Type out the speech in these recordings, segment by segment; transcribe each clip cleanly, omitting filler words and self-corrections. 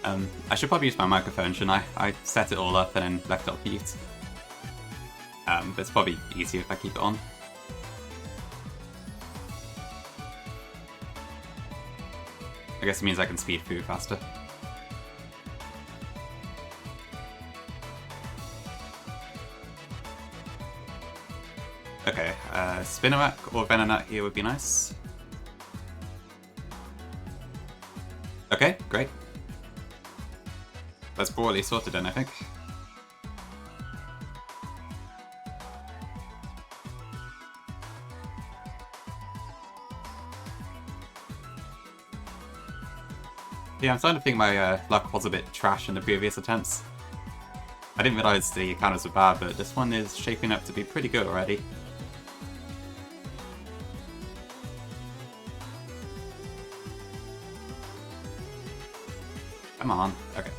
I should probably use my microphone, shouldn't I? I set it all up and then left it off mute. But it's probably easier if I keep it on. I guess it means I can speed through faster. Okay, Spinnerack or Venonat here would be nice. Okay, great. That's broadly sorted then, I think. Yeah, I'm starting to think my luck was a bit trash in the previous attempts. I didn't realise the encounters were bad, but this one is shaping up to be pretty good already. Come on. Okay.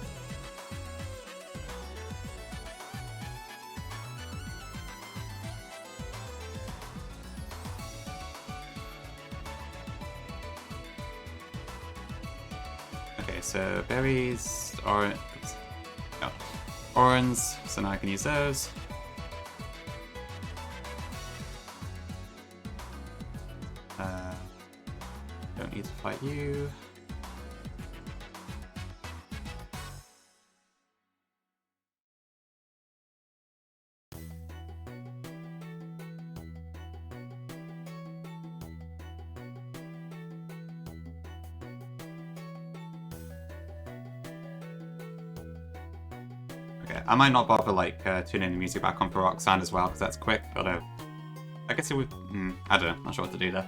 Okay, so berries, orange, so now I can use those. Don't need to fight you. I might not bother like tuning the music back on for Roxanne as well, because that's quick, although I guess it would... I don't know, not sure what to do there.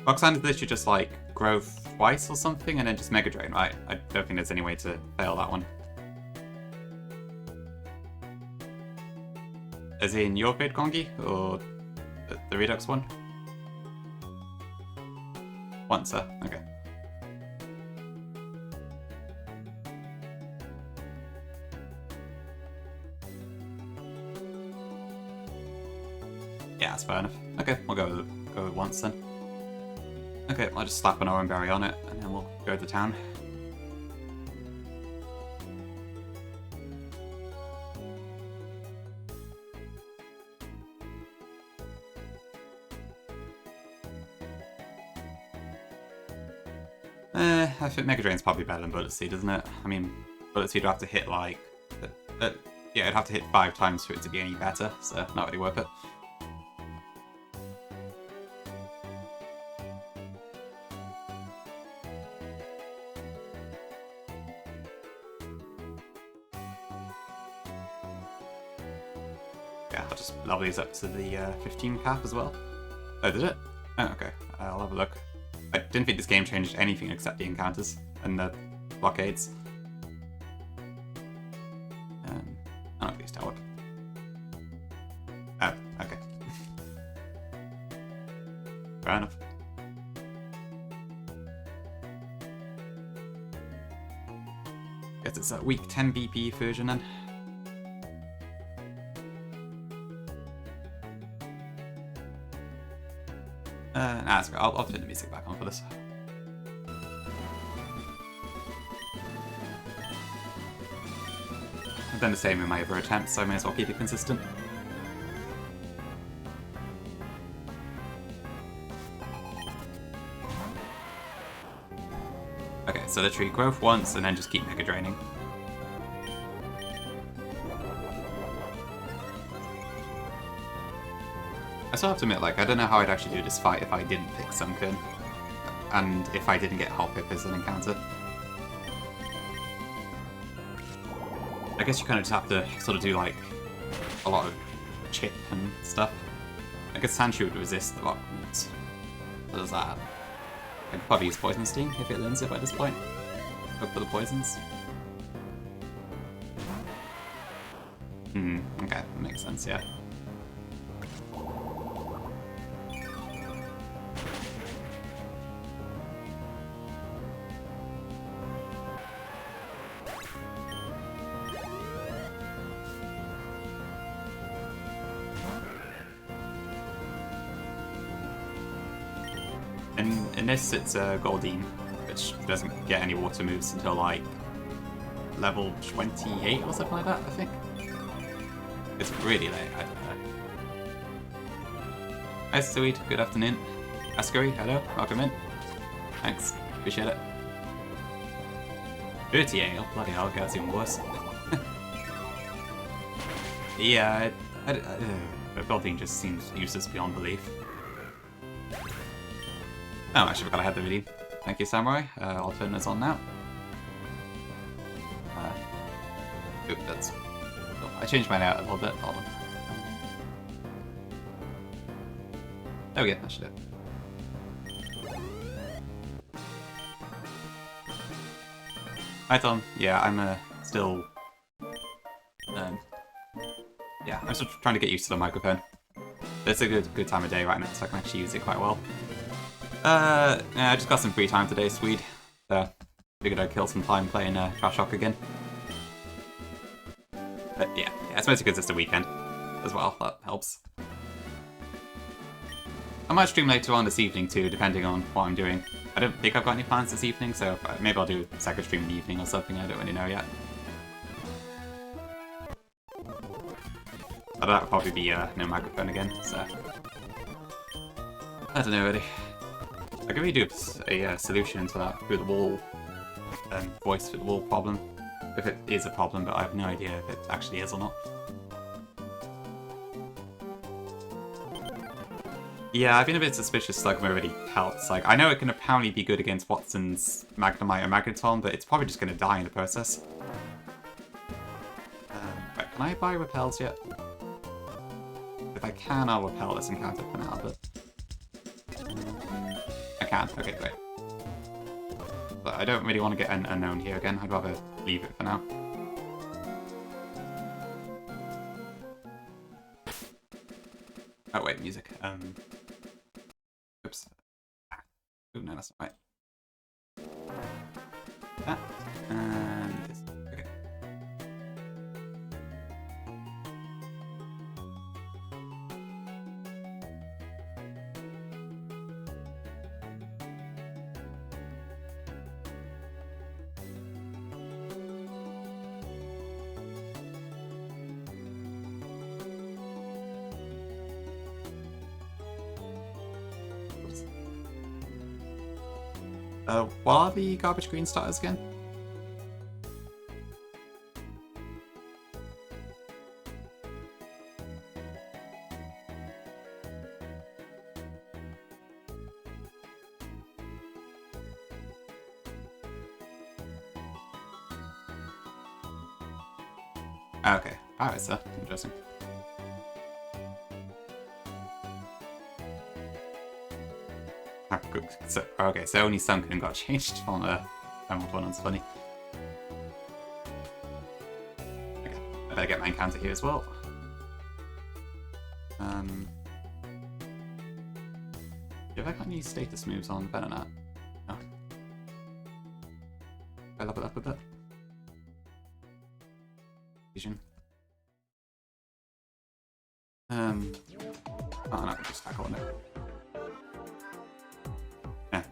Roxanne is literally just like grow twice or something and then just Mega Drain, right? I don't think there's any way to fail that one. As in your Fade Kongi, or the Redux one? Once, okay. Yeah, that's fair enough. Okay, we'll go with once then. Okay, I'll just slap an Oran Berry on it, and then we'll go to town. I think Mega Drain's probably better than Bullet Seed, isn't it? I mean, Bullet Seed would have to hit like... yeah, it'd have to hit 5 times for it to be any better, so not really worth it. Yeah, I'll just level these up to the 15 cap as well. Oh, did it? Oh, okay. I'll have a look. I didn't think this game changed anything except the encounters and the blockades. I don't think it's work. Oh, okay. Fair enough. Guess it's a weak 10 BP version then. Nah, that's great. I'll turn the music back on for this. I've done the same in my other attempts, so I may as well keep it consistent. Okay, so literally growth once and then just keep Mega Draining. I still have to admit, like, I don't know how I'd actually do this fight if I didn't pick Sunken, and if I didn't get Hopip as an encounter. I guess you kind of just have to sort of do, like, a lot of chip and stuff. I guess Sandshrew would resist a lot. So there's that. I could probably use Poison Sting if it learns it by this point. Go for the poisons. Okay, that makes sense, yeah. In this, it's a Goldeen, which doesn't get any water moves until like level 28 or something like that, I think. It's really late, I don't know. Hi Sweet, good afternoon. Ascari, hello, welcome in. Thanks, appreciate it. 38, oh bloody hell, that's even worse. Yeah, the building just seems useless beyond belief. Oh, I should have got ahead of the video. Thank you, Samurai. I'll turn this on now. Oop, that's... Oh, I changed mine out a little bit. Hold on. There we go, that should do. Hi, Tom. Yeah, I'm still... yeah, I'm still trying to get used to the microphone. It's a good time of day right now, so I can actually use it quite well. Yeah, I just got some free time today, Swede. So, figured I'd kill some time playing Trashlocke again. But yeah, it's mostly because it's the weekend as well, that helps. I might stream later on this evening too, depending on what I'm doing. I don't think I've got any plans this evening, so maybe I'll do a second stream in the evening or something, I don't really know yet. But that'll probably be no microphone again, so... I don't know really. I could really do a solution to that through the wall, voice through the wall problem. If it is a problem, but I have no idea if it actually is or not. Yeah, I've been a bit suspicious like already pelts. Like, I know it can apparently be good against Watson's Magnemite or Magneton, but it's probably just going to die in the process. Wait, can I buy repels yet? If I can, I'll repel this encounter for now, but... I can, okay, great. But I don't really want to get an unknown here again, I'd rather leave it for now. Oh wait, music. Oops. Oh no, that's not right. That, and this. Okay. What are the garbage green starters again? Okay, alright, so interesting. So, okay, so only Sunken got changed from Emerald one, that's funny. Okay, I better get my encounter here as well. Have I got any status moves on Venonat? No. I level up a bit. Vision. Oh no, just tackle it.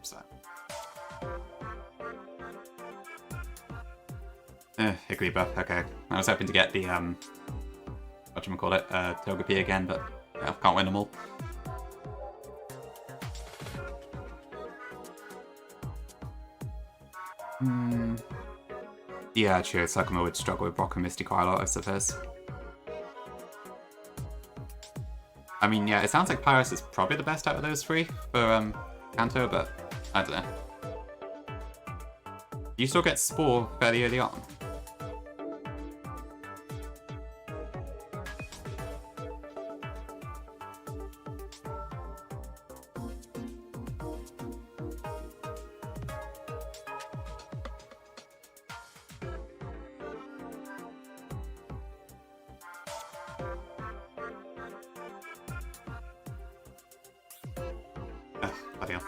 So. Higgly buff, okay. I was hoping to get the, whatchamacallit, Togepi again, but yeah, I can't win them all. Yeah, true, Sakuma would struggle with Brock and Misty quite a lot, I suppose. I mean, yeah, it sounds like Pyrus is probably the best out of those three for, Kanto, but I don't know. You still get Spore fairly early on.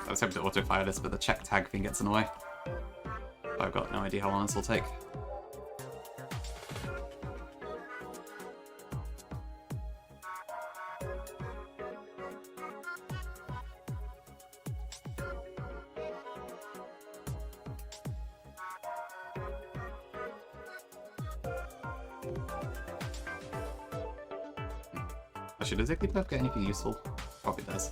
I was hoping to auto-fire this, but the check tag thing gets in the way. I've got no idea how long this will take. Actually, does Igglybuff get anything useful? Probably does.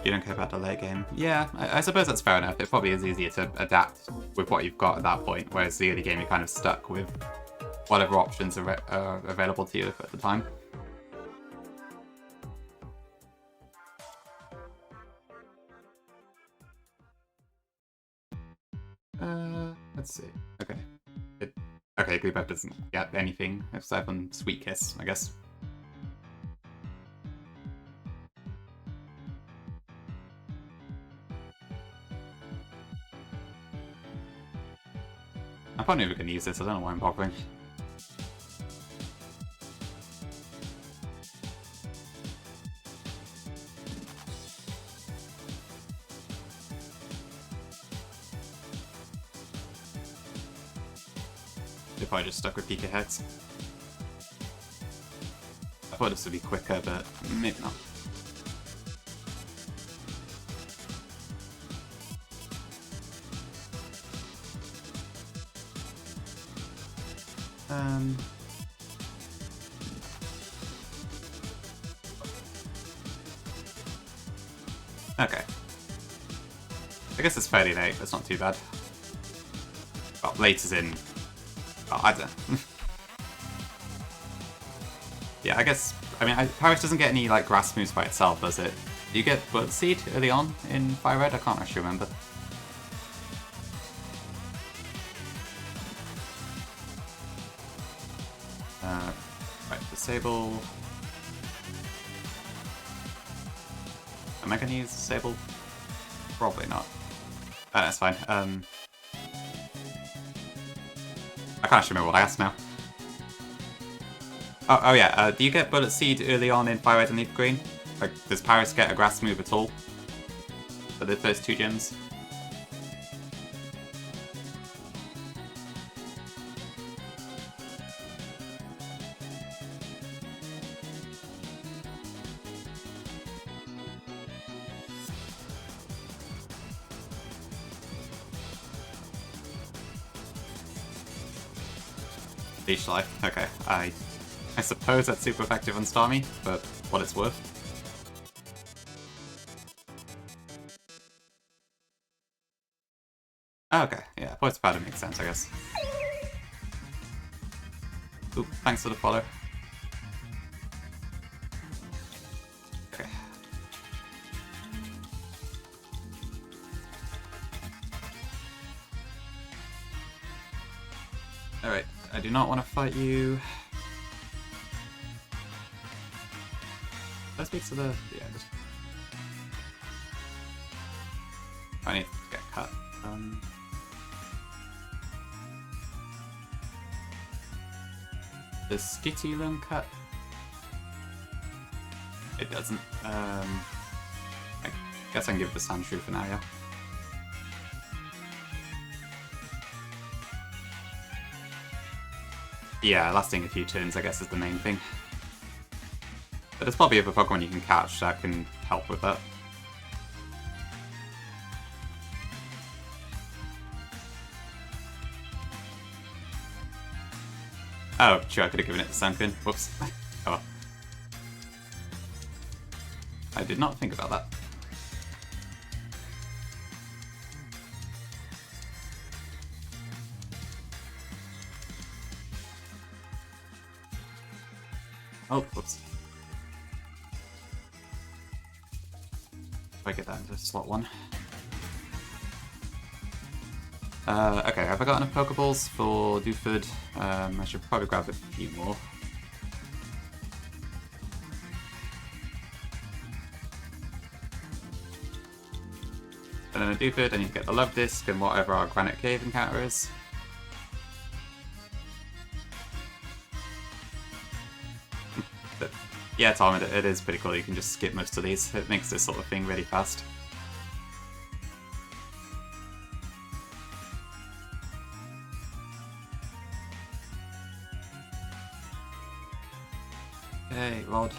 You don't care about the late game. Yeah, I suppose that's fair enough. It probably is easier to adapt with what you've got at that point, whereas the early game you're kind of stuck with whatever options are available to you at the time. Let's see. Okay. Okay, Igglybuff doesn't get anything aside from Sweet Kiss, I guess. I'm probably never going to use this, I don't know why I'm bothering. If I just stuck with Pika Hex. I thought this would be quicker, but maybe not. Okay. I guess it's fairly late, that's not too bad. Well, late is in... Oh, I don't know. Yeah, I guess... I mean, Paris doesn't get any, like, grass moves by itself, does it? Do you get Bullet Seed early on in Fire Red? I can't actually remember. Right, disable... Am I going to use disable? Probably not. That's fine. I can't actually remember what I asked now. Oh yeah, do you get Bullet Seed early on in Fire Red and Leaf Green? Like, does Paris get a grass move at all? For the first two gyms? Leech Life, okay. I suppose that's super effective on Starmie, but what it's worth. Okay, yeah, Poison Powder makes sense, I guess. Oop, thanks for the follow. Okay. Alright, I do not want to fight you. Let's speak to the... yeah, just... I need to get cut. Does Skitty cut? It doesn't. I guess I can give it the Sandshrew for now, yeah. Yeah, lasting a few turns, I guess, is the main thing. But there's probably other Pokemon you can catch that can help with that. Oh, sure, I could have given it the Sunken. Whoops. Oh. I did not think about that. Oh, whoops. If I get that into slot 1. Okay, have I got enough Pokeballs for Dooford? I should probably grab a few more. And then a Dooford, I need to get the Love Disc and whatever our Granite Cave encounter is. But yeah, Tom, it is pretty cool. You can just skip most of these. It makes this sort of thing really fast. Okay, Rod.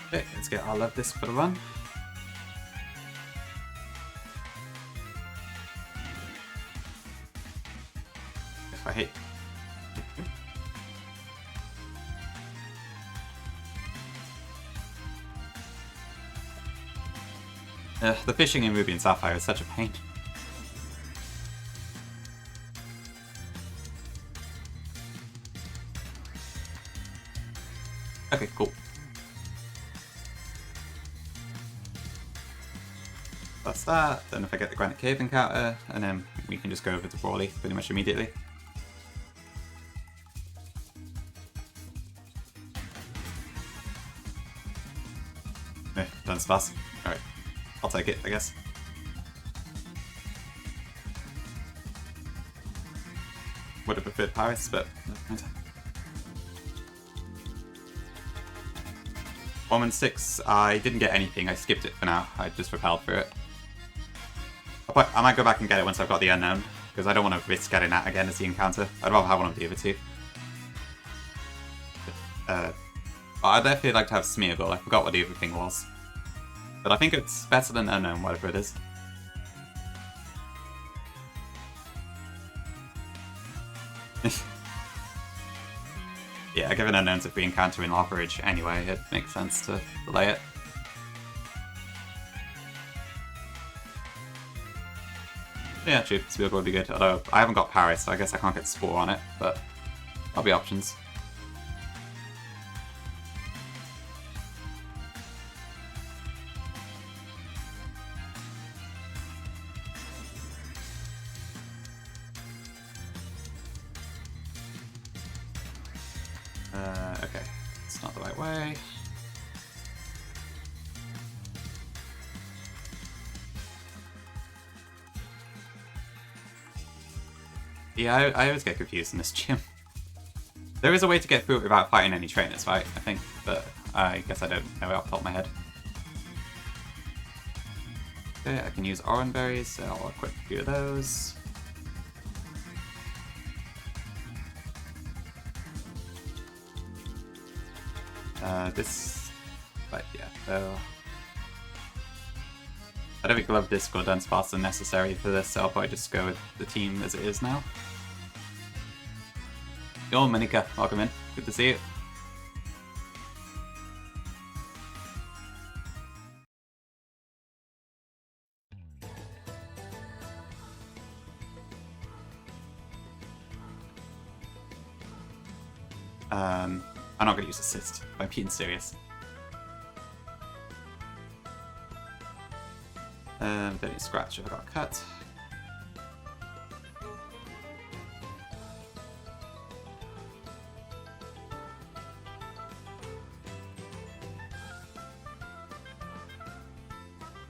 Okay, let's get our Love Disc for the run. I hate. The fishing in Ruby and Sapphire is such a pain. Okay, cool. That's that. Then if I get the Granite Cave encounter, and then we can just go over to Brawley pretty much immediately. Done fast. Alright. I'll take it, I guess. Would have preferred Paris, but never mind. 1-6, I didn't get anything, I skipped it for now. I just repelled through it. I might go back and get it once I've got the unknown, because I don't want to risk getting that again as the encounter. I'd rather have one of the other two. I'd definitely like to have Smeargle, I forgot what the other thing was. But I think it's better than unknown, whatever it is. Yeah, given unknown's a free encounter in Lava Ridge anyway, it makes sense to delay it. Yeah, true, Smeargle would be good, although I haven't got Paris, so I guess I can't get Spore on it, but that'll be options. Okay, it's not the right way. Yeah, I always get confused in this gym. There is a way to get through it without fighting any trainers, right? I think, but I guess I don't know it off the top of my head. Okay, I can use Oran Berries, so I'll equip a few of those. But yeah, so I don't think Glove Disc or Dance Pass are necessary for this, so I'll probably just go with the team as it is now. Yo, Monica, welcome in. Good to see you. I'm not going to use Assist, if I'm being serious. Don't need Scratch if I got Cut.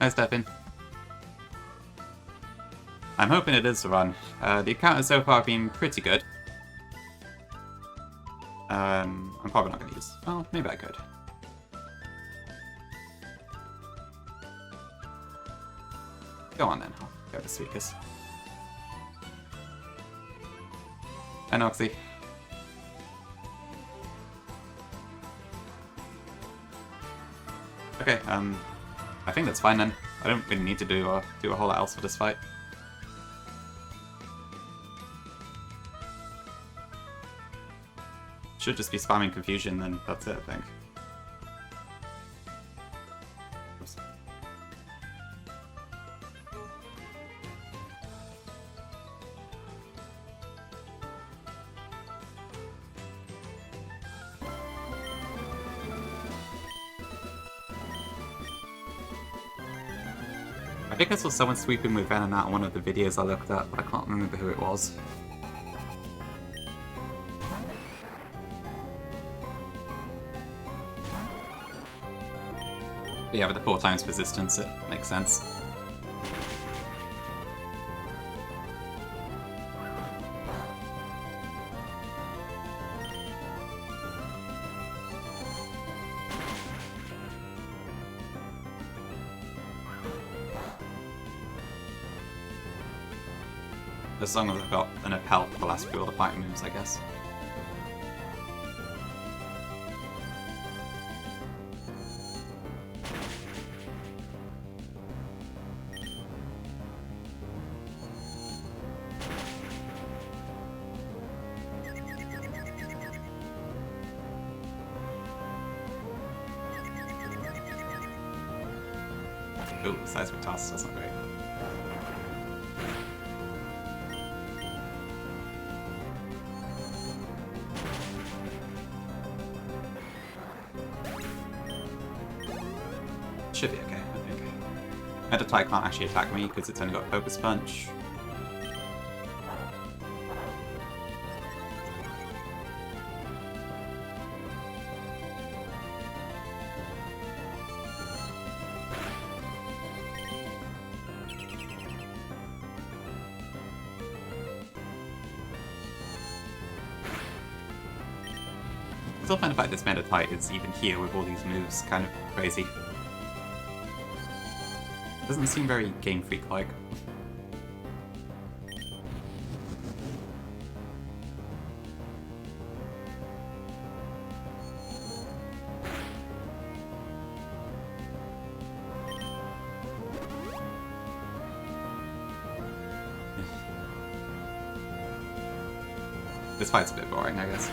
Nice stepping. I'm hoping it is the run. The encounters so far have been pretty good. I'm probably not going to use... Well, maybe I could. Go on then, I'll go to Suicus. And Oxy. Okay, I think that's fine then. I don't really need to do a whole lot else for this fight. Should just be spamming Confusion, then that's it, I think. Oops. I think I saw someone sweeping with Venonat in one of the videos I looked at, but I can't remember who it was. But yeah, with the 4 times persistence, it makes sense. As long as I've got enough health to last through all the fighting moves, I guess. Ooh, seismic toss, that's not great. Should be okay, I think. Meditite can't actually attack me because it's only got Focus Punch. I still find the fact this Meditite is even here with all these moves kind of crazy. Doesn't seem very Game Freak-like. This fight's a bit boring, I guess.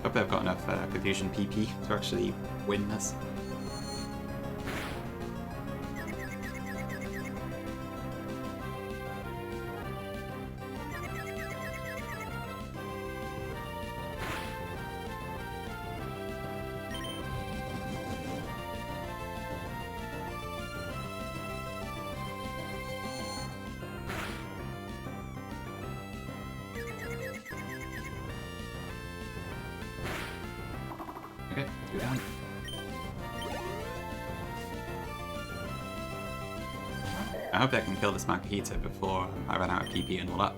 Hopefully I've got enough Confusion PP to actually win this. Okay, 2 down. I hope I can kill this Makahita before I run out of PP and all that.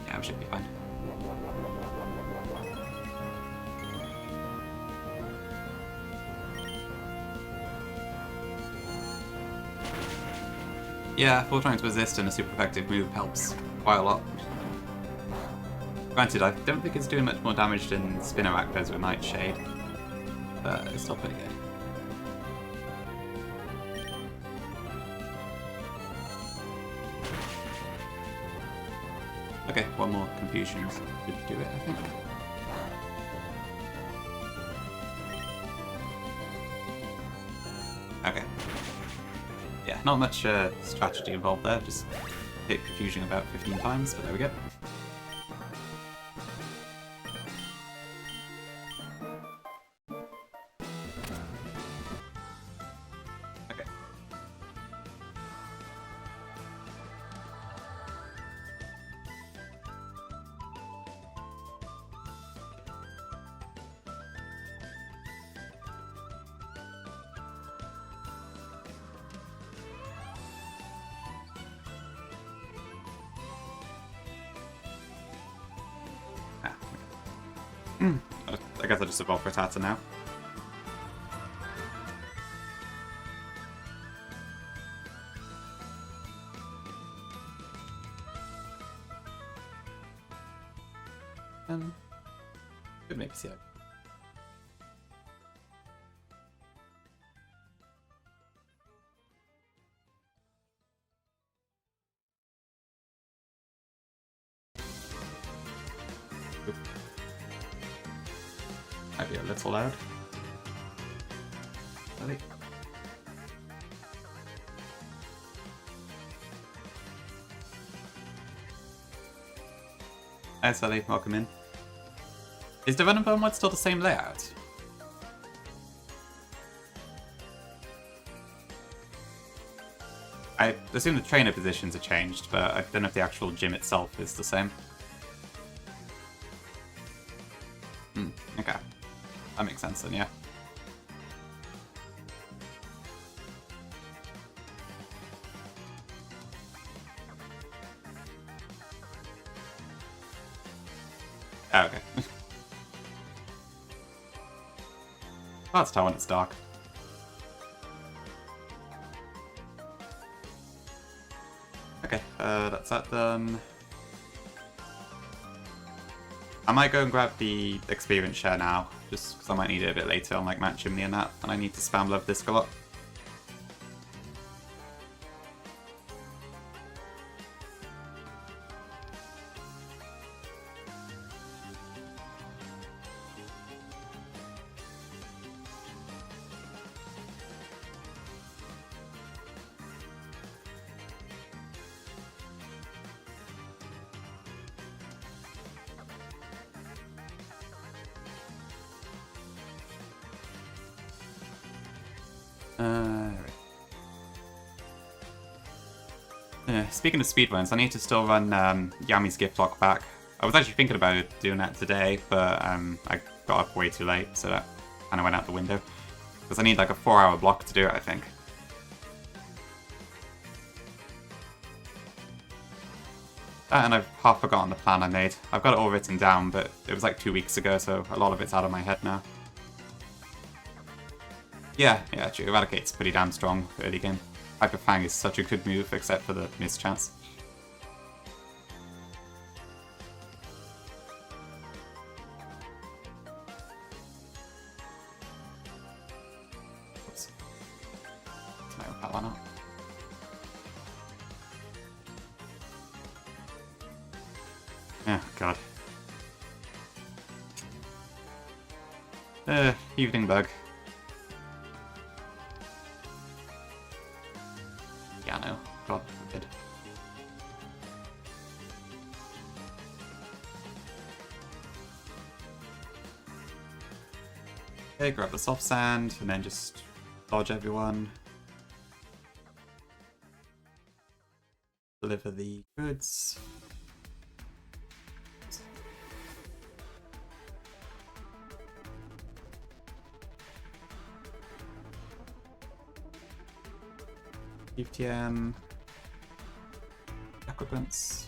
Yeah, we should be fine. Yeah, full trying to resist and a super effective move helps quite a lot. Granted, I don't think it's doing much more damage than Spinnerack does with Nightshade, but it's still pretty good. Okay, one more Confusion should do it, I think. Okay. Yeah, not much strategy involved there, just hit Confusion about 15 times, but there we go. Okay. I guess I'll just evolve for Tata now. Could maybe see it. Might be a little loud. Ready? Hi Sally, welcome in. Is the Venom Bone mod still the same layout? I assume the trainer positions are changed, but I don't know if the actual gym itself is the same. Okay. That makes sense then, yeah. Oh, okay. That's tell when it's dark. Okay, that's that done. I might go and grab the experience share now, just because I might need it a bit later on like Match Chimney and that, and I need to spam Love Disc a lot. Speaking of speedruns, I need to still run Yami's gift lock back. I was actually thinking about doing that today, but I got up way too late, so that kind of went out the window. Because I need like a 4-hour block to do it, I think. And I've half forgotten the plan I made. I've got it all written down, but it was like 2 weeks ago, so a lot of it's out of my head now. Yeah, actually, Eradicate's pretty damn strong early game. Hyper Fang is such a good move, except for the miss chance. Oops. Can I open that one up? Oh, God. Evening bug. Yeah, no. God forbid. Okay, grab the soft sand, and then just dodge everyone. Deliver the goods. UTM. Equipments.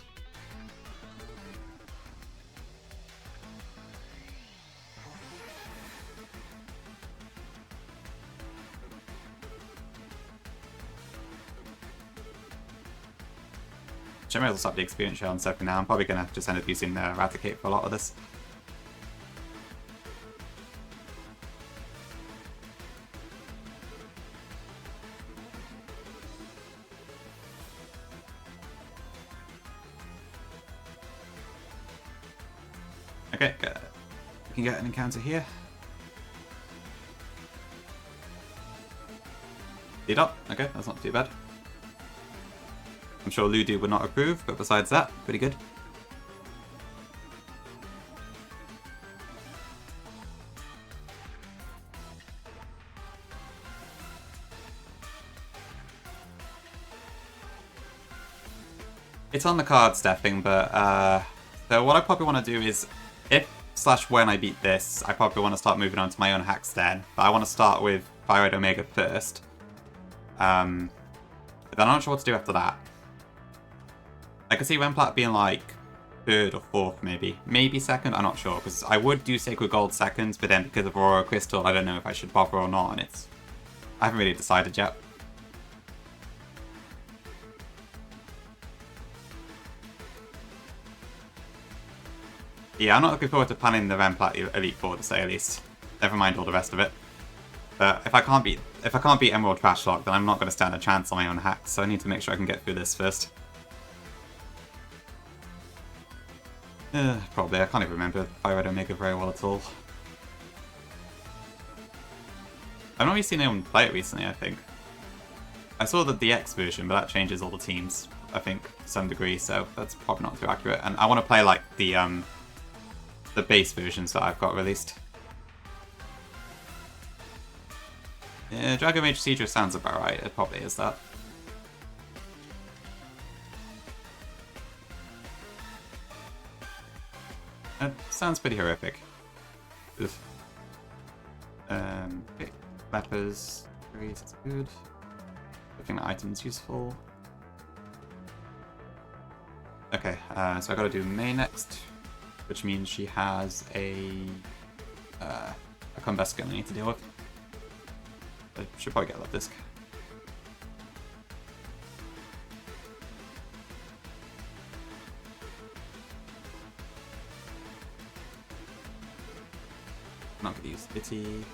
I might as well stop the experience shell and stuff for now. I'm probably going to just end up using Eradicate for a lot of this. Okay, we can get an encounter here. Lead up. Okay, that's not too bad. I'm sure Ludu would not approve, but besides that, pretty good. It's on the card stepping, but so what I probably want to do is, if/when I beat this, I probably want to start moving on to my own hacks then. But I want to start with Thyroid Omega first. But then I'm not sure what to do after that. I could see Remplat being like 3rd or 4th, maybe. Maybe 2nd, I'm not sure. Because I would do Sacred Gold 2nd, but then because of Aurora Crystal, I don't know if I should bother or not. And I haven't really decided yet. Yeah, I'm not looking forward to planning the Remplat Elite Four to say at least. Never mind all the rest of it. But if I can't beat Emerald Trashlocke, then I'm not going to stand a chance on my own hacks. So I need to make sure I can get through this first. Probably. I can't even remember Thyroid Omega very well at all. I've not really seen anyone play it recently, I think. I saw the DX version, but that changes all the teams, I think, to some degree, so that's probably not too accurate. And I want to play, like, the base versions that I've got released. Yeah, Dragon Mage Siege sounds about right. It probably is that. That sounds pretty horrific. Oof. Okay. Lepers. That's good. I think the item's useful. Okay, so I gotta do May next, which means she has a combat skill I need to deal with. I should probably get a love disc. I'm not gonna use Pity.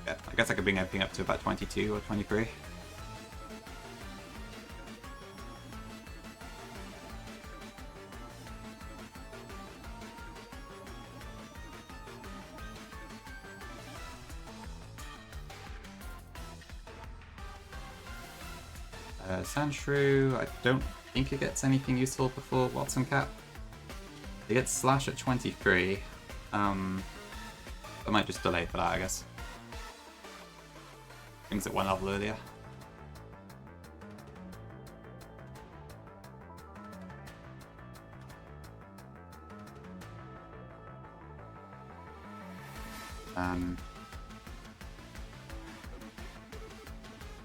Yeah, I guess I could bring everything up to about 22 or 23. Sandshrew, I don't think it gets anything useful before Watson Cap. They get Slash at 23. I might just delay for that, I guess. Things at one level earlier.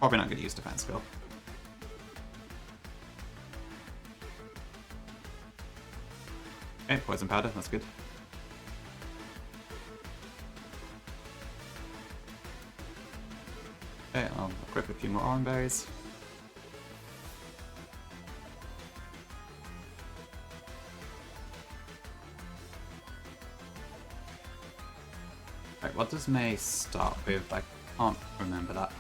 Probably not going to use defense skill. Okay, poison powder, that's good. Okay, I'll equip a few more orange berries. Right, what does May start with? I can't remember that.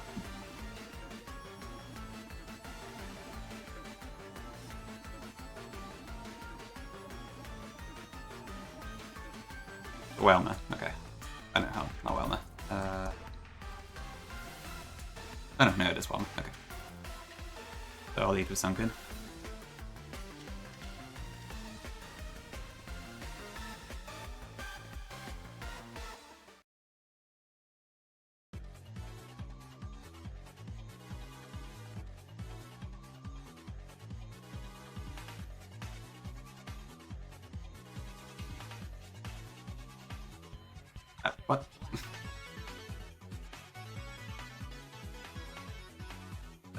Whelmer, okay. I know how, not Whelmer. Oh no, it is Whelmer, okay. So I'll lead with Sunken. What?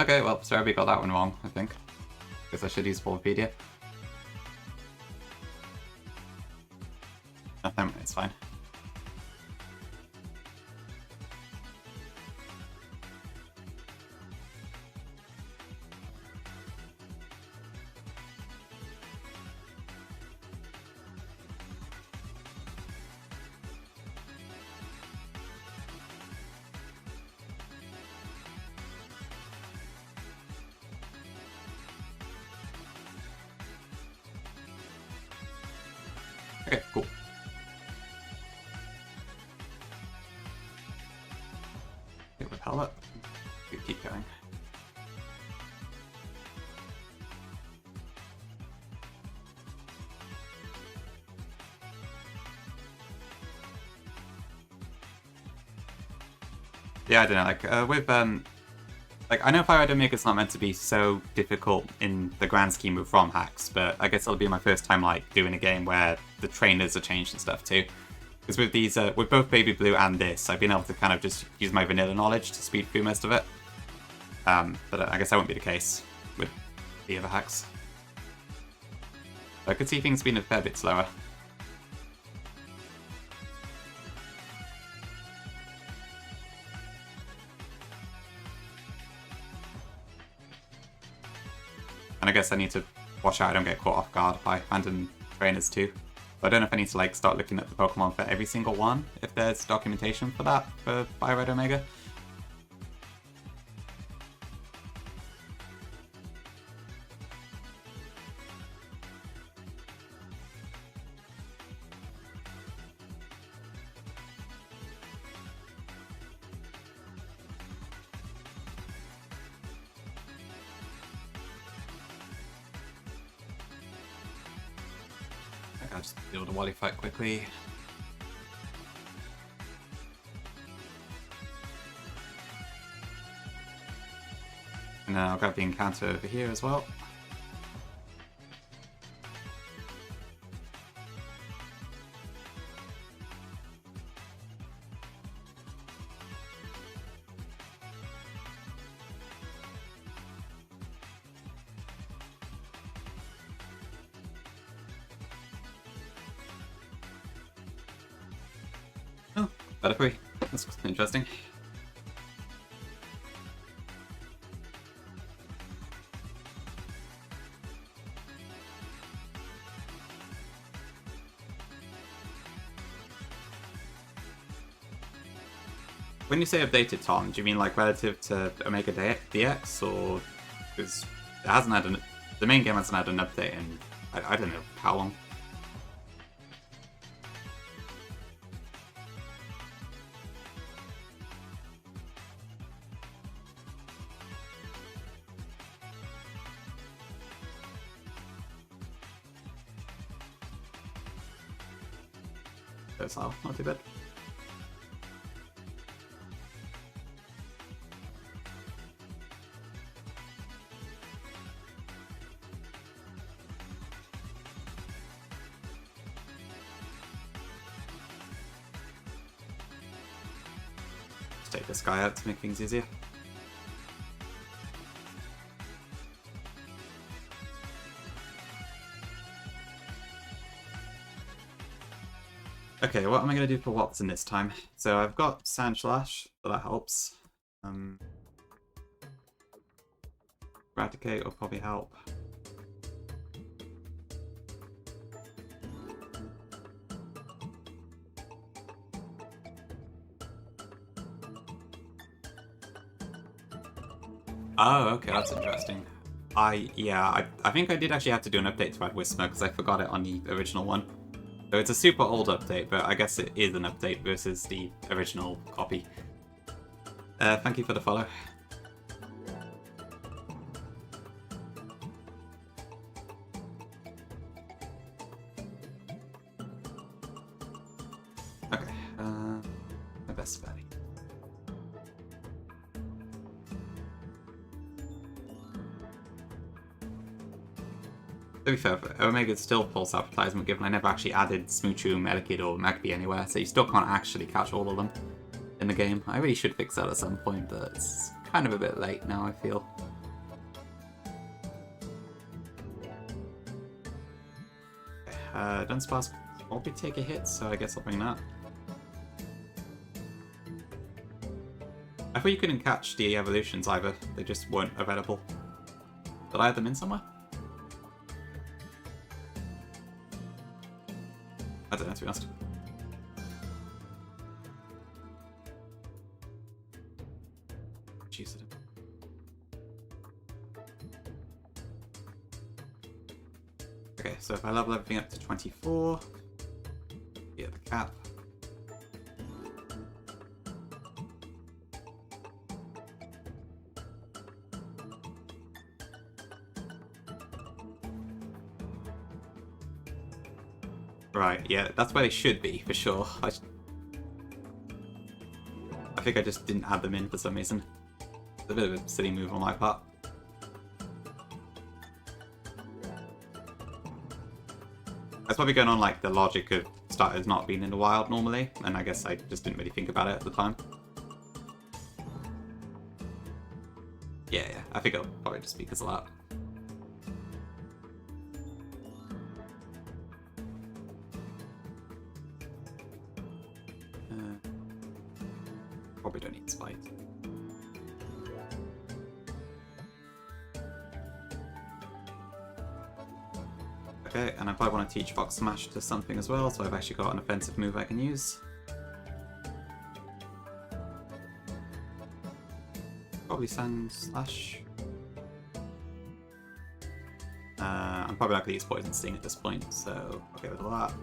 Okay, well, Cerebi got that one wrong, I think. Guess I should use Bulbapedia. Nothing, it's fine. Okay, cool. Okay, repel it. We keep going. Yeah, I don't know, like, with, like, I know Fire Red Omega's not meant to be so difficult in the grand scheme of ROM hacks, but I guess it'll be my first time, like, doing a game where the trainers are changed and stuff, too. Because with these, with both Baby Blue and this, I've been able to kind of just use my vanilla knowledge to speed through most of it. But I guess that won't be the case with the other hacks. So I could see things being a fair bit slower. And I guess I need to watch out I don't get caught off guard by random trainers too. But I don't know if I need to like start looking at the Pokemon for every single one, if there's documentation for that for Fire Red Omega. I'll just deal with the Wally fight quickly. And then I'll grab the encounter over here as well. Oh, better free. That's interesting. When you say updated, Tom, do you mean like relative to Omega DX, or because it hasn't had the main game hasn't had an update in I don't know how long. Docile, not too bad. Just take this guy out to make things easier. Okay, what am I going to do for Watson this time? So I've got Trashlocke, so that helps. Eradicate will probably help. Oh, okay, that's interesting. I think I did actually have to do an update to add Whisper because I forgot it on the original one. So it's a super old update, but I guess it is an update versus the original copy. Thank you for the follow. Okay, my best buddy. To be fair, Omega's still false advertisement given I never actually added Smoochoo, Medikid, or Magpie anywhere, so you still can't actually catch all of them in the game. I really should fix that at some point, but it's kind of a bit late now, I feel. Dunsparce probably take a hit, so I guess I'll bring that. I thought you couldn't catch the evolutions either, they just weren't available. Did I add them in somewhere? I don't know, to be honest. Jeez, okay, so if I level everything up to 24, get the cap. Right, yeah, that's where they should be, for sure. I think I just didn't add them in for some reason. It's a bit of a silly move on my part. That's probably going on like the logic of starters not being in the wild normally, and I guess I just didn't really think about it at the time. Yeah, I think it'll probably just be because of that. Probably don't need Spite. Okay, and I probably want to teach Fox Smash to something as well, so I've actually got an offensive move I can use. Probably Sand Slash. I'm probably not going to use Poison Sting at this point, so I'll get rid of that.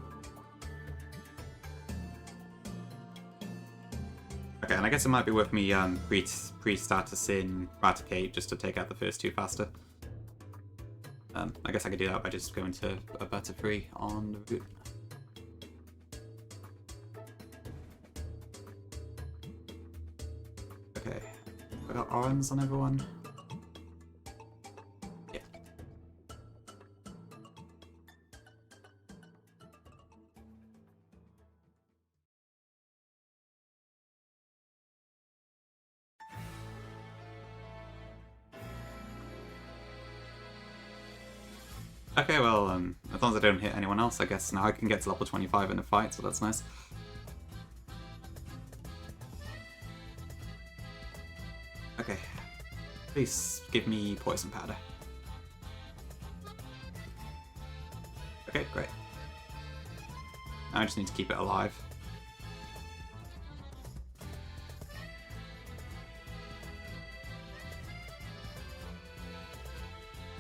Okay, and I guess it might be worth me pre-statusing Eradicate just to take out the first two faster. I guess I could do that by just going to a Butterfree on the route. Okay, I got arms on everyone. Yeah. Okay, well, as long as I don't hit anyone else, I guess now I can get to level 25 in a fight, so that's nice. Okay, please give me Poison Powder. Okay, great. Now I just need to keep it alive.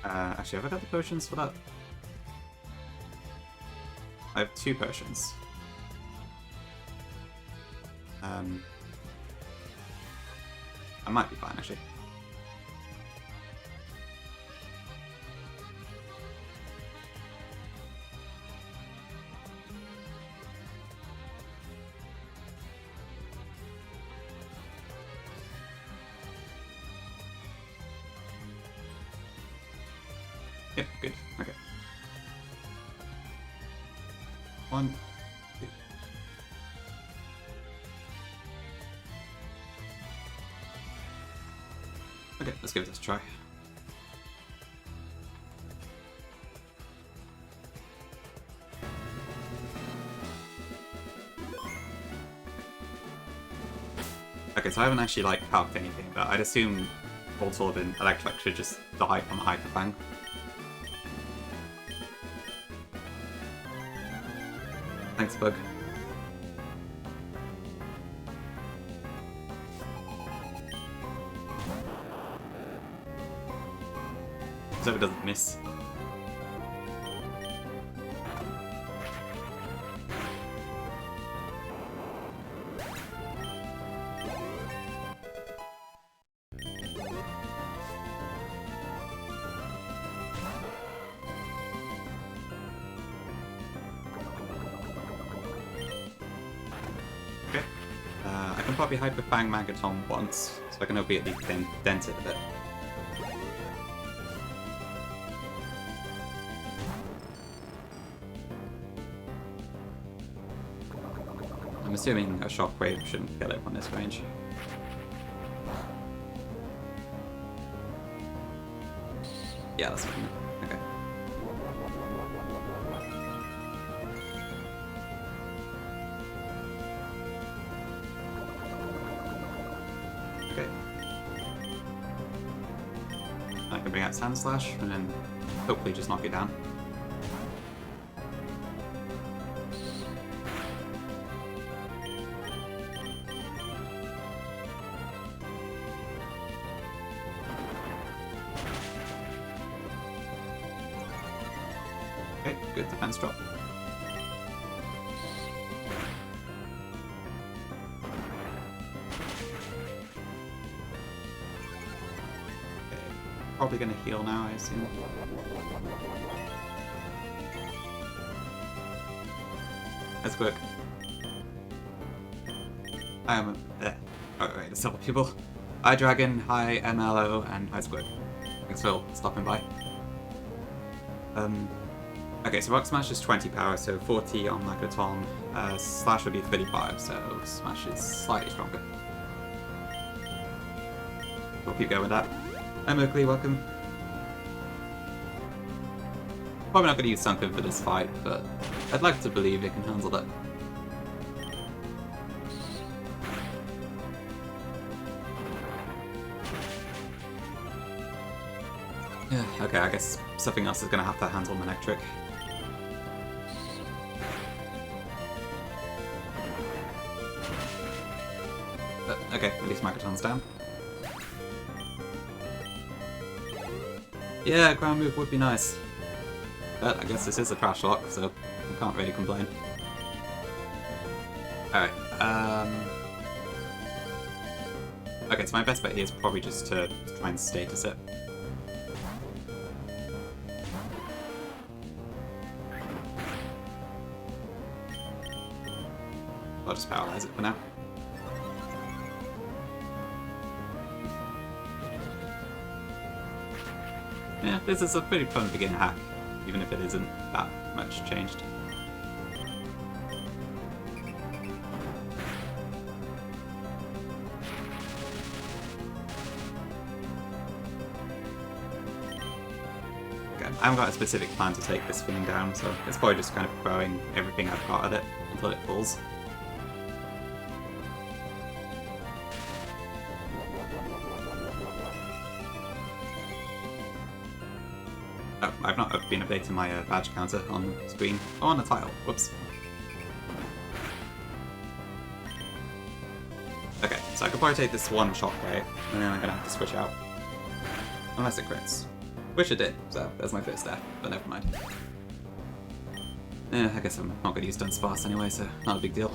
Actually, have I got the potions for that? I have 2 potions. I might be fine, actually. Yep, good. Okay. 1, 2. Okay, let's give this a try. Okay, so I haven't actually like calced anything, but I'd assume Voltorb and Electric should just die from Hyper Fang. Thanks, Bug. So it doesn't miss. I can probably Hyper Fang Magaton once, so I can hope he at least dent it a bit. I'm assuming a Shockwave shouldn't kill it from this range. Yeah, that's fine. Okay. Okay. I can bring out Sand Slash and then hopefully just knock it down. Okay, good defense drop. Probably gonna heal now, I assume. That's quick. I am there. Oh wait, there's several people. Hi Dragon, hi MLO, and hi Squid. Thanks for stopping by. Okay, so Rock Smash is 20 power, so 40 on Magaton. Slash would be 35, so Smash is slightly stronger. We'll keep going with that. Hi Merkley, welcome. Probably not going to use Sunken for this fight, but I'd like to believe it can handle that. Yeah, okay, I guess something else is going to have to handle Manectric. But, okay, at least Magaton's down. Yeah, ground move would be nice. But I guess this is a Trashlocke, so I can't really complain. Alright, okay, so my best bet here is probably just to try and status it. I'll just paralyze it for now. Yeah, this is a pretty fun beginner hack, even if it isn't that much changed. Okay, I haven't got a specific plan to take this thing down, so it's probably just kind of throwing everything I've got at it until it falls. Oh, I've not been updating my badge counter on the screen. Oh, on the tile. Whoops. Okay, so I could probably take this one Shockwave, and then I'm gonna have to switch out. Unless it crits. Which it did, so that's my first step, but never mind. Yeah, I guess I'm not gonna use Dunsparce anyway, so not a big deal.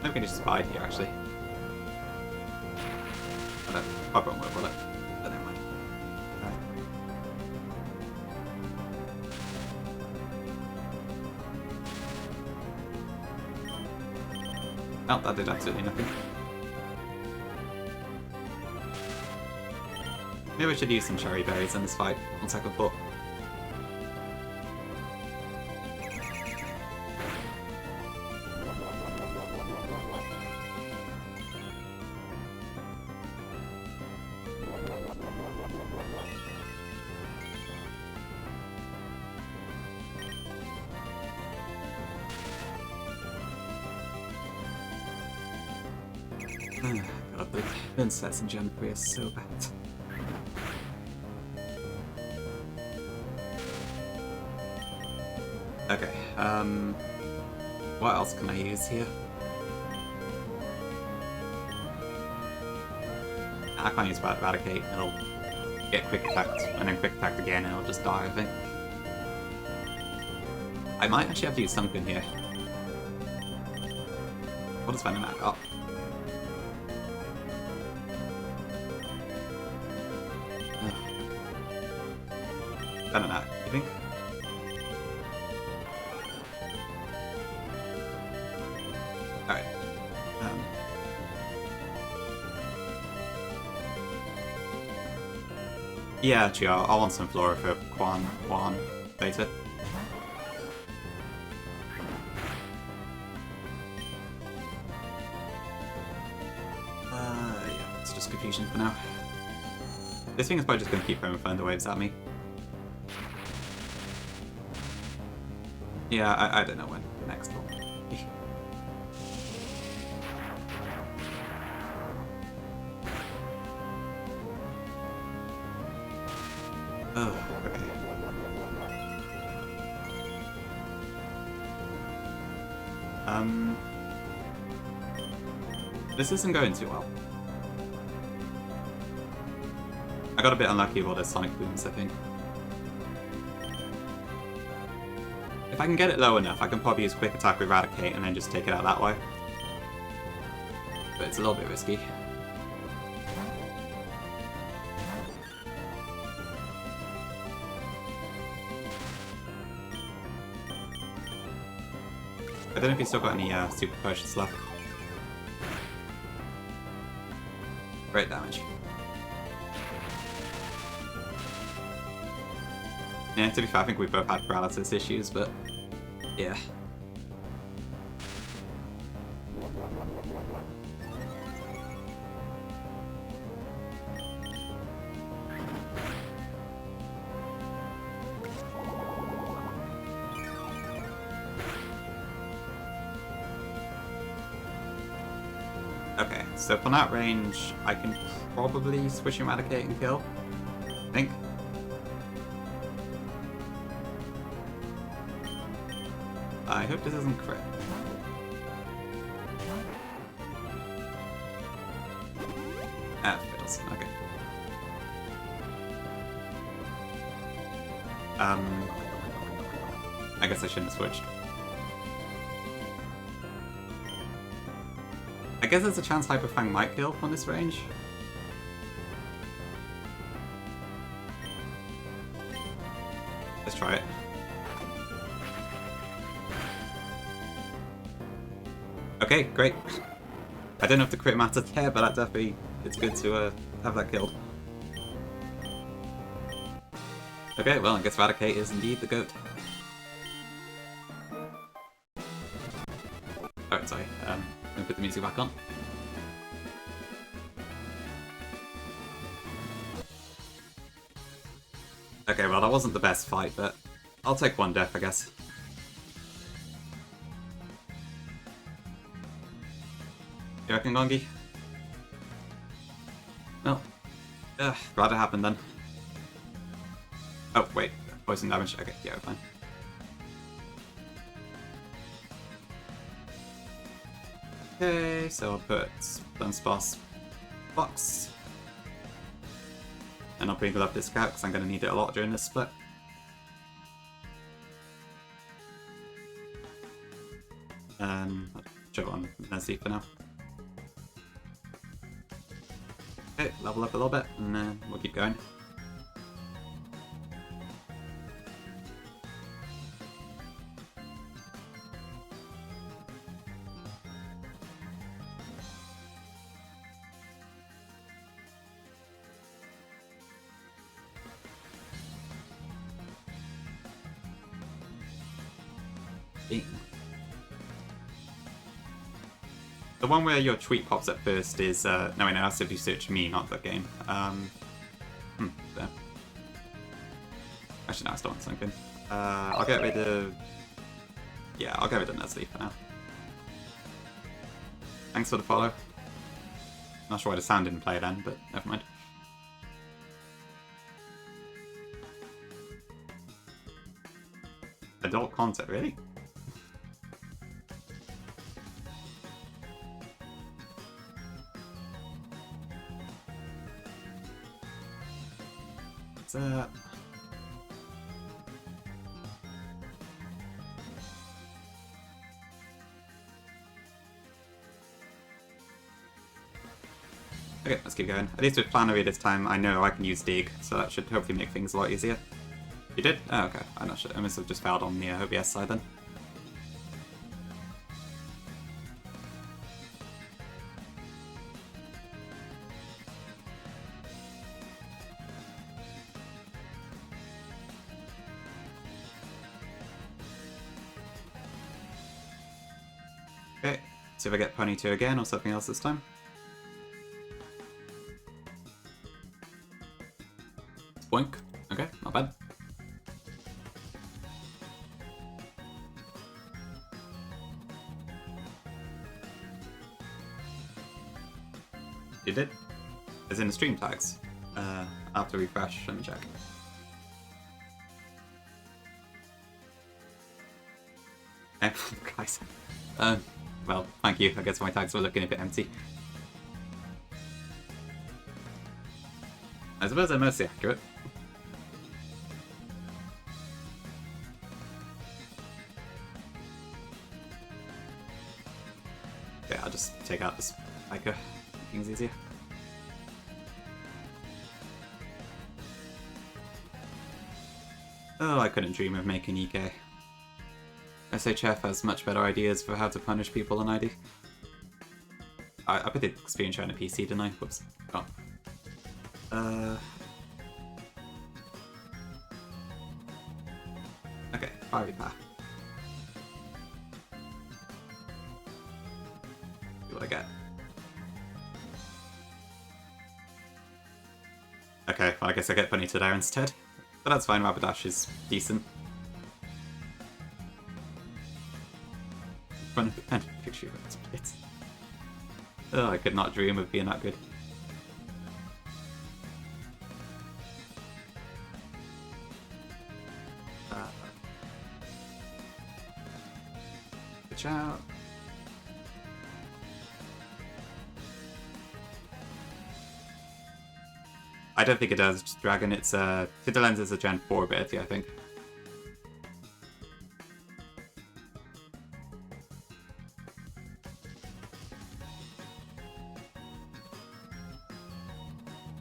Maybe we can just bide here, actually. I probably won't work with it, but never mind. Right. Oh, that did absolutely nothing. Maybe we should use some cherry berries in this fight on second thought. God, the insets in Gen 3 are so bad. Okay, what else can I use here? I can't use Eradicate, it'll get quick attacked, and then quick attacked again, and it'll just die, I think. I might actually have to use something here. What does Venom got? Venom, you think? Alright. Yeah, actually, I want some Flora for Quan later. Yeah, it's just confusion for now. This thing is probably just going to keep throwing thunder waves at me. Yeah, I don't know when next will be. Oh, okay. This isn't going too well. I got a bit unlucky with all those Sonic Booms, I think. If I can get it low enough, I can probably use Quick Attack with Eradicate and then just take it out that way. But it's a little bit risky. I don't know if he's still got any super potions left. Great damage. Yeah, to be fair, I think we both had paralysis issues, but yeah. Okay, so from that range, I can probably switch Eradicate and kill, I think. I hope this isn't crit. Ah, fiddles. Okay. I guess I shouldn't have switched. I guess there's a chance Hyper Fang might kill from this range. Let's try it. Okay, great. I don't know if the crit mattered there, but that definitely, it's good to have that killed. Okay, well, I guess Eradicate is indeed the GOAT. Alright, sorry. I'm gonna put the music back on. Okay, well, that wasn't the best fight, but I'll take one death, I guess. You reckon, Gongi? No. Glad it happened then. Oh, wait. Poison damage. Okay, yeah, we're fine. Okay, so I'll put Dunsparce box. And I'll bring up this scout because I'm going to need it a lot during this split. I'll show it on Nuzlocke for now. Okay, level up a little bit, and then we'll keep going. Bing. The one where your tweet pops up first is, no, wait, no, that's if you search me, not the game. There. Actually, no, I still want something. I'll get rid of... Yeah, I'll get rid of Nuzlocke for now. Thanks for the follow. Not sure why the sound didn't play then, but never mind. Adult content, really? What's that? Okay, let's keep going. At least with Planary this time, I know I can use Dig, so that should hopefully make things a lot easier. You did? Oh, okay. I'm not sure. I must have just failed on the OBS side then. Okay, see if I get Pony 2 again or something else this time. Boink. Okay, not bad. You did? As in the stream tags. After refresh, let me check. Guys. Well, thank you. I guess my tags were looking a bit empty. I suppose they're mostly accurate. Okay, I'll just take out this biker. Things easier. Oh, I couldn't dream of making EK. SHF has much better ideas for how to punish people than I do. I put the experience on a PC, didn't I? Whoops. Oh. Okay, fiery path. See what I get. Okay, well, I guess I get Bunny to there instead. But that's fine, Rapidash is decent. Run a pen picture of its bits. Oh, I could not dream of being that good. Watch out. I don't think it does, Dragon. It's Tidalens is a Gen 4 ability, I think.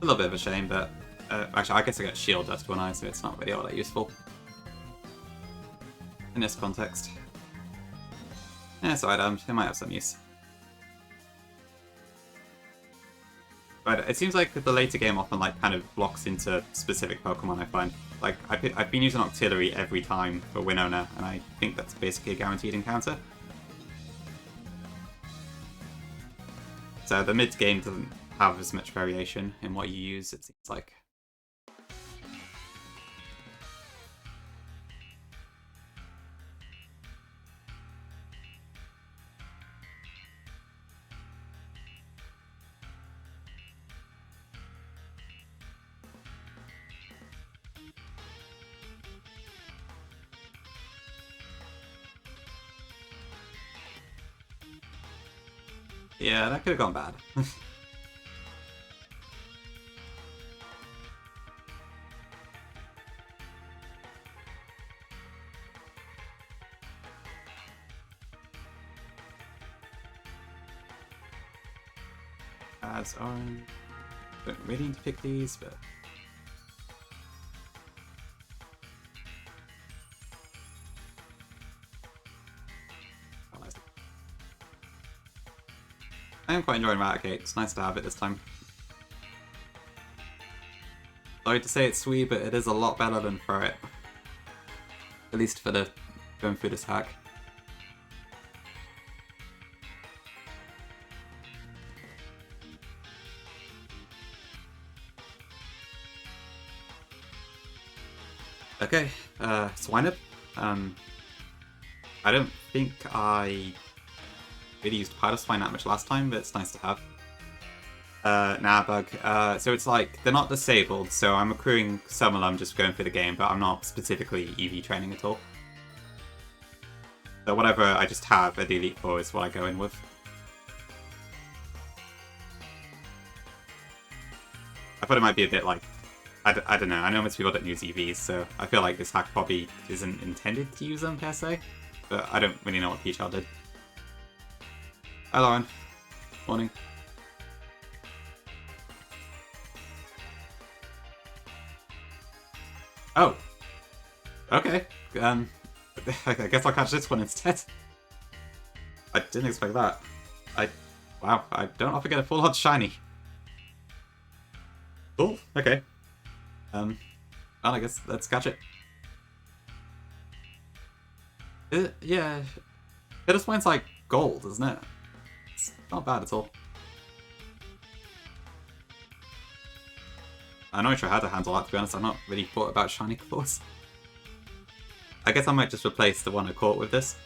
A little bit of a shame, but actually, I guess I get Shield Dust when I, so it's not really all that useful in this context. Yeah, so it might have some use. But it seems like the later game often kind of blocks into specific Pokemon, I find. Like, I've been using Octillery every time for Winona, and I think that's basically a guaranteed encounter. So the mid-game doesn't have as much variation in what you use, it seems like. Yeah, that could have gone bad. As on, don't really need to pick these, but I am quite enjoying Raticate. It's nice to have it this time. Sorry to say it's sweet, but it is a lot better than Throw It. At least for the going through this hack. Okay, Swineup. I don't think I really used Powder Swine that much last time, but it's nice to have. Nah, Bug. So it's like, they're not disabled, so I'm accruing some of them just going through the game, but I'm not specifically EV training at all. So whatever I just have at the Elite Four is what I go in with. I thought it might be a bit like, I don't know, I know most people don't use EVs, so I feel like this hack probably isn't intended to use them per se, but I don't really know what Peachal did. Hi Lauren. Morning. Oh. Okay. I guess I'll catch this one instead. I didn't expect that. Wow, I don't often get a full hot shiny. Cool, okay. Well, I guess let's catch it. Yeah. Hitterswine's like gold, isn't it? It's not bad at all. I'm not sure how to handle that, to be honest. I've not really thought about shiny claws. I guess I might just replace the one I caught with this.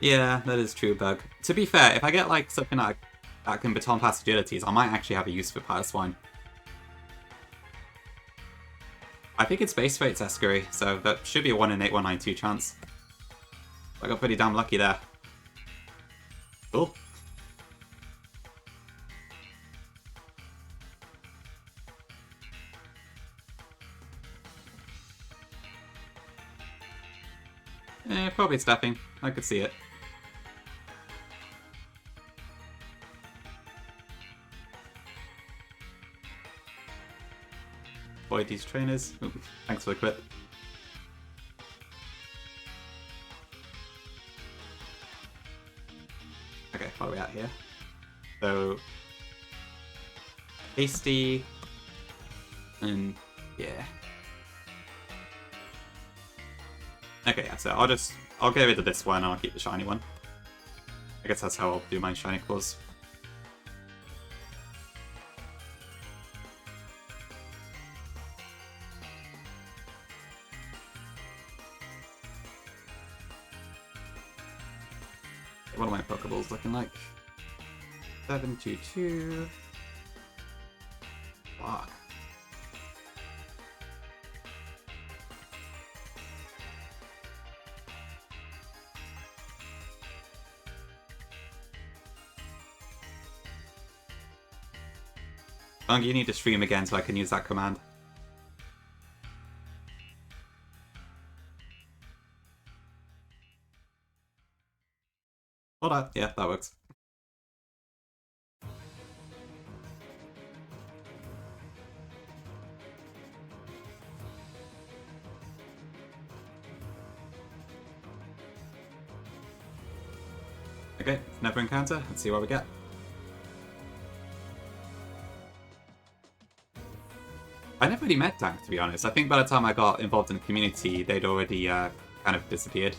Yeah, that is true, Bug. To be fair, if I get like something that can baton pass agilities, I might actually have a use for Powder Swine. I think it's base rate's Escary, so that should be a 1 in 8192 chance. I got pretty damn lucky there. Cool. Probably stepping. I could see it. Avoid these trainers. Ooh, thanks for the clip. Okay, what are we at here? So, hasty, and yeah. Okay, yeah, so I'll get rid of this one and I'll keep the shiny one. I guess that's how I'll do my shiny claws. What are my Pokeballs looking like? 722. Fuck. Bungie, you need to stream again so I can use that command. Hold on. Yeah, that works. Okay, never encounter. Let's see what we get. I never really met Tank, to be honest. I think by the time I got involved in the community, they'd already kind of disappeared.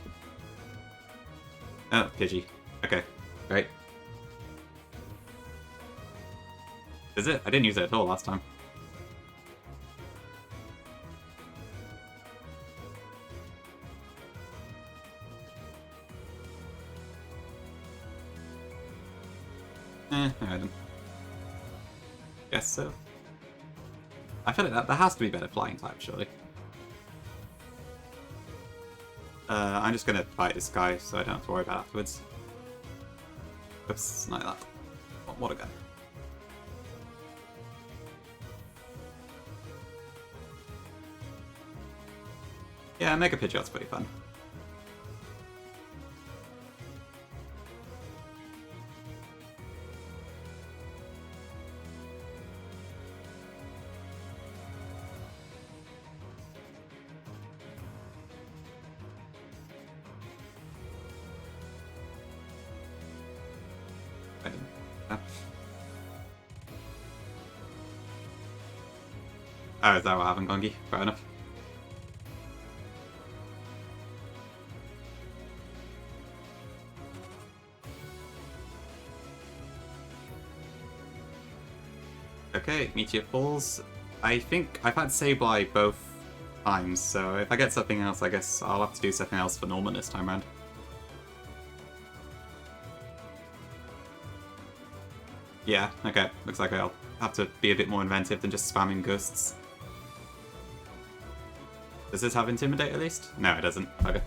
Oh, Pidgey. Okay, great. Is it? I didn't use it at all last time. Alright then. Guess so. I feel like that there has to be better flying type, surely. I'm just gonna fight this guy so I don't have to worry about it afterwards. Oops, not like that. Oh, what a guy. Yeah, Mega Pidgeot's pretty fun. Oh, is that what happened, Gongi? Fair enough. Okay, Meteor falls. I think I've had Sableye both times, so if I get something else, I guess I'll have to do something else for Norman this time around. Yeah, okay. Looks like I'll have to be a bit more inventive than just spamming ghosts. Does this have Intimidate at least? No, it doesn't. Okay.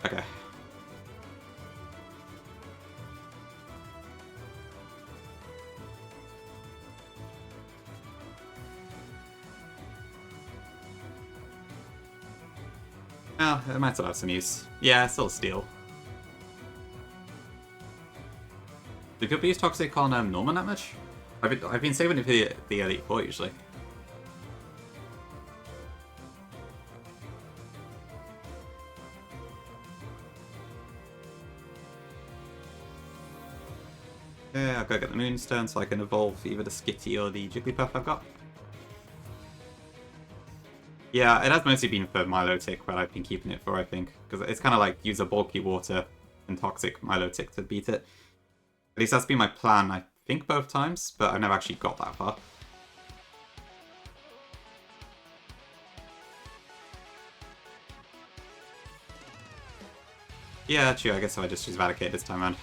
Okay. Well, it might still have some use. Yeah, still Steel. Do people use Toxic on Norman that much? I've been saving it for the Elite Four usually. Yeah, I've got to get the Moonstone so I can evolve either the Skitty or the Jigglypuff I've got. Yeah, it has mostly been for Milotic, but I've been keeping it for, I think. Because it's kind of like use a bulky water and toxic Milotic to beat it. At least that's been my plan, I think, both times, but I've never actually got that far. Yeah, true, I guess I just use Validate this time around.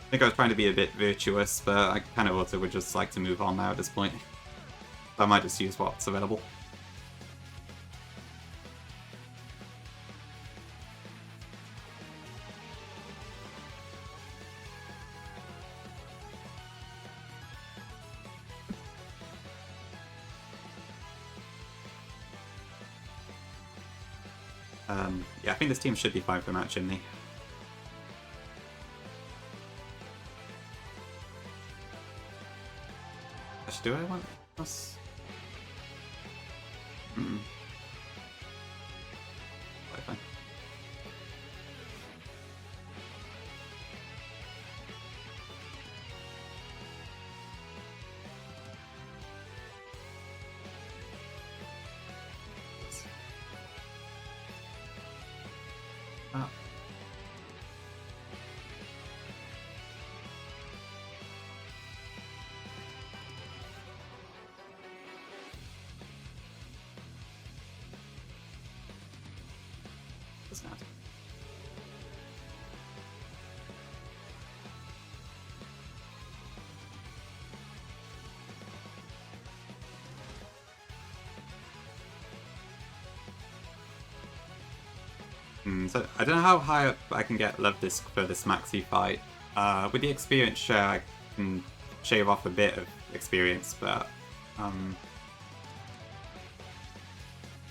I think I was trying to be a bit virtuous, but I kind of also would just like to move on now at this point. So I might just use what's available. Yeah, I think this team should be fine for Mount Chimney. Do I want us? Fine. Oh. Doesn't matter. So I don't know how high up I can get Love Disc for this Maxi fight. With the experience share, I can shave off a bit of experience, but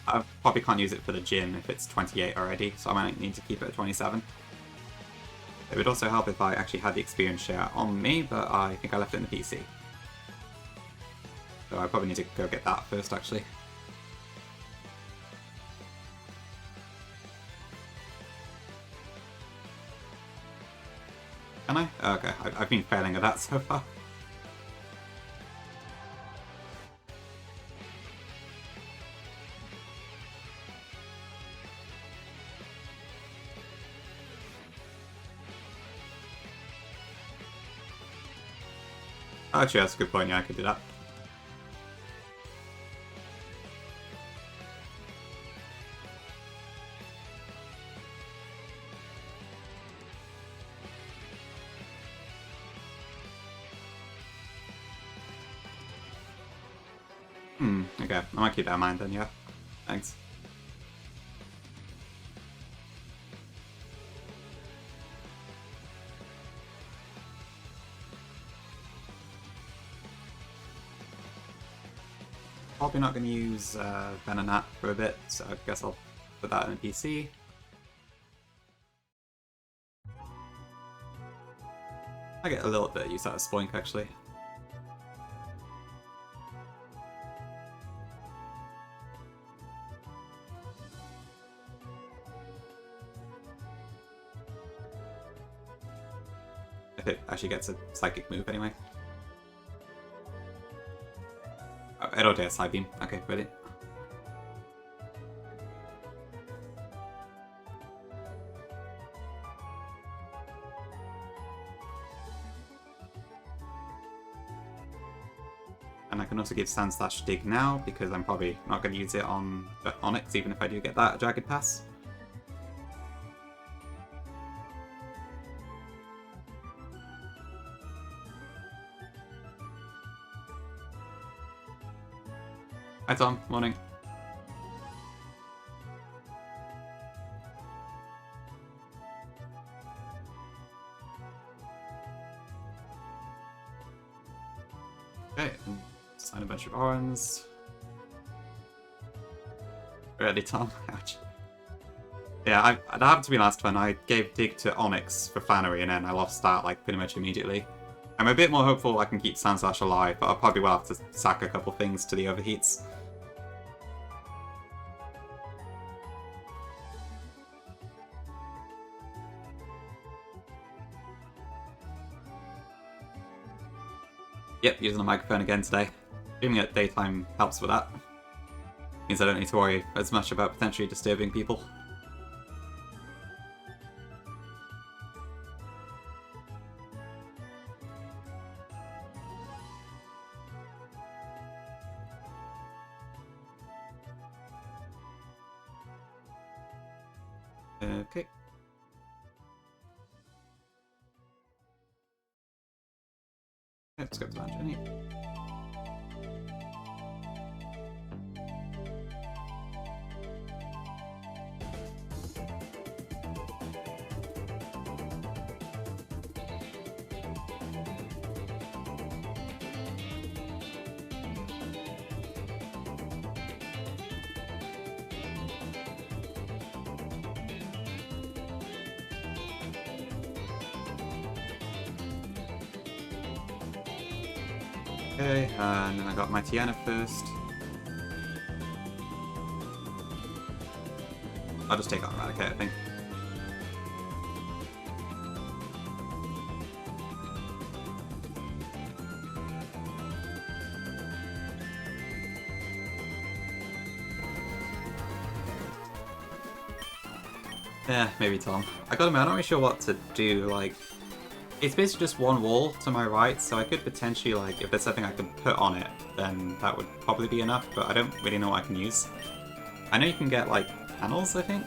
I probably can't use it for the gym if it's 28 already, so I might need to keep it at 27. It would also help if I actually had the experience share on me, but I think I left it in the PC. So I probably need to go get that first, actually. Can I? Oh, okay, I've been failing at that so far. Actually, that's a good point, yeah, I could do that. Okay, I might keep that in mind then, yeah. Thanks. Probably not going to use Venonat for a bit, so I guess I'll put that in the PC. I get a little bit of use out of Spoink, actually. If it actually gets a Psychic move, anyway. Oh, it'll do a Side Beam. Okay, brilliant. and I can also give Sandslash Dig now, because I'm probably not going to use it on Onyx, even if I do get that Jagged Pass. Hi Tom, morning. Okay, sign a bunch of orans. Ready, Tom? Ouch. Yeah, that happened to me last time. I gave Dig to Onyx for Flannery, and then I lost that like pretty much immediately. I'm a bit more hopeful I can keep Sandslash alive, but I'll probably will have to sack a couple things to the overheats. Yep, using the microphone again today. Streaming at daytime helps with that. Means I don't need to worry as much about potentially disturbing people. Okay. Let's go to that journey. Okay, and then I got my Tiana first. I'll just take on Eradicate, I think. Yeah, maybe Tom. I gotta admit, I'm not really sure what to do, like... It's basically just one wall to my right, so I could potentially, like, if there's something I can put on it, then that would probably be enough, but I don't really know what I can use. I know you can get, like, panels, I think?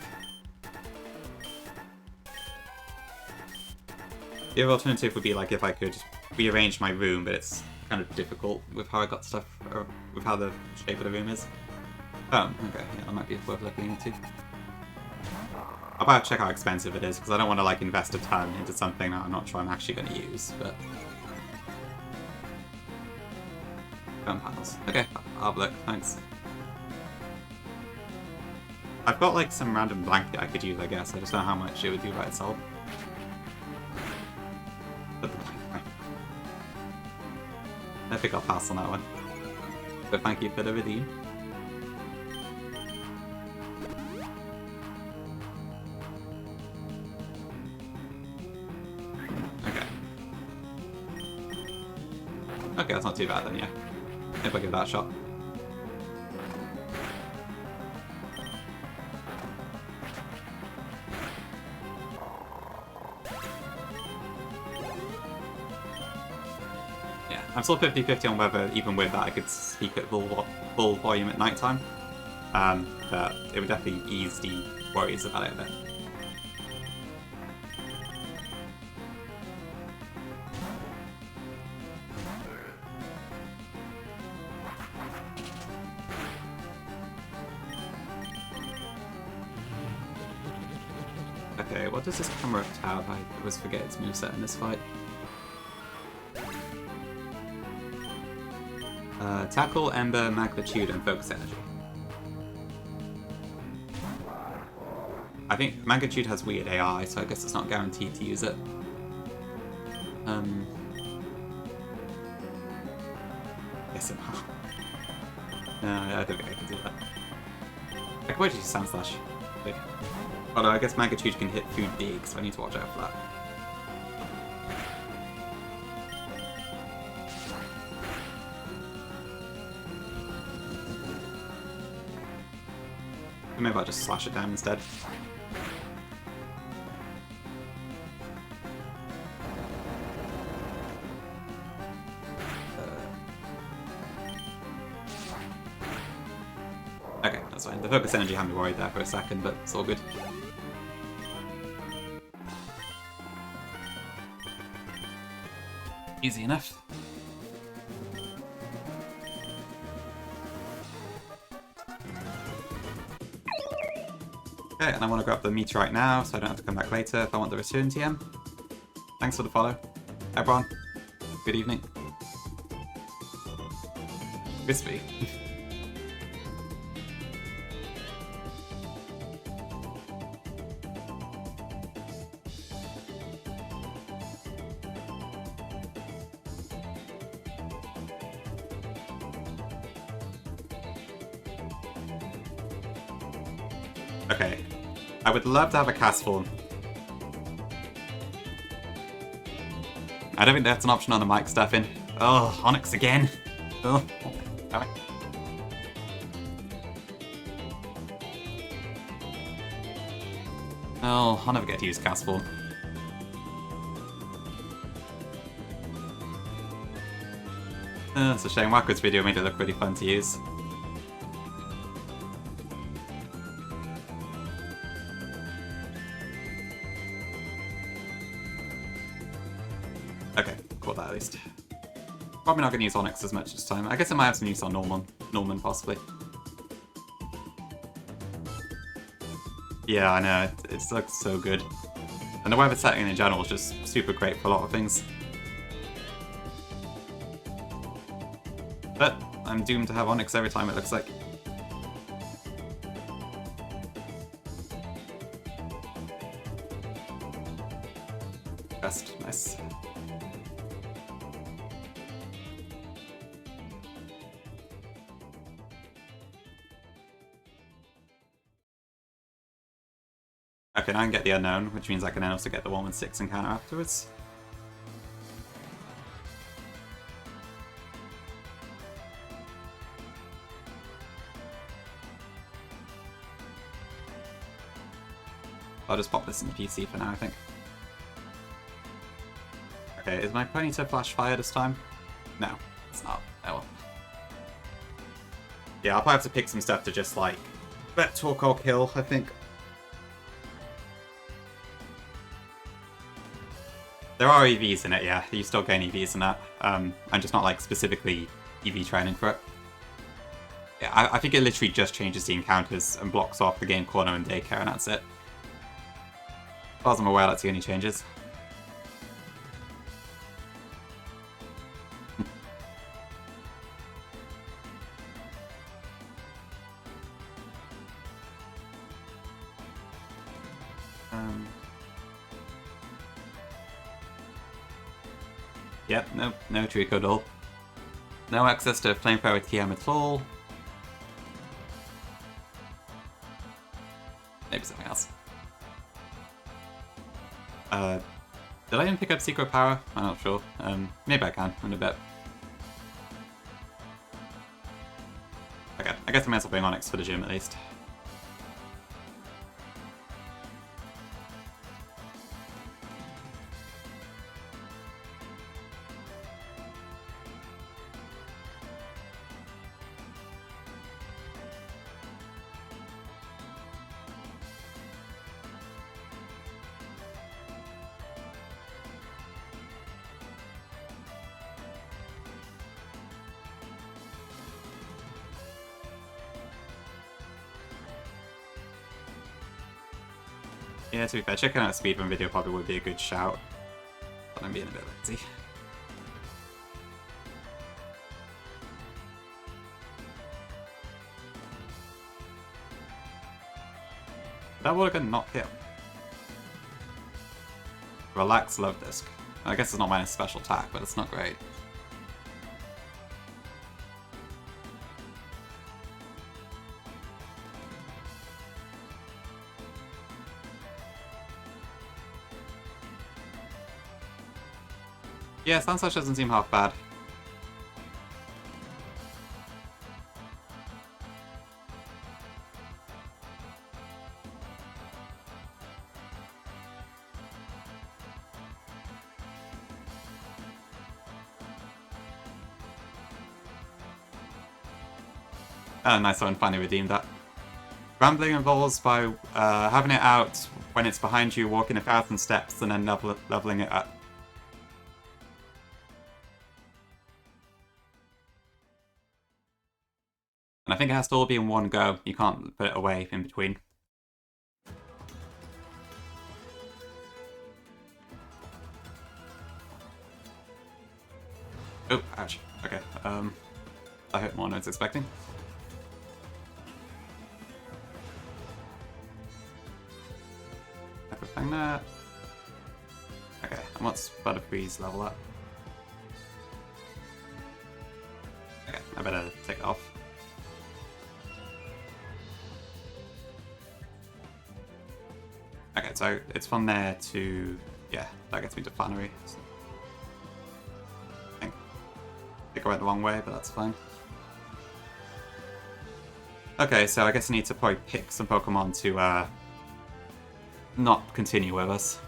The other alternative would be, like, if I could rearrange my room, but it's kind of difficult with how I got stuff, or with how the shape of the room is. Oh, okay, yeah, that might be worth looking into. I'll probably check how expensive it is, because I don't want to like invest a ton into something that I'm not sure I'm actually going to use, but... Foam panels. Okay, I'll look, thanks. I've got like some random blanket I could use, I guess. I just don't know how much it would do by itself. I think I'll pass on that one. But thank you for the redeem. Okay, that's not too bad then, yeah. If I give that a shot. Yeah, I'm still 50-50 on whether, even with that, I could speak at full volume at night time. But it would definitely ease the worries about it a bit. Okay, what does this camera have? I always forget its moveset in this fight. Tackle, Ember, Magnitude, and Focus Energy. I think Magnitude has weird AI, so I guess it's not guaranteed to use it. Yes it will. No, I don't think I can do that. I can wait to use Sandslash. Although I guess Magnitude can hit food big, so I need to watch out for that. Maybe I'll just slash it down instead. That's fine. The focus energy had me worried there for a second, but it's all good. Easy enough. Okay, and I want to grab the meteorite now, so I don't have to come back later if I want the return TM. Thanks for the follow. Everyone, good evening. Crispy. Okay. I would love to have a cast form. I don't think that's an option on the mic stuff in. Oh, Onyx again. Oh, damn it. Oh, I'll never get to use cast form. It's a shame. Wacko's video made it look really fun to use. Okay, caught that at least. Probably not going to use Onyx as much this time. I guess I might have some use on Norman possibly. Yeah, I know, it looks so good. And the weather setting in general is just super great for a lot of things. But I'm doomed to have Onyx every time, it looks like. Best, nice. Okay, now I can get the unknown, which means I can then also get the 1/6 encounter afterwards. I'll just pop this in the PC for now, I think. Okay, is my Ponyta flash fire this time? No, it's not. Oh well. Yeah, I'll probably have to pick some stuff to just, like, let talk or kill, I think. There are EVs in it, yeah. You still gain EVs in that. I'm just not, like, specifically EV training for it. Yeah, I think it literally just changes the encounters and blocks off the game corner and daycare, and that's it. As far as I'm aware, that's the only changes. Yep, no Trico Doll. No access to Flamethrower TM at all. Maybe something else. Did I even pick up Secret Power? I'm not sure. Maybe I can in a bit. Okay, I guess I might as well bring Onyx for the gym at least. Yeah, to be fair, checking out a speedrun video probably would be a good shout. But I'm being a bit lazy. That would have been not kill. Relax Love Disc. I guess it's not my special attack, but it's not great. Yeah, Sunsplash doesn't seem half bad. Oh, nice one, finally redeemed that. Rambling involves by having it out when it's behind you, walking 1,000 steps, and then leveling it up. And I think it has to all be in one go. You can't put it away in between. Oh, ouch. Okay. I hit more than I was expecting. Everything that. Okay, and what's Butterfree's level up? Okay, I better take it off. Okay, so it's from there to... yeah, that gets me to Flannery. So I think I went the wrong way, but that's fine. Okay, so I guess I need to probably pick some Pokemon to not continue with us.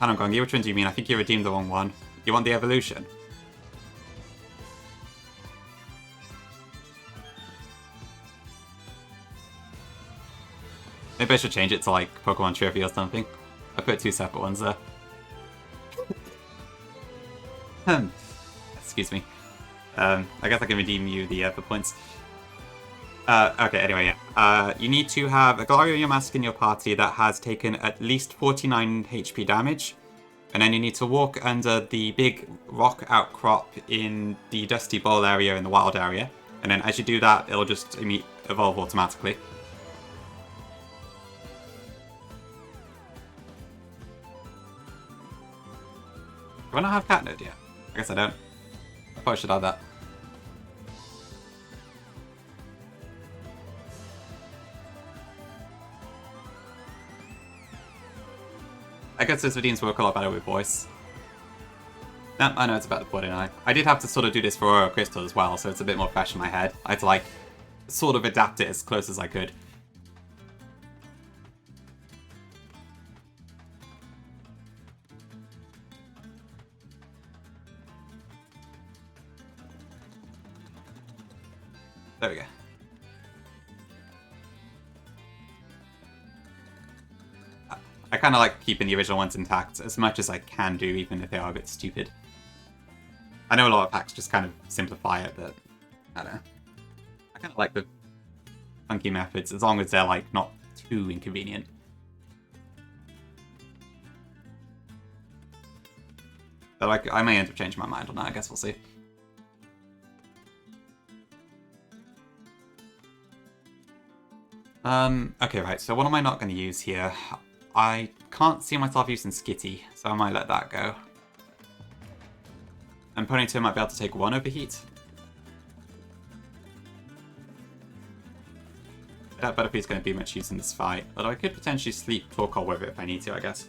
Panamgongi, which one do you mean? I think you redeemed the wrong one. You want the evolution? Maybe I should change it to like Pokemon Trivia or something. I put 2 separate ones there. Excuse me. I guess I can redeem you the points. Okay, anyway, yeah. You need to have a Glario Yamask in your party that has taken at least 49 HP damage. And then you need to walk under the big rock outcrop in the Dusty Bowl area in the wild area. And then as you do that, it'll just evolve automatically. Do I not have Catnode yet? I guess I don't. I probably should add that. I guess those redeems work a lot better with voice. No, I know it's about the 49. I did have to sort of do this for Aurora Crystal as well, so it's a bit more fresh in my head. I had to like sort of adapt it as close as I could. There we go. I kind of like keeping the original ones intact as much as I can do, even if they are a bit stupid. I know a lot of packs just kind of simplify it, but I don't know. I kind of like the funky methods, as long as they're like not too inconvenient. But like, I may end up changing my mind on that, I guess we'll see. Okay, right, so what am I not going to use here? I can't see myself using Skitty, so I might let that go. And Ponytail might be able to take 1 overheat. I doubt Butterfree's going to be much use in this fight, although I could potentially sleep Torkoal with it if I need to, I guess.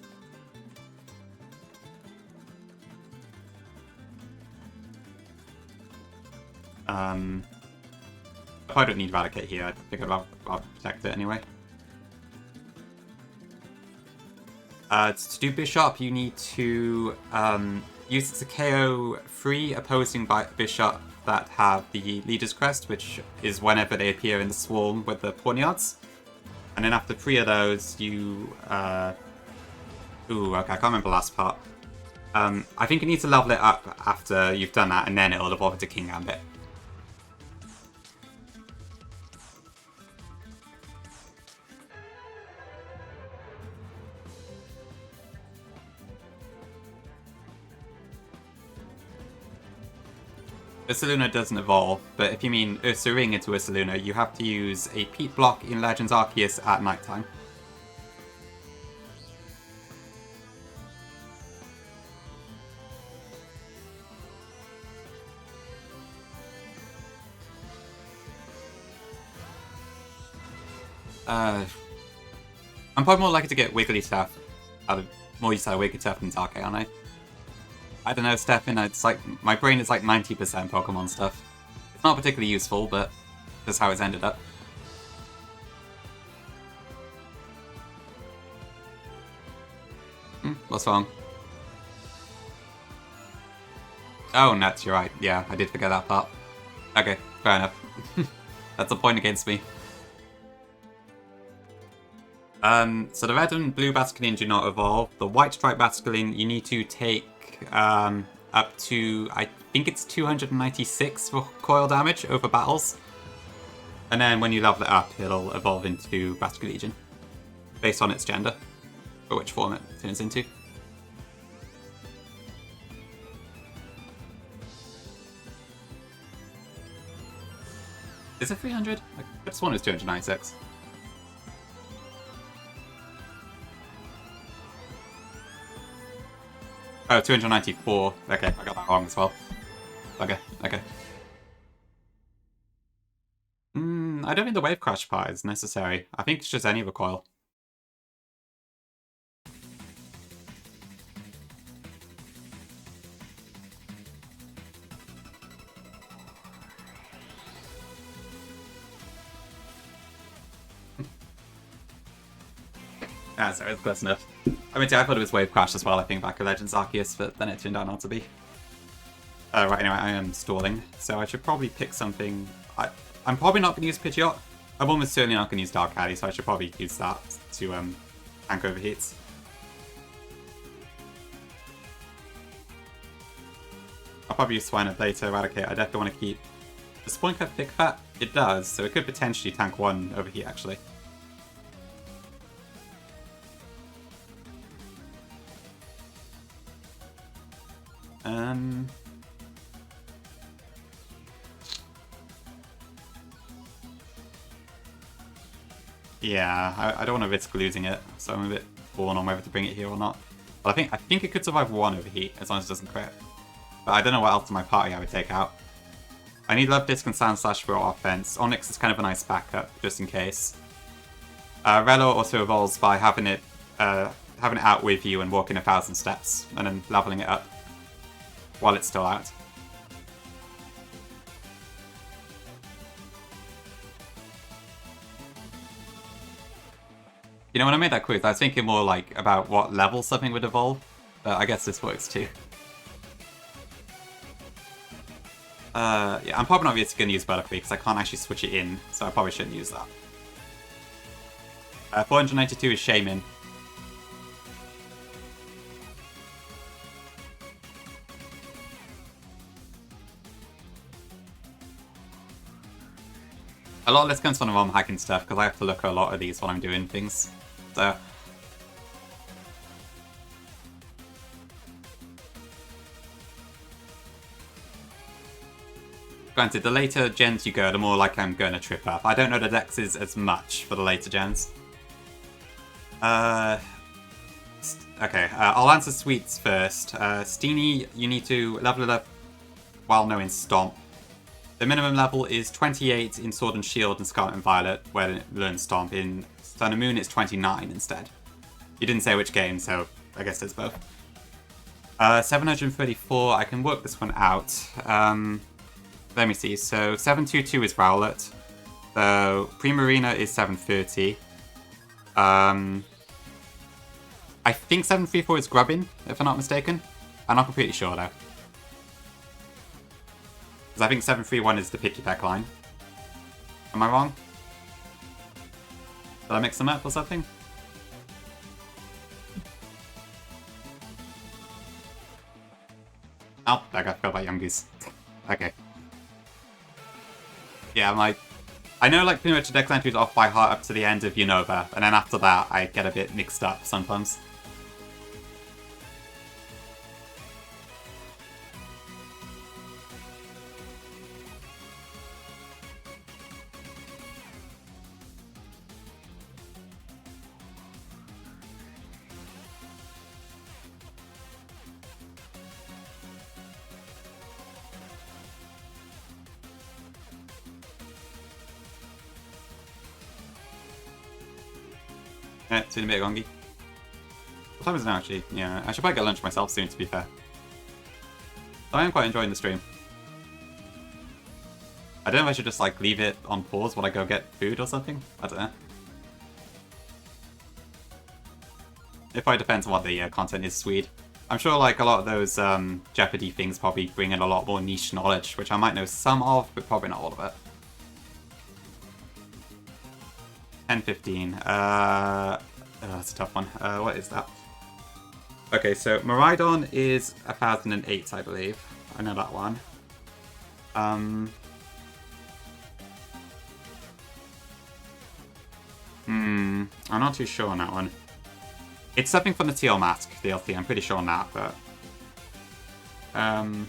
If I don't need Eradicate here, I think I'd rather protect it anyway. To do Bishop, you need to use the KO 3 opposing Bishop that have the Leader's Crest, which is whenever they appear in the swarm with the Pawniards. And then after 3 of those, you... Ooh, okay, I can't remember the last part. I think you need to level it up after you've done that, and then it'll evolve into King Gambit. Ursaluna doesn't evolve, but if you mean Ursaring into Ursaluna, you have to use a Peat block in Legends Arceus at nighttime. I'm probably more likely to get Wigglytuff more use out of Wigglytuff than Darkrai, aren't I don't know, Stefan, it's like, my brain is like 90% Pokemon stuff. It's not particularly useful, but that's how it's ended up. What's wrong? Oh, nuts, you're right. Yeah, I did forget that part. Okay, fair enough. That's a point against me. So the red and blue Basculine do not evolve. The white stripe Basculine, you need to take up to, I think it's 296 for coil damage over battles. And then when you level it up, it'll evolve into Basculegion, based on its gender, or which form it turns into. Is it 300? I just one is 296. Oh, 294. Okay, I got that wrong as well. Okay. I don't think the wave crash part is necessary. I think it's just any recoil. Sorry, it's close enough. I mean, I thought it was wave crash as well, I think, back in Legends Arceus, but then it turned out not to be. Right, anyway, I am stalling, so I should probably pick something. I'm probably not going to use Pidgeot. I'm almost certainly not going to use Dark Addy, so I should probably use that to tank overheats. I'll probably use Swinub later, Eradicate. I definitely want to keep. Does Spoink have Thick Fat? It does, so it could potentially tank one overheat, actually. Yeah, I don't want to risk losing it, so I'm a bit torn on whether to bring it here or not. But I think it could survive one overheat, as long as it doesn't crit. But I don't know what else in my party I would take out. I need Love Disc and Sand Slash for offense. Onyx is kind of a nice backup, just in case. Relo also evolves by having it out with you and walking 1,000 steps, and then leveling it up while it's still out. You know, when I made that quiz, I was thinking more like about what level something would evolve, but I guess this works too. Yeah, I'm probably not going to use Butterfree because I can't actually switch it in, so I probably shouldn't use that. 492 is Shaman. A lot of this comes from the ROM hacking stuff because I have to look at a lot of these while I'm doing things. So. Granted, the later gens you go, the more like I'm going to trip up. I don't know the dexes as much for the later gens. Okay, I'll answer Sweets first. Steenie, you need to level it up while knowing Stomp. The minimum level is 28 in Sword and Shield and Scarlet and Violet, where it learns Stomp. In Sun and Moon, it's 29 instead. You didn't say which game, so I guess it's both. 734, I can work this one out. Let me see, so 722 is Rowlet. So Primarina is 730. I think 734 is Grubbin, if I'm not mistaken. I'm not completely sure though. Because I think 731 is the Picky Peck line. Am I wrong? Did I mix them up or something? Oh, I forgot about Young Goose. Okay. Yeah, I know like pretty much the deck entry is off by heart up to the end of Unova, and then after that I get a bit mixed up sometimes. It's been a bit gongy. What time is it now, actually? Yeah, I should probably get lunch myself soon, to be fair. So I am quite enjoying the stream. I don't know if I should just, like, leave it on pause while I go get food or something. I don't know. It probably depends on what the content is, Swede. I'm sure like a lot of those Jeopardy things probably bring in a lot more niche knowledge, which I might know some of, but probably not all of it. 10-15. That's a tough one. What is that? Okay, so Miraidon is 1008, I believe. I know that one. I'm not too sure on that one. It's something from the Teal Mask DLC, I'm pretty sure on that, but... I'm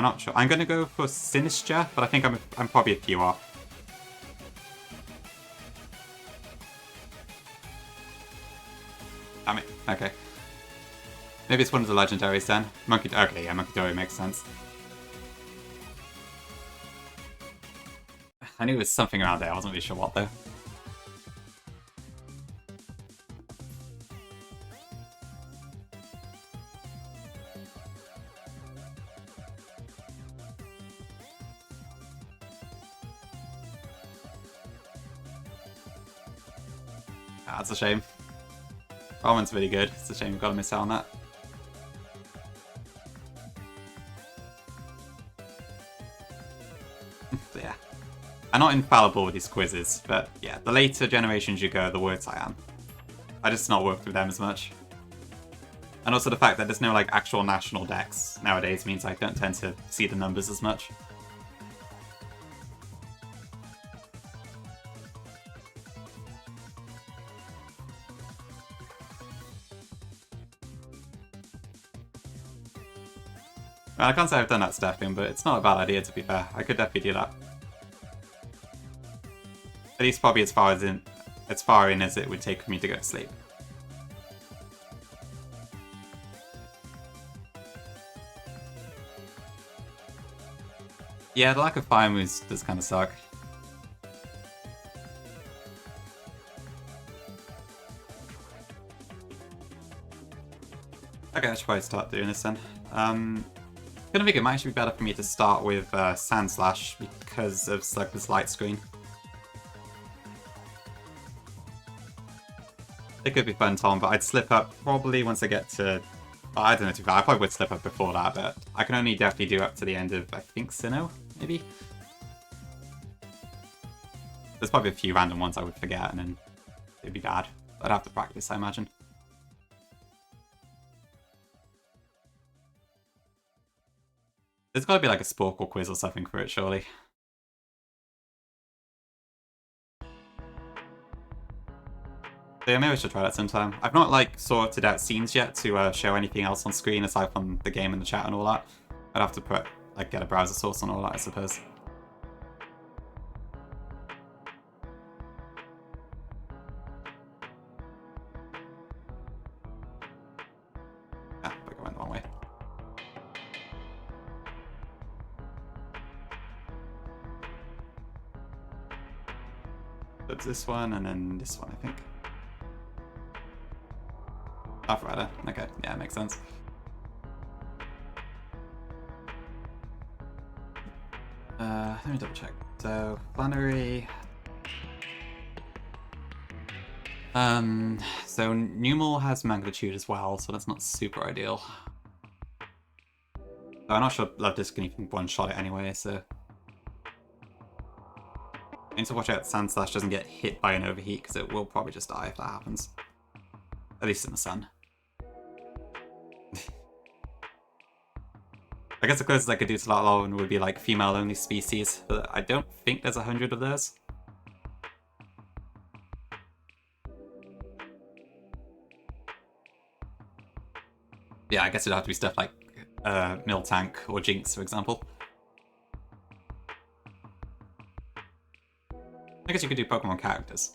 not sure. I'm gonna go for Sinistra, but I think I'm probably a few off. Damn it. Okay. Maybe it's one of the legendaries then. Okay, yeah, Monkey Dory makes sense. I knew it was something around there, I wasn't really sure what though. That's a shame. Roman's really good. It's a shame we've got to miss out on that. Yeah. I'm not infallible with these quizzes, but yeah, the later generations you go, the worse I am. I just not worked with them as much. And also the fact that there's no like actual national decks nowadays means I don't tend to see the numbers as much. I can't say I've done that stuffing, but it's not a bad idea to be fair. I could definitely do that. At least probably as far in as it would take for me to go to sleep. Yeah, the lack of fire moves does kind of suck. Okay, I should probably start doing this then. I think it might actually be better for me to start with Sand Slash because of Slugma's light screen. It could be fun, Tom, but I'd slip up probably once I get to... Well, I don't know too far. I probably would slip up before that, but I can only definitely do up to the end of, I think, Sinnoh, maybe? There's probably a few random ones I would forget, and then it'd be bad. I'd have to practice, I imagine. There's got to be like a Sporkle quiz or something for it, surely. So yeah, maybe I should try that sometime. I've not like sorted out scenes yet to show anything else on screen aside from the game and the chat and all that. I'd have to put like get a browser source on all that, I suppose. Ah, but I went the wrong way. That's this one and then this one, I think. Alpharetta. Okay, yeah, makes sense. Let me double check. So, Flannery. So Numel has Magnitude as well, so that's not super ideal. So I'm not sure Love Disc can even one-shot it anyway, so... I need to watch out Sand Slash doesn't get hit by an overheat, because it will probably just die if that happens. At least in the sun. I guess the closest I could do to that one would be like female-only species, but I don't think there's 100 of those. Yeah, I guess it'd have to be stuff like Miltank or Jinx, for example. I guess you could do Pokemon characters.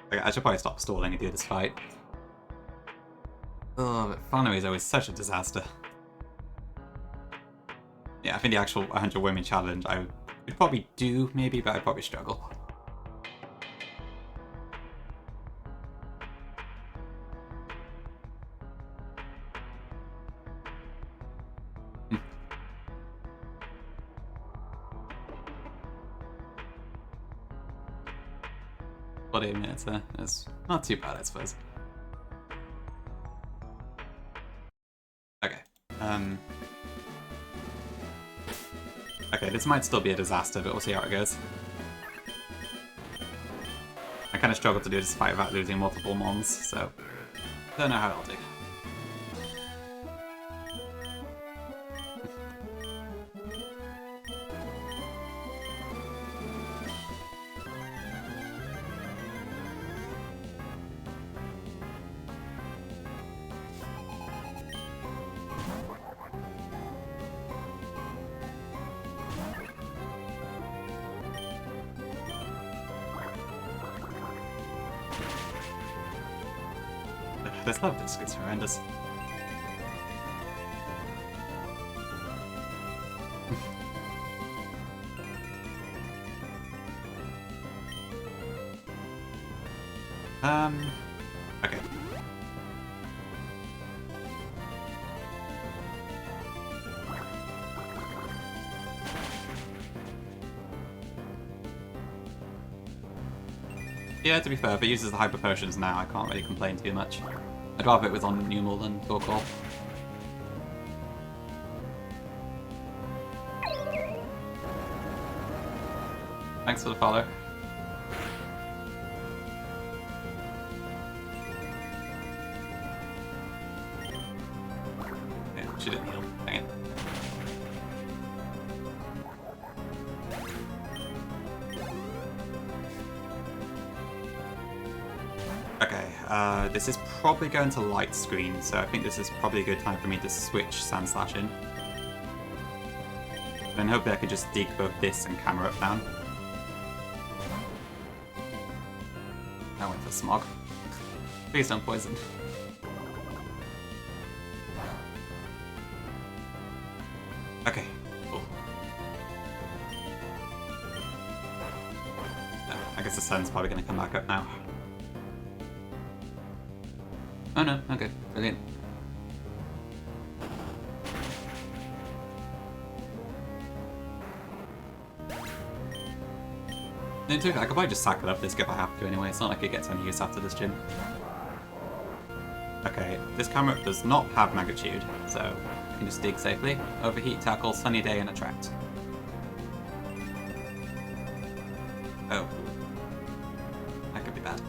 Okay, I should probably stop stalling and do this fight. Oh, but Flannery is always such a disaster. Yeah, I think the actual 100 Women challenge I would probably do, maybe, but I'd probably struggle. 48 minutes there. It's not too bad, I suppose. Okay. Okay, this might still be a disaster, but we'll see how it goes. I kind of struggled to do this fight without losing multiple mons, so don't know how I'll do. This love disc is horrendous. Okay. Yeah, to be fair, if it uses the hyper potions now, I can't really complain too much. I'd rather it was on Numal than Torkoal. Thanks for the follow. Yeah, she didn't heal. Dang it. Okay, this is probably going to light screen, so I think this is probably a good time for me to switch Sandslash in. And hopefully I could just dig both this and camera up down. I went for Smog. Please don't poison. Okay, cool. I guess the sun's probably going to come back up now. Oh no, okay, brilliant. I could probably just sack it up this if I have to anyway, it's not like it gets any use after this gym. Okay, this camera does not have magnitude, so I can just dig safely. Overheat, tackle, sunny day, and attract. Oh. That could be bad.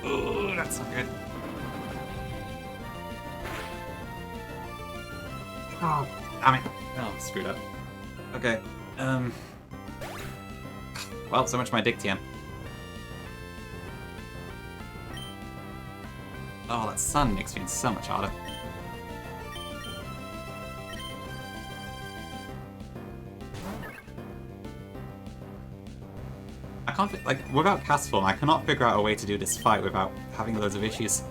Ooh, that's not good. Oh, damn it. Oh, screwed up. Okay, well, so much for my dig TM. Oh, that sun makes things so much harder. I can't, like, without cast form, I cannot figure out a way to do this fight without having loads of issues.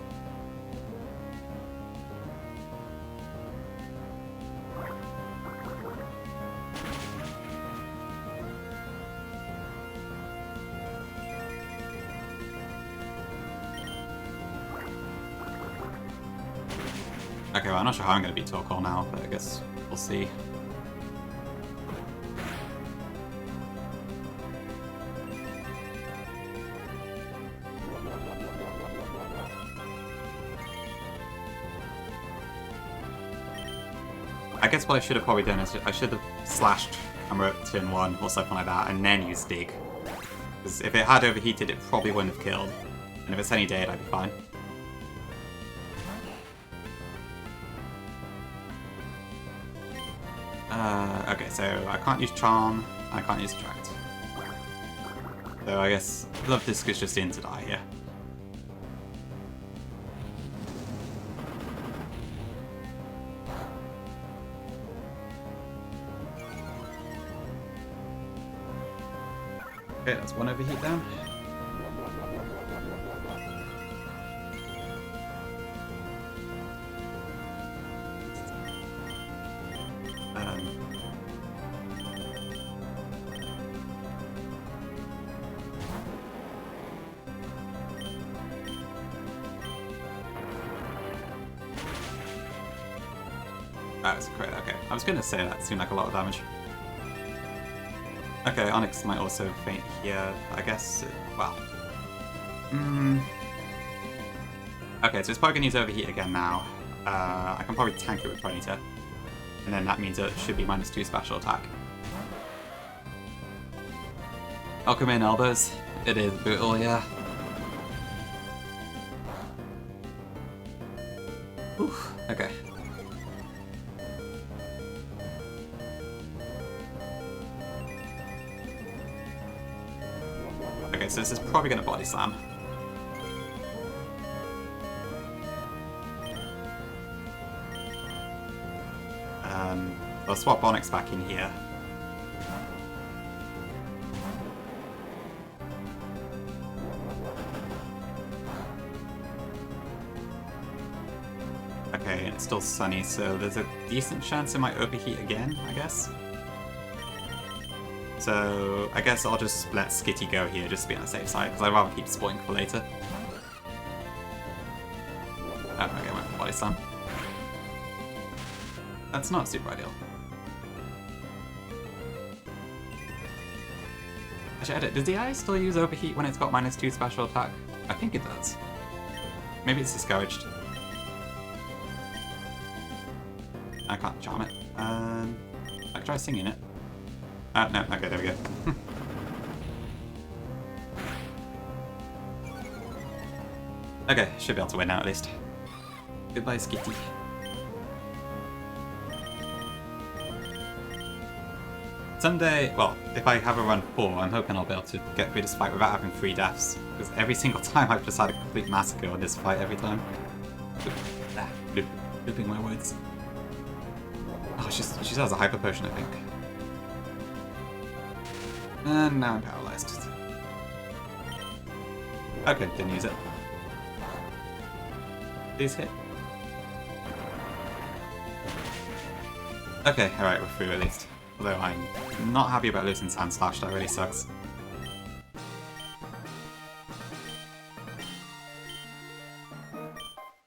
Okay, well, I'm not sure how I'm going to beat Torkoal now, but I guess we'll see. I guess what I should have probably done is I should have slashed camera up turn 1 or something like that, and then used dig. Because if it had overheated, it probably wouldn't have killed. And if it's any day, I'd be fine. Okay, so I can't use Charm, and I can't use Attract. So I guess Love Disc is just in to die here. Okay, that's one overheat down. That's crit, okay. I was gonna say that seemed like a lot of damage. Okay, Onyx might also faint here, I guess. Well. Okay, so it's probably gonna use Overheat again now. I can probably tank it with Ponyta. And then that means it should be -2 special attack. I'll come in elbows. It is brutal, yeah. Whew, okay. Okay, so this is probably gonna body slam. I'll swap Onyx back in here. Okay, it's still sunny, so there's a decent chance it might overheat again, I guess. So I guess I'll just let Skitty go here, just to be on the safe side, because I'd rather keep spoiling for later. Oh, okay, I went for Body Slam. That's not super ideal. Actually, does the eye still use Overheat when it's got -2 special attack? I think it does. Maybe it's discouraged. I can't charm it. I can try singing it. No, okay, there we go. Okay, should be able to win now at least. Goodbye, Skitty. Someday, well, if I have a run 4, I'm hoping I'll be able to get through this fight without having 3 deaths. Because every single time I've just had a complete massacre on this fight every time. Looping my words. Oh, she just has a hyper potion, I think. And now I'm paralyzed. Okay, didn't use it. Please hit. Okay, alright, we're through at least. Although I'm not happy about losing Sand Slash, that really sucks.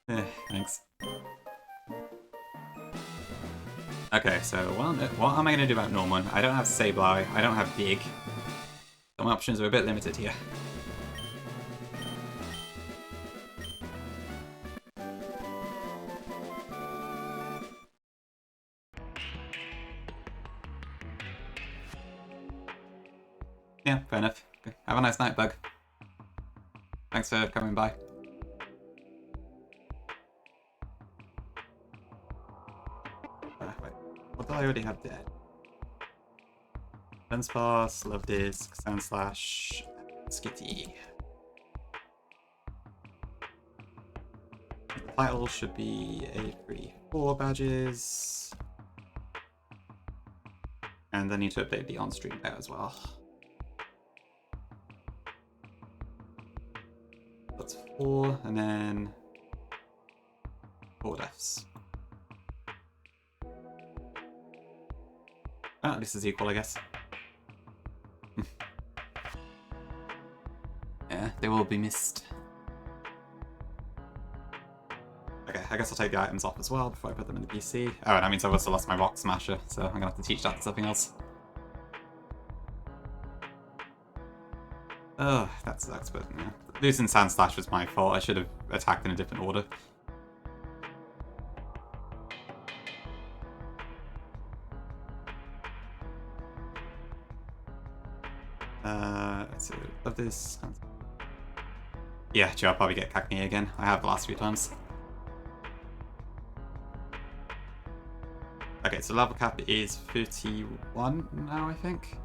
Thanks. Okay, so what am I going to do about Norman? I don't have Sableye, I don't have Big. So my options are a bit limited here. Yeah, fair enough. Have a nice night, Bug. Thanks for coming by. Wait, what do I already have dead? Dunsparce, Love Disc, Sand Slash, Skitty. The title should be A34 badges. And I need to update the on-stream there as well. That's 4, and then 4 deaths. Oh, this is equal, I guess. Yeah, they will be missed. Okay, I guess I'll take the items off as well before I put them in the PC. Oh, and that means I've also lost my Rock Smasher, so I'm gonna have to teach that to something else. Oh, that sucks, but yeah. Losing Sand Slash was my fault. I should have attacked in a different order. Let's see, love this. Yeah, I'll probably get Cacnea again. I have the last few times. Okay, so level cap is 31 now, I think.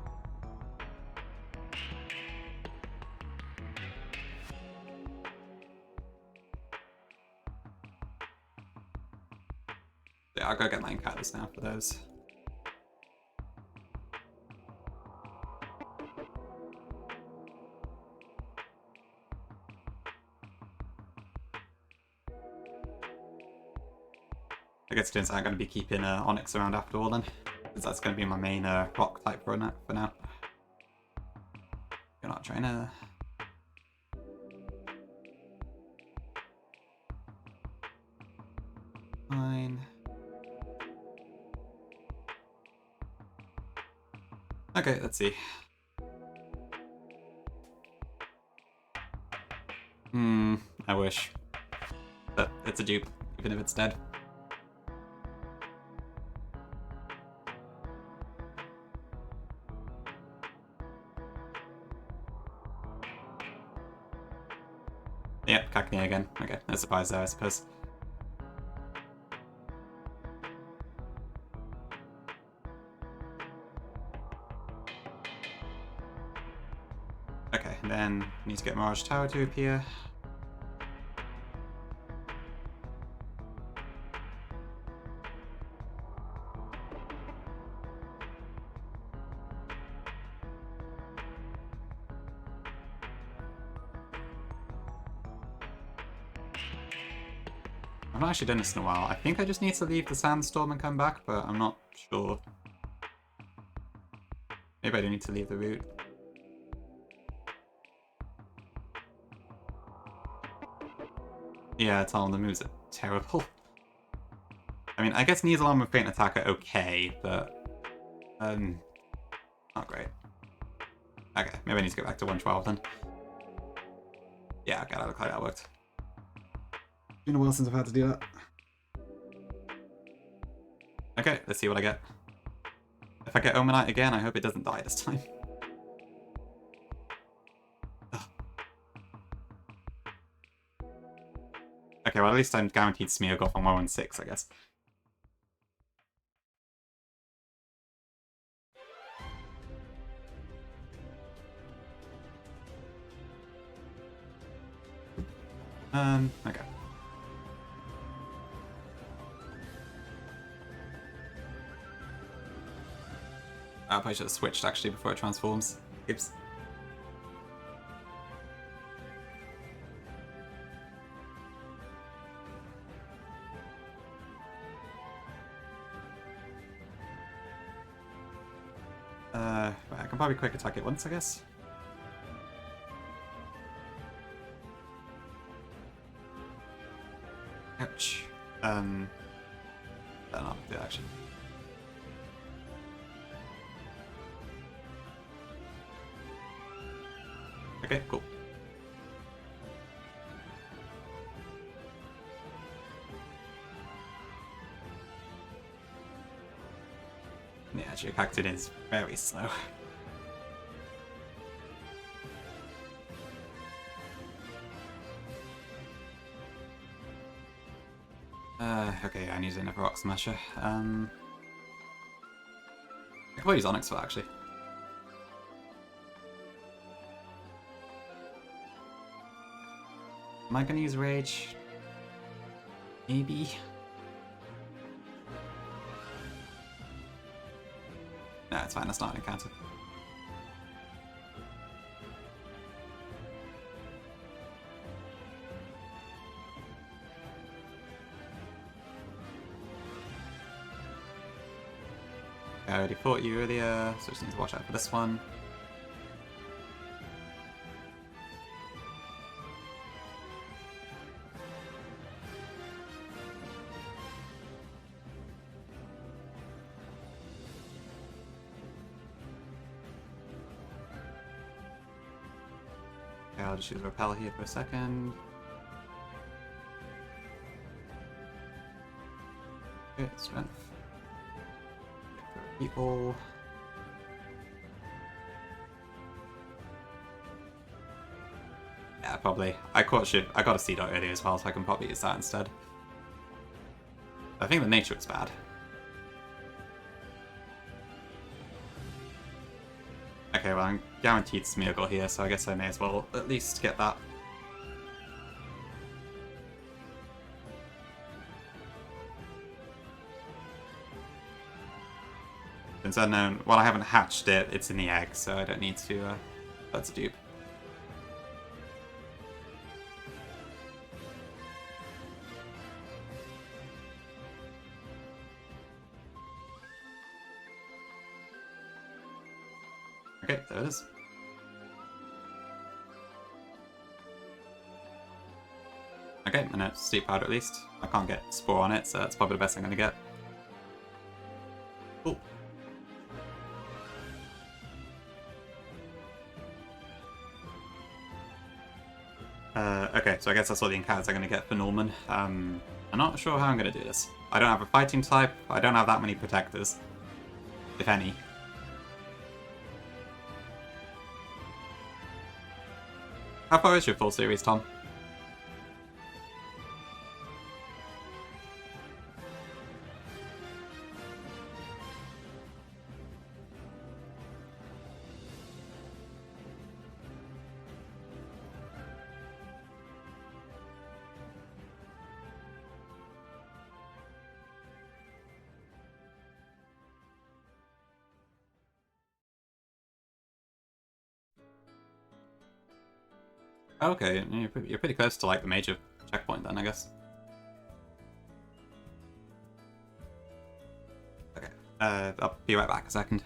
Yeah, I'll go get my encounters now for those. I guess students aren't going to be keeping Onyx around after all then, because that's going to be my main rock type for now. You're not trying to... Fine. Okay, let's see. I wish. But it's a dupe, even if it's dead. Yep, Cacnea again. Okay, no surprise there, I suppose. Okay, then need to get Mirage Tower to appear. I've not actually done this in a while. I think I just need to leave the Sandstorm and come back, but I'm not sure. Maybe I do need to leave the route. Yeah, tell them the moves are terrible. I mean, I guess Neasel Arm and Faint Attack are okay, but not great. Okay, maybe I need to go back to 112 then. Yeah, okay, that looked like that worked. Been a while since I've had to do that. Okay, let's see what I get. If I get Omanite again, I hope it doesn't die this time. Ugh. Okay, well at least I'm guaranteed Smeargoth on 116, I guess. Okay. I probably should have switched actually before it transforms. Oops. I can probably quick attack it once, I guess. Ouch. Better not do that, actually. Okay, cool. Yeah, Geocactin is very slow. Okay, I need another Rock Smasher. I can probably use Onyx for that, actually. Am I gonna use Rage? Maybe? No, it's fine, that's not an encounter. I already fought you earlier, so just need to watch out for this one. Okay, I'll just use Repel here for a second. Okay, Strength. People. Yeah, probably. I got a C dot earlier as well, so I can probably use that instead. I think the nature is bad. Okay, well I'm guaranteed Smeargle here, so I guess I may as well at least get that. Since unknown, well I haven't hatched it, it's in the egg, so I don't need to, that's a dupe. Okay, there it is. Okay, and it's Steep Powder at least. I can't get Spore on it, so that's probably the best I'm going to get. Cool. Okay, so I guess that's all the encounters I'm going to get for Norman. I'm not sure how I'm going to do this. I don't have a fighting type. I don't have that many protectors, if any. How far is your full series, Tom? Okay, you're pretty close to like the major checkpoint then, I guess. Okay, I'll be right back a second.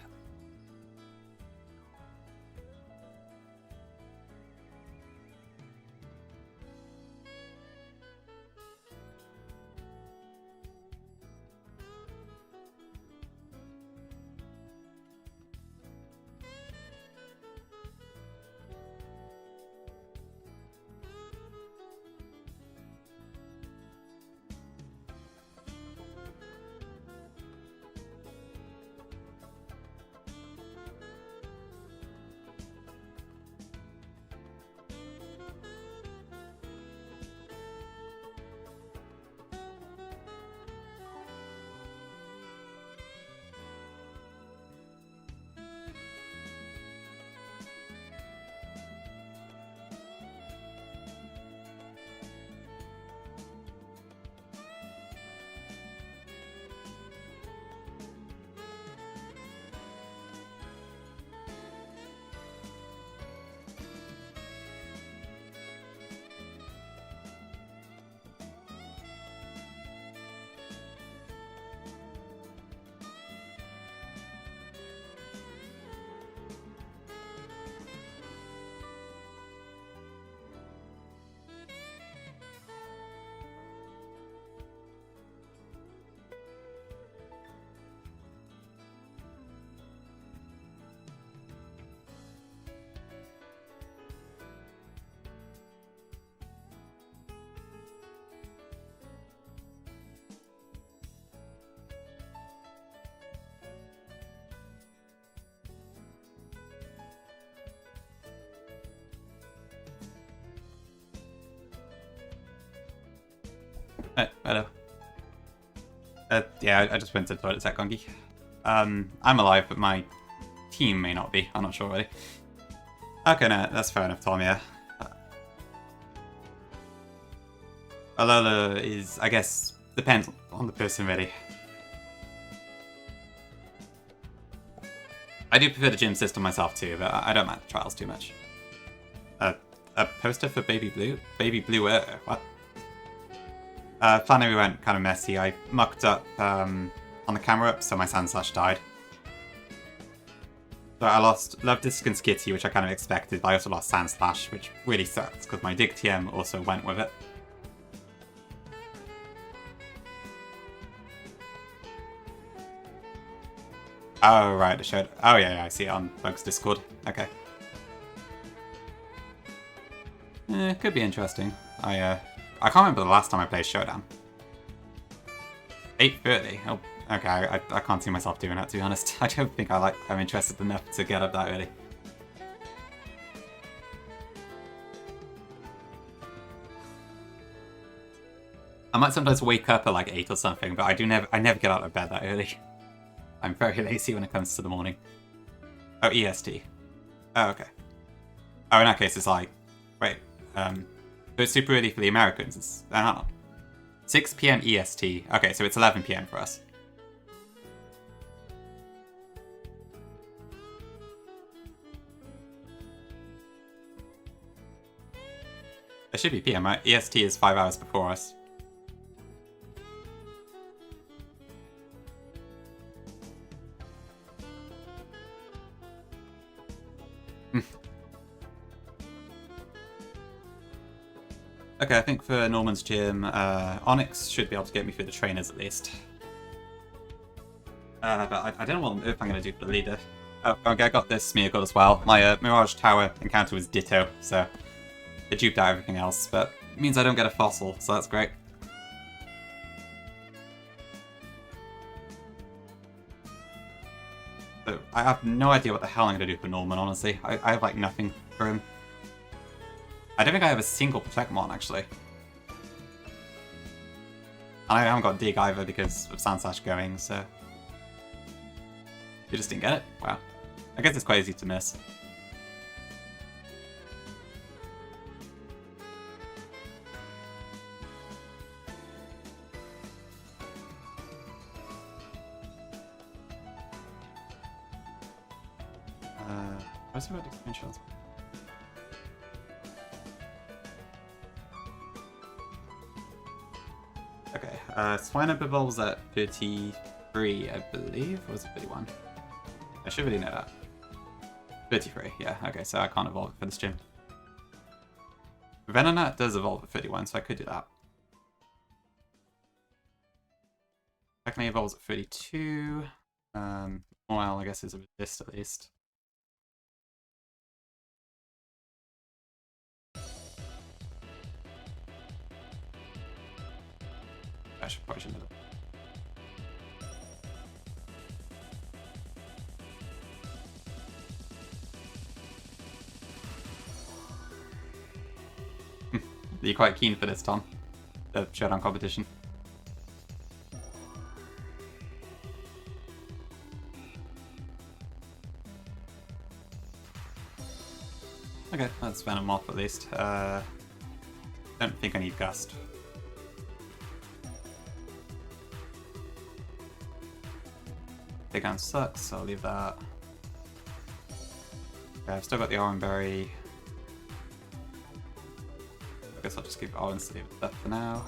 Hello. Yeah, I just went to the toilet sec, Gongi. I'm alive, but my team may not be. I'm not sure really. Okay, no, that's fair enough, Tom, yeah. Alola is, I guess, depends on the person really. I do prefer the gym system myself too, but I don't mind the trials too much. A poster for Baby Blue? Baby Blue, what? Planning went kind of messy. I mucked up on the camera up, so my Sandslash died. So I lost Love Disc and Skitty, which I kind of expected, but I also lost Sandslash, which really sucks, because my Dig TM also went with it. Oh, right, it showed. Oh, yeah, I see it on Bug's Discord. Okay. Could be interesting. I can't remember the last time I played Showdown. 8:30? Oh, okay, I can't see myself doing that, to be honest. I don't think I'm interested enough to get up that early. I might sometimes wake up at like 8 or something, but I never get out of bed that early. I'm very lazy when it comes to the morning. Oh, EST. Oh, okay. Oh, in that case, it's like... Wait, so it's super early for the Americans. It's... hold on. 6 PM EST. Okay, so it's 11 PM for us. It should be PM, right? EST is 5 hours before us. Okay, I think for Norman's gym, Onyx should be able to get me through the trainers at least. But I don't know what I'm going to do for the leader. Oh, okay, I got this Smeargle as well. My Mirage Tower encounter was Ditto, so It duped out everything else, but it means I don't get a fossil, so that's great. So I have no idea what the hell I'm going to do for Norman, honestly. I have, like, nothing for him. I don't think I have a single Protect Mon, actually. And I haven't got Dig either because of Sandslash going, so... You just didn't get it? Wow. I guess it's quite easy to miss. What's about expansions? Okay, Swinub evolves at 33, I believe. Or was it 31? I should really know that. 33, yeah. Okay, so I can't evolve it for this gym. Venonat does evolve at 31, so I could do that. Technically evolves at 32. Well, I guess is a resist at least. I should probably shouldn't have it. You're quite keen for this, Tom. The showdown competition. Okay, that's Venom off at least. Don't think I need Gust. Big Hand sucks, so I'll leave that. Okay, I've still got the Oran Berry. I guess I'll just keep Oran Sleeve that for now.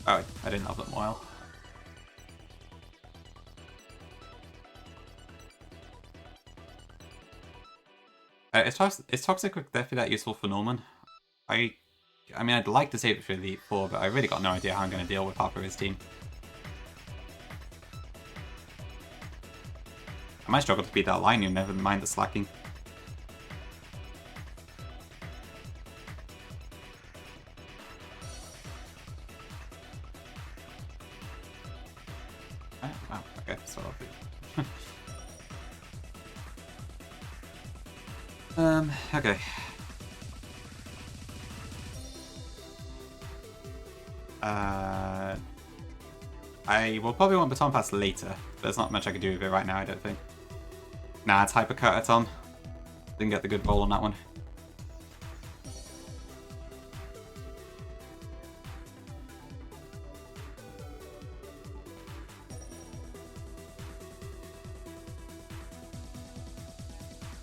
Oh, I didn't have that while. Is Toxic Quick definitely that useful for Norman? I mean, I'd like to save it for Elite Four, but I really got no idea how I'm going to deal with half of his team. I might struggle to beat that line, you never mind the slacking. Oh, wow, okay, so I'll be... okay. I will probably want Baton Pass later. There's not much I can do with it right now, I don't think. Nah, it's Hypercut it's on. Didn't get the good roll on that one.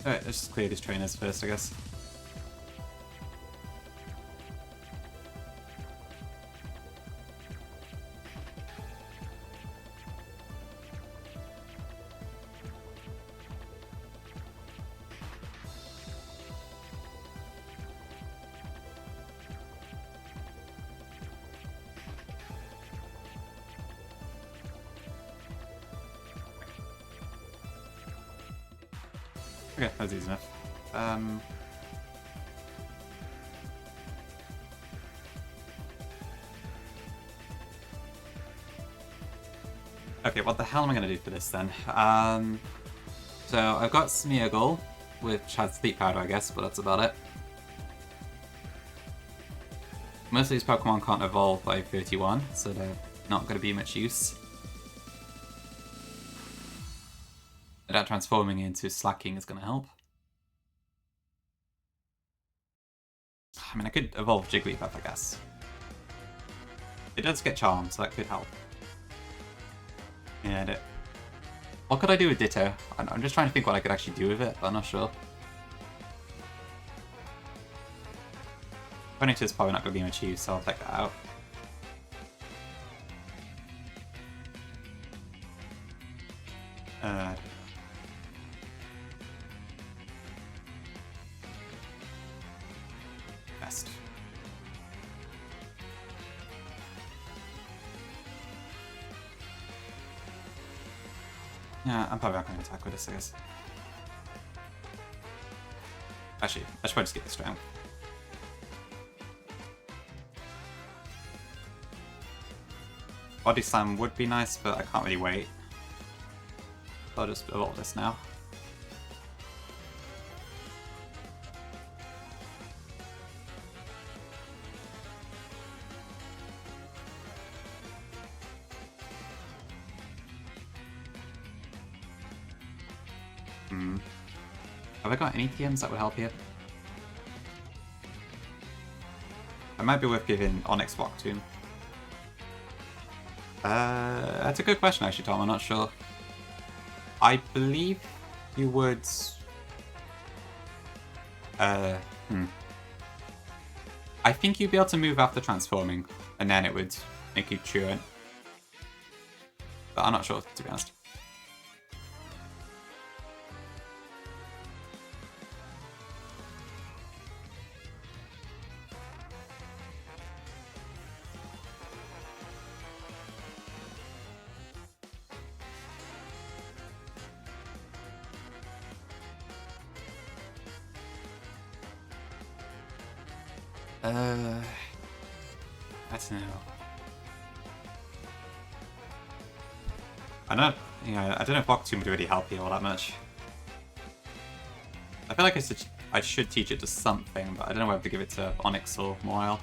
Alright, let's just clear these trainers first, I guess. Okay, that's easy enough. Okay, what the hell am I going to do for this then? So I've got Smeargle, which has Sleep Powder, I guess, but that's about it. Most of these Pokemon can't evolve by 31, so they're not going to be much use. That transforming into Slacking is going to help. I mean, I could evolve Jigglypuff, I guess. It does get Charm, so that could help. Yeah, what could I do with Ditto? I'm just trying to think what I could actually do with it, but I'm not sure. Ponyta is probably not going to be much use, so I'll take that out. Best. Yeah, I'm probably not going to attack with this, I guess. Actually, I should probably just get the strength. Body slam would be nice, but I can't really wait. So I'll just evolve this now. Have I got any TMs that would help here? It might be worth giving Onyx Block to him. That's a good question actually, Tom, I'm not sure. I believe you would... I think you'd be able to move after transforming, and then it would make you truant. But I'm not sure, to be honest. I don't know. I don't know if Block Tomb would really help you all that much. I feel like I should teach it to something, but I don't know whether to give it to Onyx or Moyle.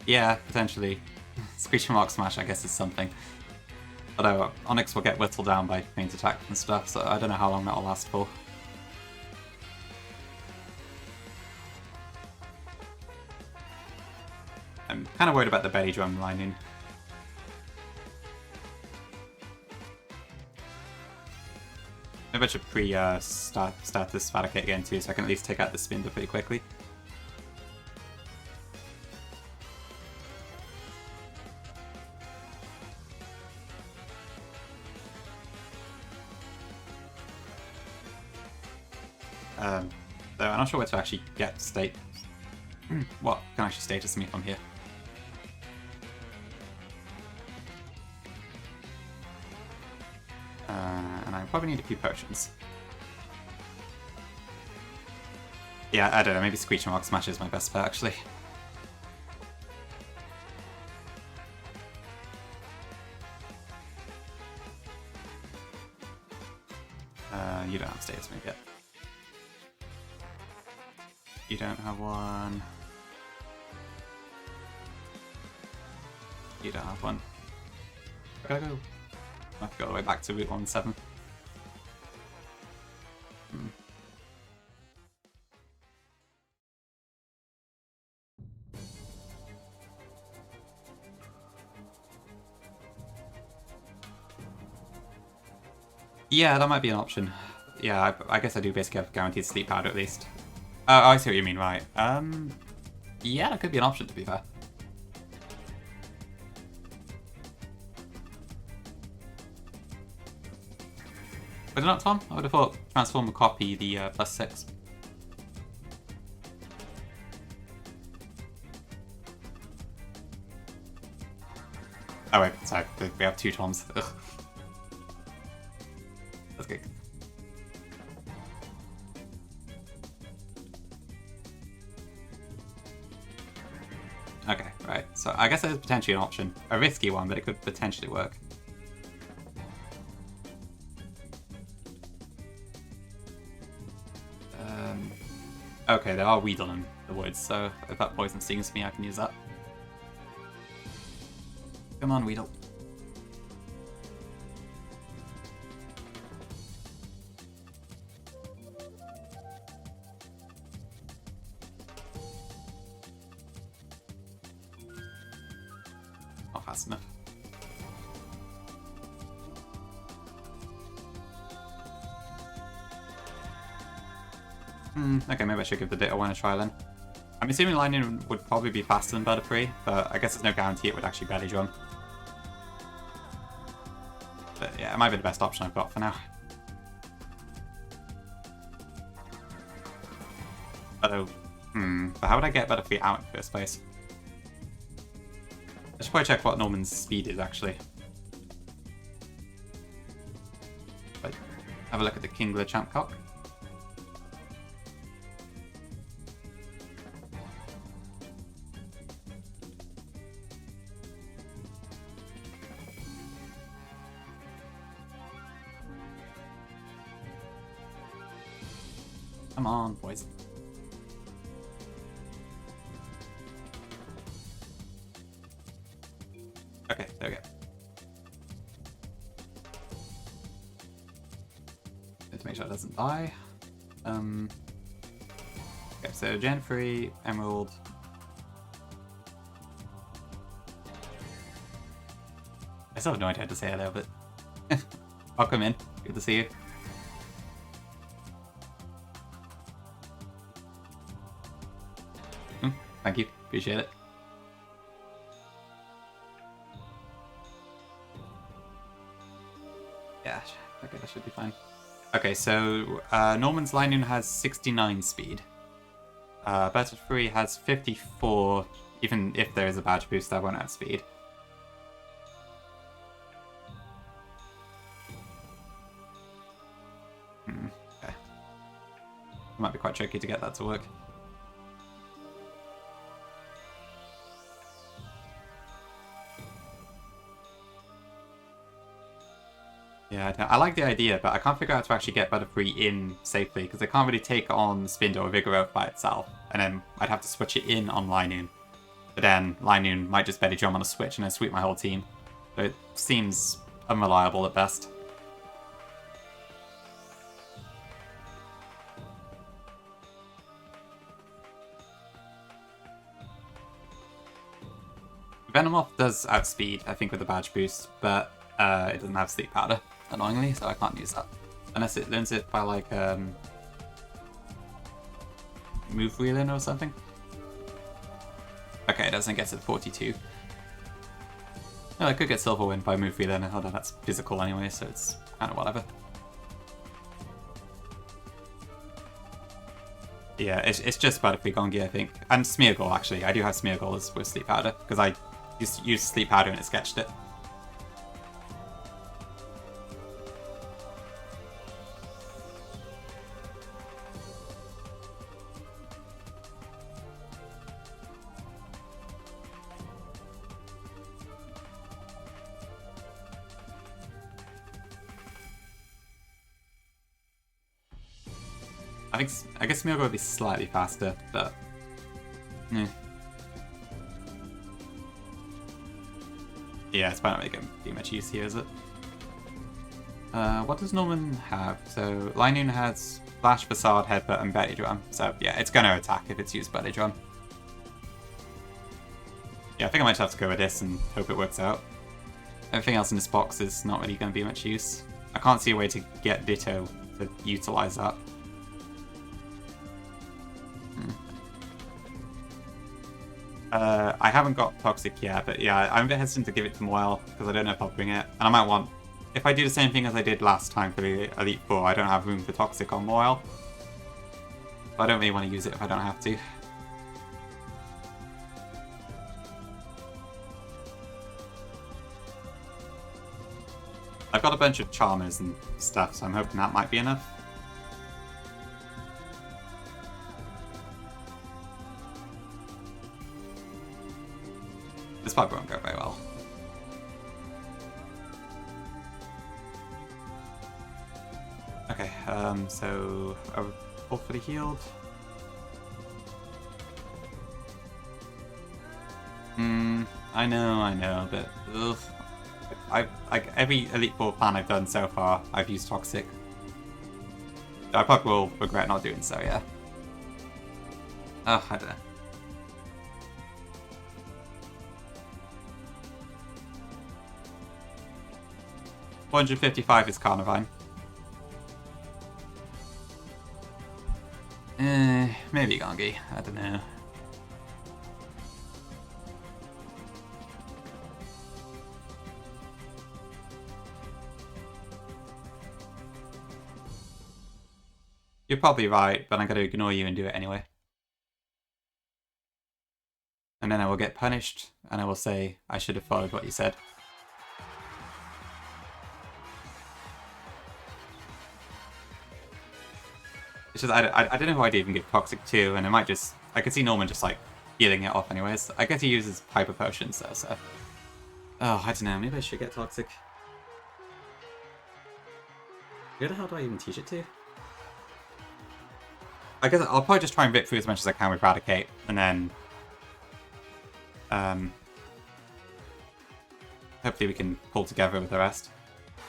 Yeah, potentially. Screech and Rock Smash, I guess, is something. Although Onyx will get whittled down by Queen's attack and stuff, so I don't know how long that'll last for. I'm kind of worried about the belly drum lining. Maybe I should start this Spadicate again too, so I can at least take out the Spinda pretty quickly. Though I'm not sure where to actually get state. What can actually status me from here? And I probably need a few potions. Yeah, I don't know, maybe Screech and Rock Smash is my best bet actually. You don't have status move yet. You don't have one. You don't have one. Gotta go. I have to go all the way back to Route 17. Yeah, that might be an option. Yeah, I guess I do basically have guaranteed sleep powder at least. Oh, I see what you mean, right. Yeah, that could be an option to be fair. Was it not, Tom? I would have thought transform and copy the +6. Oh wait, sorry, we have 2 Toms. Ugh. That's good. Okay, right. So I guess that is potentially an option. A risky one, but it could potentially work. Okay, there are Weedle in the woods, so if that poison stings me, I can use that. Come on, Weedle. Not fast enough. Okay, maybe I should give the Ditto one a try then. I'm assuming Lightning would probably be faster than Butterfree, but I guess there's no guarantee it would actually belly drum. But yeah, it might be the best option I've got for now. But how would I get Butterfree out in the first place? I should probably check what Norman's speed is actually. But have a look at the Kingler Champcock. Come on, boys. Okay, there we go. Need to make sure it doesn't die. Okay, so Gen 3, Emerald. I still have no idea how to say hello, but welcome in. Good to see you. Thank you. Appreciate it. Yeah, okay, that should be fine. Okay, so Norman's Line has 69 speed. Battle 3 has 54, even if there is a badge boost, that won't add speed. Okay. It might be quite tricky to get that to work. Yeah, I like the idea, but I can't figure out how to actually get Butterfree in safely, because it can't really take on Spindle or Vigoroth by itself, and then I'd have to switch it in on Linoon. But then Linoon might just Betty Drum on a switch and then sweep my whole team. So it seems unreliable at best. Venomoth does outspeed, I think, with the badge boost, but it doesn't have Sleep Powder, annoyingly, so I can't use that. Unless it learns it by, like, move wheeling or something. Okay, it doesn't get to 42. No, I could get Silver Wind by move wheeling, although that's physical anyway, so it's kind of whatever. Yeah, it's just Butterfree Gongi, I think. And Smeargle, actually. I do have Smeargle with Sleep Powder, because I used Sleep Powder and it sketched it. I guess Smeargle would be slightly faster, but yeah, it's probably not really going to be much use here, is it? What does Norman have? So Linoon has Flash, Facade, Headbutt, and Betty Drum. So yeah, it's going to attack if it's used Betty Drum. Yeah, I think I might have to go with this and hope it works out. Everything else in this box is not really going to be much use. I can't see a way to get Ditto to utilize that. I haven't got Toxic yet, but yeah, I'm a bit hesitant to give it to Moyle, because I don't know if I'll bring it. And I might want... If I do the same thing as I did last time for the Elite Four, I don't have room for Toxic on Moyle. So I don't really want to use it if I don't have to. I've got a bunch of Charmers and stuff, so I'm hoping that might be enough. This probably won't go very well. Okay, so hopefully healed. I know, but ugh. Like every Elite Four plan I've done so far, I've used Toxic. I probably will regret not doing so, yeah. Oh, I don't know. $455 is Carnivine. Maybe Gongi. I don't know. You're probably right, but I'm going to ignore you and do it anyway. And then I will get punished, and I will say I should have followed what you said. It's just, I don't know who I'd even give Toxic to, and I might just... I could see Norman just, like, healing it off anyways. I guess he uses Hyper Potions, though, so... Oh, I don't know, maybe I should get Toxic. Who the hell do I even teach it to? I guess I'll probably just try and rip through as much as I can with Eradicate, and then hopefully we can pull together with the rest.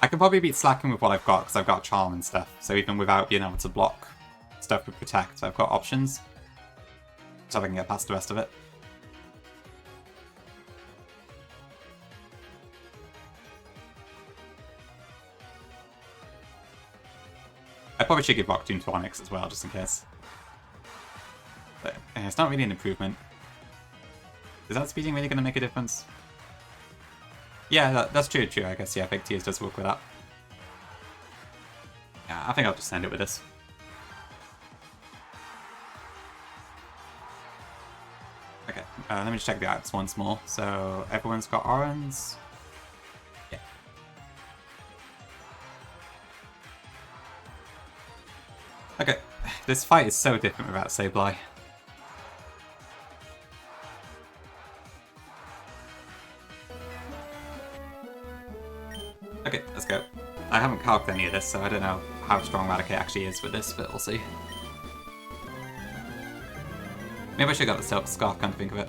I can probably beat Slacking with what I've got, because I've got Charm and stuff, so even without being able to block stuff with Protect, I've got options. So I can get past the rest of it. I probably should give Rock Tomb to Onyx as well, just in case. But it's not really an improvement. Is that speeding really going to make a difference? Yeah, that's true, I guess. Yeah, Big Tears does work with that. Yeah, I think I'll just end it with this. Okay, let me just check the apps once more. So, everyone's got Orans. Yeah. Okay, this fight is so different without Sableye. Okay, let's go. I haven't calced any of this, so I don't know how strong Eradicate actually is with this, but we'll see. Maybe I should have got the Silk Scarf, come to think of it.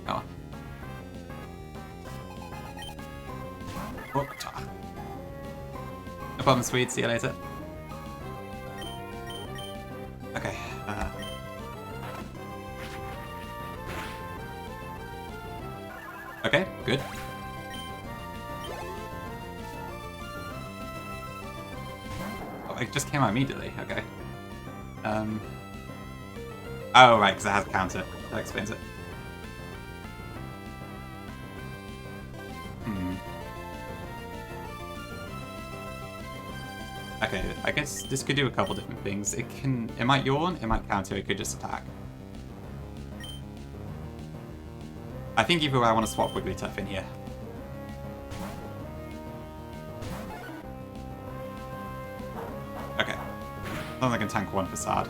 Oh. Oh, no problem, sweet. See you later. Okay. Okay, good. Oh, it just came out immediately. Okay. Oh, right, because it has a counter. That explains it. Okay, I guess this could do a couple different things. It might yawn, it might counter, it could just attack. I think either way I want to swap Wigglytuff in here. Okay. As long as I can tank one facade.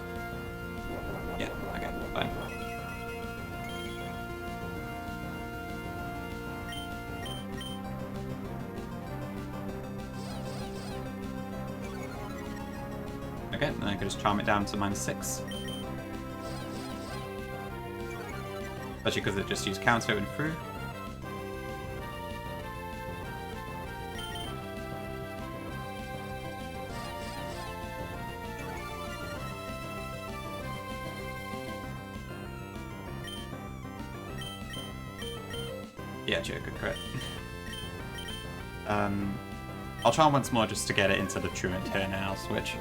Yeah, okay, fine. Okay, then I can just charm it down to -6. Especially because it just used counter and through. Yeah, sure, good crit. I'll try once more just to get it into the Truant turn and I'll switch.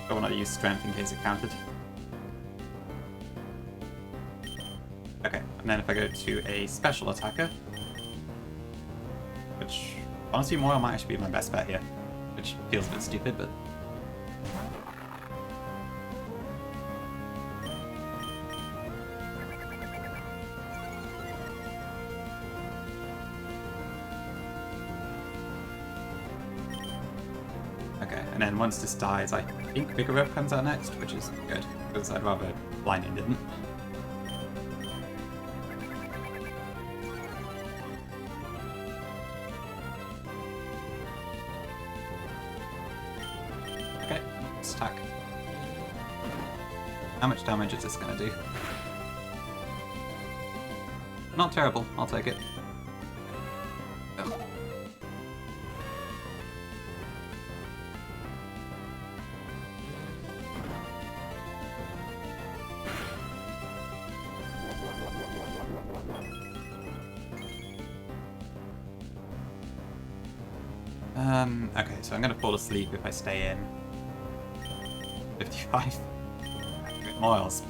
I want to use Strength in case it countered. Okay, and then if I go to a special attacker, which honestly Moyle might actually be my best bet here, which feels a bit stupid, but... Okay, and then once this dies, I think Vigoroth comes out next, which is good, because I'd rather Lightning didn't. Okay, let's attack. How much damage is this going to do? Not terrible, I'll take it. Oh. Okay, so I'm gonna fall asleep if I stay in. 55. Moyle's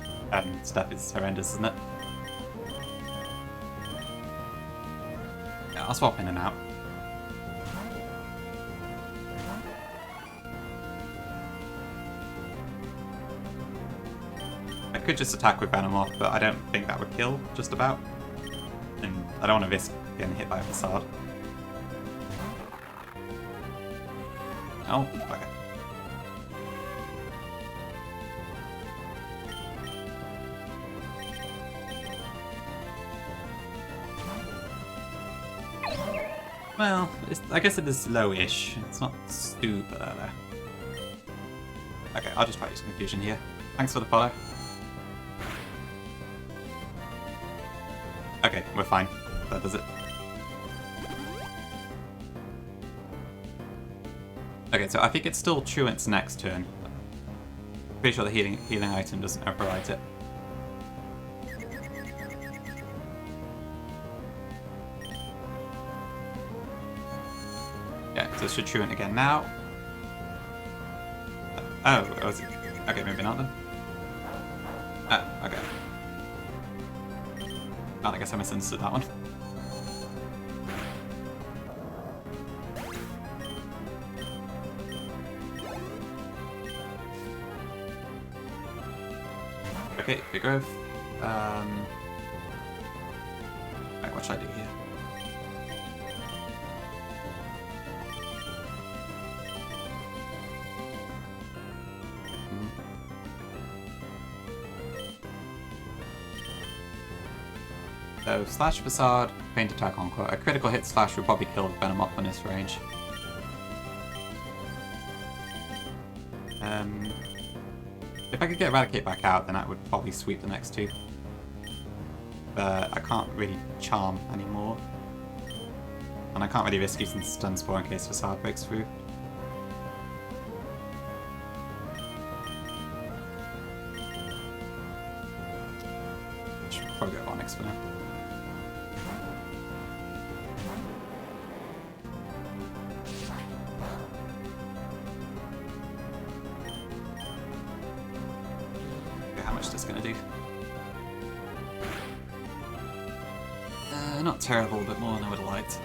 stuff is horrendous, isn't it? Yeah, I'll swap in and out. I could just attack with Venomoth, but I don't think that would kill, just about. And I don't want to risk getting hit by a facade. Oh, okay. Well, I guess it is low-ish. It's not super low. Okay, I'll just try using confusion here. Thanks for the follow. Okay, we're fine. That does it. Okay, so I think it's still Truant's next turn. Pretty sure the healing item doesn't override it. Yeah, so it should Truant again now. Oh, was it? Okay, maybe not then. Oh, okay. Oh, I guess I misunderstood that one. Okay, big growth. Right, what should I do here? So, slash facade, faint attack encore. A critical hit slash will probably kill Venom off on this range. If I could get Eradicate back out, then that would probably sweep the next two. But I can't really charm anymore. And I can't really risk using Stun Spore in case Facade breaks through. Should probably go Onyx for now. Gonna do. Not terrible, but more than I would have liked.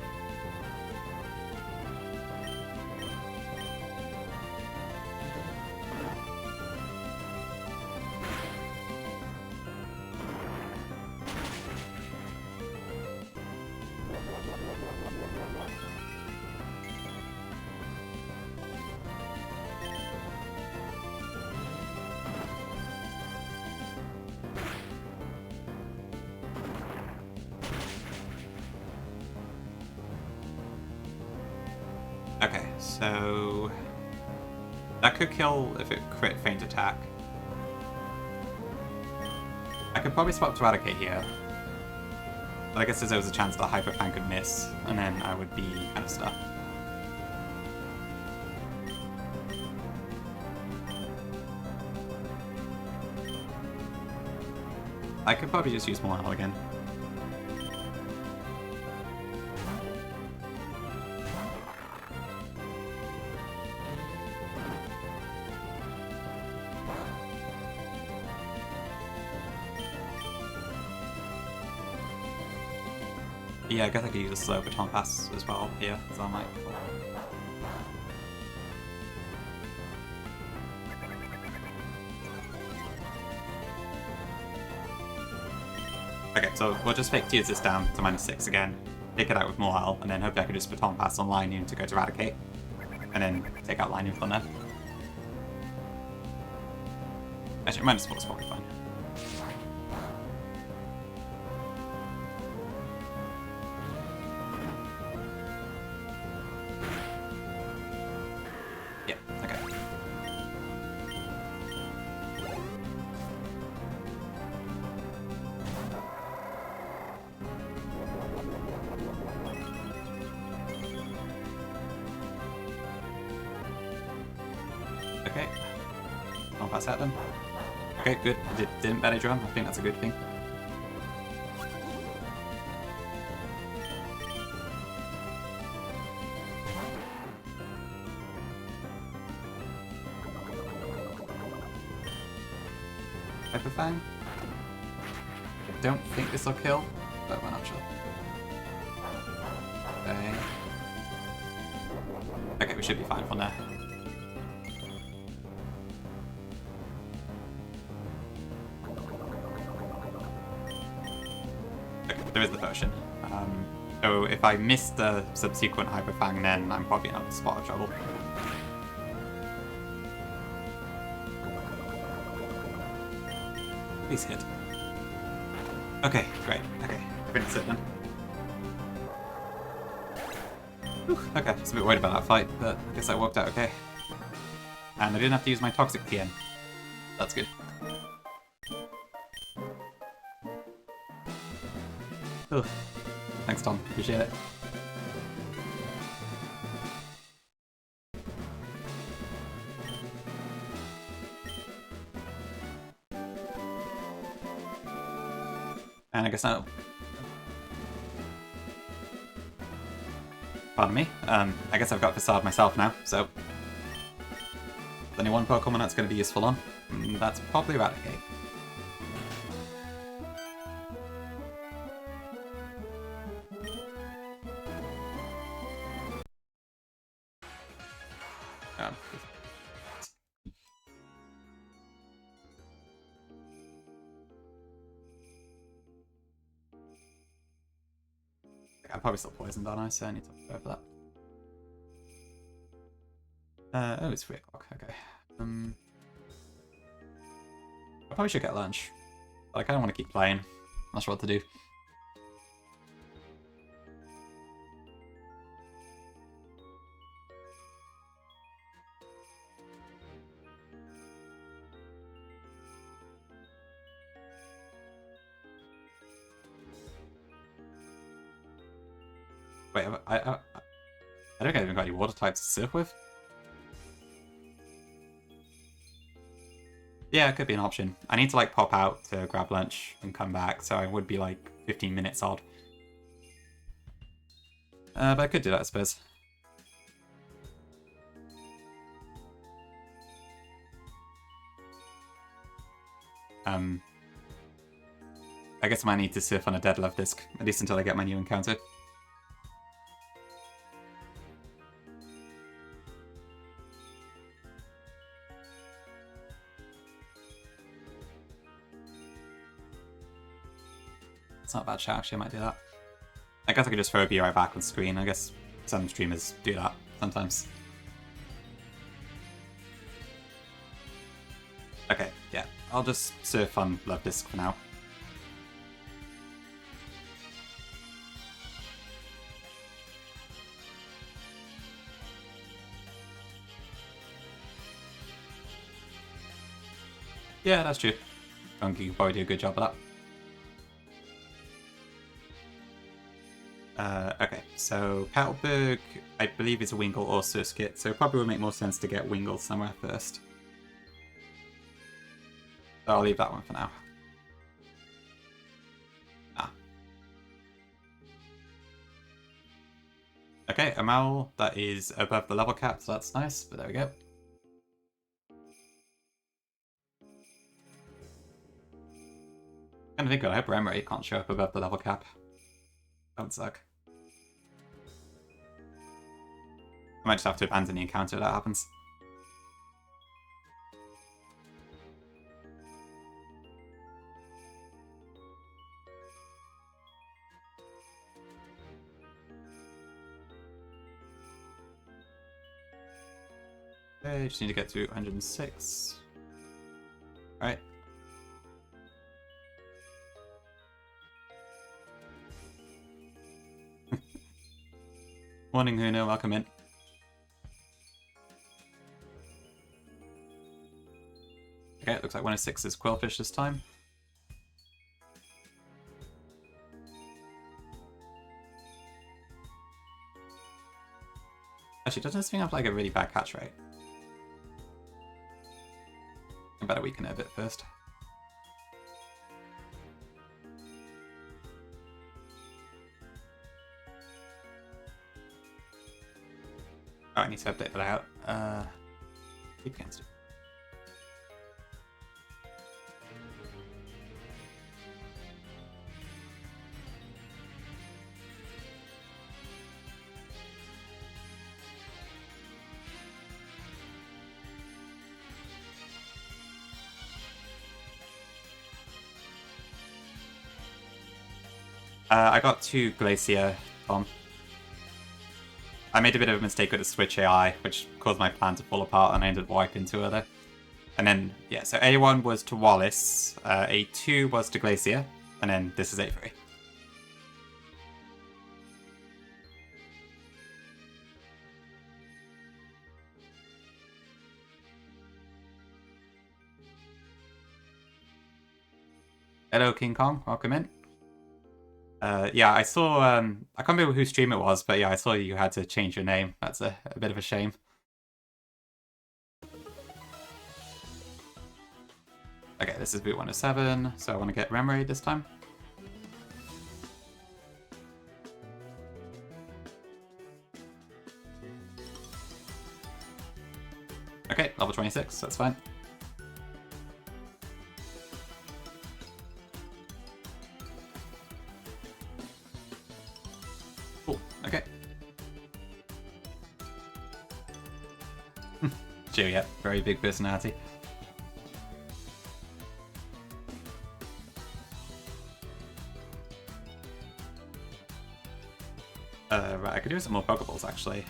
Okay, so that could kill if it crit faint attack. I could probably swap to Eradicate here. But I guess there was a chance that Hyper Fang could miss, and then I would be kind of stuck. I could probably just use Morale again. Yeah, I guess I could use a slow baton pass as well here, so I might. Okay, so we'll just fake Tears this down to -6 again, take it out with Morale, and then hopefully I can just baton pass on Line Noon to go to Eradicate, and then take out Line Noon from there. Actually, -4 is probably fine. Okay. I'll pass that then. Okay, good. Didn't bad drum. I think that's a good thing. Hyper Fang? I don't think this will kill, but we're not sure. Okay. Okay, we should be fine from there. There is the potion. So if I miss the subsequent Hyper Fang, then I'm probably in a spot of trouble. Please hit. Okay, great. Okay, I think that's it then. Whew, okay, just a bit worried about that fight, but I guess that worked out okay. And I didn't have to use my Toxic TN. That's good. Ugh. Thanks, Tom. Appreciate it. And I guess I'll... Pardon me. I guess I've got Facade myself now, so... There's only one Pokemon that's going to be useful on. That's probably Eradicate. I'm probably still poisoned, aren't I? So I need to go for that. Oh, it's 3 o'clock. Okay. I probably should get lunch. But I kind of want to keep playing. Not sure what to do. Wait, I don't think I've even got any water types to surf with. Yeah, it could be an option. I need to like pop out to grab lunch and come back, so I would be like 15 minutes odd. But I could do that, I suppose. I guess I might need to surf on a dead love disc, at least until I get my new encounter. It's not a bad shot, actually, I might do that. I guess I could just throw a BI back on screen. I guess some streamers do that sometimes. Okay, yeah. I'll just surf on Love Disc for now. Yeah, that's true. Donkey can probably do a good job of that. Okay, so Petalburg, I believe is a Wingull or Surskit, so it probably would make more sense to get Wingull somewhere first. So I'll leave that one for now. Okay, Amal, that is above the level cap, so that's nice, but there we go. I think I hope Remoraid can't show up above the level cap. That would suck. I might just have to abandon the encounter if that happens. Okay, just need to get to 106. Alright. Morning, Huna, welcome in. Okay, it looks like 106 is Quillfish this time. Actually, doesn't this thing have like a really bad catch rate? I better weaken it a bit first. Oh, I need to update that out. Keep against it. I got 2 Glacier, Tom. I made a bit of a mistake with the Switch AI, which caused my plan to fall apart, and I ended up wiping 2 other. And then, yeah, so A1 was to Wallace, A2 was to Glacier, and then this is A3. Hello, King Kong. Welcome in. Yeah, I saw, I can't remember whose stream it was, but yeah, I saw you had to change your name. That's a bit of a shame. Okay, this is boot 107, so I want to get memory this time. Okay, level 26, that's fine. Cool, okay. Juliet, very big personality. Right, I could do some more Pokeballs actually.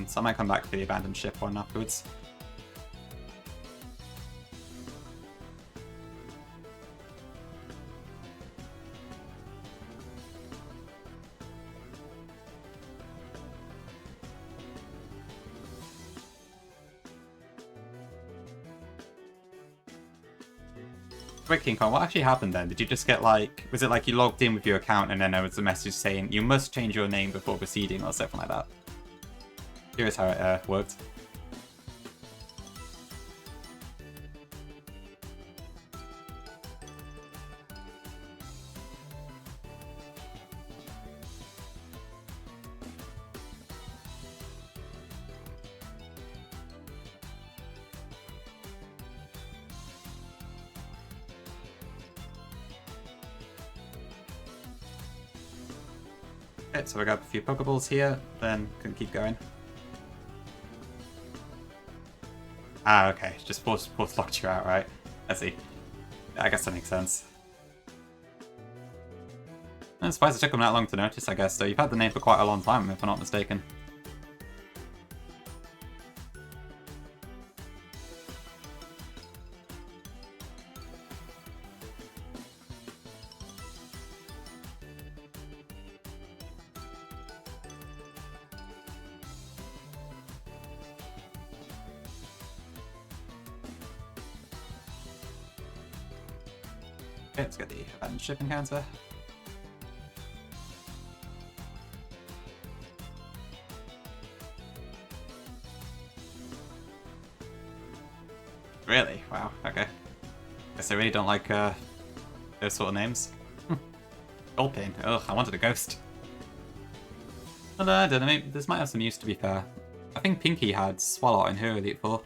So I might come back for the abandoned ship one afterwards. Wait, King Kong, what actually happened then? Did you just get like, was it like you logged in with your account and then there was a message saying you must change your name before proceeding or something like that? Curious how it worked. Okay, so I got a few Pokeballs here, then can keep going. Ah, okay, just force locked you out, right? I see. I guess that makes sense. I'm surprised it took them that long to notice, I guess, so you've had the name for quite a long time, if I'm not mistaken. Okay, let's get the abandoned ship encounter. Really? Wow, okay. Guess I really don't like those sort of names. Goldpain. Ugh, I wanted a ghost. Well, I don't know, maybe this might have some use to be fair. I think Pinky had Swallow in her Elite Four.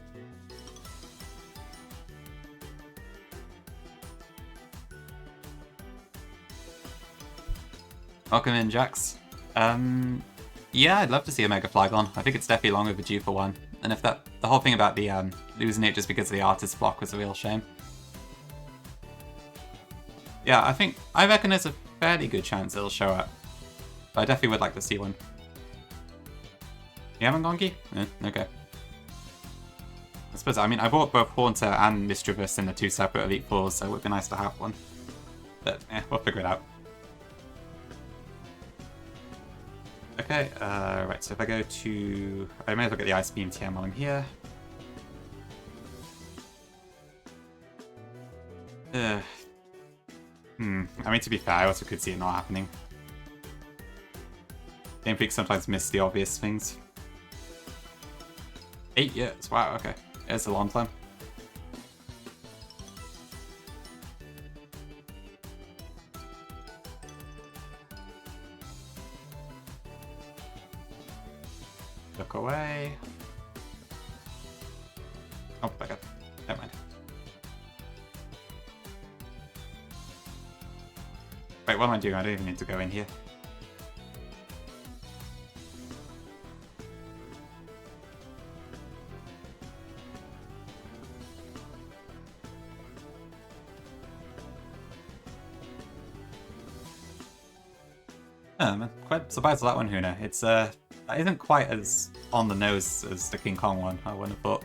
Welcome in, Jax. Yeah, I'd love to see a Mega Flygon. I think it's definitely long overdue for one. And if the whole thing about the losing it just because of the artist block was a real shame. Yeah, I reckon there's a fairly good chance it'll show up. But I definitely would like to see one. You haven't, Gonky? Okay. I suppose, I mean, I bought both Haunter and Mischievous in the two separate Elite Fours, so it would be nice to have one. But, we'll figure it out. Okay, right, so if I go to... I may as well get the Ice Beam TM while I'm here. I mean, to be fair, I also could see it not happening. Game Freak sometimes miss the obvious things. 8 years, wow, okay. It's a long time. Look away. Oh, back up. Never mind. Wait, what am I doing? I don't even need to go in here. I'm quite surprised with that one, Huna. It's it isn't quite as on the nose as the King Kong one, I wouldn't have thought.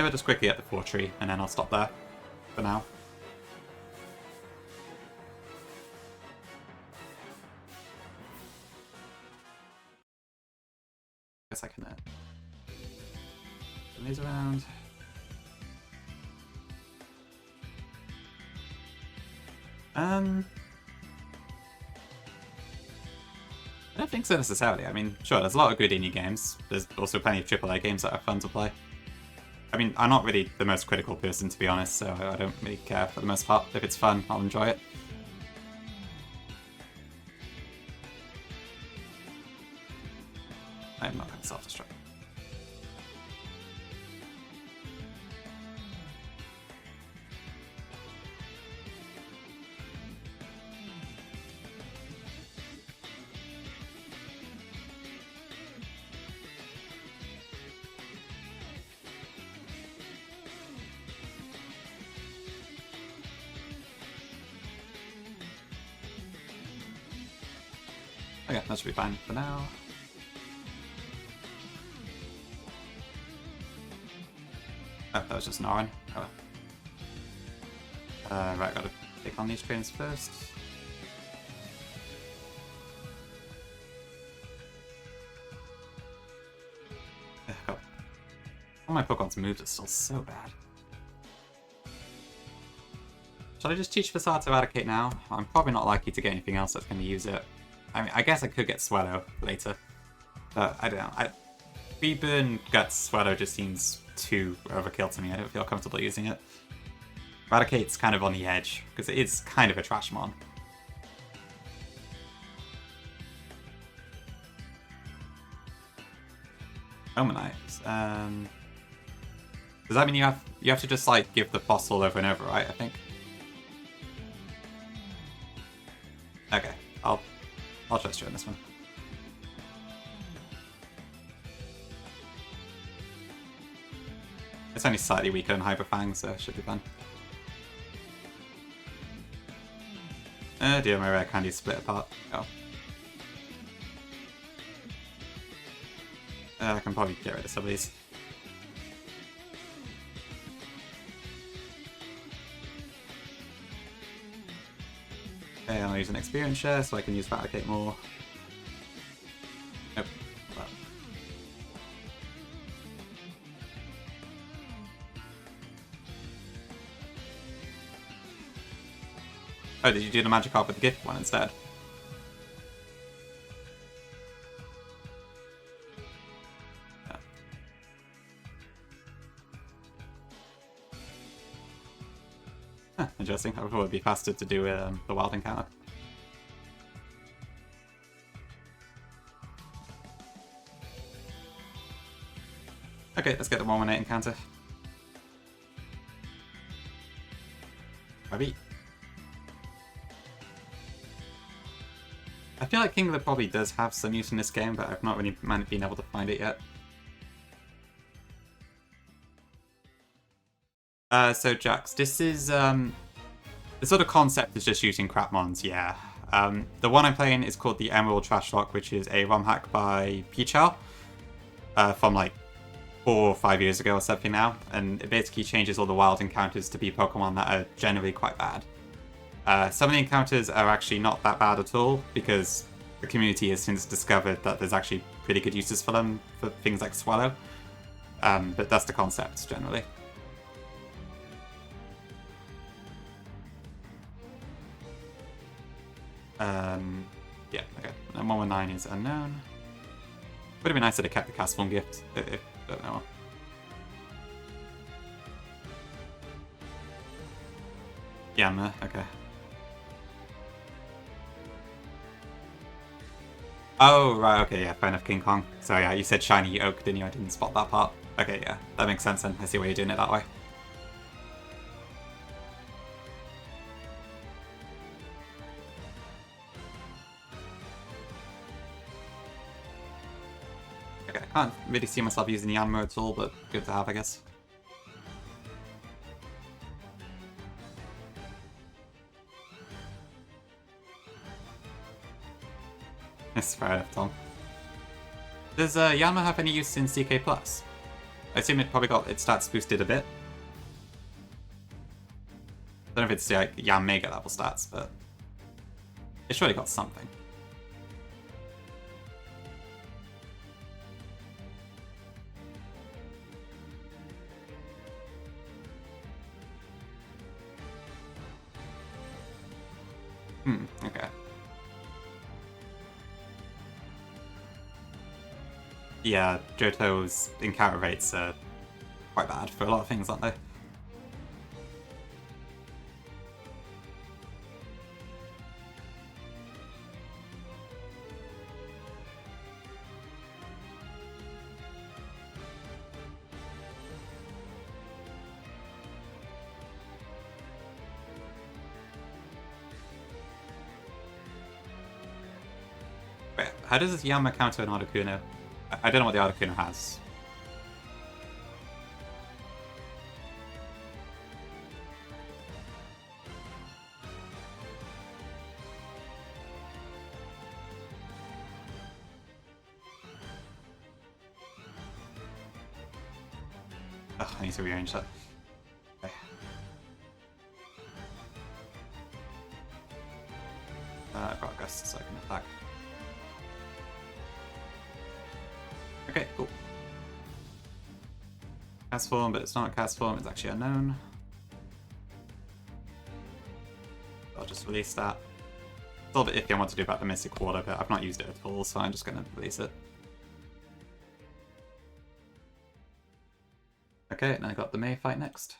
Maybe I'll just quickly get the 4 tree, and then I'll stop there for now. Guess I can laser around. I don't think so necessarily. I mean, sure, there's a lot of good indie games. There's also plenty of AAA games that are fun to play. I mean, I'm not really the most critical person, to be honest, so I don't really care for the most part. If it's fun, I'll enjoy it. I'm not going to self-destruct. Okay, that should be fine for now. Oh, that was just an Oran. Oh well. Right, gotta take on these trains first. God. All my Pokemon's moves are still so bad. Should I just teach Facade to Eradicate now? I'm probably not likely to get anything else that's going to use it. I mean, I guess I could get Swallow later. But I don't know. Reburn Guts Swallow just seems too overkill to me. I don't feel comfortable using it. Eradicate's kind of on the edge, because it is kind of a trash mon. Omanite. Does that mean you have to just like give the fossil over and over, right? I think. Okay, I'll trust you on this one. It's only slightly weaker than Hyperfang, so it should be fun. Oh dear, my rare candy split apart. Oh. I can probably get rid of some of these. Okay, I'll use an experience share so I can use Validate more. Nope. Well. Oh, did you do the Magikarp with the gift one instead? Yeah. Huh, interesting. I thought it would be faster to do the wild encounter. Okay, let's get the 1-1-8 encounter. Maybe. I feel like Kingler probably does have some use in this game, but I've not really been able to find it yet. So Jax, this is the sort of concept is just using crap mons, yeah. The one I'm playing is called the Emerald Trashlocke, which is a ROM hack by Pichal from like 4 or 5 years ago or something now, and it basically changes all the wild encounters to be Pokemon that are generally quite bad. Some of the encounters are actually not that bad at all, because the community has since discovered that there's actually pretty good uses for them, for things like Swallow. But that's the concept, generally. Yeah, okay. And 119 is unknown. Would have been nice to have kept the Castform gift, if don't know. Yammer, okay. Oh, right, okay, yeah, fair enough, King Kong. So yeah, you said Shiny Oak, didn't you? I didn't spot that part. Okay, yeah, that makes sense then. I see why you're doing it that way. Okay, I can't really see myself using the Yanma at all, but good to have, I guess. That's fair enough, Tom. Does Yanma have any use in CK+? I assume it probably got its stats boosted a bit. I don't know if it's like Yam Mega level stats, but it surely got something. Okay. Yeah, Johto's encounter rates are quite bad for a lot of things, aren't they? Wait, how does this Yama counter an Articuno? I don't know what the Articuno has. Ugh, I need to rearrange that. Okay. I've got Gust so I can attack. Okay, cool. Cast form, but it's not a cast form, it's actually unknown. I'll just release that. It's a little bit iffy on what to do about the Mystic Water, but I've not used it at all, so I'm just going to release it. Okay, and I got the May fight next.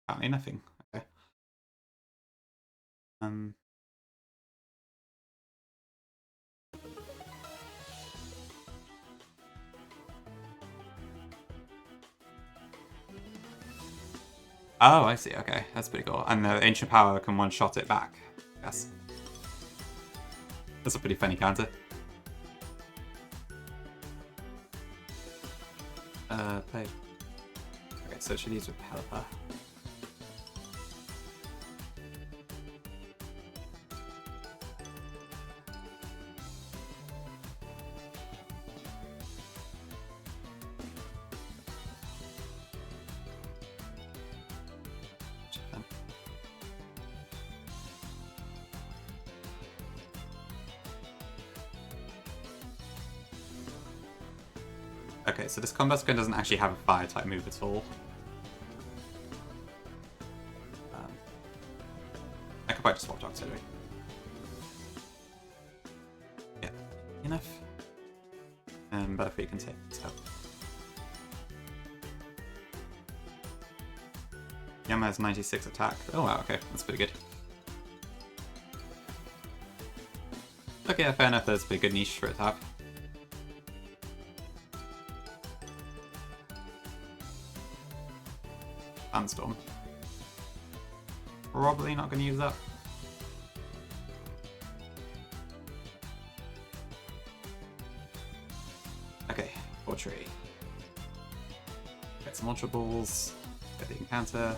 Apparently nothing. Okay. Oh, I see. Okay, that's pretty cool. And the Ancient Power can one-shot it back. Yes. That's a pretty funny counter. Play. Okay, so she leaves with Pelipper. Okay, so this combat gun doesn't actually have a fire type move at all. I could probably just swap Auxiliary. Yeah, enough. But if we can take it, so. Yama has 96 attack. Oh wow, okay, that's pretty good. Okay, fair enough, that's a pretty good niche for it to have. Sandstorm. Probably not going to use that. Okay, Portrait. Get some Ultra Balls. Get the encounter.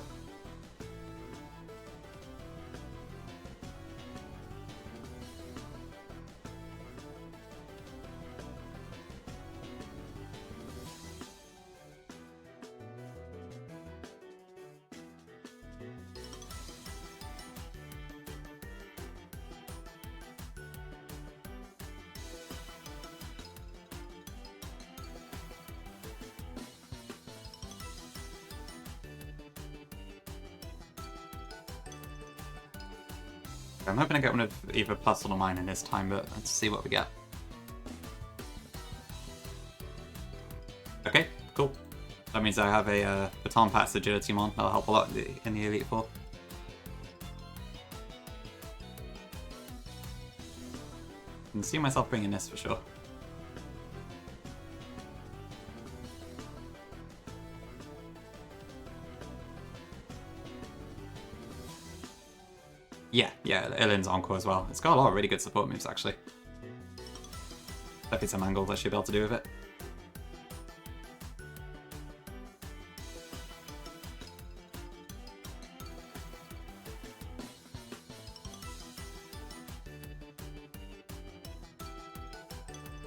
I'm hoping to get one of either plus or mine in this time, but let's see what we get. Okay, cool. That means I have a Baton Pass Agility Mon. That'll help a lot in the Elite Four. I can see myself bringing this for sure. Yeah, Ilin's Encore as well. It's got a lot of really good support moves, actually. Definitely some angles I should be able to do with it.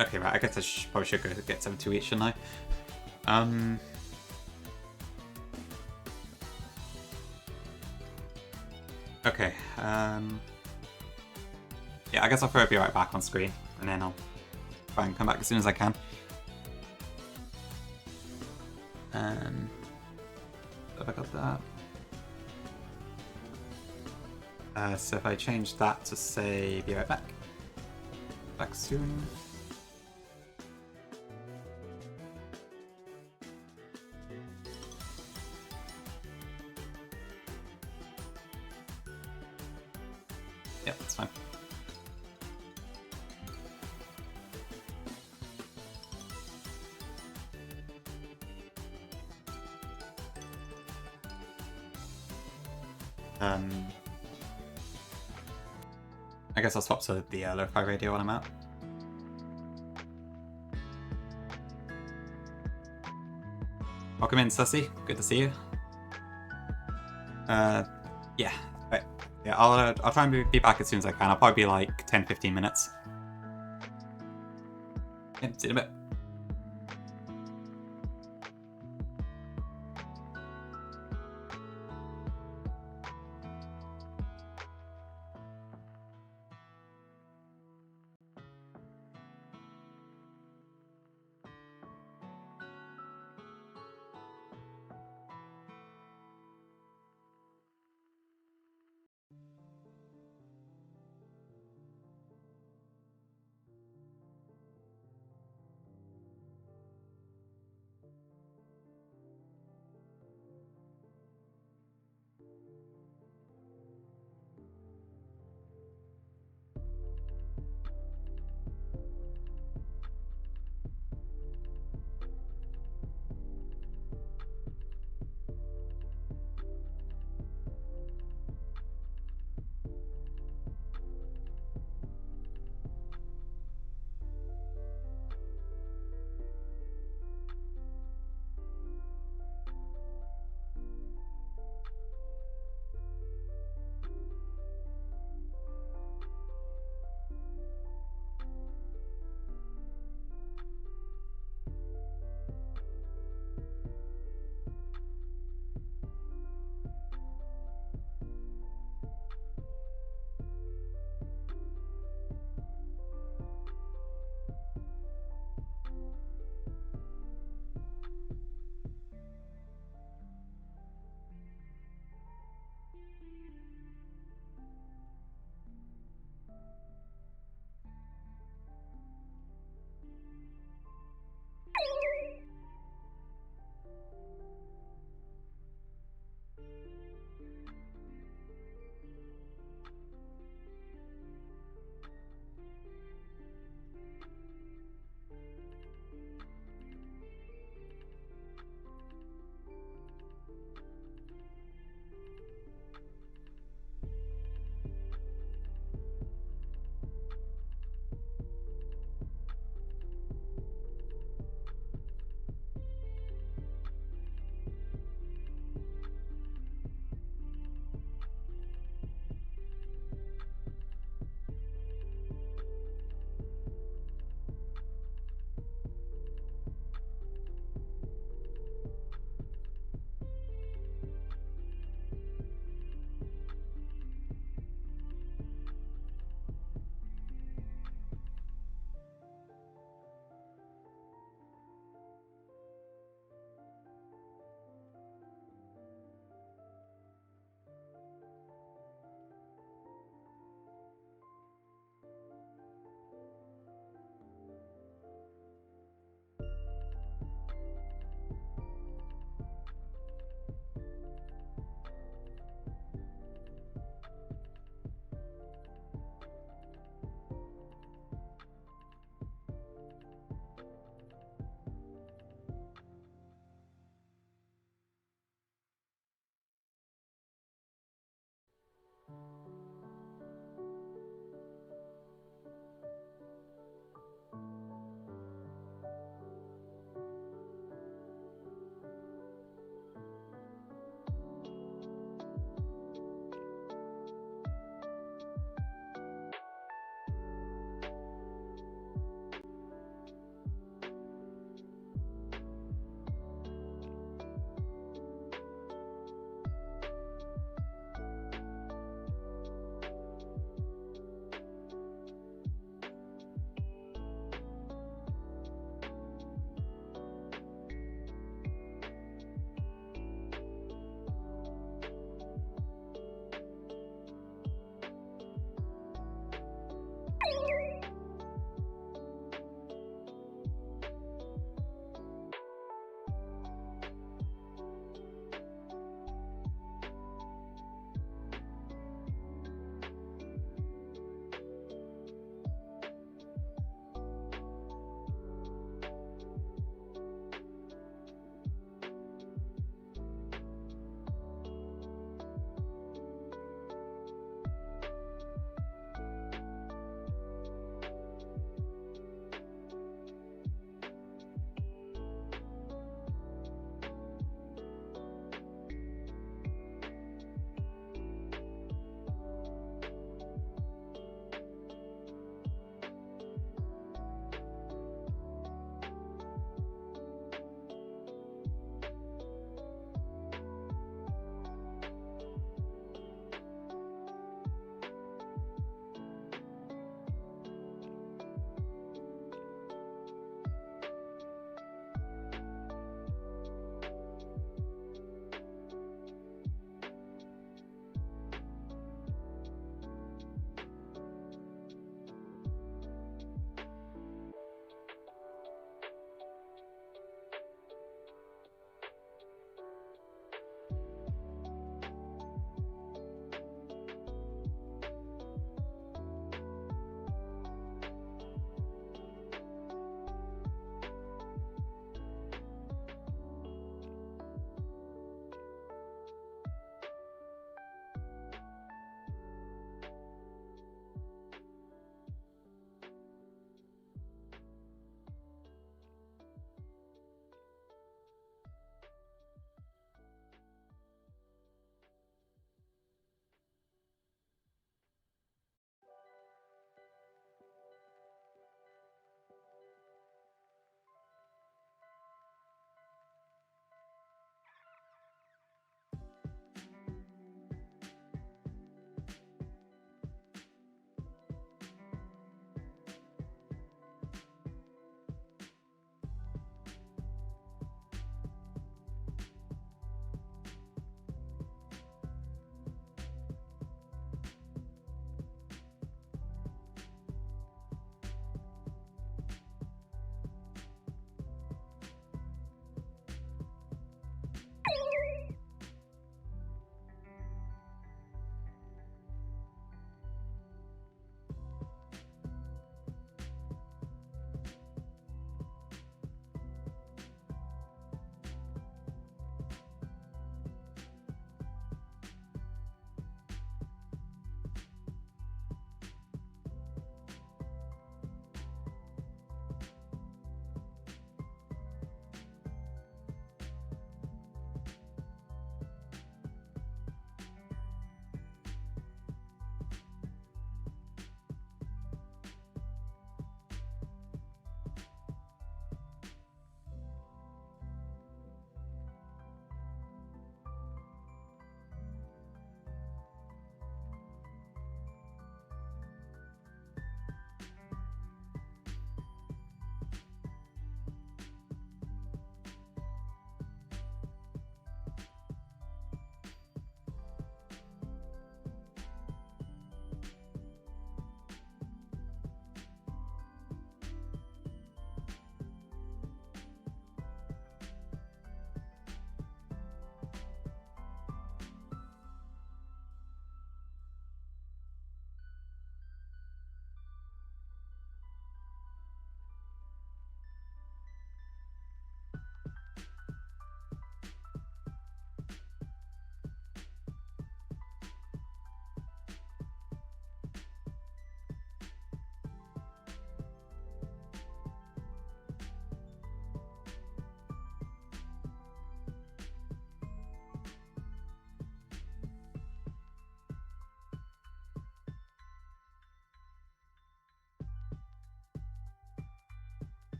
Okay, right, I guess I probably should go get 7-2 each, shouldn't I? Okay, yeah, I guess I'll throw it right back on screen, and then I'll try and come back as soon as I can. Have I got that? So if I change that to say, be right back. Back soon. Yeah, that's fine. I guess I'll swap to the lo-fi radio when I'm out. Welcome in, Sussy. Good to see you. Yeah. Right. Yeah, I'll try and be back as soon as I can. I'll probably be like 10-15 minutes. Yeah, see you in a bit.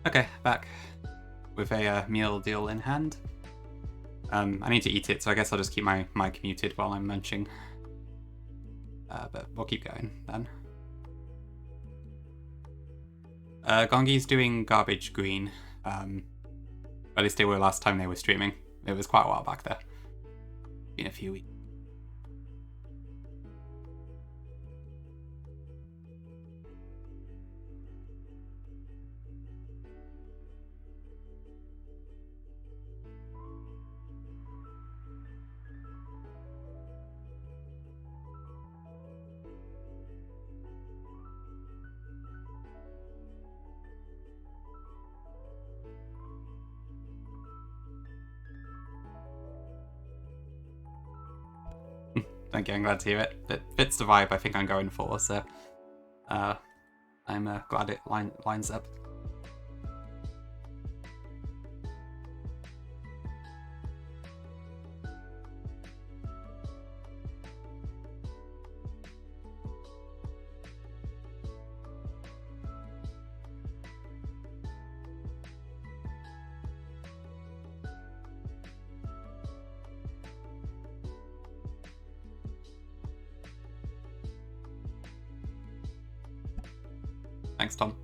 Okay, back with a meal deal in hand. I need to eat it, so I guess I'll just keep my mic muted while I'm munching. But we'll keep going then. Gongi's doing Garbage Green. At least they were last time they were streaming. It was quite a while back there. Been a few weeks. Thank you, I'm glad to hear it. It fits the vibe I think I'm going for, so I'm glad it lines up. Thanks, Tom.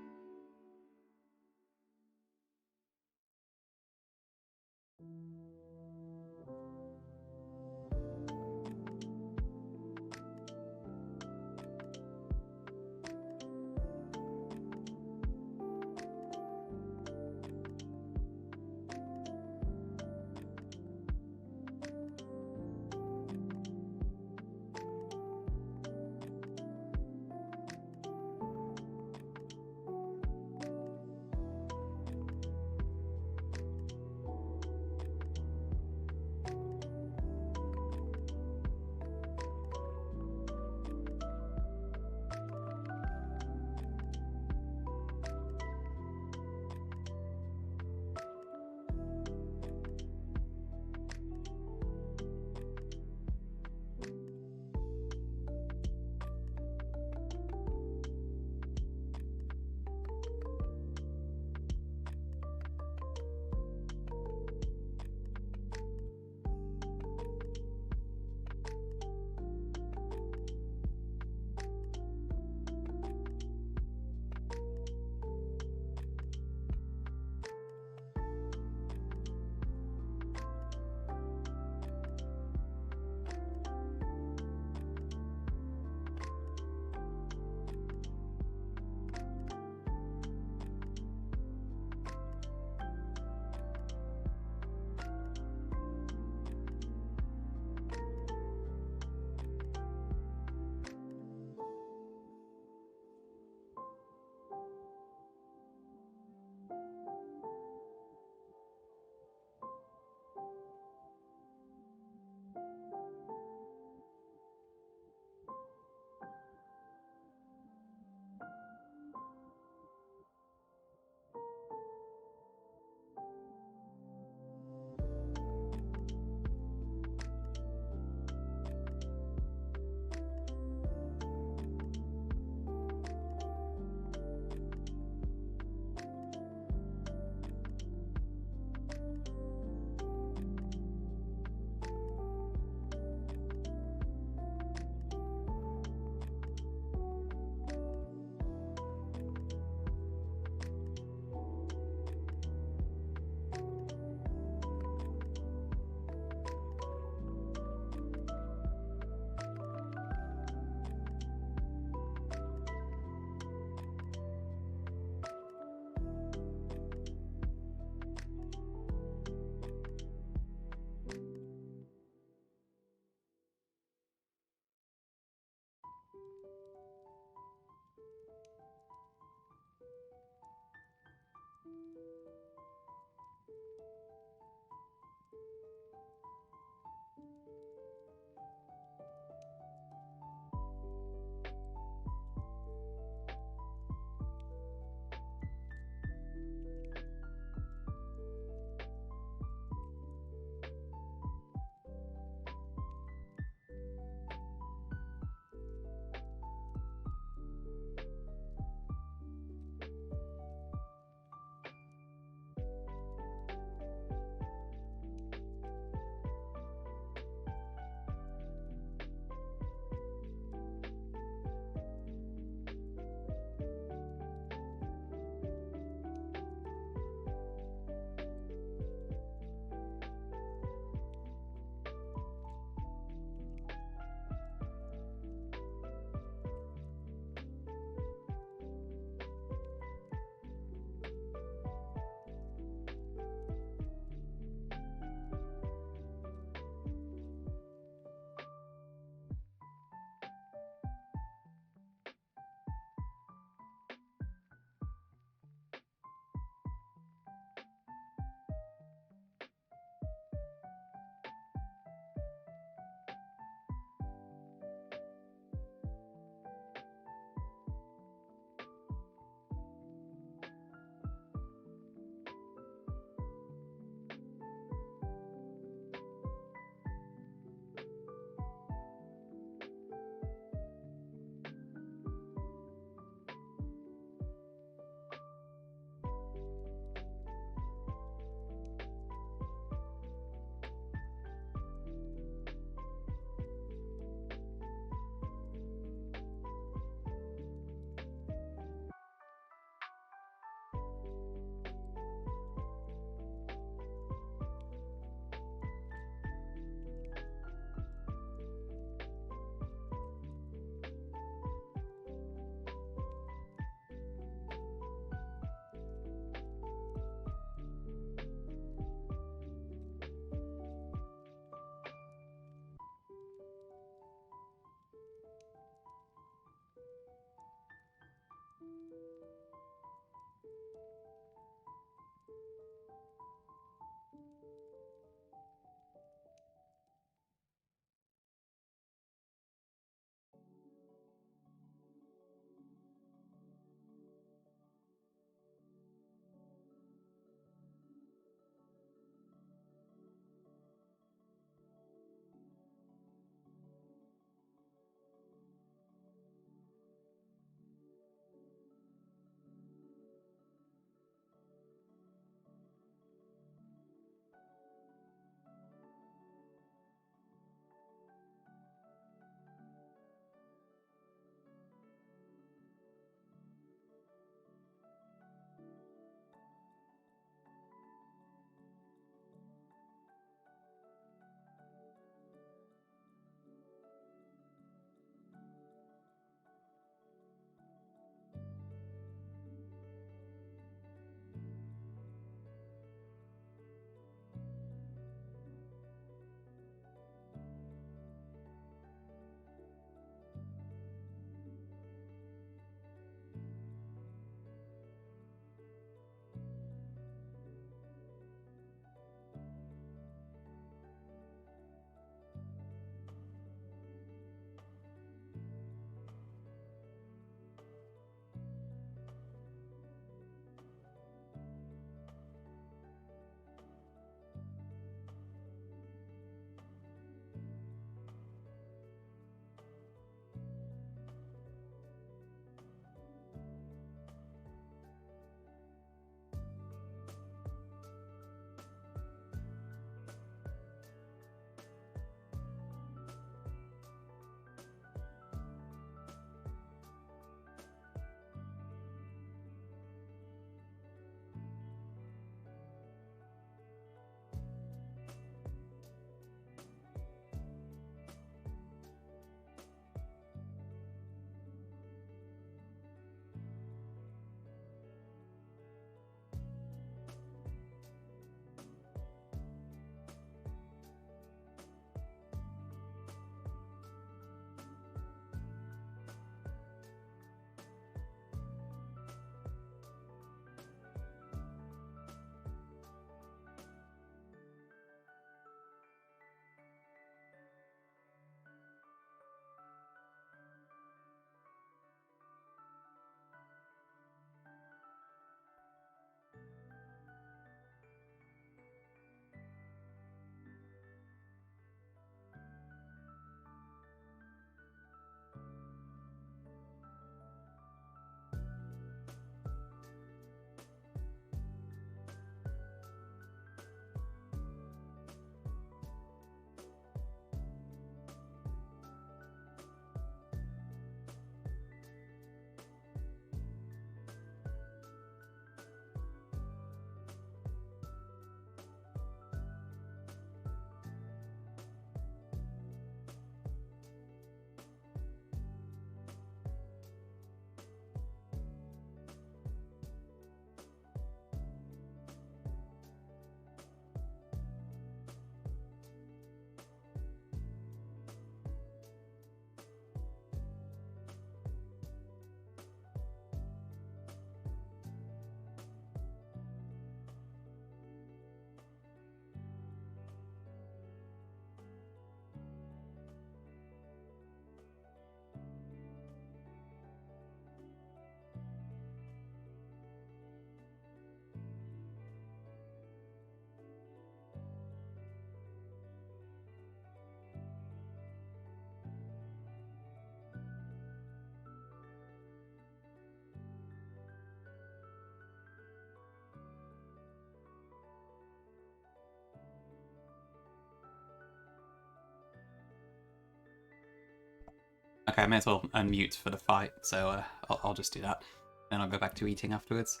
Okay, I may as well unmute for the fight, so I'll just do that. Then I'll go back to eating afterwards.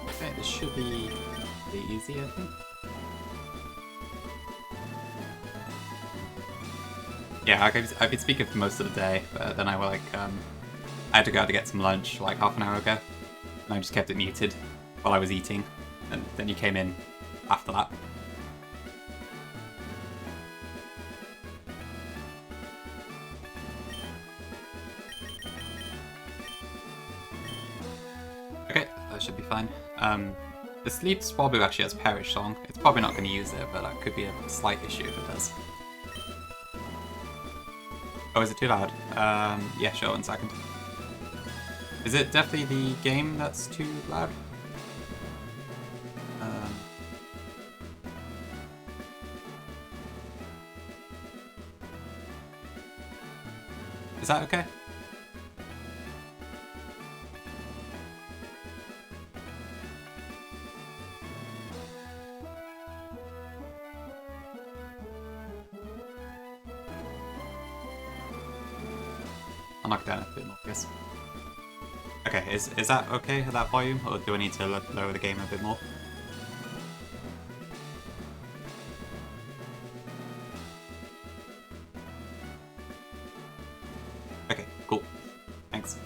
Okay, this should be pretty easy, I think. Yeah, I've been speaking for most of the day, but then I had to go out to get some lunch like half an hour ago, and I just kept it muted while I was eating, and then you came in after that. Okay, that should be fine. The Sleep Swablu actually has Perish Song. It's probably not going to use it, but that could be a slight issue if it does. Oh, is it too loud? Yeah, sure, 1 second. Is it definitely the game that's too loud? Is that okay? I'll knock it down a bit more, I guess. Okay, is that okay at that volume, or do I need to lower the game a bit more? Okay, cool. Thanks.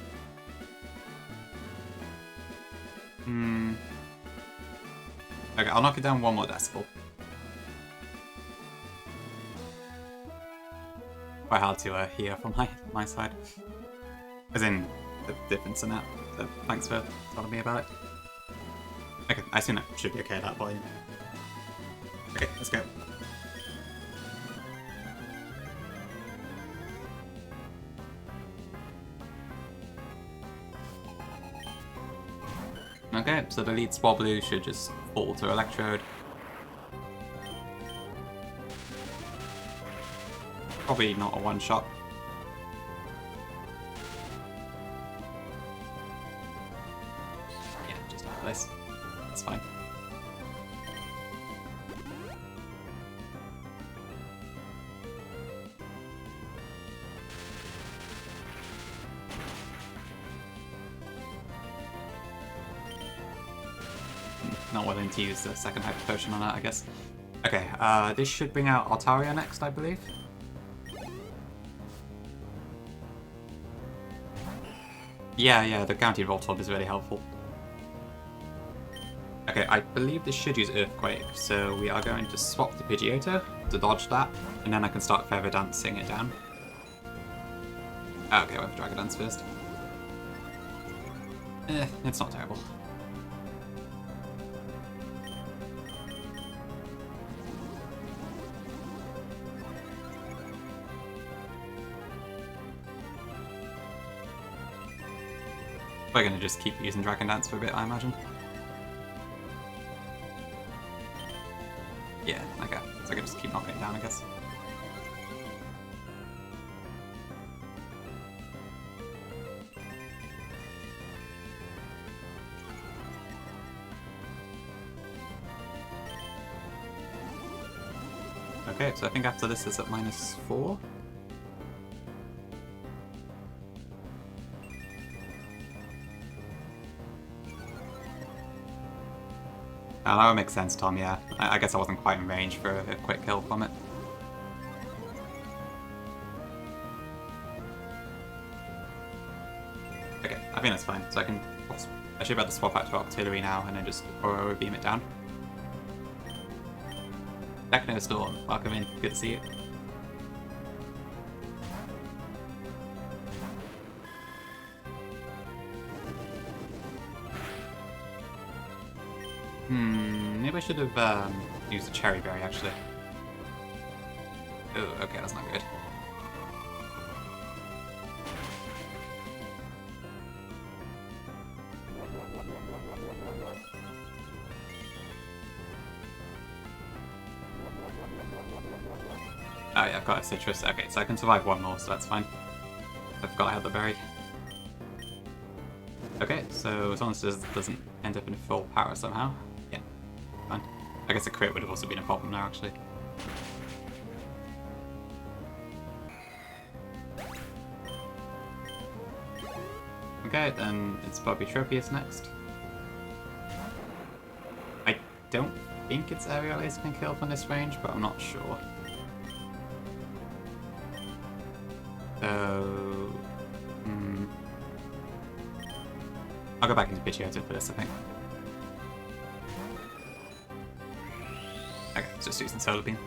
Okay, I'll knock it down 1 more decibel. Quite hard to hear from my side. As in, the difference in that. So thanks for telling me about it. Okay, I assume that should be okay at that volume. Okay, let's go. Okay, so the lead Swablu should just fall to Electrode. Probably not a one-shot. Yeah, just like this. That's fine. Not willing to use the second Hyper Potion on that, I guess. Okay, this should bring out Altaria next, I believe. Yeah, the Guaranteed Voltorb is really helpful. Okay, I believe this should use Earthquake, so we are going to swap to Pidgeotto to dodge that, and then I can start Feather Dancing it down. Okay, we'll have Dragon Dance first. It's not terrible. We're going to just keep using Dragon Dance for a bit, I imagine. Yeah, okay. So I can just keep knocking it down, I guess. Okay, so I think after this it's at -4. Oh, that would make sense, Tom, yeah. I guess I wasn't quite in range for a quick kill from it. Okay, I think that's fine. So I should be able to swap out to Octillery now and then just Aurora Beam it down. Techno Storm, welcome in. Good to see you. Maybe I should have used a Cherry Berry, actually. Oh, okay, that's not good. Oh yeah, I've got a Citrus. Okay, so I can survive 1 more, so that's fine. I forgot I had the berry. Okay, so as long as this doesn't end up in full power somehow. Yeah, fine. Okay, guess a crit would have also been a problem now, actually. Okay, then it's Bobby Tropius next. I don't think its aerial ace can kill from this range, but I'm not sure. So... I'll go back into Pidgeotto for this, I think. Okay, just using Solar Beam.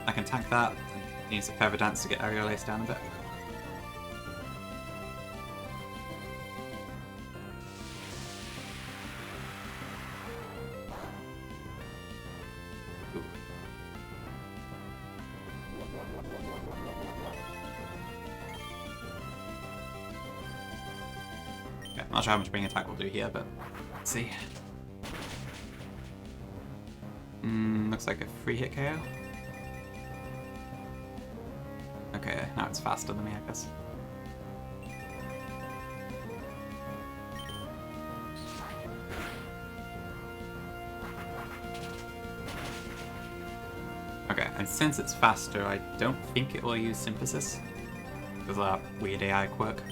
I can tank that. Use a Feather Dance to get aerial ace down a bit. Not sure how much Bring Attack will do here, but let's see. Looks like a 3-hit KO. Okay, now it's faster than me, I guess. Okay, and since it's faster, I don't think it will use Synthesis. Because of that weird AI quirk.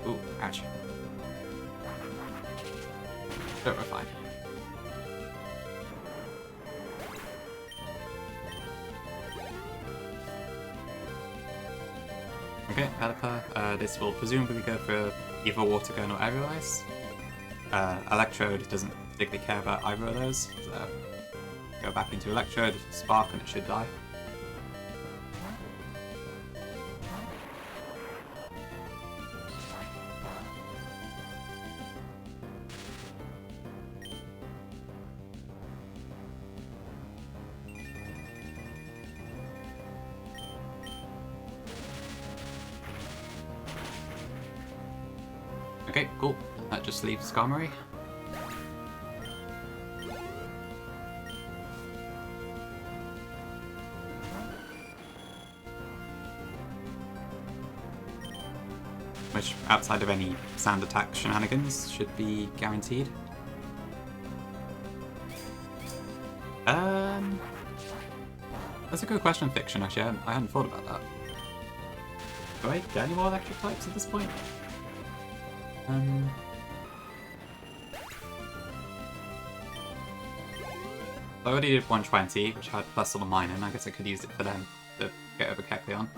Ooh, ouch. But we're fine. Okay, Pelipper. This will presumably go for either Water Gun or Aerial Ice. Electrode doesn't particularly care about either of those, so go back into Electrode, Spark, and it should die. Okay, cool. That just leaves Skarmory. Which, outside of any sand attack shenanigans, should be guaranteed. That's a good question, Fiction, actually. I hadn't thought about that. Do I get any more electric types at this point? I already did 120, which had plus or minus, and I guess I could use it for them to get over Kecleon.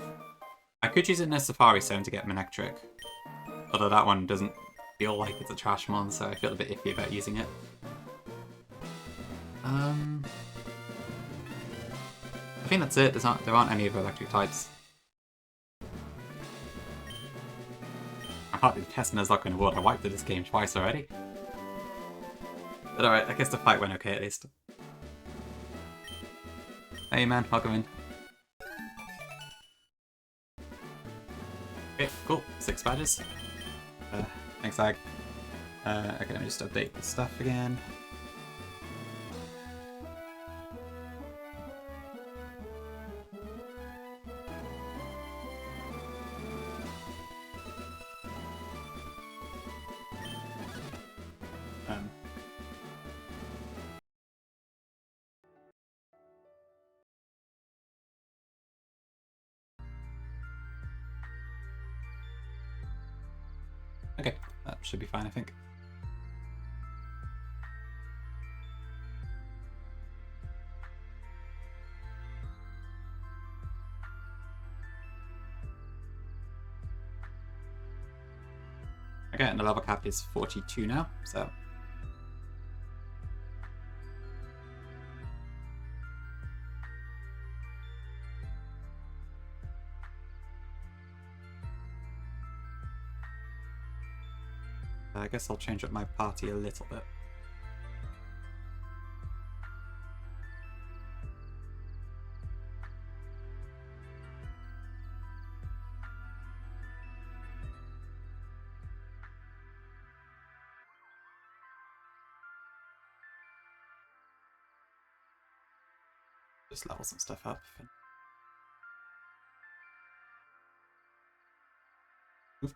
I could use it in a Safari Zone to get Manectric, although that one doesn't feel like it's a trash mon, so I feel a bit iffy about using it. I think that's it. There aren't any other electric types. I'm hardly testing Nuzlocke in the world. I wiped through this game twice already. But alright, I guess the fight went okay at least. Hey man, welcome in. Okay, cool. 6 badges. Thanks, Ag. Okay, let me just update the stuff again. Okay, that should be fine, I think. Okay, and the level cap is 42 now, so... I guess I'll change up my party a little bit. Just level some stuff up. Oof.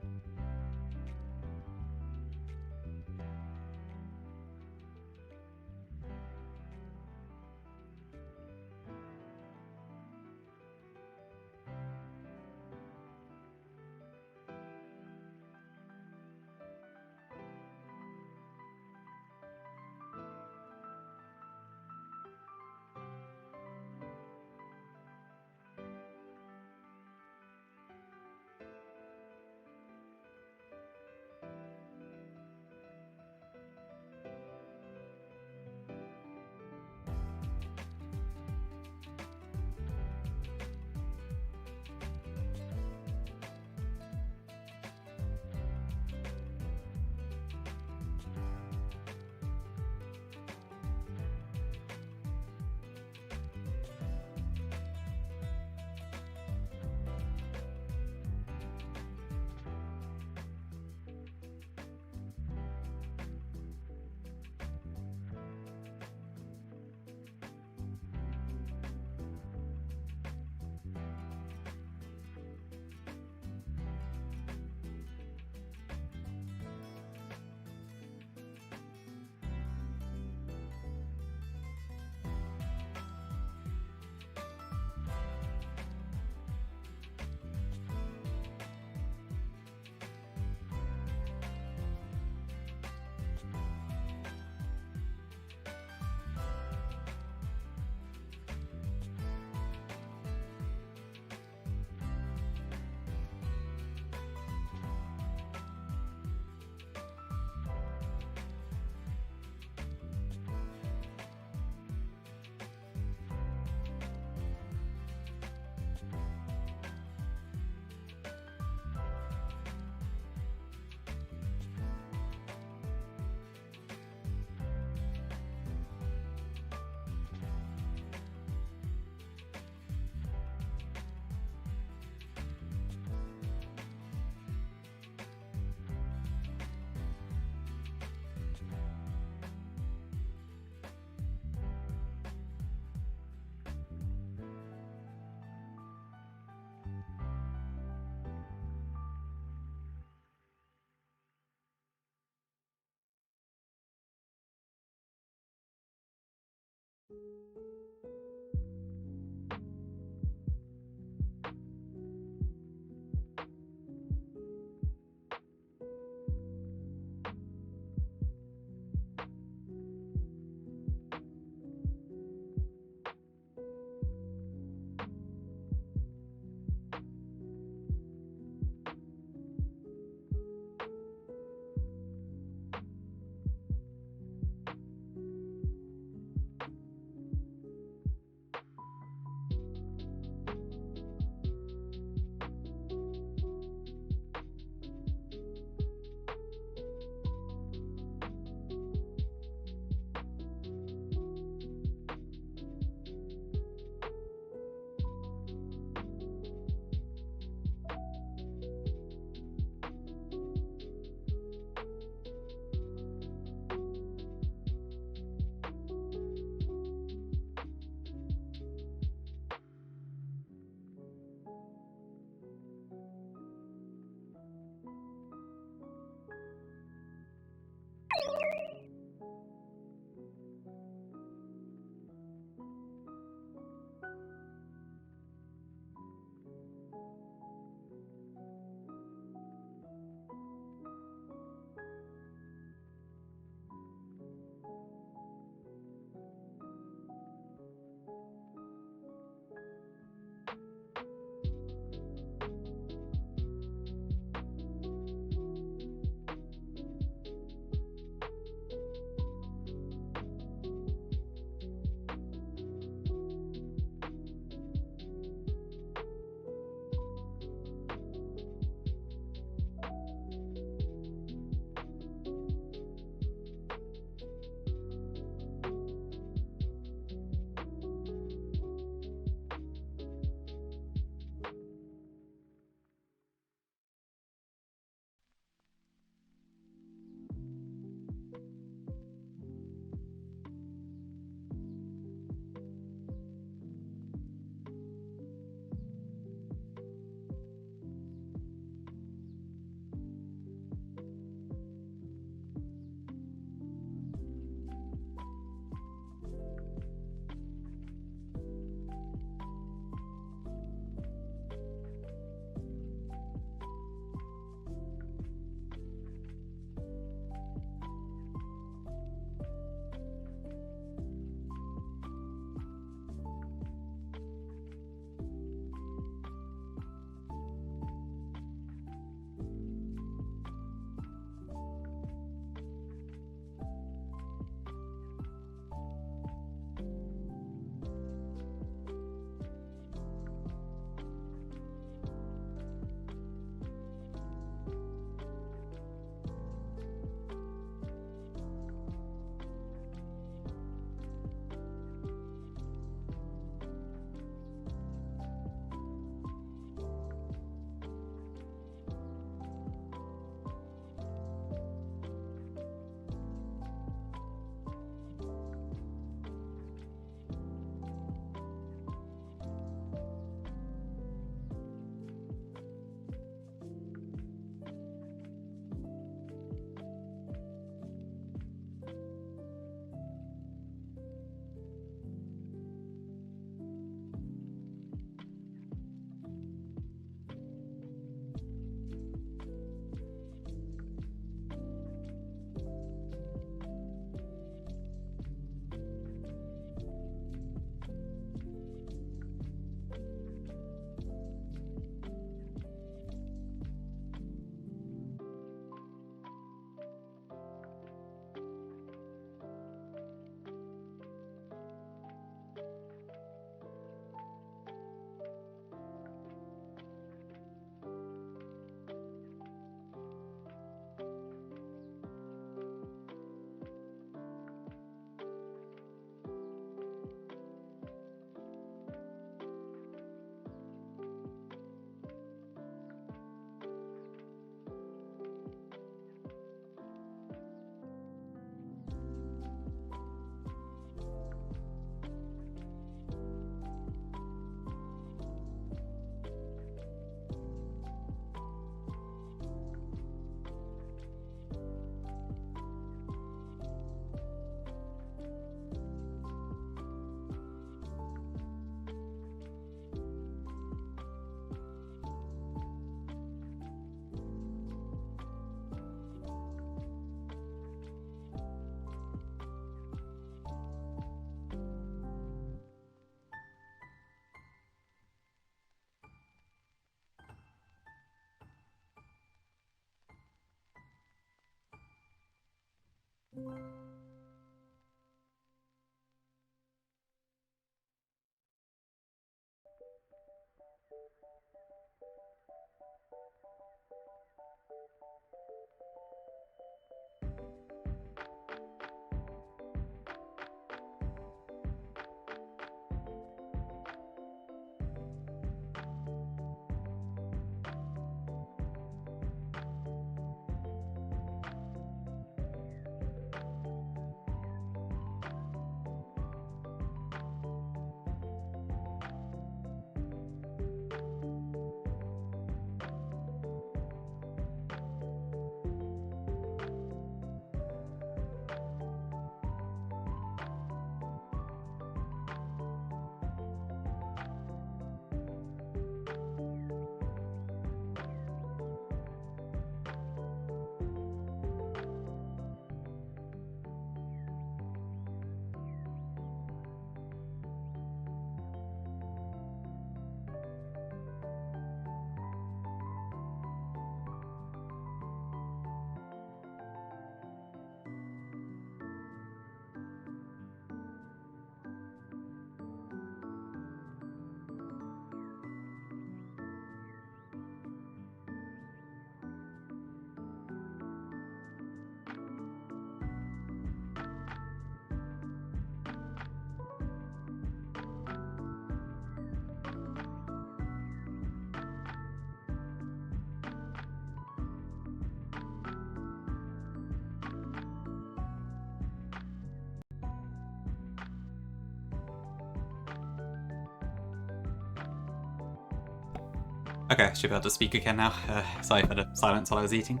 Okay, should be able to speak again now. Sorry for the silence while I was eating.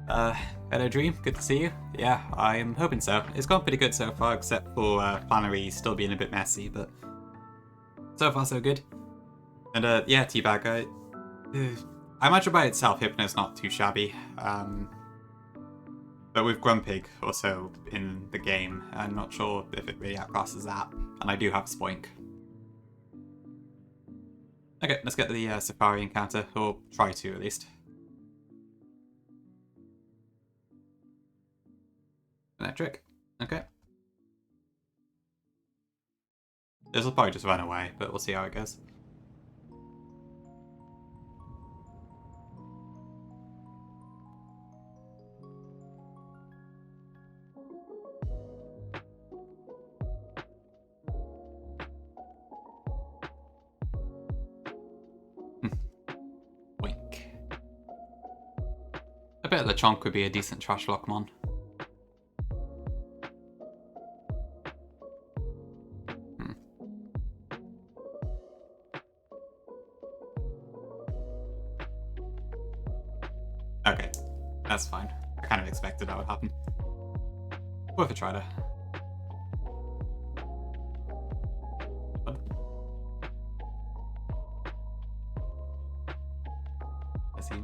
Hello Dream, good to see you. Yeah, I'm hoping so. It's gone pretty good so far, except for Flannery still being a bit messy, but so far so good. And yeah, Teabag, I imagine by itself Hypno's not too shabby. But with Grumpig also in the game, I'm not sure if it really outclasses that. And I do have Spoink. Okay, let's get the Safari encounter, or try to at least. Electric. Okay. This will probably just run away, but we'll see how it goes. Boink. I bet Lechonk would be a decent Trashlocke mon. Okay, that's fine. I kind of expected that would happen. Worth a try though. Let's see.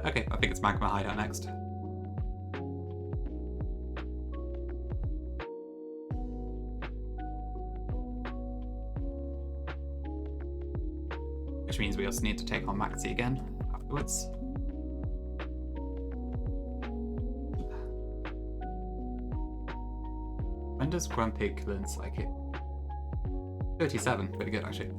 Okay, I think it's Magma Hideout next. Which means we also need to take on Maxi again afterwards. When does Grumpig learn Psychic? 37, pretty good actually.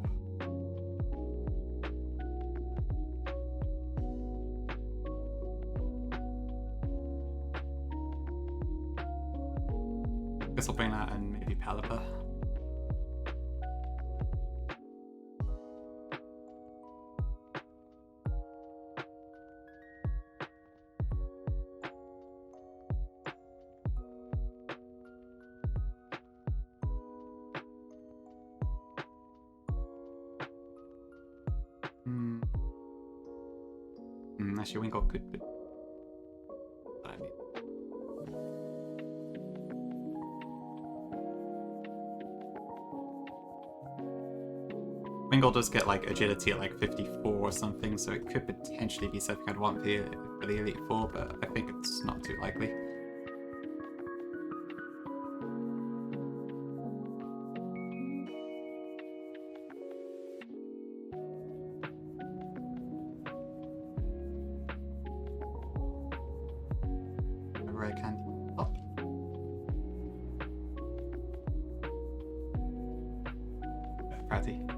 Guess I'll bring that and maybe Pelipper. Actually, Winkle could be. Winkle does get like agility at like 54 or something, so it could potentially be something I'd want for the Elite Four, but I think it's not too likely. Wherever I can. Oh. Pratty.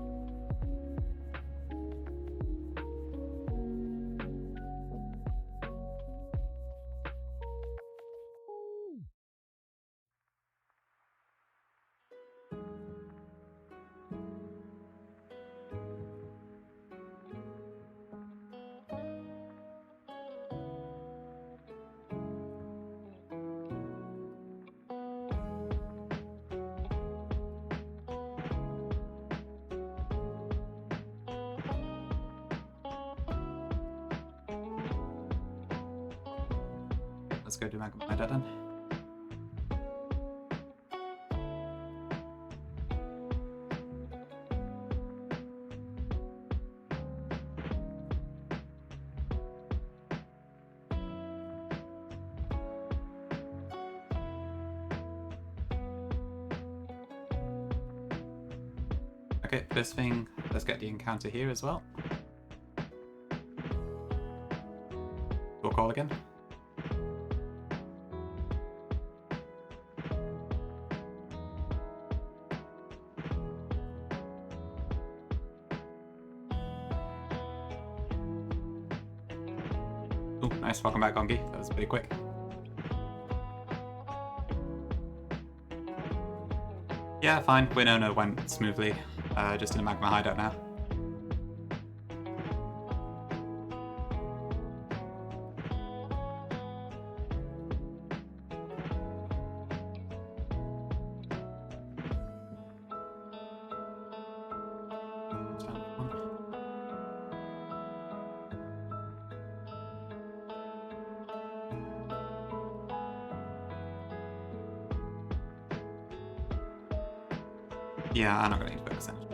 Let's go do Magma Hideout then. Okay, first thing, let's get the encounter here as well. We'll call again. Ooh, nice, welcome back, Gongi. That was pretty quick. Yeah, fine. Winona went smoothly. Just in a Magma Hideout now. Yeah, I'm not going to need focus energy.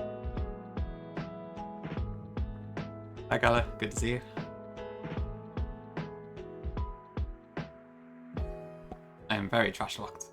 Hi, Gala. Good to see you. I am very trash-locked.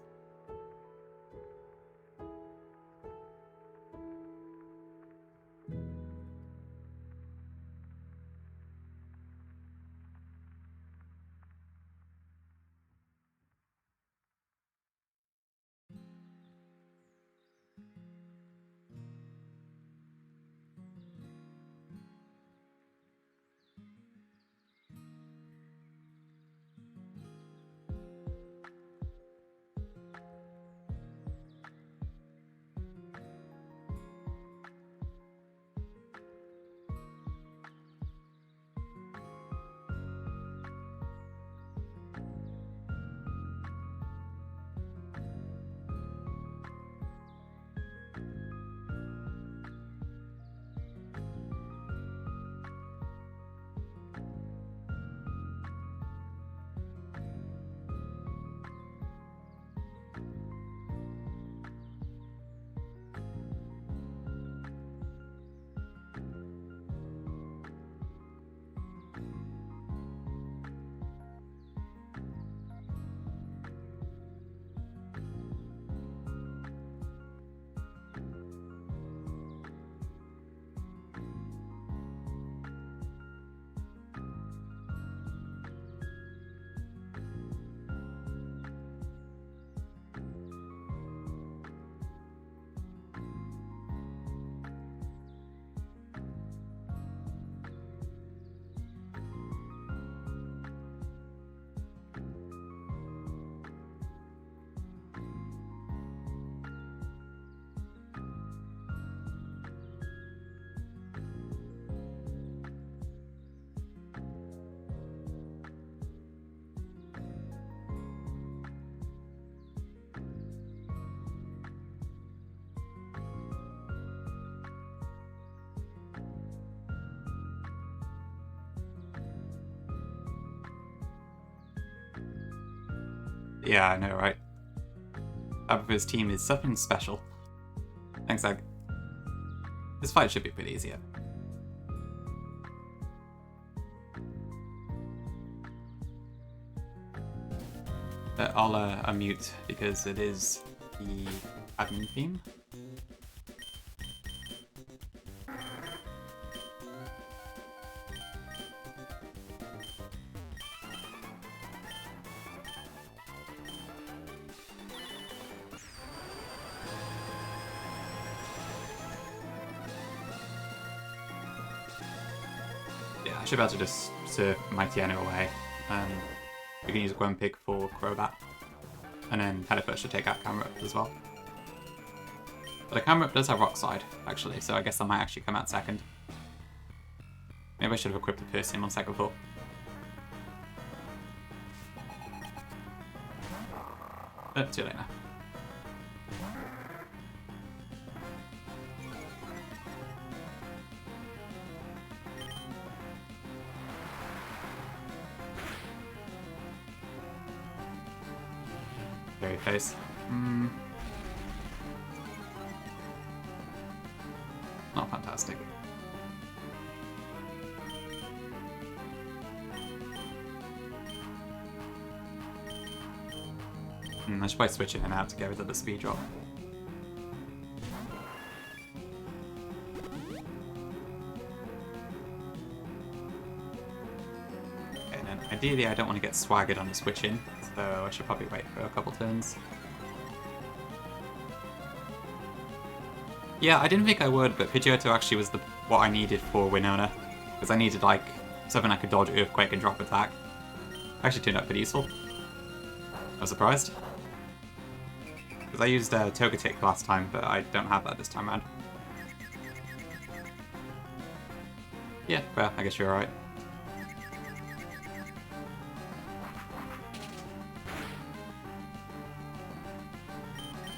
Yeah, I know, right? Abra's team is something special. Thanks, Ag. This fight should be pretty easy. But I'll unmute because it is the admin theme. Yeah, I should be able to just surf Mighty Anno away. We can use Gwempig for Crobat. And then Telephert should take out Camerupt as well. But the Camerupt does have Rock Slide, actually, so I guess that might actually come out second. Maybe I should have equipped the Persian on second thought. But too late now. Very face. Not fantastic. I should probably switch in and out to get rid of the speed drop. Okay, and then ideally I don't want to get swaggered on the switch in, so I should probably wait for a couple turns. Yeah, I didn't think I would, but Pidgeotto actually was what I needed for Winona, because I needed like something I could dodge Earthquake and drop attack. Actually turned out pretty useful. I was surprised. Because I used Togetic last time, but I don't have that this time around. Yeah, well, I guess you're alright.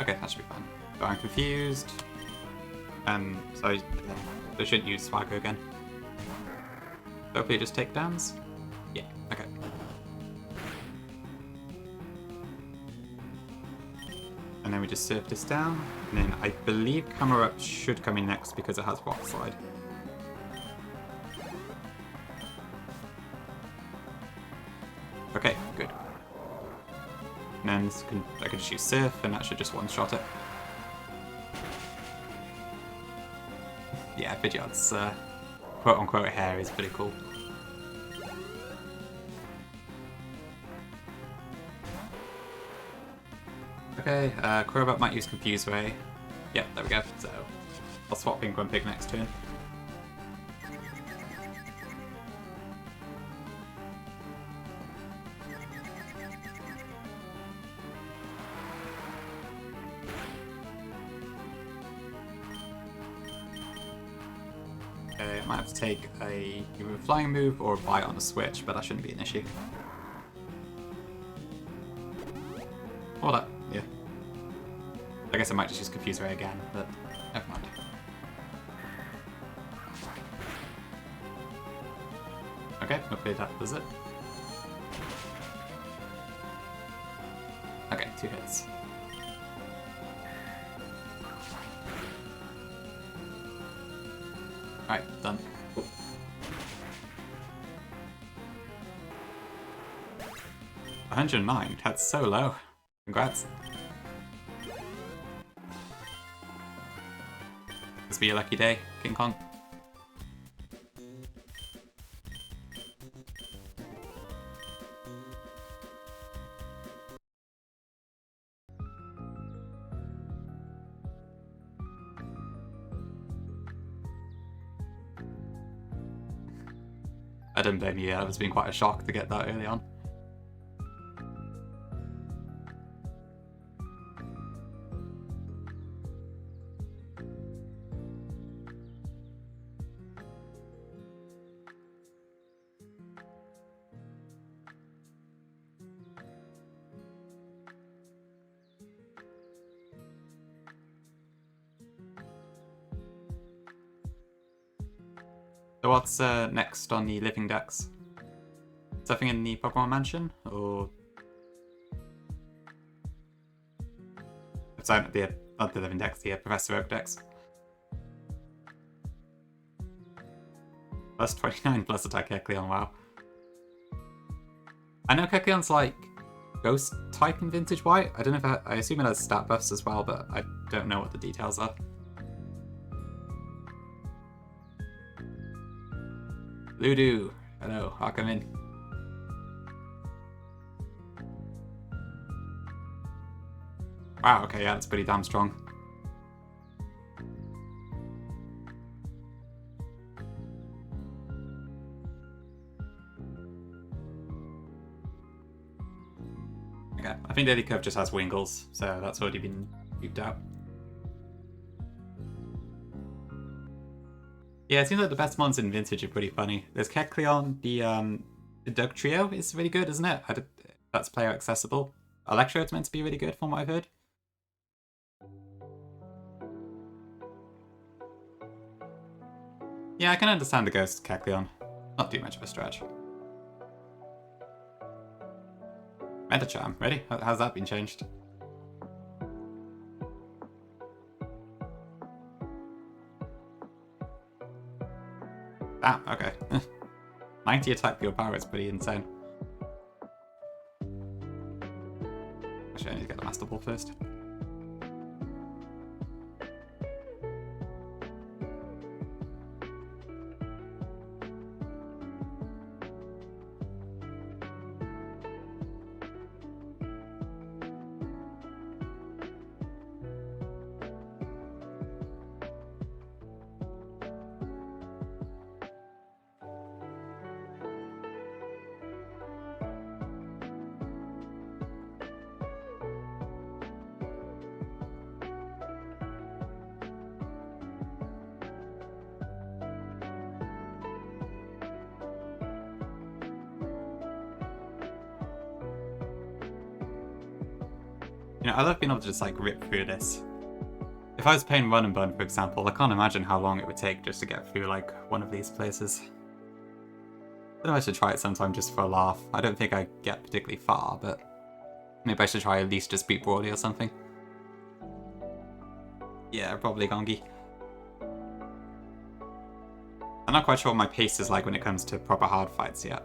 Okay, that should be fine. So I'm confused. So I shouldn't use Swagger again. Hopefully just take downs? Yeah, okay. And then we just surf this down. And then I believe Camera Up should come in next because it has Rock Slide. Okay, good. And then I can just use Surf and that should just one-shot it. Yeah, Pidgeot's quote-unquote hair is pretty cool. Okay, Crobat might use Confuse Ray. Yep, there we go. So I'll swap Pink Grumpig next turn. Okay, I might have to take either a flying move or a bite on the switch, but that shouldn't be an issue. Or that, yeah. I guess I might just use Confuse Ray again, but never mind. Okay, hopefully that does it. Okay, 2 hits. Alright, done. 109, that's so low. Congrats. This be your lucky day, King Kong. I don't blame you, that was been quite a shock to get that early on. So what's next on the living decks? Something in the Pokemon Mansion, or sorry, not the living decks, the Professor Oak decks. Plus 29 plus attack Kecleon, wow. I know Kecleon's like Ghost type in Vintage White. I don't know if I assume it has stat buffs as well, but I don't know what the details are. Ludo, hello, I'll come in. Wow, okay, yeah, that's pretty damn strong. Okay, I think Daily Curve just has Wingles, so that's already been beeped out. Yeah, it seems like the best ones in Vintage are pretty funny. There's Kecleon, the Doug Trio is really good, isn't it? That's player accessible. Electrode's meant to be really good from what I've heard. Yeah, I can understand the Ghost Kecleon. Not too much of a stretch. Metacharm, ready? How's that been changed? Ah, okay. 90 attack pure power is pretty insane. Actually, I need to get the Master Ball first. You know, I love being able to just like rip through this. If I was playing Run and Bun, for example, I can't imagine how long it would take just to get through like one of these places. I don't know if I should try it sometime just for a laugh. I don't think I get particularly far, but maybe I should try at least just beat Brawly or something. Yeah, probably Gongi. I'm not quite sure what my pace is like when it comes to proper hard fights yet.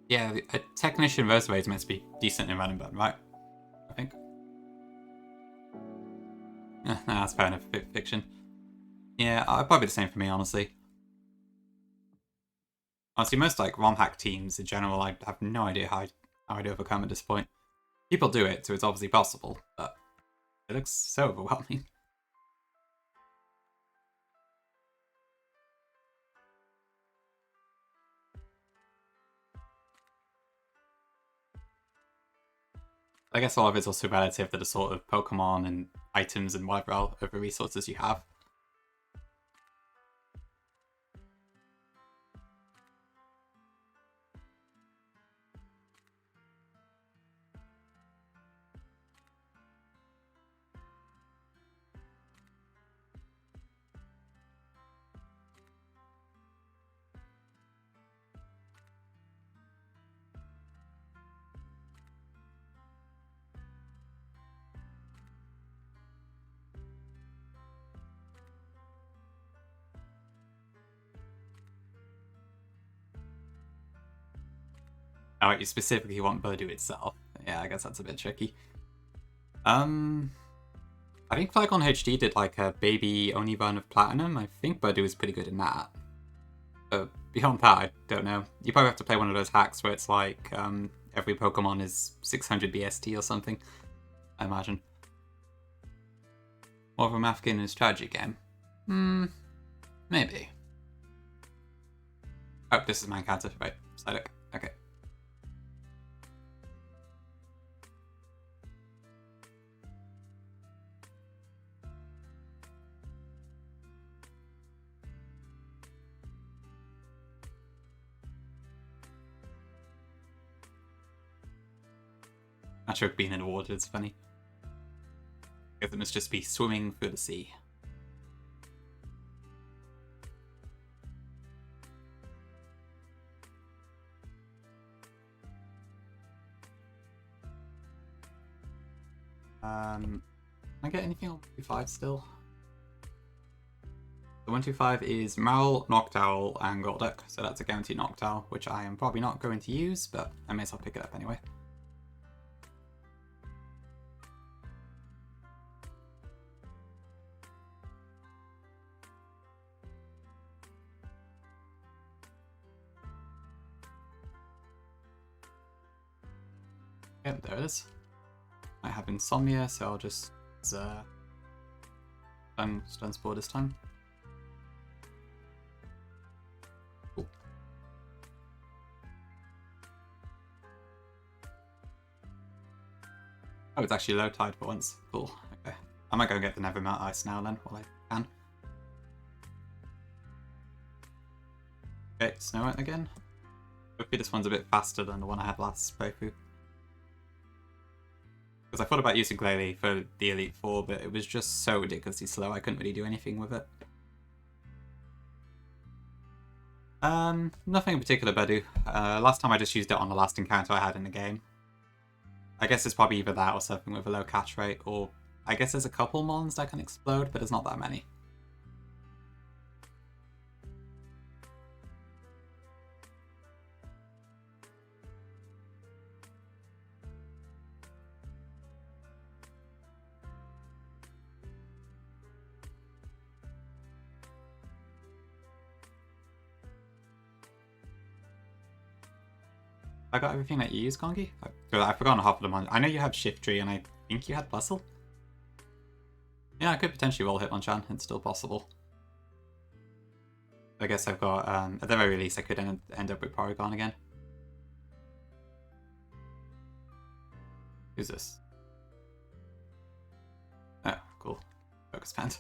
Yeah, a technician Versaway is meant to be decent in running button, right? I think. That's fair enough. Fiction. Yeah, probably the same for me, honestly. Honestly, most like ROM hack teams in general, I have no idea how I'd overcome at this point. People do it, so it's obviously possible, but it looks so overwhelming. I guess a lot of it's also relative to the sort of Pokemon and items and whatever other resources you have. Oh, you specifically want Birdu itself. Yeah, I guess that's a bit tricky. I think Flygon HD did like a baby only run of Platinum. I think Birdu is pretty good in that. Beyond that, I don't know. You probably have to play one of those hacks where it's like every Pokemon is 600 BST or something, I imagine. More of a math game than a strategy game? Maybe. Oh, this is my encounter. Right, Psyduck. Okay. That joke being in the water is funny. I guess it must just be swimming through the sea. Can I get anything on 125 still? The 125 is Marl, Noctowl, and Golduck, so that's a guaranteed Noctowl, which I am probably not going to use, but I may as well pick it up anyway. Yep, there it is. I have Insomnia, so I'll just stun Spore this time. Cool. Oh, it's actually low tide for once. Cool. Okay. I might go get the Nevermelt Ice now then, while I can. Okay, Snow It again. Hopefully this one's a bit faster than the one I had last playthrough. Because I thought about using Glalie for the Elite Four, but it was just so ridiculously slow I couldn't really do anything with it. Nothing in particular, Bedu. Last time I just used it on the last encounter I had in the game. I guess it's probably either that or something with a low catch rate, or I guess there's a couple mons that can explode, but there's not that many. I got everything that you use, Gongi? I've forgotten half of them. I know you have Shiftry, and I think you had Bustle. Yeah, I could potentially roll Hitmonchan. It's still possible. I guess I've got, at the very least, I could end up with Porygon again. Who's this? Oh, cool. Focus band.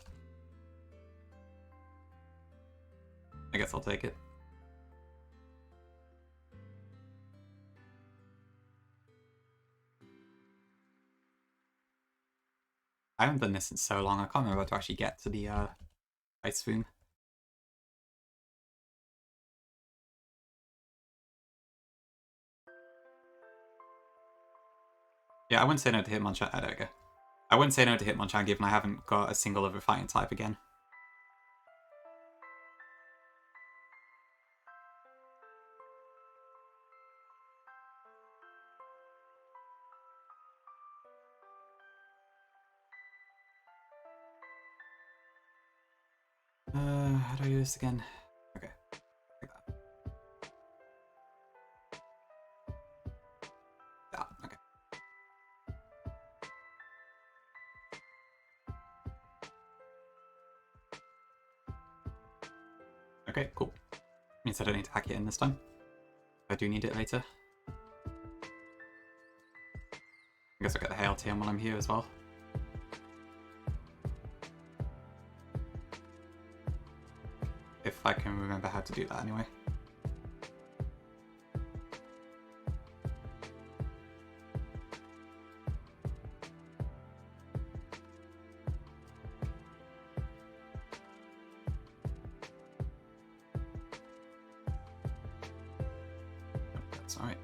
I guess I'll take it. I haven't done this in so long, I can't remember how to actually get to the ice spoon. Yeah, I wouldn't say no to Hitmonchan. Oh, there we go. I wouldn't say no to Hitmonchan given I haven't got a single other fighting type again. How do I do this again? Okay. Like that. Ah, okay. Okay, cool. Means I don't need to hack it in this time. I do need it later. I guess I'll get the Hail TM while I'm here as well. If I can remember how to do that anyway. That's alright.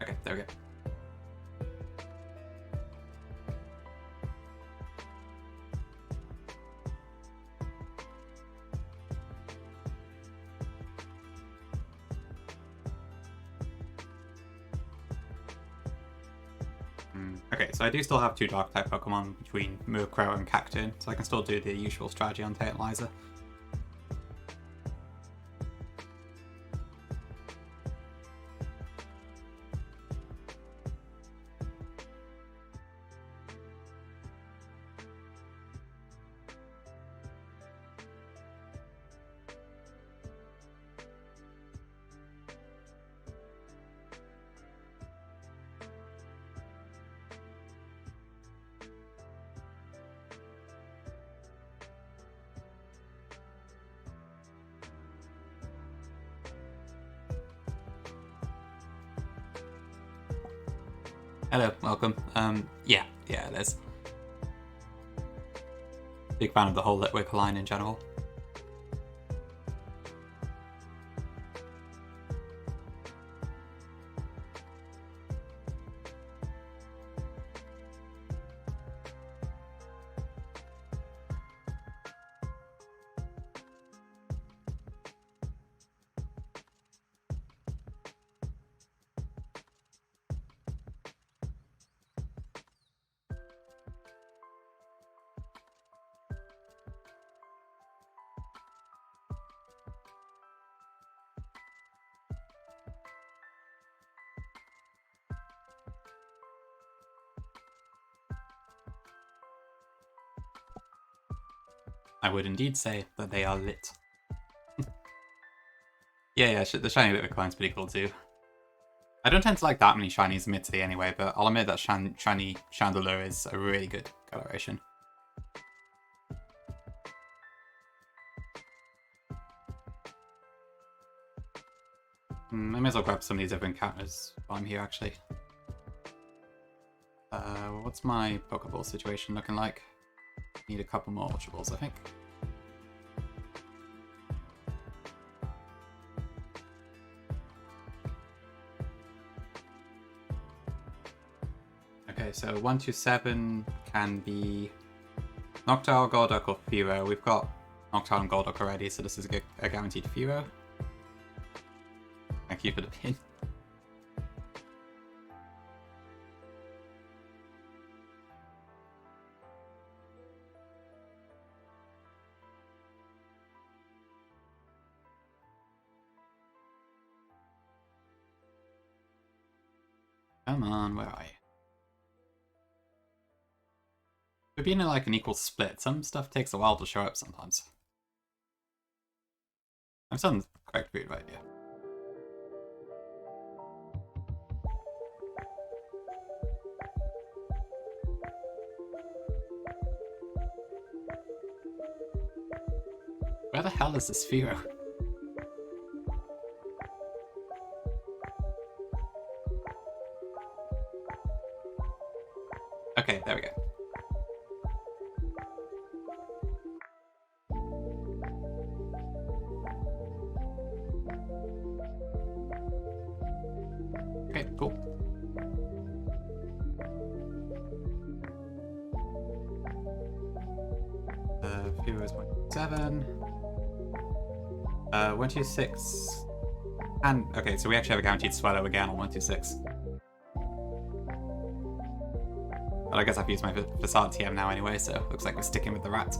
Okay, there we go. Okay, so I do still have 2 Dark-type Pokemon between Murkrow and Cacturne, so I can still do the usual strategy on Tantalizer. Hello, welcome. Yeah, it is. Big fan of the whole Litwick line in general. I would indeed say that they are lit. yeah, the shiny Litwick line's pretty cool too. I don't tend to like that many shinies admittedly anyway, but I'll admit that shiny Chandelure is a really good coloration. I may as well grab some of these other encounters while I'm here actually. What's my Pokeball situation looking like? Need a couple more Ultra Balls, I think. Okay, so 127 can be Noctowl, Golduck, or Fearow. We've got Noctowl and Golduck already, so this is a guaranteed Fearow. Thank you for the pin. Come on, where are you? For being in like an equal split, some stuff takes a while to show up sometimes. I'm still on the correct route, right? Yeah. Where the hell is this Sphero? Okay, there we go. Okay, cool. Sphero is 127. 126. And, okay, so we actually have a guaranteed swallow again on 126. But I guess I've used my facade TM now anyway, so looks like we're sticking with the rat.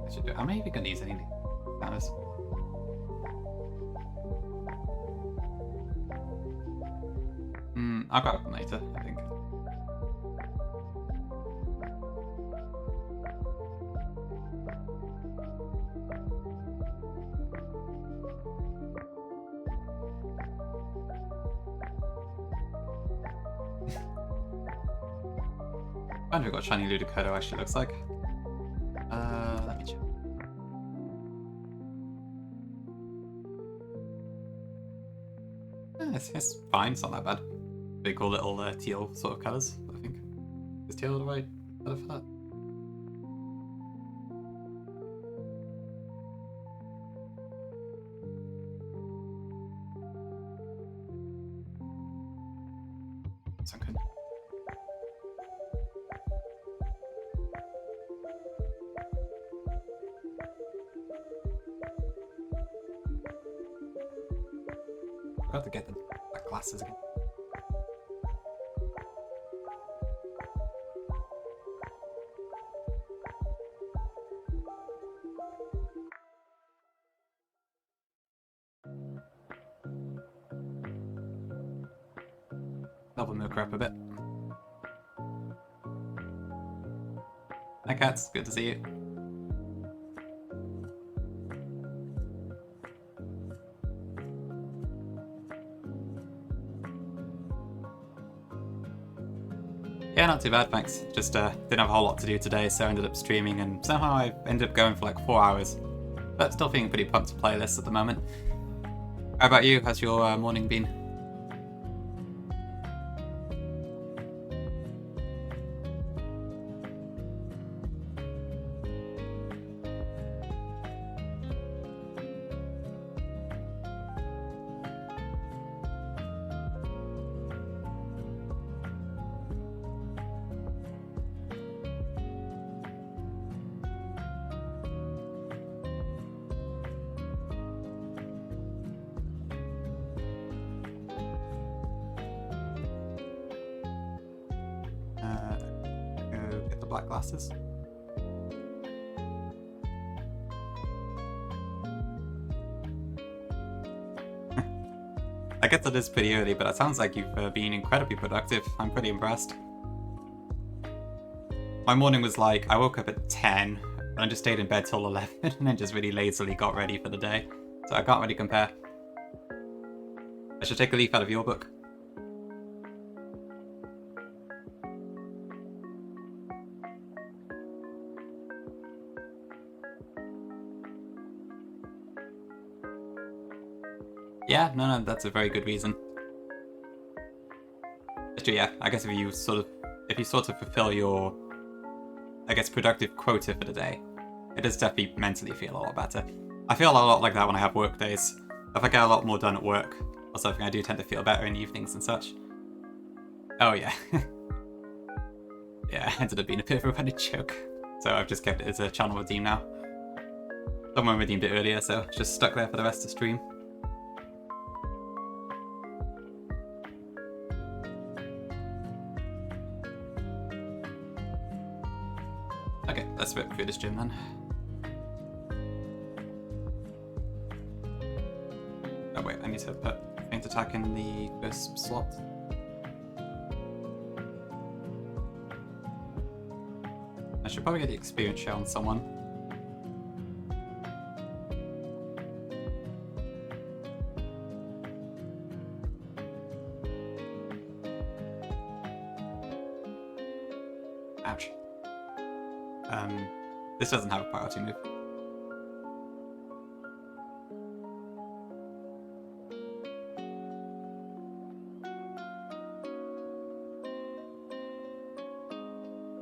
I should do. Am I even going to use any banners? I'll grab them later, I think. I wonder what shiny Ludicolo actually looks like. Let me check. Yeah, it's fine, it's not that bad. Pretty cool little teal sort of colours, I think. Is teal the right colour for that? Sound good. I have to get the black glasses again. Double milk her up a bit. Hi cats, good to see you. Yeah, not too bad, thanks. Just didn't have a whole lot to do today, so I ended up streaming, and somehow I ended up going for like 4 hours. But still feeling pretty pumped to play this at the moment. How about you? How's your morning been? Go get the black glasses. I guess that is pretty early, but it sounds like you've been incredibly productive. I'm pretty impressed. My morning was like, I woke up at 10, and I just stayed in bed till 11, and then just really lazily got ready for the day. So I can't really compare. I should take a leaf out of your book. Yeah, no, that's a very good reason. Actually, yeah, I guess if you sort of fulfill your, I guess, productive quota for the day, it does definitely mentally feel a lot better. I feel a lot like that when I have work days. If I get a lot more done at work or something, I do tend to feel better in evenings and such. Oh yeah. Yeah, it ended up being a bit of a running joke. So I've just kept it as a channel redeem now. Someone redeemed it earlier, so it's just stuck there for the rest of the stream. Okay, let's rip through this gym then. Oh wait, I need to put Feint Attack in the first slot. I should probably get the experience share on someone. Ouch. This doesn't have a priority move.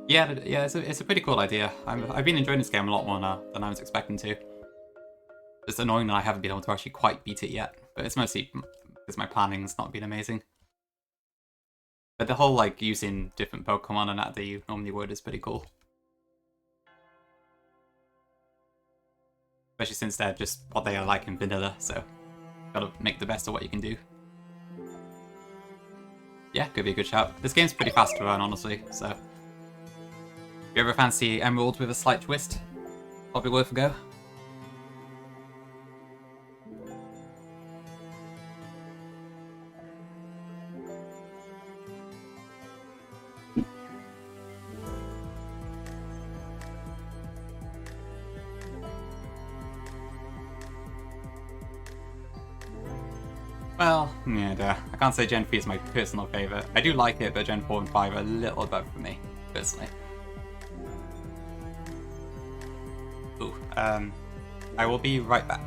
Yeah, it's a pretty cool idea. I've been enjoying this game a lot more now than I was expecting to. It's annoying that I haven't been able to actually quite beat it yet, but it's mostly because my planning's not been amazing. But the whole, like, using different Pokemon and that you normally would is pretty cool. Especially since they're just what they are like in vanilla, so gotta make the best of what you can do. Yeah, could be a good shout. This game's pretty fast to run, honestly, so... If you ever fancy Emerald with a slight twist, probably worth a go. Well, yeah, I can't say Gen 3 is my personal favourite. I do like it, but Gen 4 and 5 are a little above for me, personally. Ooh, I will be right back.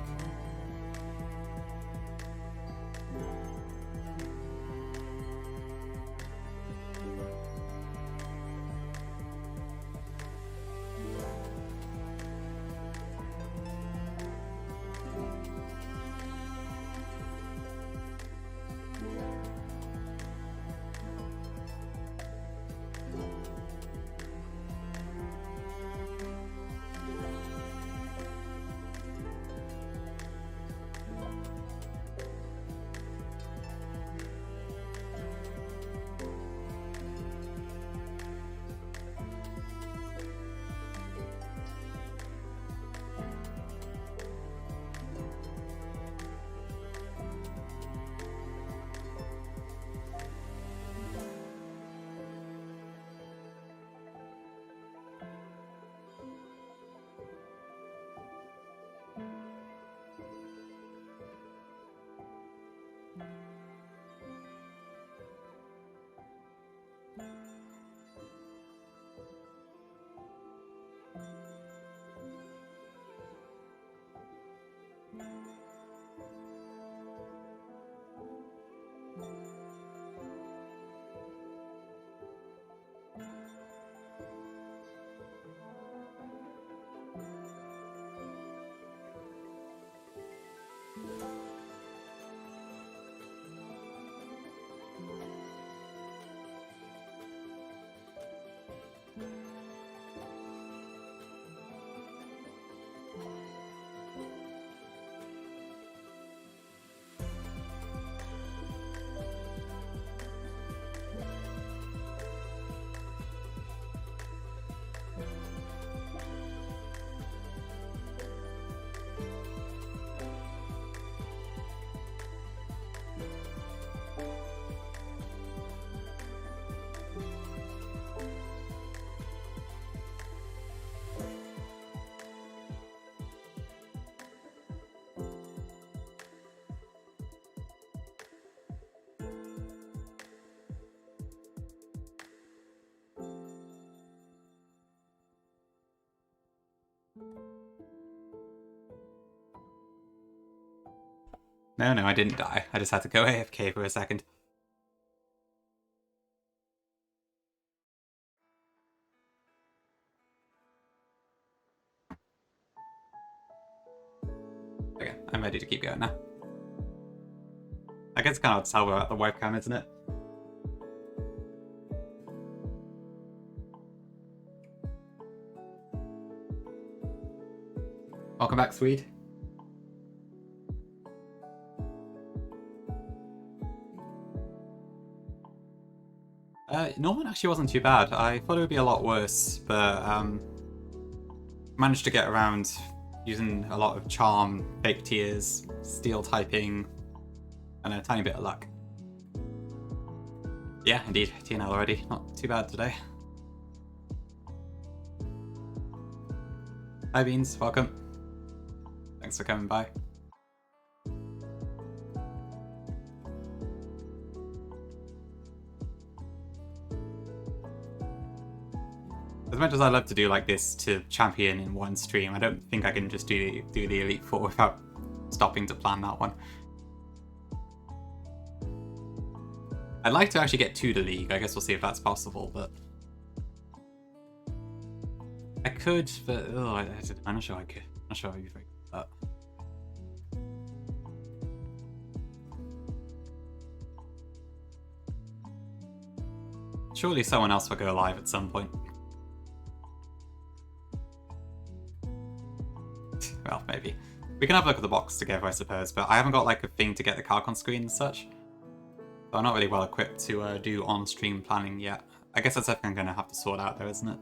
No, I didn't die. I just had to go AFK for a second. Okay, I'm ready to keep going now. I guess it's kind of hard to tell about the webcam, isn't it? Welcome back, Swede. Norman actually wasn't too bad. I thought it would be a lot worse, but managed to get around using a lot of charm, fake tears, steel typing, and a tiny bit of luck. Yeah, indeed, TNL already. Not too bad today. Hi Beans, welcome. Thanks for coming by. As much as I love to do like this to champion in one stream, I don't think I can just do the Elite Four without stopping to plan that one. I'd like to actually get to the league. I guess we'll see if that's possible, but I could, but I'm not sure I could. I'm not sure I'd be very good at that. Surely someone else will go live at some point. Well, maybe. We can have a look at the box together, I suppose, but I haven't got like a thing to get the card on screen and such. So I'm not really well equipped to do on-stream planning yet. I guess that's something I'm going to have to sort out though, isn't it?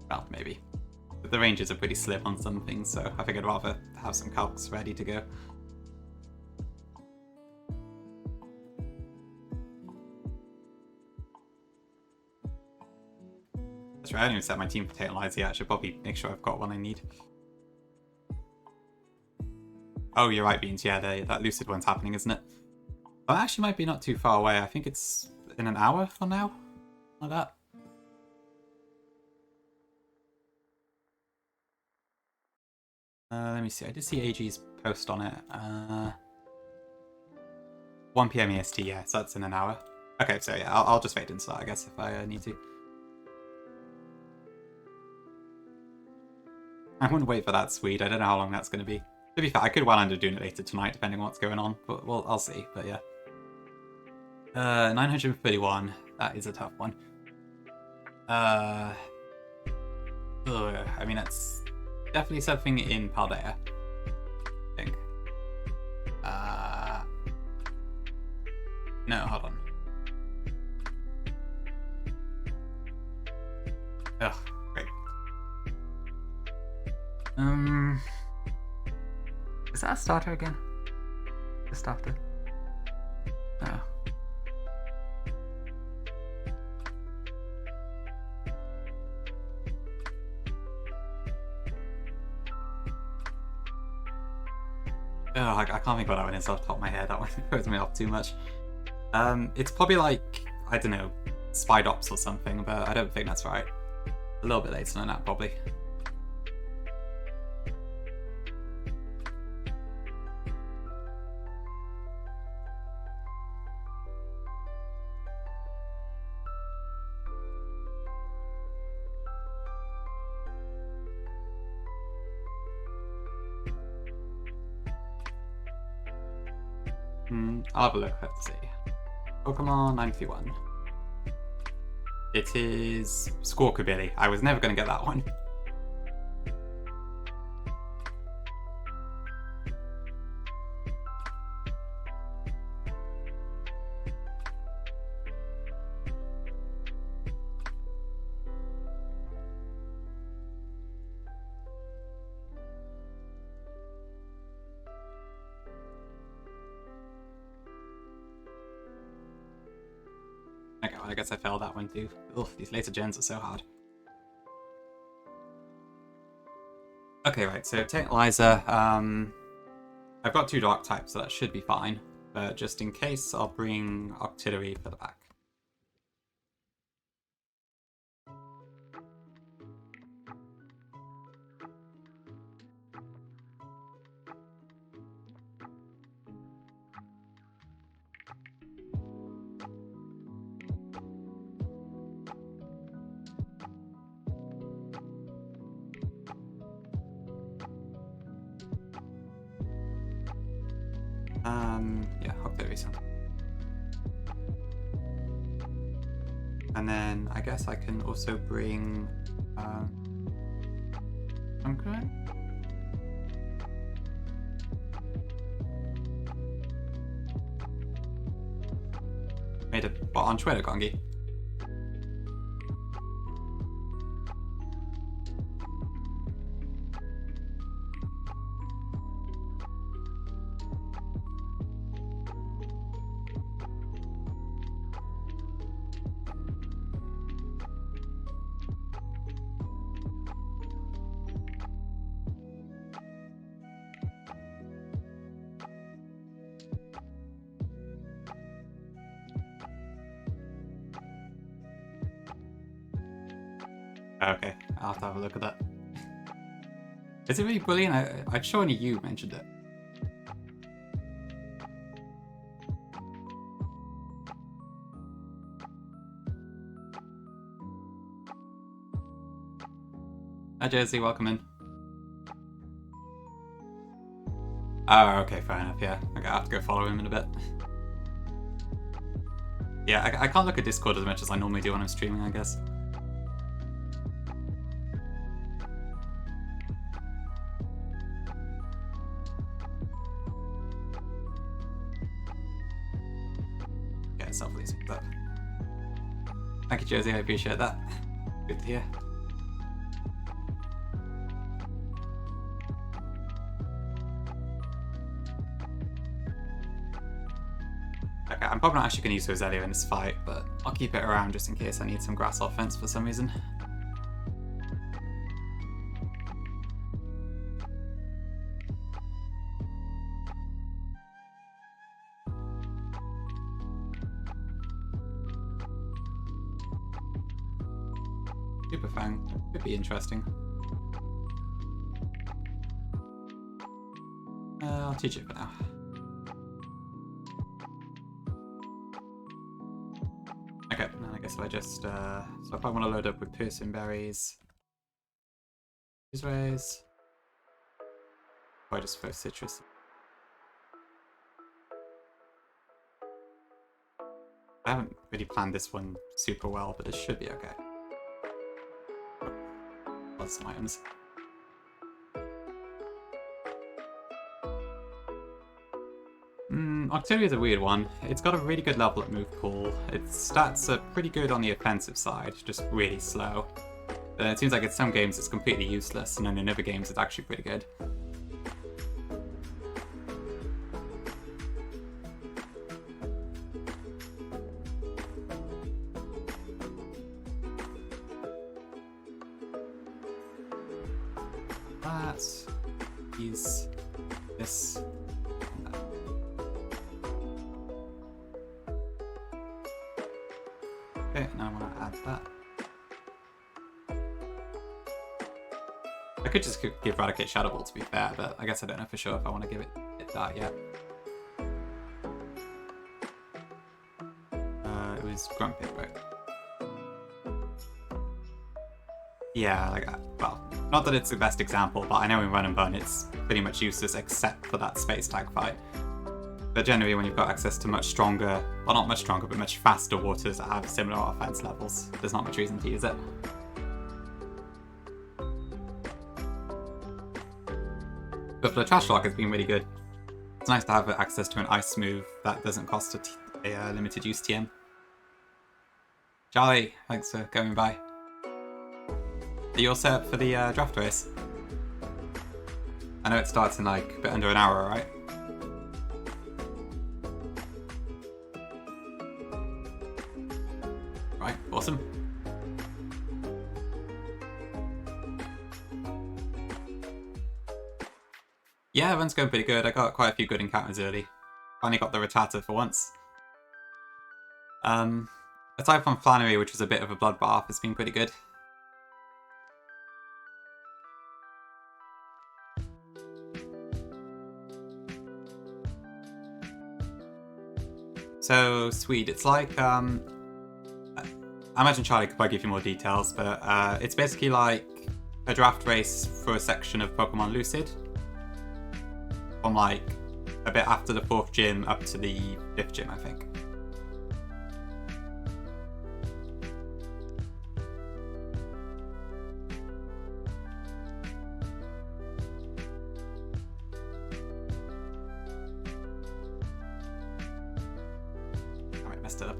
Well, maybe. But the ranges are pretty slim on some things, so I think I'd rather have some calcs ready to go. That's right, I didn't even set my team for Tantalize yet. I should probably make sure I've got one I need. Oh, you're right, Beans. Yeah, that Lucid one's happening, isn't it? Well, it actually might be not too far away. I think it's in an hour from now. Like that. Let me see. I did see AG's post on it. 1 PM EST, yeah, so that's in an hour. Okay, so yeah, I'll just wait into that, I guess, if I need to. I wouldn't wait for that Swede. I don't know how long that's going to be. To be fair, I could well end up doing it later tonight, depending on what's going on. But well, I'll see. But yeah. 931. That is a tough one. I mean, that's definitely something in Paldea, I think. No, hold on. Ugh, great. Is that a starter again? Just after? Oh. Oh, I can't think what that one is off the top of my head. That one throws me off too much. It's probably like, I don't know, Spide Ops or something, but I don't think that's right. A little bit later than that, probably. I'll have a look, let's see. Pokemon 91. It is Squawkabilly. I was never going to get that one. Okay, well, I guess I failed that one too. Ugh, these later gens are so hard. Okay, right, so Tantalizer, I've got 2 dark types, so that should be fine. But just in case, I'll bring Octillery for the back. Yeah, Octillery sound. And then I guess I can also bring Junkrat? Made a bot on Twitter, Gongi. Okay, I'll have to have a look at that. Is it really bullying? I'm sure only you mentioned it. Hi Jersey, welcome in. Oh, okay, fair enough, yeah. Okay, I'll have to go follow him in a bit. Yeah, I can't look at Discord as much as I normally do when I'm streaming, I guess. Yeah, self-releasing that. Thank you, Jersey, I appreciate that. Good to hear. Okay, I'm probably not actually going to use Roselia in this fight, but I'll keep it around just in case I need some grass offense for some reason. Super Fang could be interesting. I'll teach it for now. Okay, and I guess I just, so if I want to load up with Piercing Berries, these ways, or I just throw Citrus. I haven't really planned this one super well, but it should be okay. Lots of items. Octavia is a weird one. It's got a really good level at move pool. Its stats are pretty good on the offensive side, just really slow. But it seems like in some games it's completely useless, and then in other games it's actually pretty good. This. Okay, now I want to add that. I could just give Radicate Shadow Ball to be fair, but I guess I don't know for sure if I want to give it that yet. It was Grumpy, right? Yeah, like, well, not that it's the best example, but I know in Run and Bun it's pretty much useless except for that space tag fight. But generally when you've got access to much stronger, well not much stronger, but much faster waters that have similar offense levels, there's not much reason to use it. But for the Trashlocke it's been really good. It's nice to have access to an ice move that doesn't cost a limited use TM. Charlie, thanks for coming by. Are you all set up for the draft race? I know it starts in like a bit under an hour, right? Right, awesome. Yeah, everyone's going pretty good. I got quite a few good encounters early. Finally got the Rattata for once. Aside from Flannery, which was a bit of a bloodbath, it's been pretty good. So, Swede, it's like, I imagine Charlie could probably give you more details, but it's basically like a draft race for a section of Pokemon Lucid. From like a bit after the 4th gym up to the 5th gym, I think. I messed it up.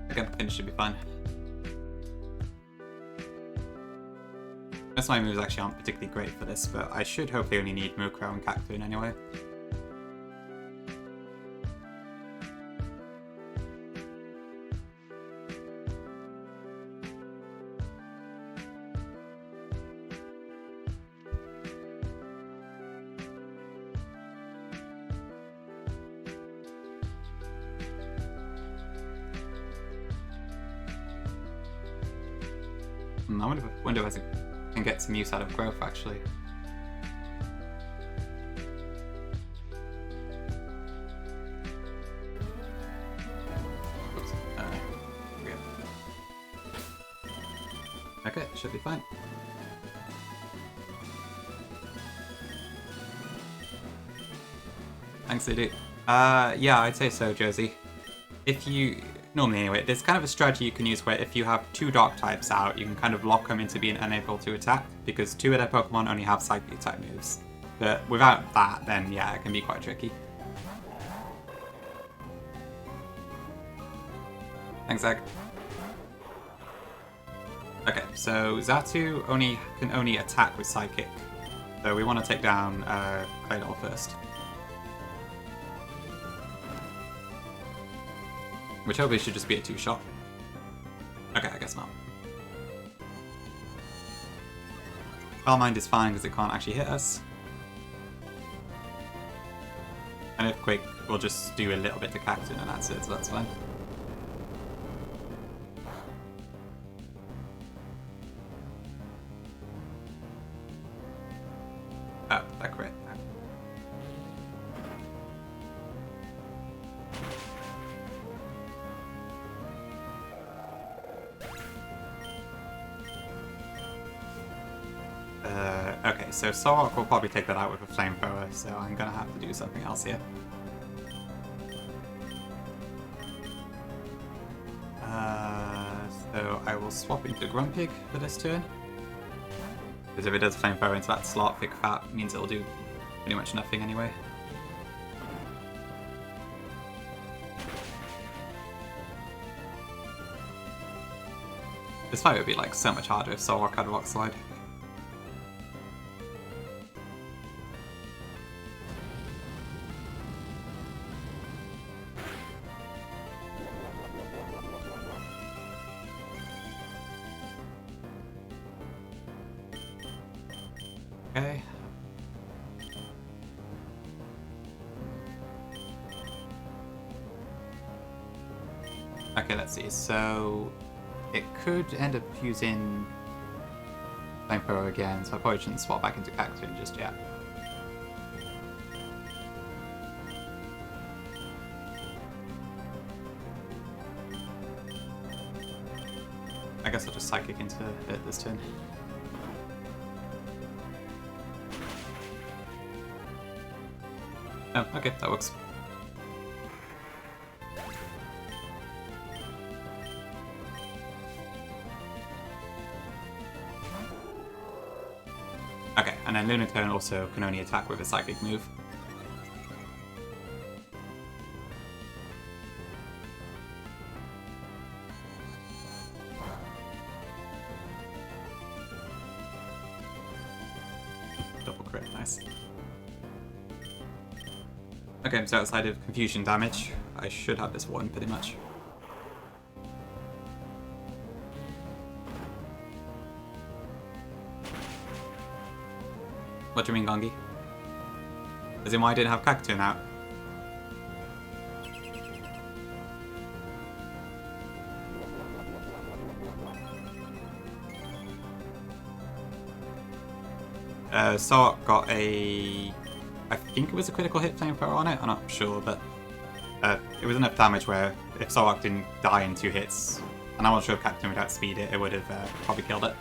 Again, the finish should be fine. Most of my moves actually aren't particularly great for this, but I should hopefully only need Murkrow and Cactoon anyway. I wonder if I can get some use out of growth, actually. Oops. Here we go. Okay, should be fine. Thanks, they do. Yeah, I'd say so, Josie. If you... Normally, anyway, there's kind of a strategy you can use where if you have 2 Dark types out, you can kind of lock them into being unable to attack, because 2 of their Pokemon only have Psychic type moves. But without that, then yeah, it can be quite tricky. Thanks, Zach. Okay, so Xatu can only attack with Psychic. So we want to take down Claydol first. Which hopefully should just be a 2-shot. Okay, I guess not. Spellmind is fine because it can't actually hit us. And Earthquake will just do a little bit to Cactus and that's it, so that's fine. Oh, that crit. Okay, so Solrock will probably take that out with a Flamethrower, so I'm gonna have to do something else here. So I will swap into Grumpig for this turn. Because if it does Flamethrower into that slot, Thick Fat means it'll do pretty much nothing anyway. This fight would be like so much harder if Solrock had Rock Slide. Okay. Okay, let's see. So it could end up using Flamethrower again, so I probably shouldn't swap back into Cactus just yet. I guess I'll just Psychic into it this turn. Oh, okay, that works. Okay, and then Lunatone also can only attack with a Psychic move. Double crit, nice. Okay, so outside of confusion damage, I should have this one pretty much. What do you mean, Gongi? As in why I didn't have Cacturne out? Solrock got a... I think it was a critical hit Flamethrower on it, I'm not sure, but it was enough damage where if Solrock didn't die in 2 hits, and I'm not sure if Cacturne would outspeed it, it would have probably killed it.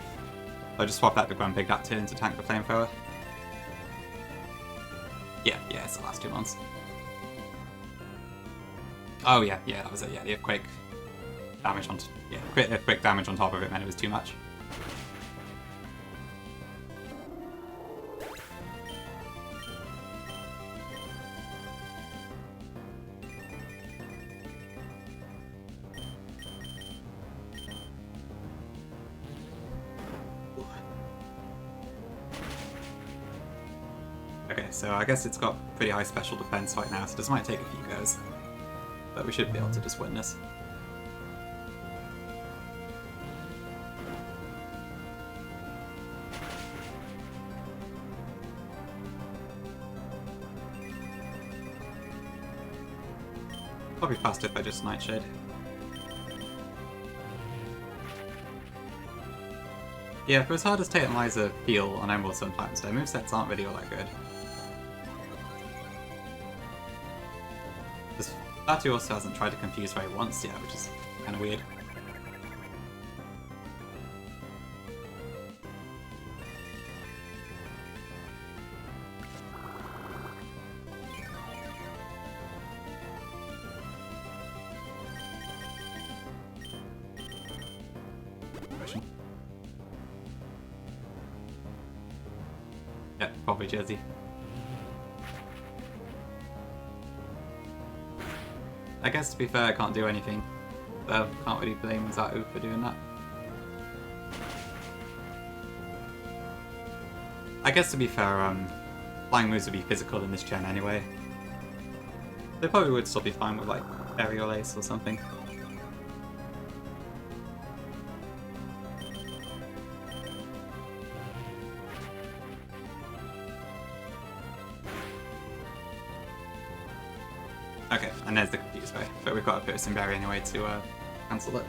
So I just swapped out the Grumpig that turn to tank the Flamethrower. Yeah, it's the last 2 months. Oh yeah, that was it, yeah, the Earthquake damage on... Earthquake damage on top of it meant it was too much. Okay, so I guess it's got pretty high special defense right now, so this might take a few goes. But we should be able to just win this. Probably faster if I just Nightshade. Yeah, for as hard as Tate and Liza feel on Emerald sometimes, their movesets aren't really all that good. This Batu also hasn't tried to confuse Ray once yet, which is kind of weird. Yeah, probably Jersey. I guess to be fair, I can't do anything. So can't really blame Zatu for doing that. I guess to be fair, flying moves would be physical in this gen anyway. They probably would still be fine with like aerial ace or something. Okay, and there's the confused way, but we've got a piercing berry anyway to cancel it.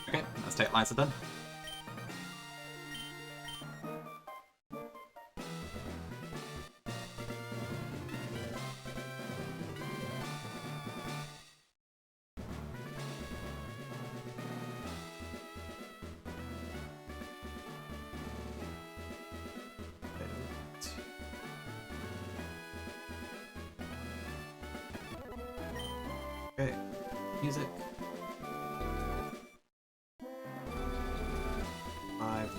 Okay, let's take Liza done. Okay, music. 5.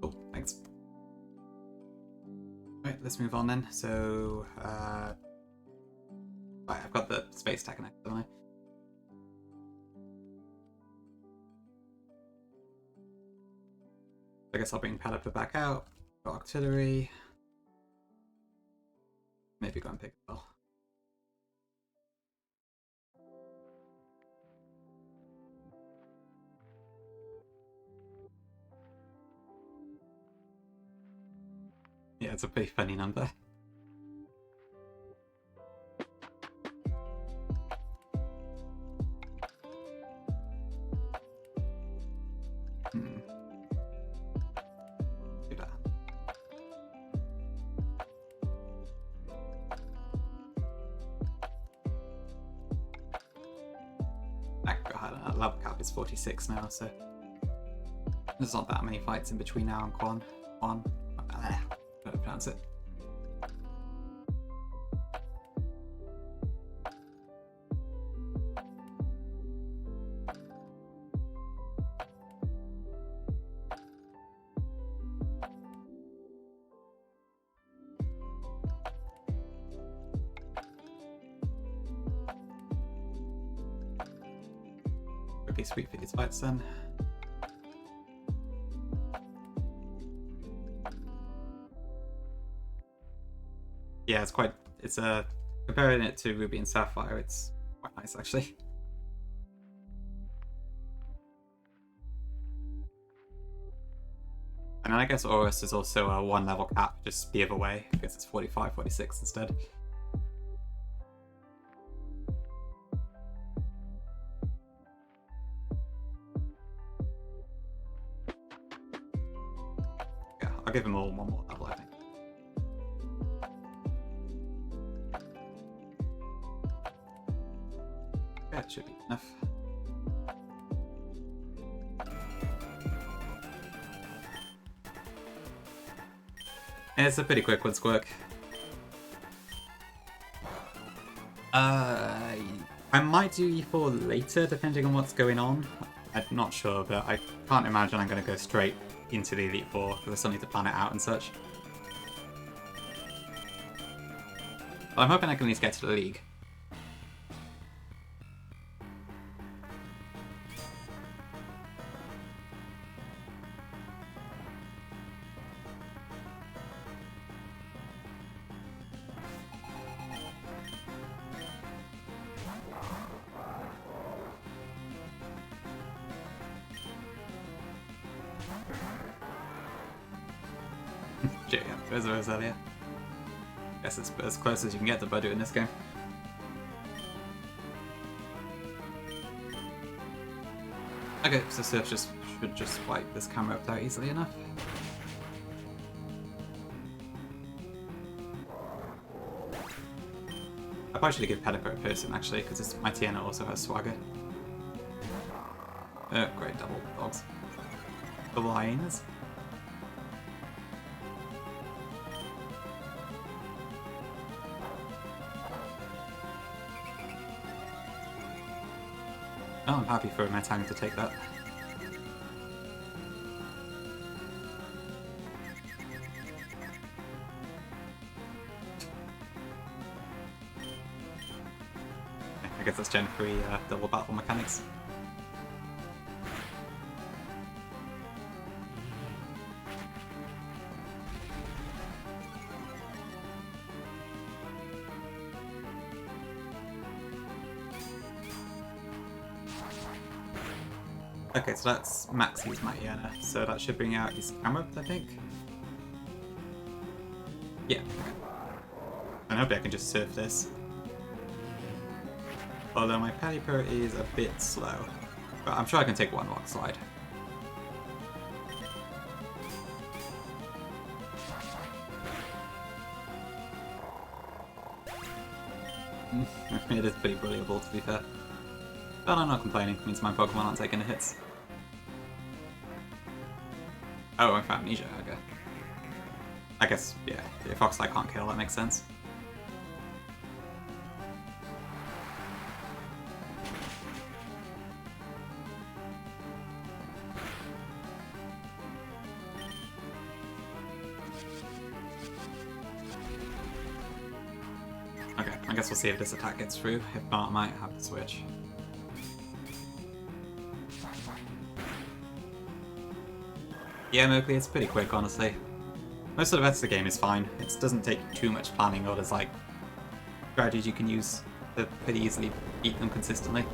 Cool, thanks. Right, let's move on then. So, right, I've got the space tag next, haven't I guess I'll bring Pelipper back out. Got artillery. Maybe go and pick it well. Yeah, it's a pretty funny number. Do that. God, level cap is 46 now, so there's not that many fights in between now and Quan. How to pronounce it. Would be sweet for these fights then. Yeah, it's comparing it to Ruby and Sapphire, it's quite nice actually. And I guess Aurus is also a 1 level cap, just the other way, because it's 45, 46 instead. Yeah, I'll give them all 1 more level, I think. Yeah, it should be enough. And it's a pretty quick one, Squirk. I might do E4 later, depending on what's going on. I'm not sure, but I can't imagine I'm going to go straight into the Elite Four, because I still need to plan it out and such. But I'm hoping I can at least get to the league. Where's Rosalia? Guess it's as close as you can get to Budu in this game. Okay, so Surf should just wipe this camera up there easily enough. I probably should give Pelipper a person actually, because my Tiana also has Swagger. Oh, great, double dogs. Double hyenas. Oh, I'm happy for Metang to take that. I guess that's Gen 3 double battle mechanics. Okay, so that's Maxie's Matiana, so that should bring out his camera, I think. Yeah. And hopefully I can just surf this. Although my Pelipper is a bit slow. But I'm sure I can take one rock slide. It is pretty bullyable, to be fair. But I'm not complaining, it means my Pokemon aren't taking the hits. Oh, I found Amnesia, okay. I guess, yeah, if Oxlide can't kill, that makes sense. Okay, I guess we'll see if this attack gets through. If not, I might have to switch. Yeah, Mowgli, it's pretty quick, honestly. Most of the rest of the game is fine. It doesn't take too much planning, or there's like strategies you can use to pretty easily beat them consistently.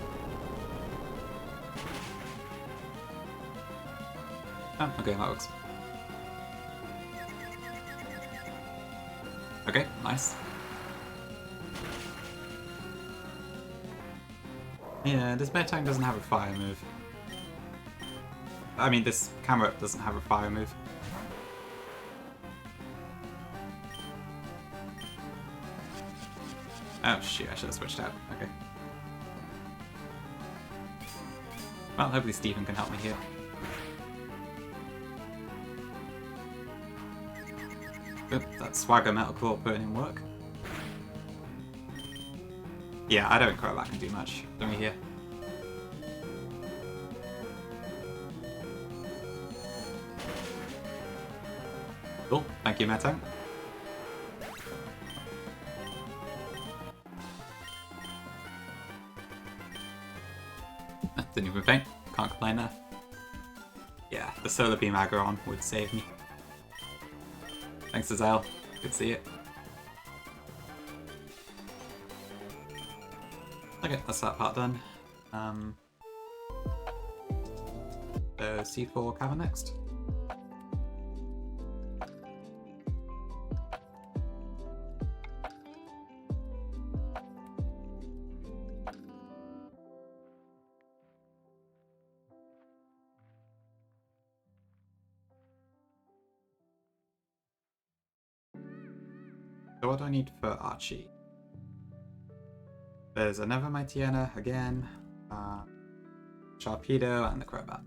Oh, okay, that works. Okay, nice. Yeah, this Metang doesn't have a fire move. I mean, this camera doesn't have a fire move. Oh shoot, I should have switched out. Okay. Well, hopefully Stephen can help me here. Oop, that Swagger Metal Claw putting in work. Yeah, I don't grow back and do much. Don't we here? Cool, thank you, Metang. Didn't even faint. Can't complain there. Yeah, the Solar Beam Aggron would save me. Thanks, Azael. Good to see it. Okay, that's that part done. So C4 Cavern next. So what do I need for Archie? There's another Mightyena again, Sharpedo, and the Crobat.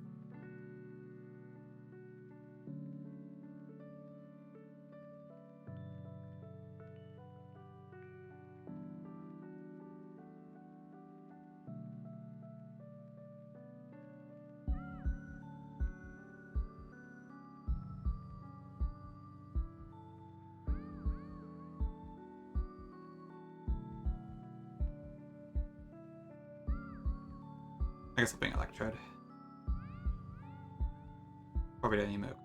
I guess I'll bring Electrode. Probably don't need Mook.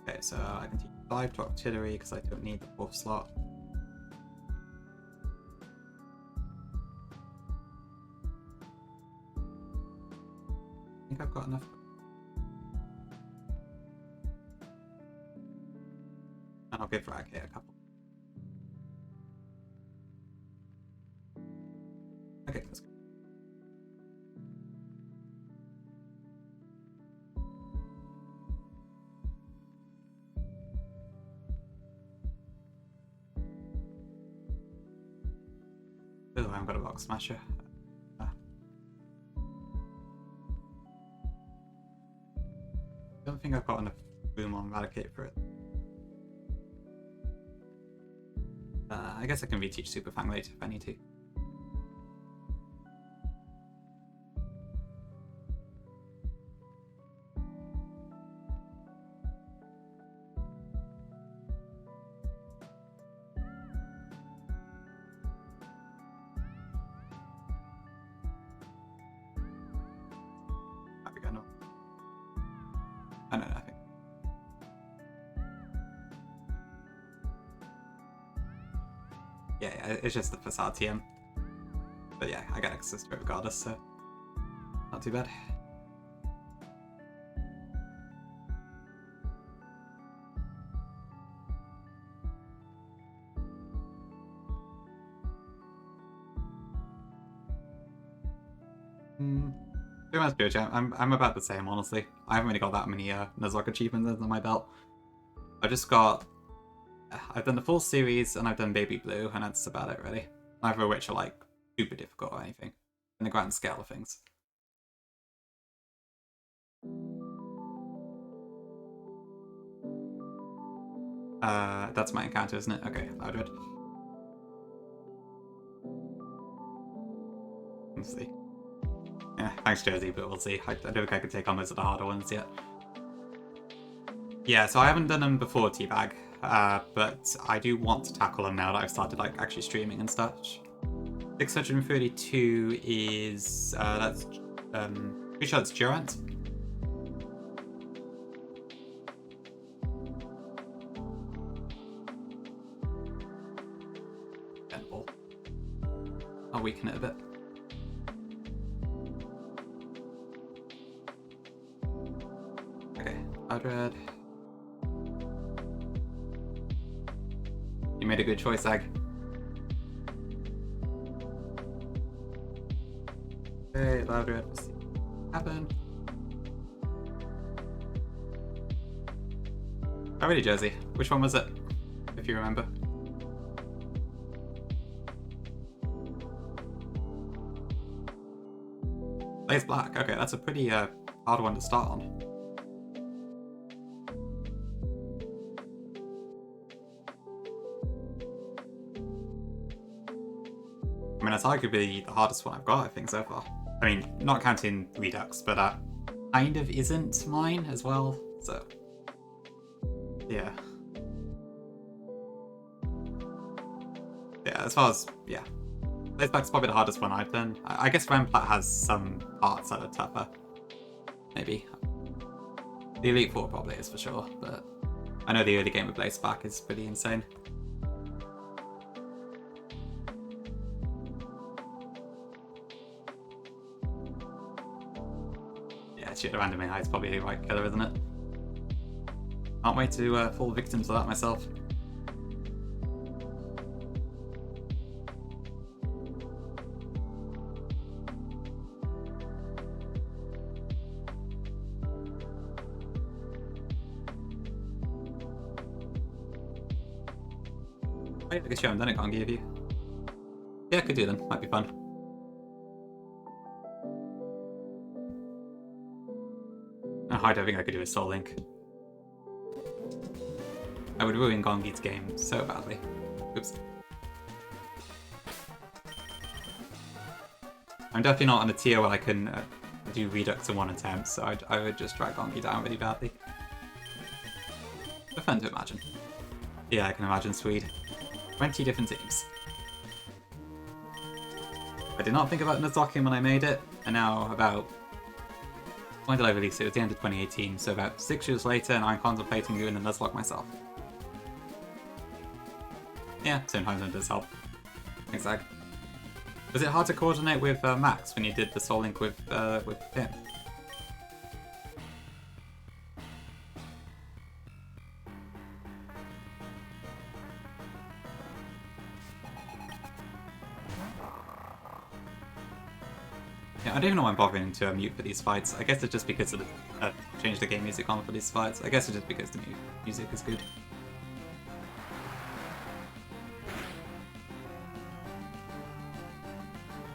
Okay, so I can teach 5 to artillery because I don't need the 4th slot. I think I've got enough. And I'll give Raghay a couple. Okay, that's good. Oh, I haven't got a Rock Smasher. Don't think I've got enough room on Eradicate for it. I guess I can reteach Super Fang later if I need to. I know nothing. Yeah, it's just the facade TM. But yeah, I got access to it regardless, so not too bad. Pretty much good, I'm about the same, honestly. I haven't really got that many Nuzlocke achievements under my belt. I've just got... I've done the full series, and I've done Baby Blue, and that's about it, really. Neither of which are, like, super difficult or anything, in the grand scale of things. That's my encounter, isn't it? Okay, Loudred. Let's see. Yeah, thanks Jersey, but we'll see. I don't think I can take on most of the harder ones yet. Yeah, so I haven't done them before Teabag, but I do want to tackle them now that I've started like actually streaming and such. 632 is that's pretty sure it's Durant. I'll weaken it a bit. Okay, Loudred. You made a good choice, Ag. Okay, Loudred, we'll see what happens. Alrighty, Jersey. Which one was it? If you remember. Blaze Black. Okay, that's a pretty hard one to start on. I mean, that's arguably the hardest one I've got, I think, so far. I mean, not counting Redux, but kind of isn't mine as well, so... yeah. Yeah, as far as... yeah. Blaze Black's probably the hardest one I've done. I guess Remplat has some parts that are tougher. Maybe. The Elite Four probably is for sure, but... I know the early game with Blaze Black is pretty insane. Shit, the random AI is probably the right killer, isn't it? Can't wait to fall victim to that myself. Right, I guess you haven't done it, can't give you. Yeah, I could do them. Might be fun. I don't think I could do a Soul Link. I would ruin Gongi's game so badly. Oops. I'm definitely not on a tier where I can do Redux in one attempt, so I would just drag Gongi down really badly. But fun to imagine. Yeah, I can imagine Swede. 20 different teams. I did not think about Nuzlocke when I made it, and now about... when did I release it? It was the end of 2018, so about 6 years later, and I'm contemplating doing a Nuzlocke myself. Yeah, sometimes it does help. Exactly. Was it hard to coordinate with Max when you did the Soul Link with him? Yeah, I don't even know why I'm bothering to mute for these fights. I guess it's just because of the change the game music on for these fights. I guess it's just because the music is good.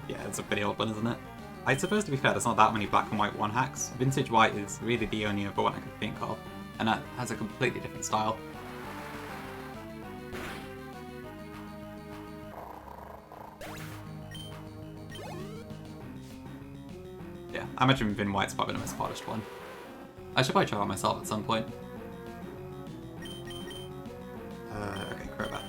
Yeah, it's a pretty old one, isn't it? I suppose, to be fair, there's not that many black and white one hacks. Vintage White is really the only other one I can think of, and that has a completely different style. Yeah, I imagine Vin White's probably the most polished one. I should probably try it myself at some point. Okay, Crobat.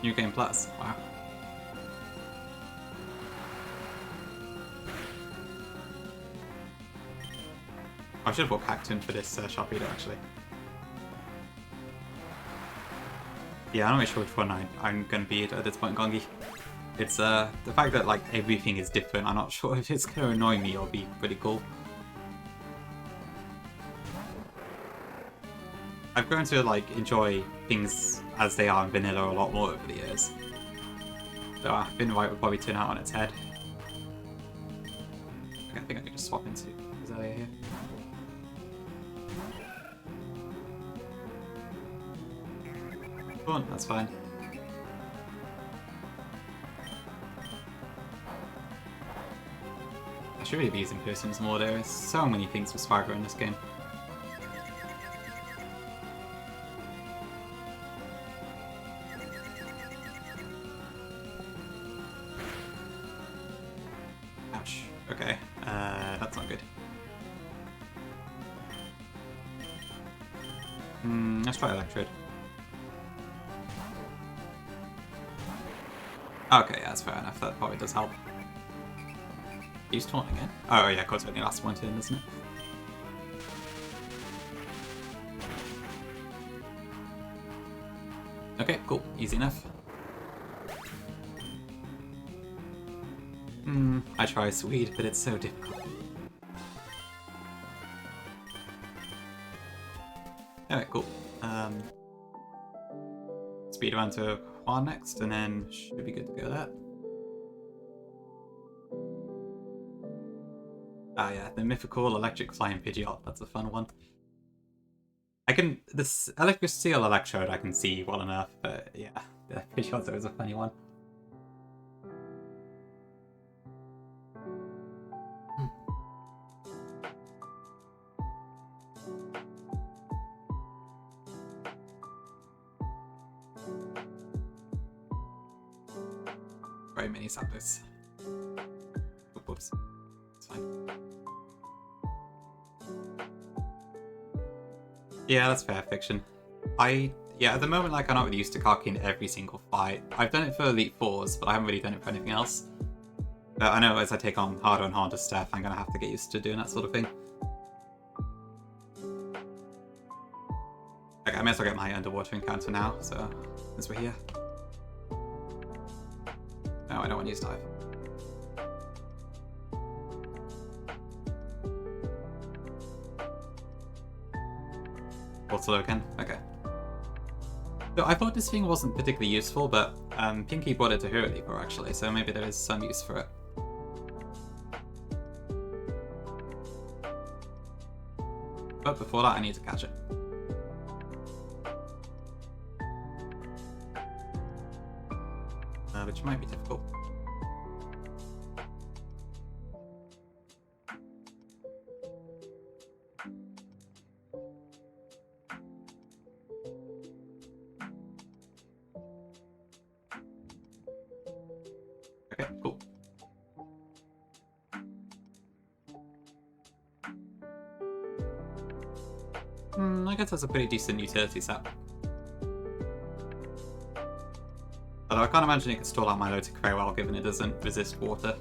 New Game Plus, wow. I should have bought Cactus for this shop either, actually. Yeah, I'm not really sure which one I'm going to be at this point, Gongi. It's the fact that like everything is different. I'm not sure if it's going to annoy me or be pretty cool. I've grown to like enjoy things as they are in vanilla a lot more over the years. So Vin White would probably turn out on its head. Okay, I think I could just swap into Azalea here. Go on, that's fine. I should really be using Persons more. There are so many things for Swagger in this game. Ouch. Okay, that's not good. Let's try Electrode. Okay, yeah, that's fair enough. That probably does help. Use Taunt again? Oh yeah, of course, only lasts one turn, doesn't it? Okay, cool. Easy enough. I try Swede, but it's so difficult. Alright, cool. Speed around to Juan next, and then should be good to go there. Ah yeah, the mythical electric flying Pidgeot, that's a fun one. This Electric Steel Electrode I can see well enough, but yeah, the Pidgeot's always a funny one. Very many samples. Whoops. It's fine. Yeah, that's fair fiction. Yeah, at the moment, like, I'm not really used to carking every single fight. I've done it for Elite Fours, but I haven't really done it for anything else. But I know as I take on harder and harder stuff, I'm gonna have to get used to doing that sort of thing. Okay, I may as well get my underwater encounter now, so since we're here. No, I don't want to use dive. Waterloo again? Okay. So I thought this thing wasn't particularly useful, but Pinky brought it to her before actually, so maybe there is some use for it. But before that I need to catch it. Which might be difficult. Okay, cool. I guess that's a pretty decent utility set. Although I can't imagine it could stall out Milotic very well, given it doesn't resist water.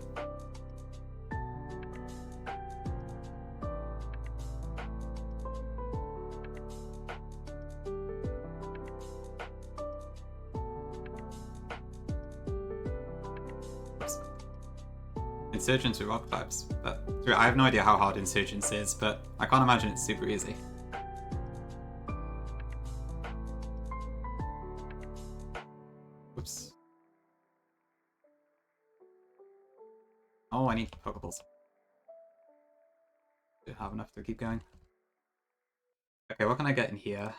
Oops. Insurgents with rock types, but I have no idea how hard Insurgents is, but I can't imagine it's super easy. Oops. Oh, I need Pokeballs. Do have enough to keep going. Okay, what can I get in here?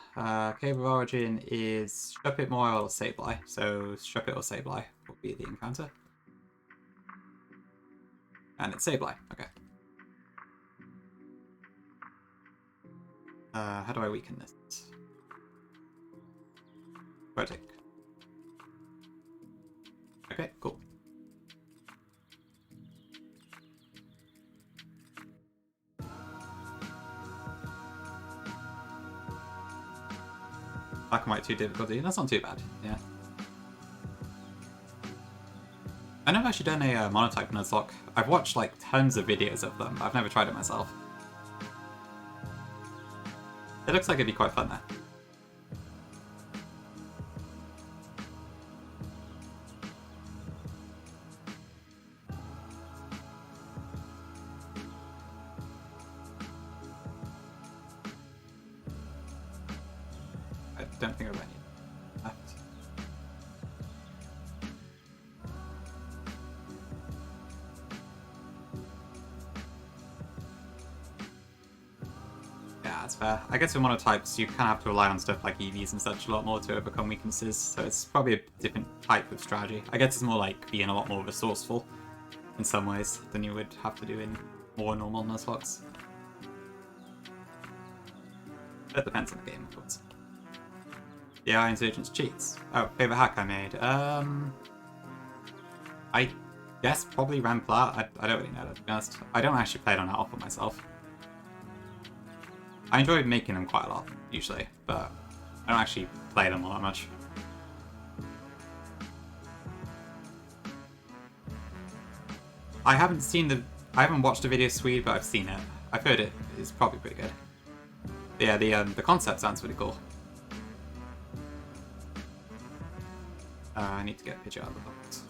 Cave of Origin is Shuppet Moil or Sableye. So Shuppet or Sableye will be the encounter. And it's Sableye, okay. How do I weaken this? Poetic. Okay, cool. Black and white 2 difficulty, that's not too bad, yeah. I've never actually done a monotype Nuzlocke. I've watched like tons of videos of them, but I've never tried it myself. It looks like it'd be quite fun there. I don't think I've got any left. Yeah, that's fair. I guess with monotypes, you kind of have to rely on stuff like EVs and such a lot more to overcome weaknesses, so it's probably a different type of strategy. I guess it's more like being a lot more resourceful in some ways than you would have to do in more normal Nuzlockes. That depends on the game, of course. Yeah, Insurgents cheats. Oh, favorite hack I made. I guess probably Rampart. I don't really know, to be honest. I don't actually play it on that often myself. I enjoy making them quite a lot, usually, but I don't actually play them all that much. I haven't watched the video Swede, but I've seen it. I've heard it is probably pretty good. Yeah, the concept sounds really cool. I need to get a picture out of the box.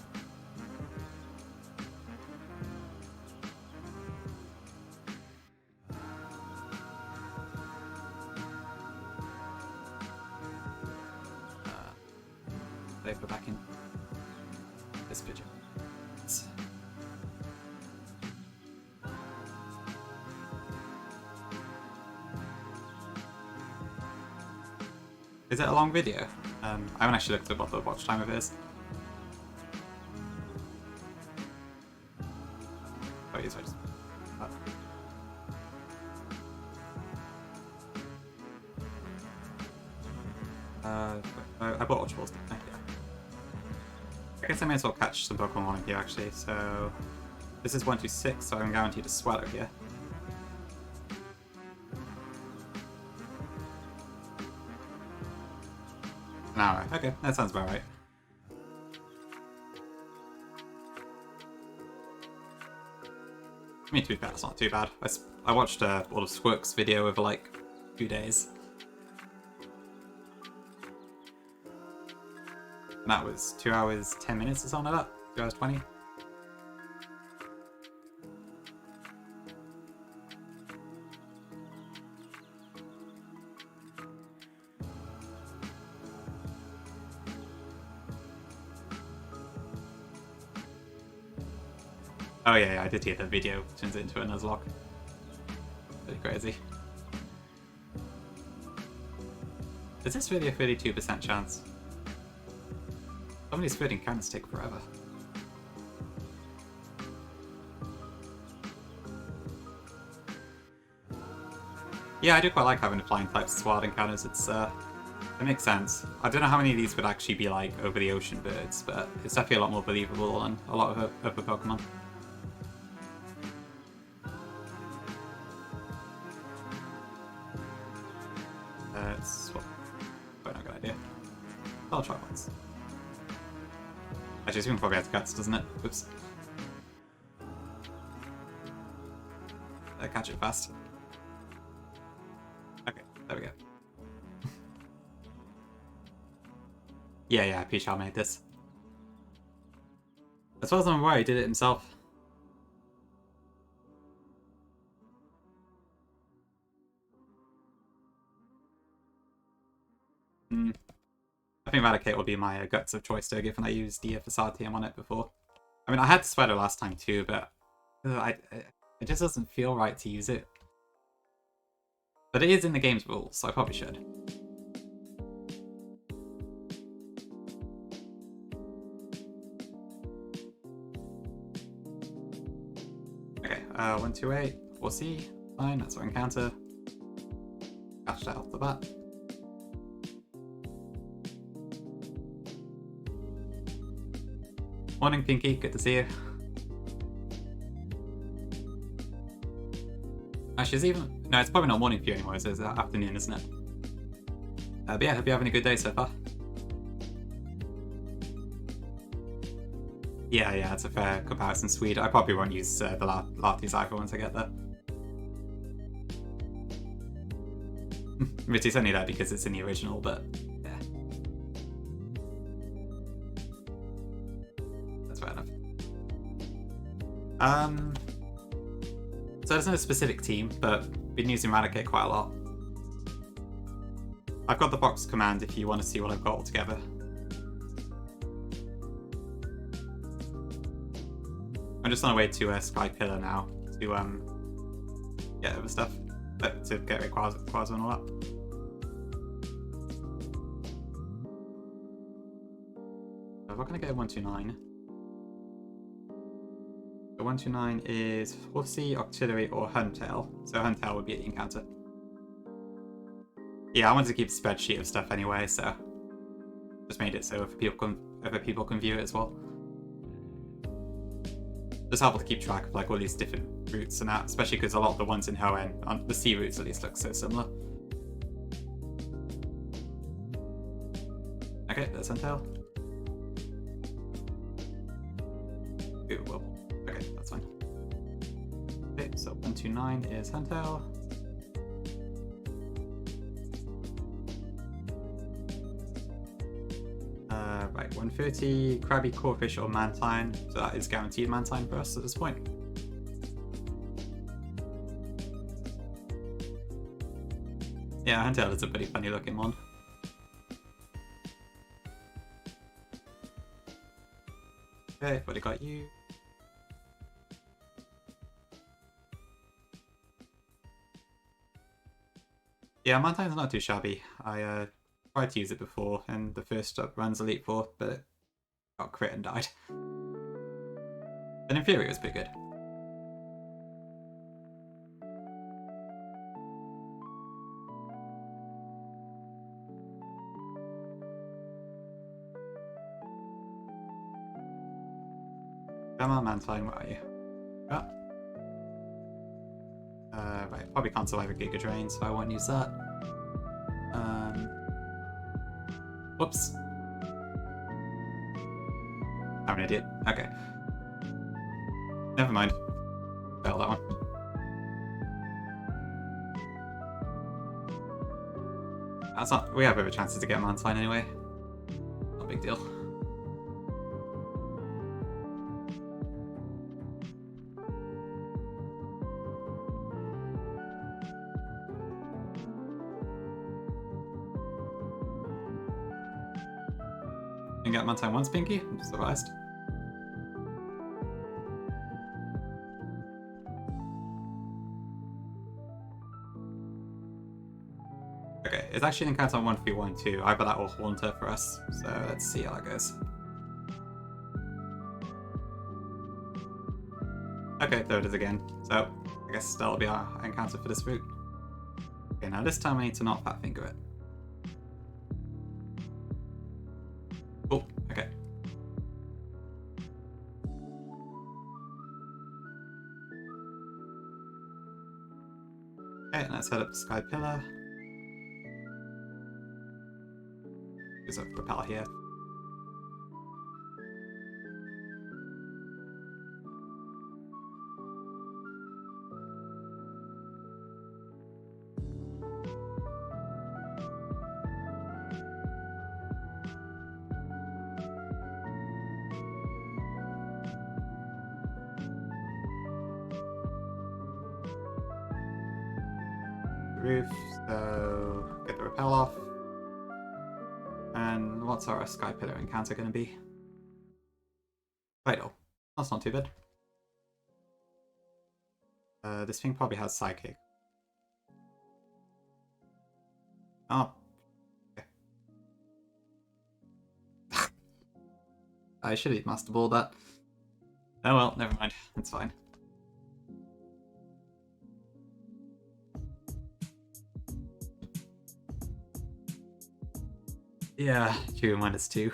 Did I put back in this picture? Is it a long video? I haven't actually looked at what the watch time of it is. Oh, yes, I just... I bought watch balls, didn't I? Yeah. I guess I may as well catch some Pokemon on here, actually. So, this is 126, so I'm guaranteed a Swallow here. An hour. Okay, that sounds about right. I mean, to be fair, it's not too bad. I watched all of Squirk's video over like 2 days. And that was 2 hours 10 minutes or something like that. 2 hours 20. Oh yeah, I did hear the video turns it into a Nuzlocke. Pretty crazy. Is this really a 32% chance? Some of these food encounters take forever. Yeah, I do quite like having the flying types as wild encounters. It makes sense. I don't know how many of these would actually be like over the ocean birds, but it's definitely a lot more believable than a lot of other Pokemon. It's well, quite not a good idea. I'll try once. Actually, this one probably has guts, doesn't it? Oops. Catch it fast. Okay, there we go. yeah, Pichal made this. As far as I'm aware, he did it himself. I think Eradicate will be my guts of choice though, given I used the facade TM on it before. I mean, I had Sweater last time too, but it just doesn't feel right to use it. But it is in the game's rules, so I probably should. Okay, 128, 4C, fine, that's our encounter. Catch that off the bat. Morning, Pinky, good to see you. Actually, it's even... No, it's probably not morning for you anymore, it's afternoon, isn't it? But yeah, hope you're having a good day so far. Yeah, it's a fair comparison, Swede. I probably won't use the Lattes either once I get there. Which is only there because it's in the original, but yeah. That's fair enough. So there's no specific team, but been using Eradicate quite a lot. I've got the box command if you want to see what I've got altogether. I'm just on my way to Sky Pillar now to get other stuff, to get rid of Quasar and all that. So what can I get at 129? So 129 is Horsey, Octillery, or Huntail. So Huntail would be the encounter. Yeah, I wanted to keep a spreadsheet of stuff anyway, so just made it so other people can view it as well. Just helpful to keep track of like all these different routes and that, especially because a lot of the ones in Hoenn, on the sea routes at least, look so similar. Okay, that's Huntail. Ooh, well, okay, that's fine. Okay, so 129 is Huntail. Right, 130, Krabby, Corefish, or Mantine. So that is guaranteed Mantine for us at this point. Yeah, Huntail is a pretty funny looking one. Okay, I've already got you. Yeah, Mantine's not too shabby. I tried to use it before in the first runs Elite Four, but it got crit and died. And in theory it was pretty good. Come on, Mantine, where are you? Oh. Right, probably can't survive a Giga Drain, so I won't use that. Whoops. I'm an idiot. Okay. Never mind. Fail that one. That's not. We have other chances to get Mantine anyway. Not a big deal. You got Mantine once, Pinky? I'm surprised. Okay, it's actually an encounter on 1v1 too. Either that or Haunter for us, so let's see how that goes. Okay, there it is again. So, I guess that'll be our encounter for this route. Okay, now this time I need to not Fat Finger it. Oh, okay. Okay, let's head up to Sky Pillar. There's a Repel here. roof, so get the rappel off. And what's our Sky Pillar encounter going to be? Vital. That's not too bad. This thing probably has Psychic. Oh. Okay. I should have Master Ball that. Oh well, never mind. It's fine. Yeah, Q -2.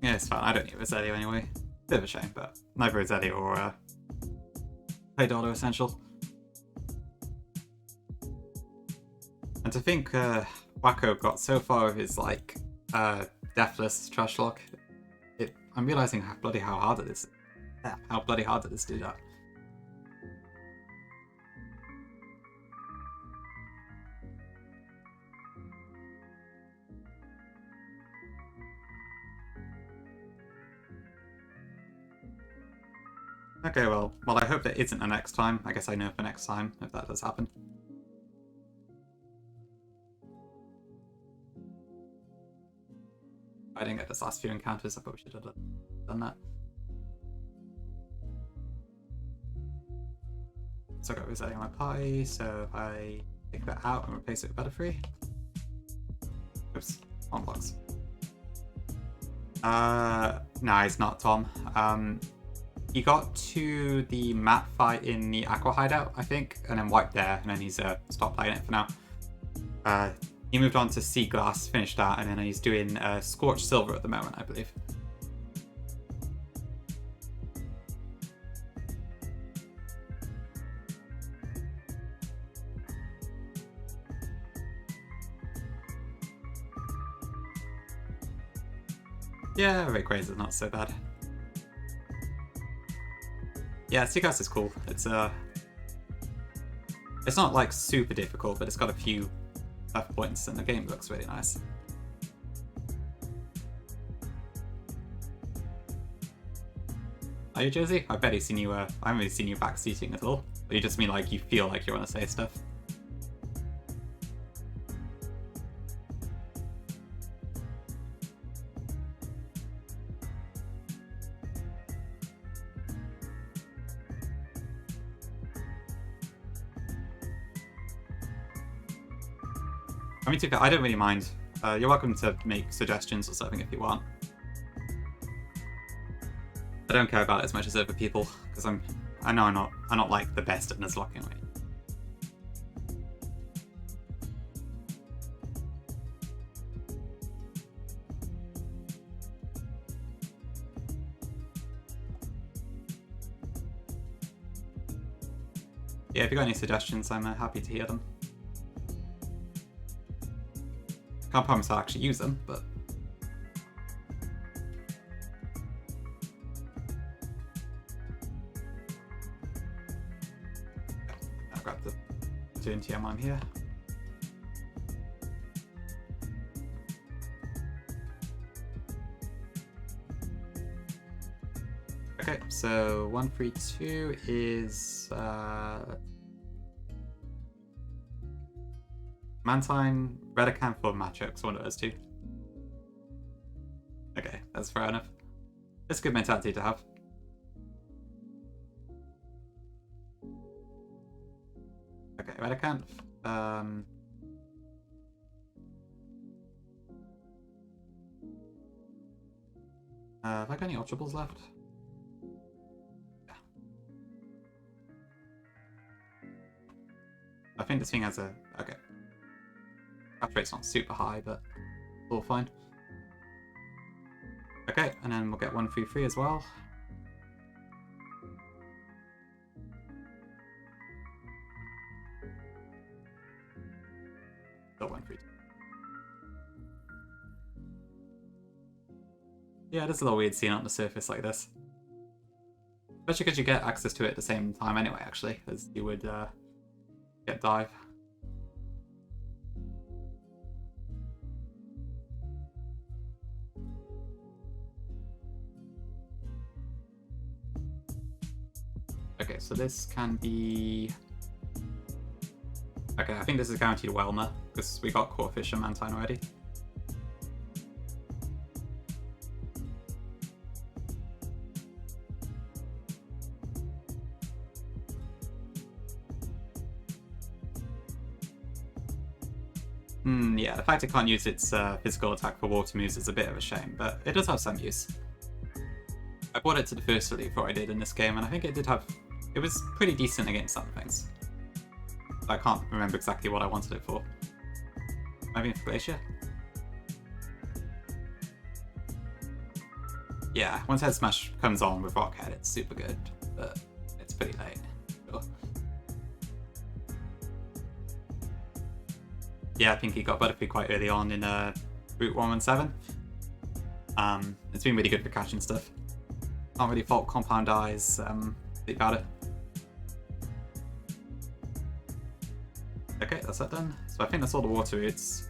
Yeah, it's fine. I don't need Rosario anyway. Bit of a shame, but neither Rosario or Play Dodo Essential. And to think Wacko got so far with his like deathless Trashlocke, I'm realizing how hard it is. How bloody hard it is to do that. Okay, well, I hope there isn't a next time. I guess I know for next time if that does happen. I didn't get this last few encounters. I probably should have done that. So I got Rosario on my party, so if I take that out and replace it with Butterfree. Oops, on blocks. No, he's not Tom. He got to the map fight in the Aqua Hideout, I think, and then wiped there, and then he's stopped playing it for now. He moved on to Sea Glass, finished that, and then he's doing Scorched Silver at the moment, I believe. Yeah, Rayquaza is not so bad. Yeah, Sea Glass is cool. It's not like super difficult, but it's got a few tough points, and the game looks really nice. Are you Josie? I bet he's seen you. I haven't really seen you backseating at all. But you just mean like you feel like you want to say stuff. I mean, I don't really mind. You're welcome to make suggestions or something if you want. I don't care about it as much as other people because I know I'm not like the best at Nuzlocke anyway. Yeah, if you got any suggestions, I'm happy to hear them. Can't promise I'll actually use them, but... I'll grab the TM I'm here. Okay, so 132 is Mantine, Redicant for matchups, one of those two. Okay, that's fair enough. It's a good mentality to have. Okay, Redicant. Have I got any Ultra Balls left? Yeah. I think this thing has a... Okay. Capture rate's not super high, but all fine. Okay, and then we'll get 133 as well. Still 132. Yeah, this is a little weird seeing it on the surface like this. Especially because you get access to it at the same time anyway, actually, as you would get Dive. Okay, so this can be Okay, I think this is guaranteed Whelmer, because we got Corphish and Mantine already. Yeah, the fact it can't use its physical attack for water moves is a bit of a shame, but it does have some use. I brought it to the first elite before I did in this game, and I think it did have... It was pretty decent against some things. I can't remember exactly what I wanted it for. Maybe for Glacier? Yeah, once Head Smash comes on with Rockhead, it's super good, but it's pretty late. Sure. Yeah, Pinky got Butterfree quite early on in Route 117. It's been really good for catching stuff. Can't really fault Compound Eyes, think about it. Okay, that's that done. So I think that's all the water routes.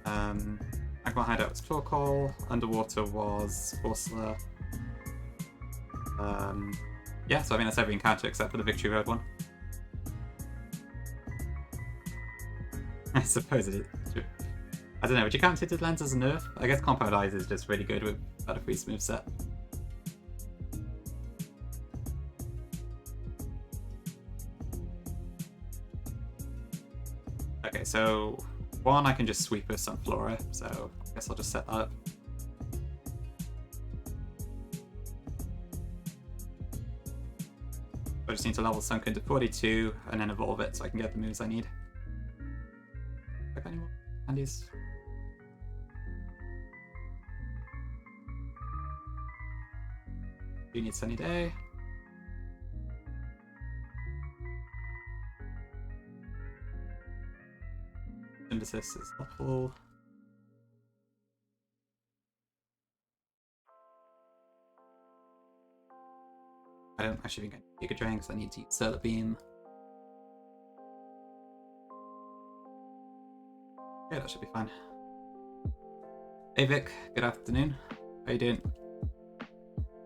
Magma Hideout was Clawcall, Underwater was Forceler. Yeah, so I think that's every encounter except for the Victory Road one. I suppose it is. I don't know, would you count Tinted Lens as a nerf? I guess Compound Eyes is just really good with Butterfree's moveset. Okay, so one I can just sweep with Sunflora, so I guess I'll just set that up. I just need to level Sunken to 42 and then evolve it so I can get the moves I need. Any more candies? Do you need Sunny Day? Synthesis is helpful. I don't actually think I need Giga Drain because I need to use Solar Beam. Yeah, that should be fine. Hey Vic, good afternoon. How you doing?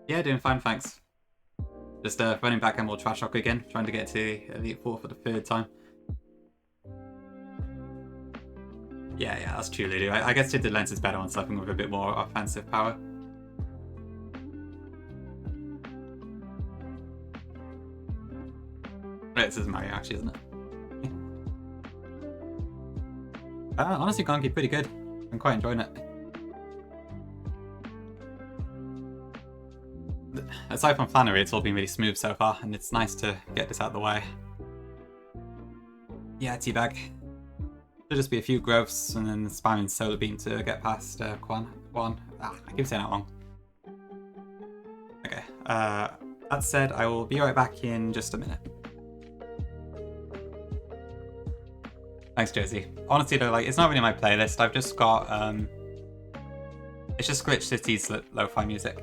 Yeah, doing fine, thanks. Just running back Emerald Trashlocke again, trying to get to Elite 4 for the third time. Yeah, that's true, Lulu. I guess Tinted Lens is better on something with a bit more offensive power. Right, this is Mario actually, isn't it? Honestly, Gonki, pretty good. I'm quite enjoying it. Aside from Flannery, it's all been really smooth so far, and it's nice to get this out of the way. Yeah, Teabag. Should just be a few growths and then spamming Solar Beam to get past Quan. I keep saying that wrong. Okay, that said, I will be right back in just a minute. Thanks, Josie. Honestly though, like, it's not really my playlist. I've just got, it's just Glitch City's lo-fi music.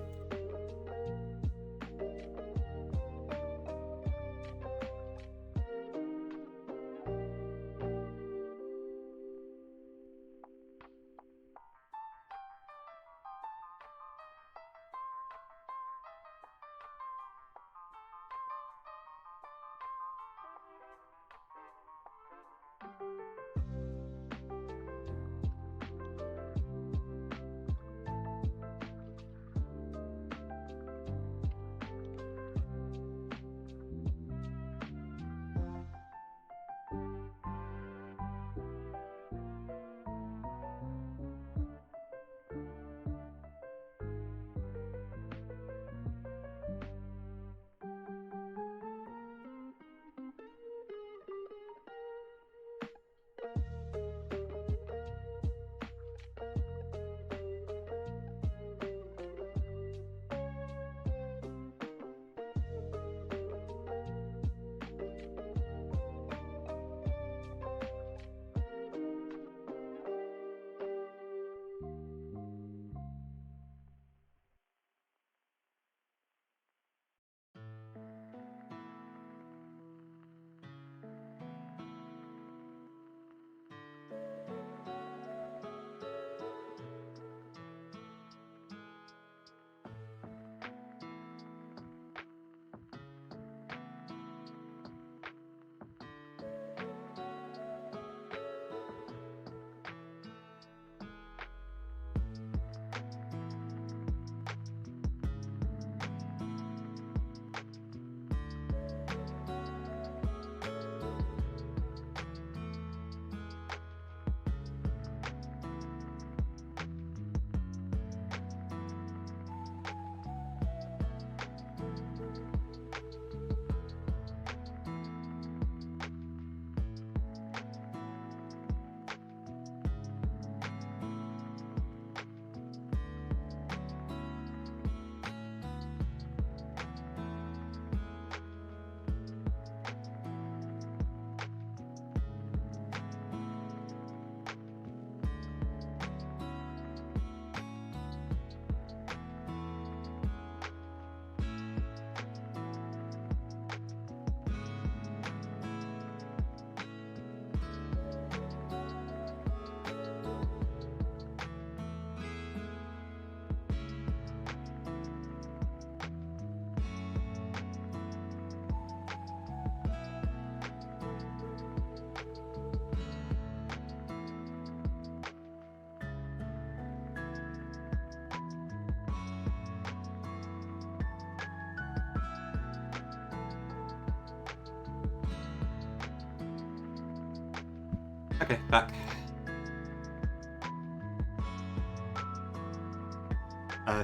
Okay, back.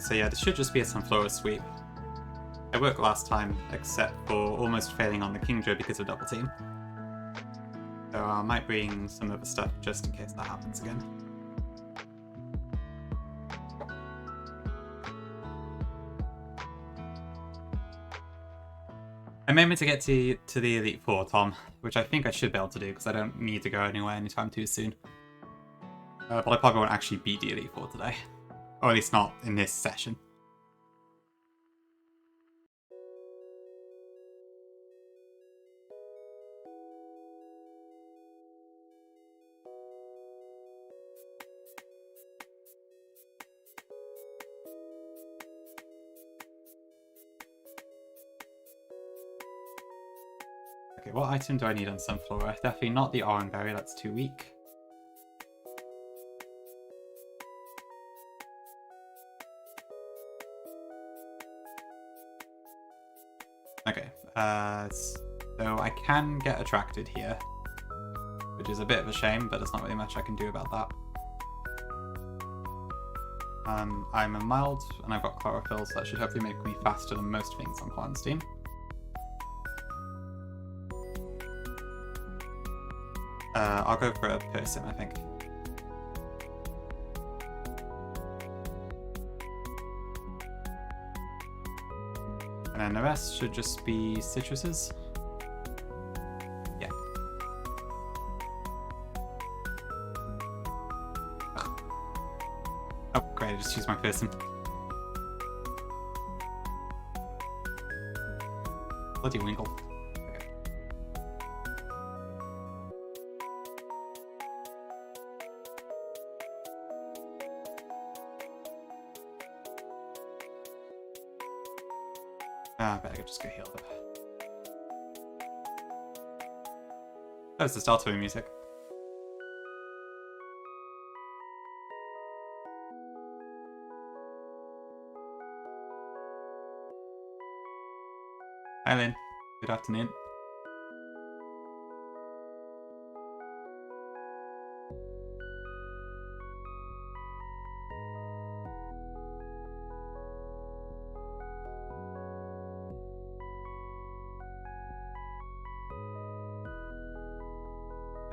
So yeah, this should just be a Sunflora sweep. It worked last time, except for almost failing on the Kingdra because of double team. So I might bring some other stuff just in case that happens again. I'm aiming to get to the Elite Four, Tom, which I think I should be able to do because I don't need to go anywhere anytime too soon. But I probably won't actually beat the Elite Four today. Or at least not in this session. Okay, what item do I need on Sunflora? Definitely not the Orange Berry, that's too weak. Okay, so I can get attracted here, which is a bit of a shame, but there's not really much I can do about that. I'm a mild, and I've got chlorophyll, so that should hopefully make me faster than most things on Quarantine. I'll go for a person, I think. And then the rest should just be citruses. Yeah. Ugh. Oh, great, I just used my person. Bloody Winkle. Okay. I bet I could just get healed up. Oh, it's the start of the music. Hi Lynn, good afternoon.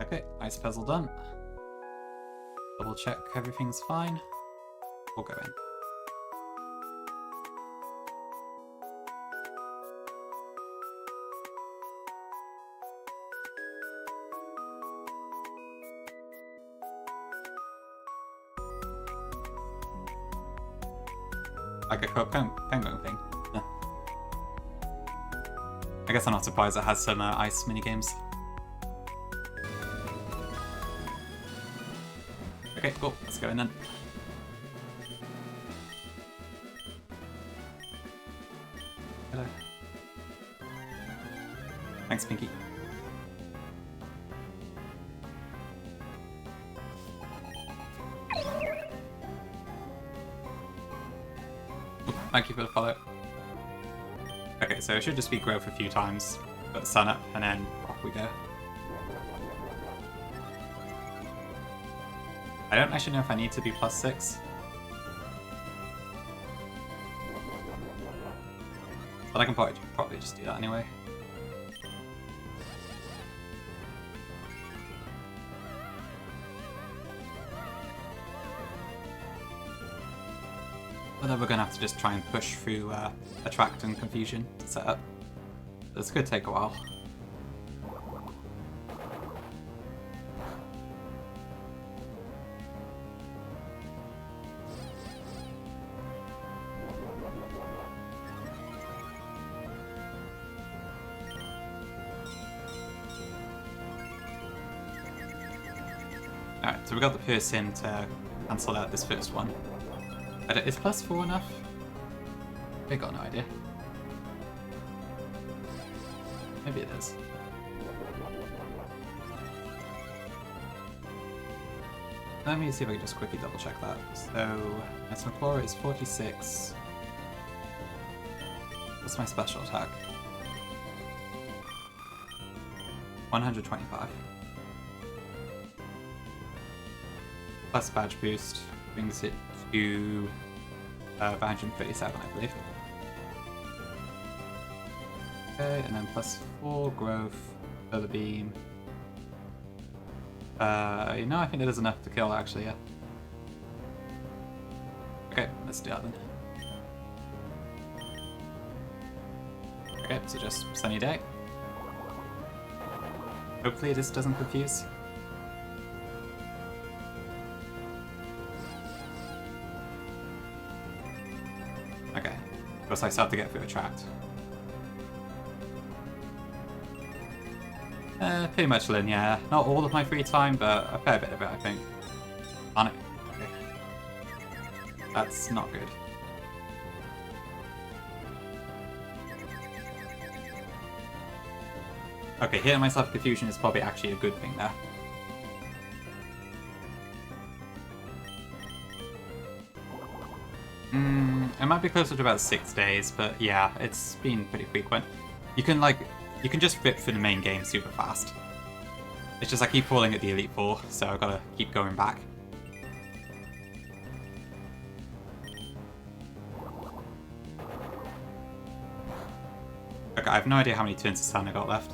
Okay, ice puzzle done. Double check everything's fine. We'll go in. Like a penguin thing. Yeah. I guess I'm not surprised it has some ice minigames. Okay, cool. Let's go in then. Hello. Thanks, Pinky. Thank you for the follow. Okay, so it should just be growth a few times, put the sun up, and then off we go. I don't actually know if I need to be +6. But I can probably just do that anyway. But then we're going to have to just try and push through Attract and Confusion to set up. This could take a while. Alright, so we got the piercing to cancel out this first one. Is +4 enough? I got no idea. Maybe it is. Let me see if I can just quickly double check that. So, my Sunflora is 46. What's my special attack? 125. plus badge boost brings it to 137, I believe. Okay, and then plus 4 growth, further beam. You know, I think that is enough to kill, actually, yeah. Okay, let's do that then. Okay, so just sunny day. Hopefully this doesn't confuse. Okay, of course I still have to get through a tract. Pretty much linear. Not all of my free time, but a fair bit of it, I think. On it. Okay. That's not good. Okay, hitting myself with confusion is probably actually a good thing there. It might be closer to about 6 days, but yeah, it's been pretty frequent. You can just rip through the main game super fast. It's just I keep falling at the Elite Four, so I've gotta keep going back. Okay, I have no idea how many turns of sun I got left.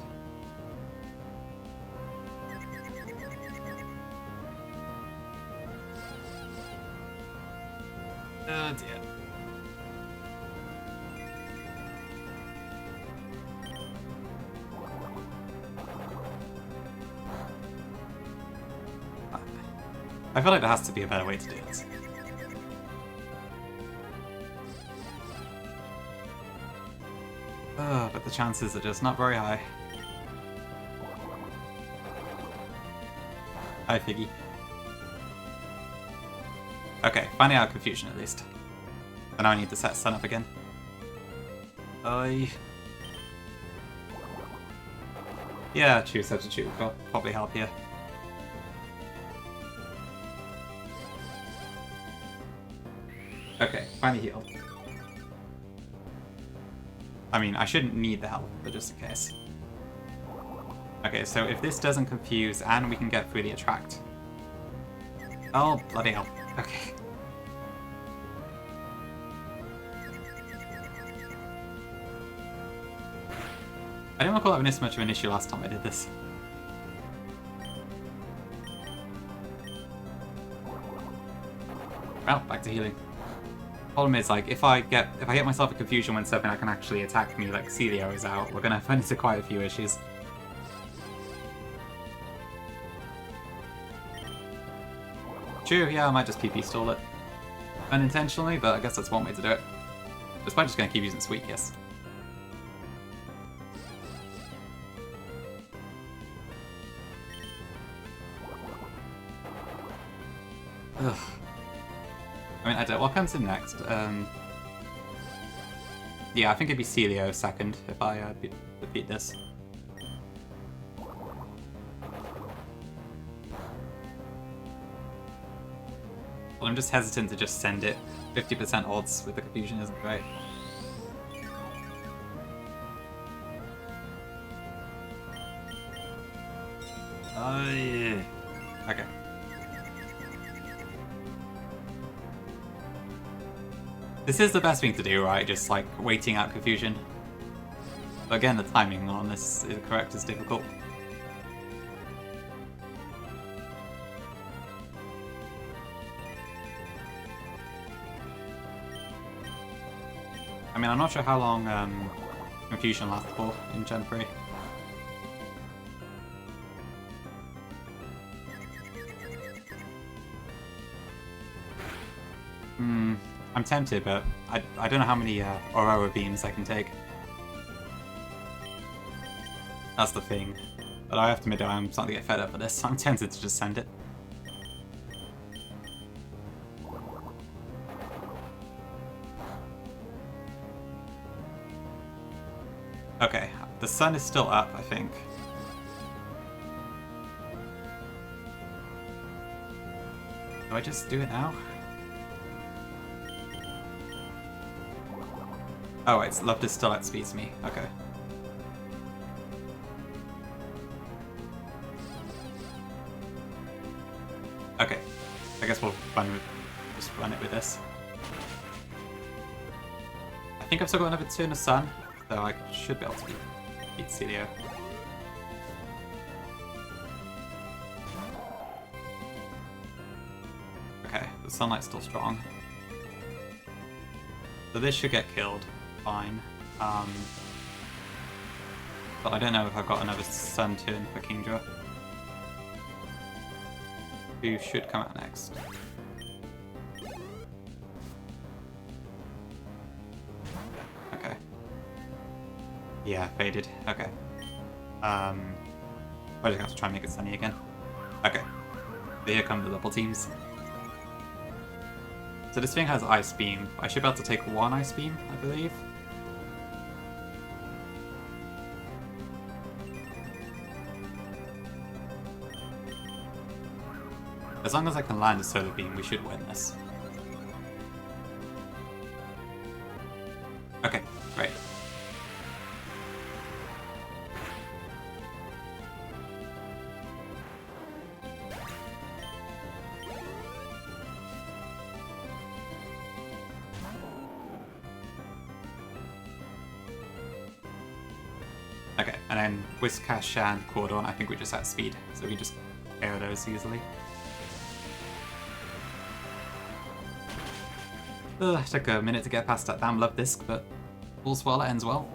Oh dear. I feel like there has to be a better way to do this. But the chances are just not very high. Hi, Figgy. Okay, finding out confusion at least. And now I need to set sun up again. Yeah, true substitute will probably help here. Okay, finally healed. I mean, I shouldn't need the help, but just in case. Okay, so if this doesn't confuse and we can get through the attract. Oh, bloody hell. Okay. I didn't recall having this much of an issue last time I did this. Well, back to healing. Problem is, like, if I get myself a confusion when something that can actually attack me, like Celio is out, we're gonna run into quite a few issues. True, yeah, I might just PP stall it. Unintentionally, but I guess that's one way to do it. This might just gonna keep using Sweet Kiss. Ugh. I mean, I don't. What comes in next? Yeah, I think it'd be Celio second if I defeat this. Well, I'm just hesitant to just send it. 50% odds with the confusion isn't great. Oh yeah. Okay. This is the best thing to do, right? Just like waiting out confusion. But again, the timing on this is correct is difficult. I mean, I'm not sure how long confusion lasts for in Gen 3. I'm tempted, but I don't know how many Aurora beams I can take. That's the thing. But I have to admit, I'm starting to get fed up with this, so I'm tempted to just send it. Okay, the sun is still up, I think. Do I just do it now? Oh, it's Love is still outspeeds me. Okay. Okay. I guess we'll just run it with this. I think I've still got another turn of Sun, so I should be able to beat Celio. Okay, the Sunlight's still strong. So this should get killed, fine. But I don't know if I've got another Sun turn for Kingdra. Who should come out next? Okay. Yeah, faded. Okay. I just have to try and make it sunny again. Okay. So here come the double teams. So this thing has Ice Beam. I should be able to take one Ice Beam, I believe. As long as I can land a Solar Beam, we should win this. Okay, great. Okay, and then Whiscash and Cordon, I think we just outspeed, so we just KO those easily. Ugh, took a minute to get past that damn love disc, but all's well that ends well.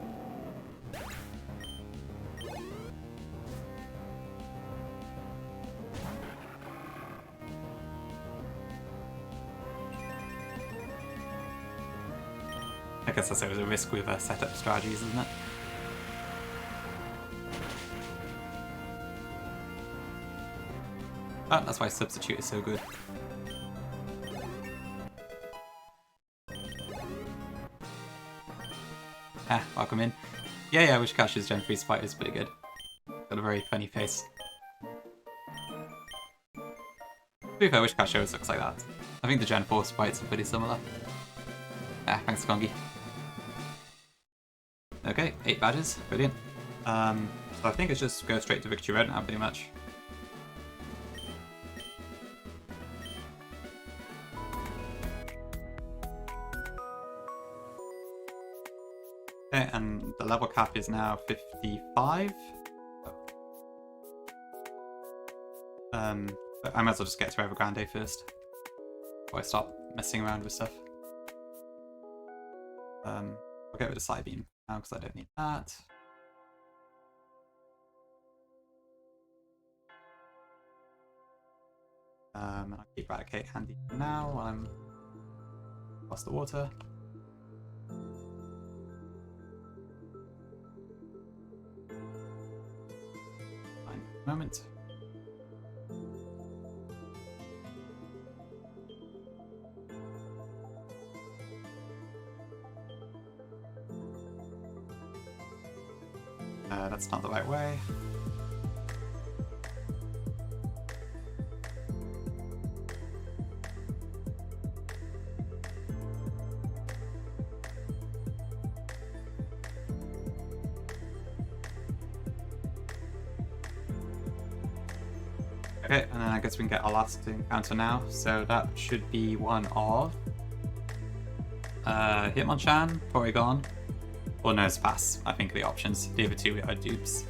I guess that's always a risk with setup strategies, isn't it? Oh, that's why Substitute is so good. Ah, welcome in. Yeah, Wishcash's Gen 3 Sprite is pretty good. Got a very funny face. To be fair, Wishcash always looks like that. I think the Gen 4 sprites are pretty similar. Ah, thanks, Kongi. Okay, 8 badges. Brilliant. So I think it's just go straight to Victory Road now, pretty much. Okay, and the level cap is now 55. But I might as well just get to Evergrande first before I start messing around with stuff. I'll get rid of Psybeam now because I don't need that. And I'll keep Eradicate handy for now while I'm across the water. Moment. That's not the right way. Okay, and then I guess we can get our last encounter now. So that should be one of Hitmonchan, Porygon, or Nosepass. I think are the options. The other two are dupes.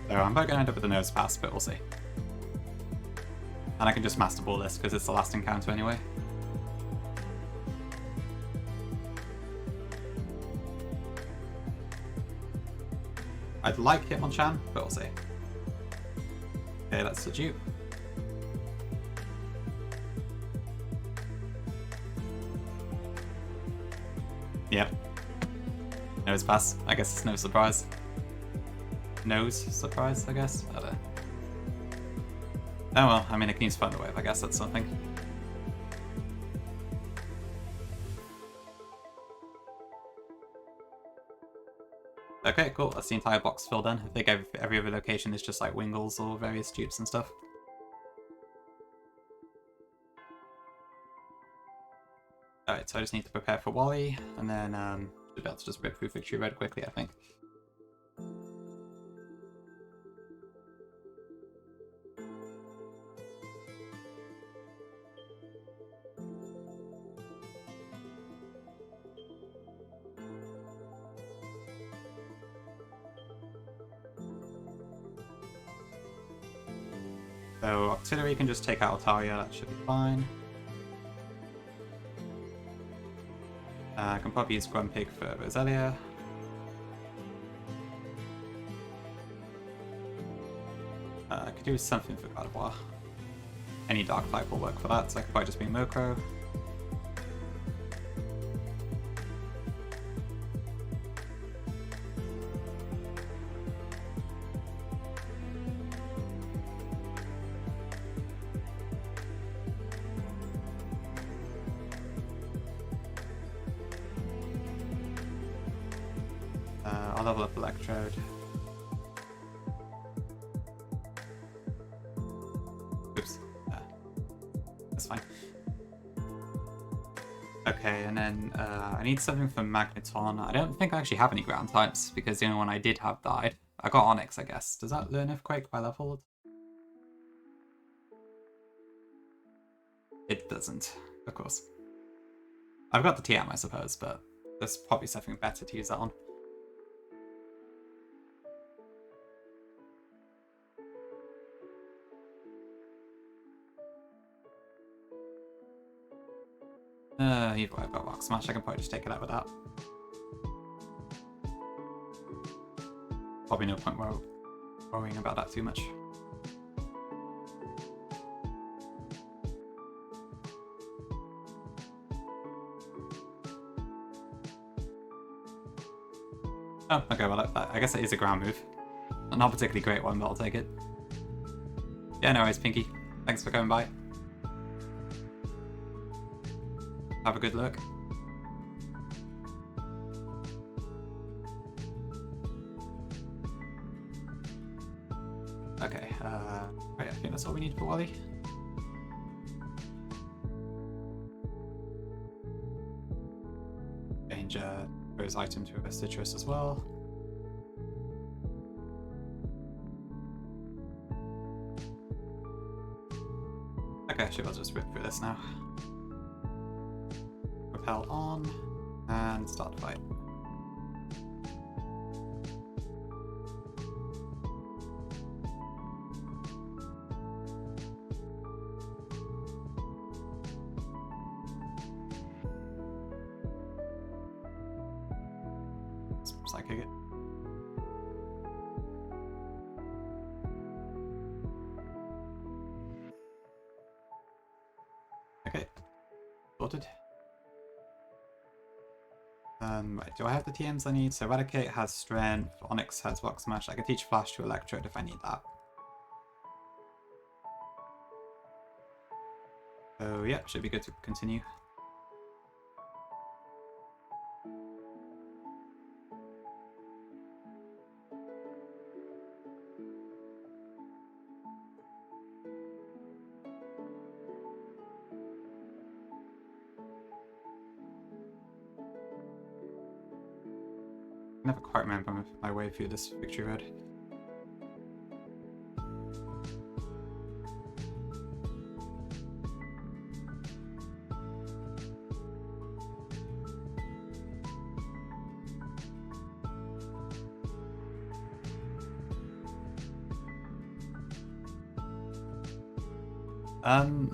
So I'm probably going to end up with the Nosepass, but we'll see. And I can just Master Ball this because it's the last encounter anyway. I'd like Hitmonchan, but we'll see. Okay, that's the dupe. Yep. Nosepass. I guess it's no surprise. Nose surprise, I guess? I don't know. Oh well, I mean, it can use Thunder Wave, I guess that's something. Okay, cool. That's the entire box filled in. I think every other location is just like Wingles or various dupes and stuff. Alright, so I just need to prepare for Wally, and then should be able to just rip through Victory Road quickly, I think. So Auxiliary can just take out Altaria, that should be fine. I can probably use Grumpig for Roselia. I could do something for Gardevoir. Any Dark type will work for that, so I could probably just be Murkrow. I'll level up Electrode. Oops. That's fine. Okay, and then I need something for Magneton. I don't think I actually have any ground types, because the only one I did have died. I got Onyx, I guess. Does that learn Earthquake by level? It doesn't, of course. I've got the TM, I suppose, but there's probably something better to use that on. Either way, I've got Rock Smash, I can probably just take it out with that. Probably no point worrying about that too much. Oh, okay, well, I guess that is a ground move. Not a particularly great one, but I'll take it. Yeah, no worries, Pinky. Thanks for coming by. Have a good look. Okay, right, I think that's all we need for Wally. Change those item to a citrus as well. Okay, actually I'll just rip through this now. Repel on, and start the fight. Psychic it. Okay, sorted. Right, do I have the TMs I need? So Eradicate has Strength, Onyx has Rock Smash. I can teach Flash to Electrode if I need that. So yeah, should be good to continue. I never quite remember my way through this victory road.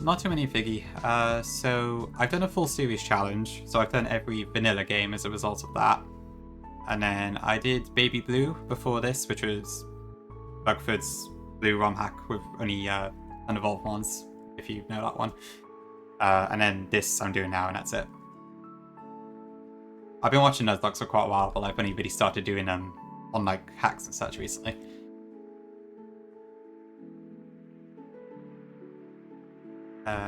Not too many Figgy. So I've done a full series challenge, so I've done every vanilla game as a result of that. And then I did Baby Blue before this, which was Bugford's Blue ROM hack with only unevolved ones, if you know that one. And then this I'm doing now, and that's it. I've been watching Nuzlocke for quite a while, but I've only really started doing them on like hacks and such recently.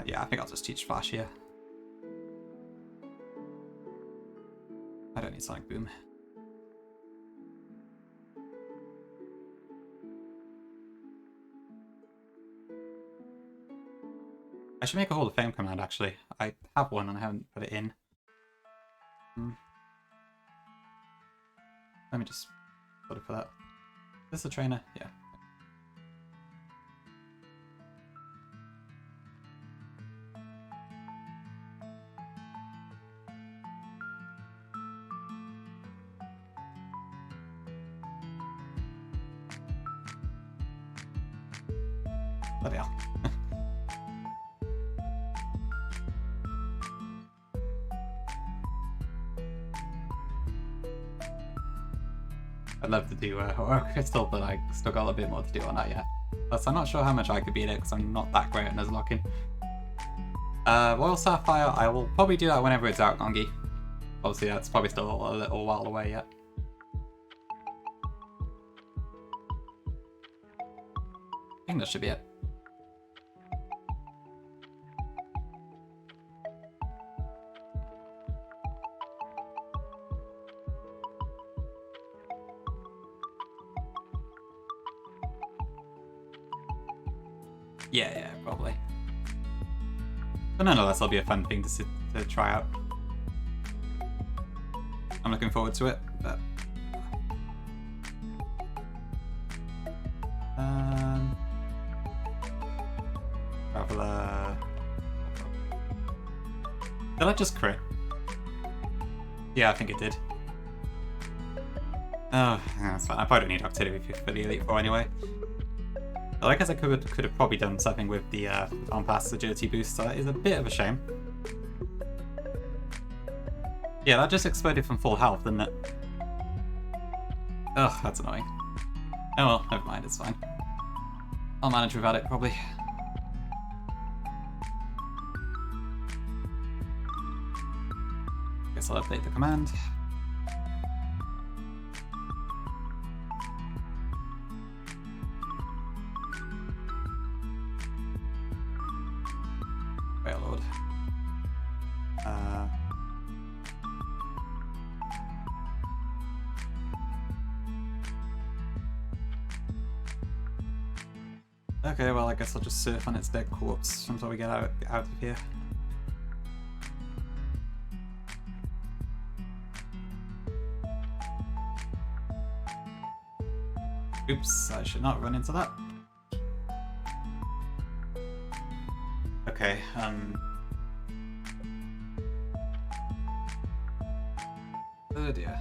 Yeah, I think I'll just teach Flash here. I don't need Sonic Boom. I should make a Hall of Fame command, actually. I have one and I haven't put it in. Let me just put it for that. Is this the trainer? Yeah. Bloody hell. I'd love to do Aura Crystal, but I still got a bit more to do on that yet. Plus, I'm not sure how much I could beat it because I'm not that great at Nuzlocking. Royal Sapphire, I will probably do that whenever it's out, Gongi. Obviously, that's probably still a little while away yet. I think that should be it. Yeah, probably. But nonetheless, that'll be a fun thing to try out. I'm looking forward to it, but... Traveler... Did I just crit? Yeah, I think it did. Oh, that's fine. I probably don't need activity for the Elite Four anyway. But I guess I could have probably done something with the on-pass agility boost, so that is a bit of a shame. Yeah, that just exploded from full health, didn't it? Ugh, that's annoying. Oh well, never mind, it's fine. I'll manage without it, probably. Guess I'll update the command. Railroad. Okay, well, I guess I'll just surf on its dead corpse until we get out of here. Oops, I should not run into that. Okay, oh dear.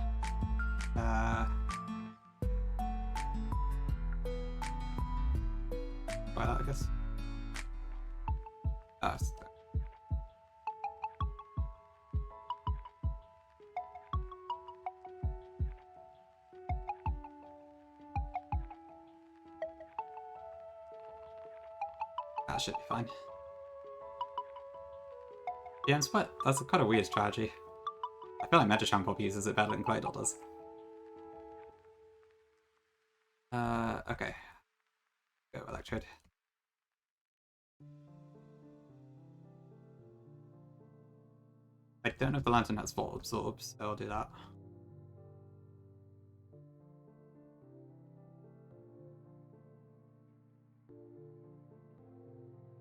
Try that, I guess. That should be fine. Yeah, and Sweat, that's kind of weird strategy. I feel like Medicham probably uses it better than Claydol does. Okay. Go Electrode. I don't know if the Lantern has Vault Absorb, so I'll do that.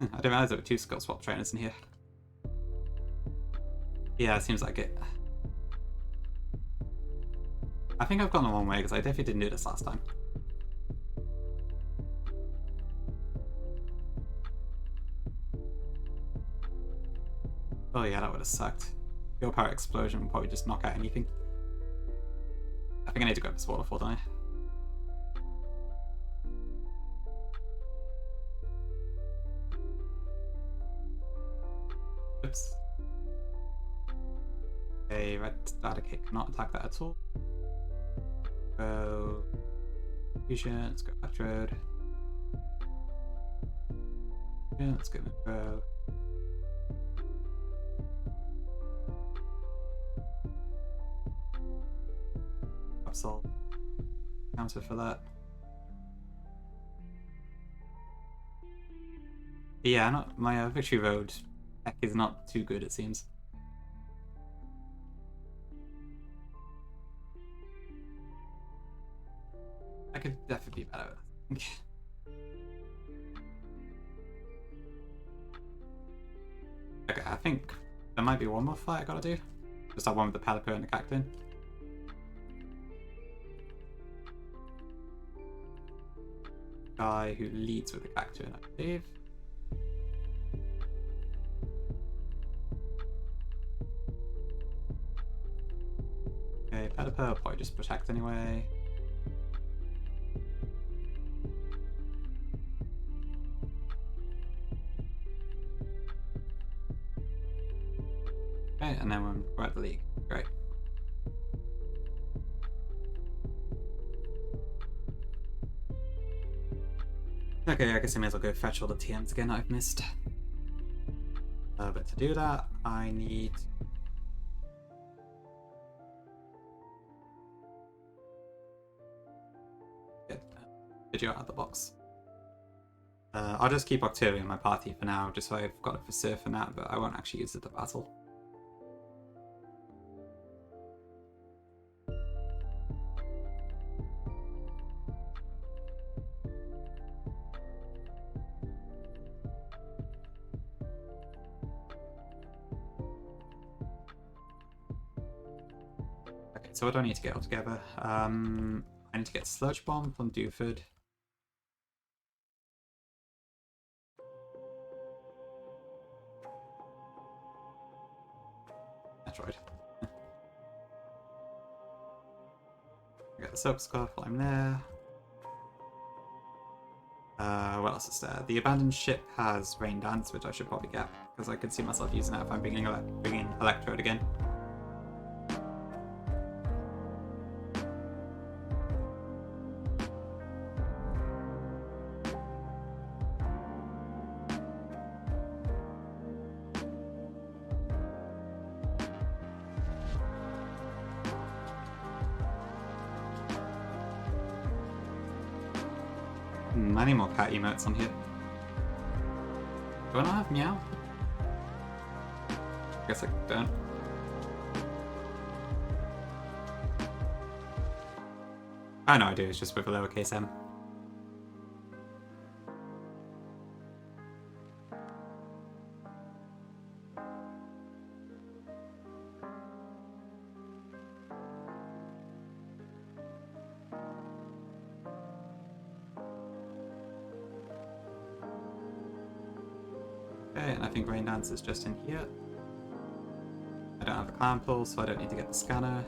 I didn't realize there were 2 skill swap trainers in here. Yeah, it seems like it. I think I've gone the wrong way because I definitely didn't do this last time. Oh yeah, that would have sucked. Pure Power Explosion would probably just knock out anything. I think I need to go for this waterfall, don't I? Oops. Okay, Red Data Kick cannot attack that at all. Go Fusion, let's go Electrode. Yeah, let's go Micro. Absol. Counter for that. Yeah, not my Victory Road deck is not too good, it seems. I could definitely be better, I think. Okay, I think there might be one more fight I gotta do. Just that one with the Pelipper and the Cactus. Guy who leads with the Cactus, I believe. Okay, Pelipper will probably just protect anyway. Okay, and then we're at the league. Great. Okay, I guess I may as well go fetch all the TMs again I've missed. But to do that, I need... get a video out of the box. I'll just keep Octavia in my party for now, just so I've got it for Surf and that, but I won't actually use it to battle. Okay, so what do I need to get all together? I need to get Sludge Bomb from Dewford. That's right. I got the Silk Scarf while I'm there. What else is there? The Abandoned Ship has Rain Dance, which I should probably get, because I could see myself using that if I'm bringing Electrode again. I need more cat emotes on here. Do I not have Meow? I guess I don't. Oh no, I do, it's just with a lowercase m. Okay, and I think Rain Dance is just in here. I don't have a Clown Pull, so I don't need to get the scanner.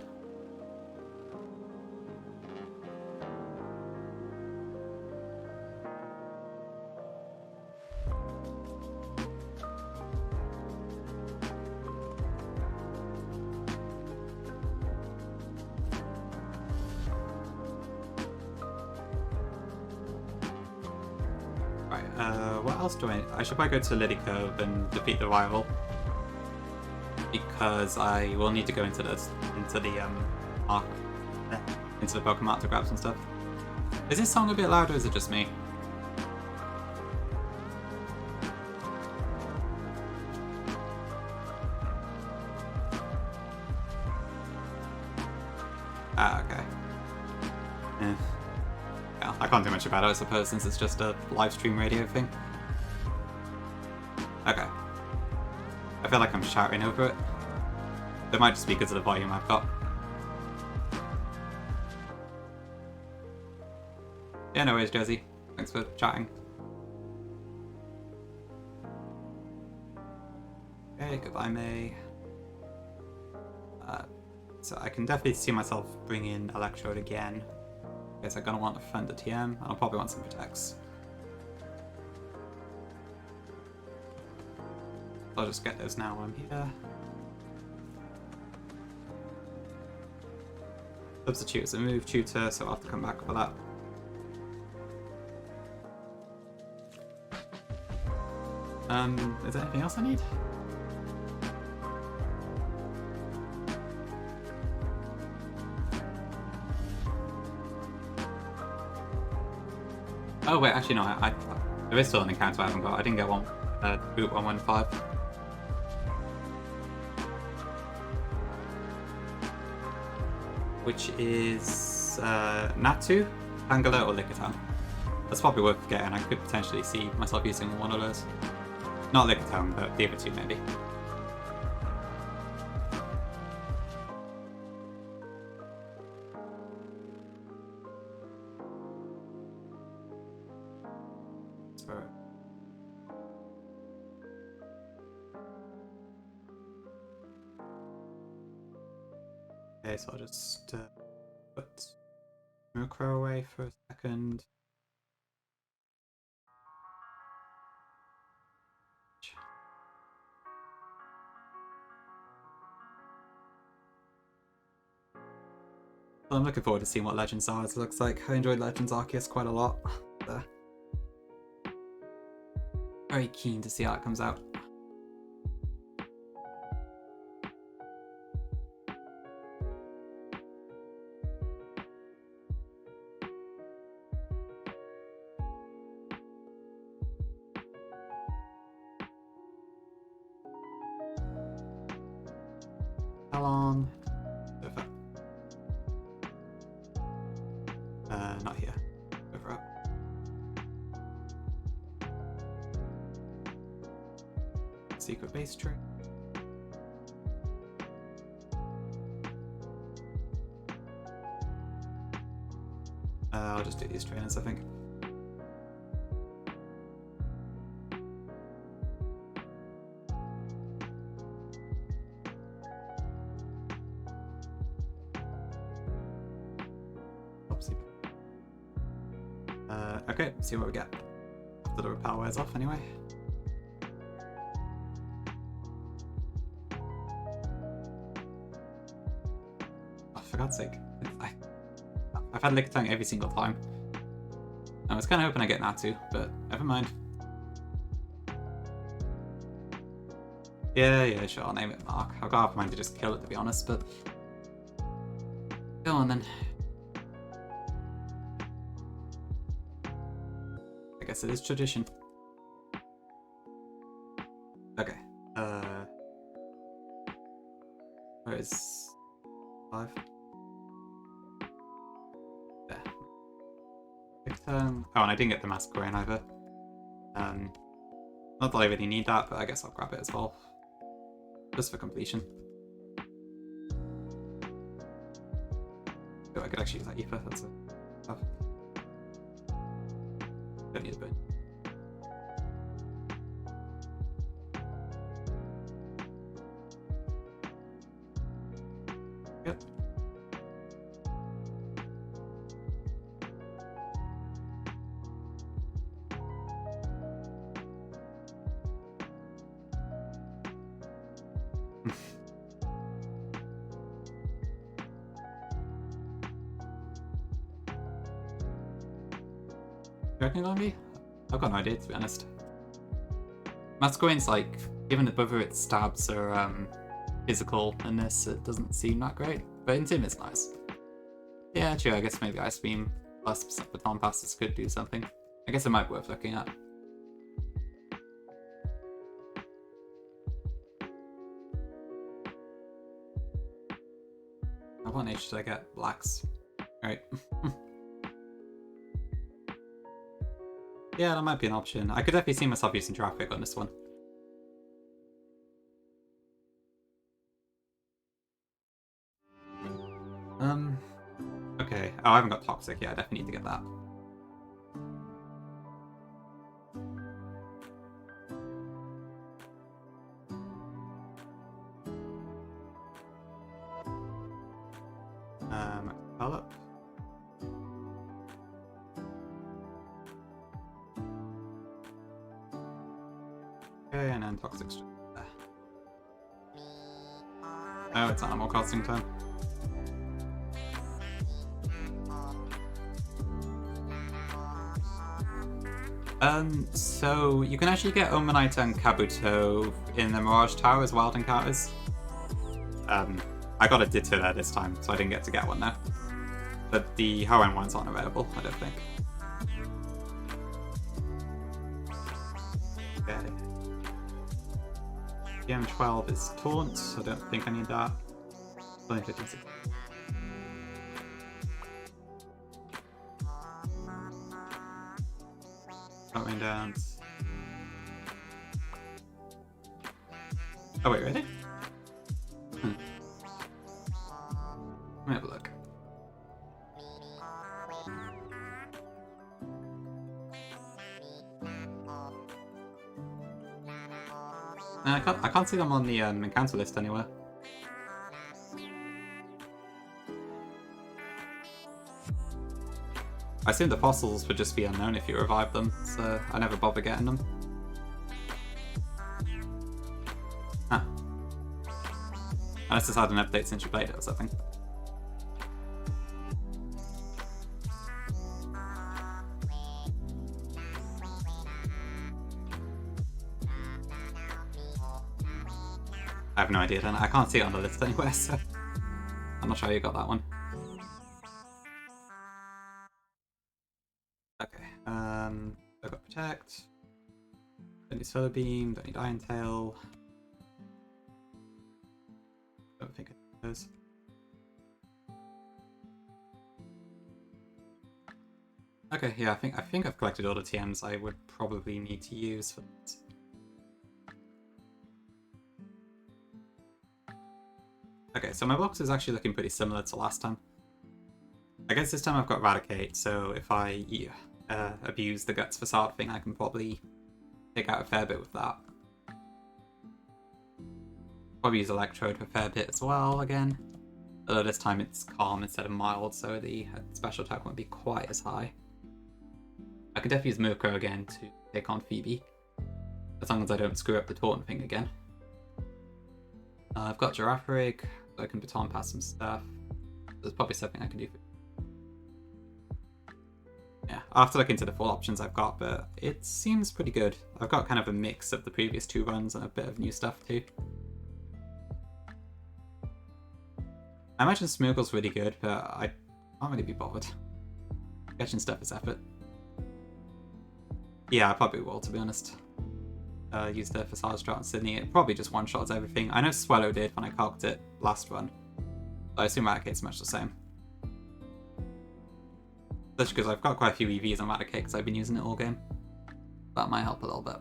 What else do I should probably go to Lily Cove and defeat the rival, because I will need to go into the arc, into the Pokemon Arc to grab some stuff. Is this song a bit loud, or is it just me? Ah, okay. Yeah, I can't do much about it, I suppose, since it's just a live stream radio thing. Okay. I feel like I'm shouting over it. It might just be because of the volume I've got. Yeah, no worries, Jersey. Thanks for chatting. Okay, goodbye, May. So I can definitely see myself bringing Electrode again. I guess I'm gonna want to defend the TM, and I'll probably want some Protects. I'll just get those now while I'm here. Substitute is a move tutor, so I'll have to come back for that. Is there anything else I need? Oh wait, actually no, there is still an encounter I haven't got. I didn't get one. Boot 115. Which is Natu, Tangela, or Lickitung. That's probably worth getting. I could potentially see myself using one of those. Not Lickitung, but the other two maybe. Okay, so I'll just put Murkrow away for a second. So I'm looking forward to seeing what Legends Arceus looks like. I enjoyed Legends Arceus quite a lot. So very keen to see how it comes out. How long? Not here. Over up. Secret base tree. I'll just do these trainers, I think. Okay, see what we get after the repel wears off anyway. Oh, for God's sake. I've had Lickitung every single time. I was kind of hoping I get Natu, but never mind. Yeah, sure, I'll name it Mark. I've got half mind to just kill it, to be honest, but... Go on then. I guess it is tradition. Okay. Where is 5? There. Oh, and I didn't get the Masquerain either. Not that I really need that, but I guess I'll grab it as well. Just for completion. Oh, I could actually use that Aether, that's it. Oh. Don't need a burn. Yep. You reckon on me? I've got no idea, to be honest. Masquerain's like, given that whether its stabs are physical in this, it doesn't seem that great. But in Tim, it's nice. Yeah, true, I guess maybe Ice Beam plus Baton Passes could do something. I guess it might be worth looking at. How what age should I get? Blacks. Right. Yeah, that might be an option. I could definitely see myself using traffic on this one. Okay. Oh, I haven't got Toxic yet. I definitely need to get that. Develop. Okay, and then Toxic's just there. Oh, it's animal casting time. So you can actually get Omanite and Kabuto in the Mirage Tower as wild encounters. I got a Ditto there this time, so I didn't get to get one there. But the Hoenn ones aren't available, I don't think. Okay. PM12 is Taunt, so I don't think I need that. Only 56. Coming down. Oh wait, ready? Let me have a look. I can't see them on the encounter list anywhere. I assume the fossils would just be unknown if you revive them, so I never bother getting them. Huh. Unless it's had an update since you played it or something. I have no idea then. I can't see it on the list anywhere, so I'm not sure how you got that one. Okay, I've got Protect. Don't need Solar Beam, don't need Iron Tail. Don't think it does. Okay, yeah, I think I've collected all the TMs I would probably need to use for this. Okay, so my box is actually looking pretty similar to last time. I guess this time I've got Eradicate, so if I abuse the Guts Facade thing, I can probably take out a fair bit with that. Probably use Electrode for a fair bit as well, again. Although this time it's calm instead of mild, so the special attack won't be quite as high. I could definitely use Mirko again to take on Phoebe, as long as I don't screw up the Taunt thing again. I've got Girafarig, so I can baton pass some stuff. There's probably something I can do for... Yeah, I'll have to look into the full options I've got, but it seems pretty good. I've got kind of a mix of the previous 2 runs and a bit of new stuff too. I imagine Smoogle's really good, but I can't really be bothered. Catching stuff is effort. Yeah, I probably will, to be honest. Use the Facade Strat on Sydney. It probably just one-shots everything. I know Swallow did when I calced it last run. I assume Eradicate's much the same. Especially because I've got quite a few EVs on Eradicate because I've been using it all game. That might help a little bit.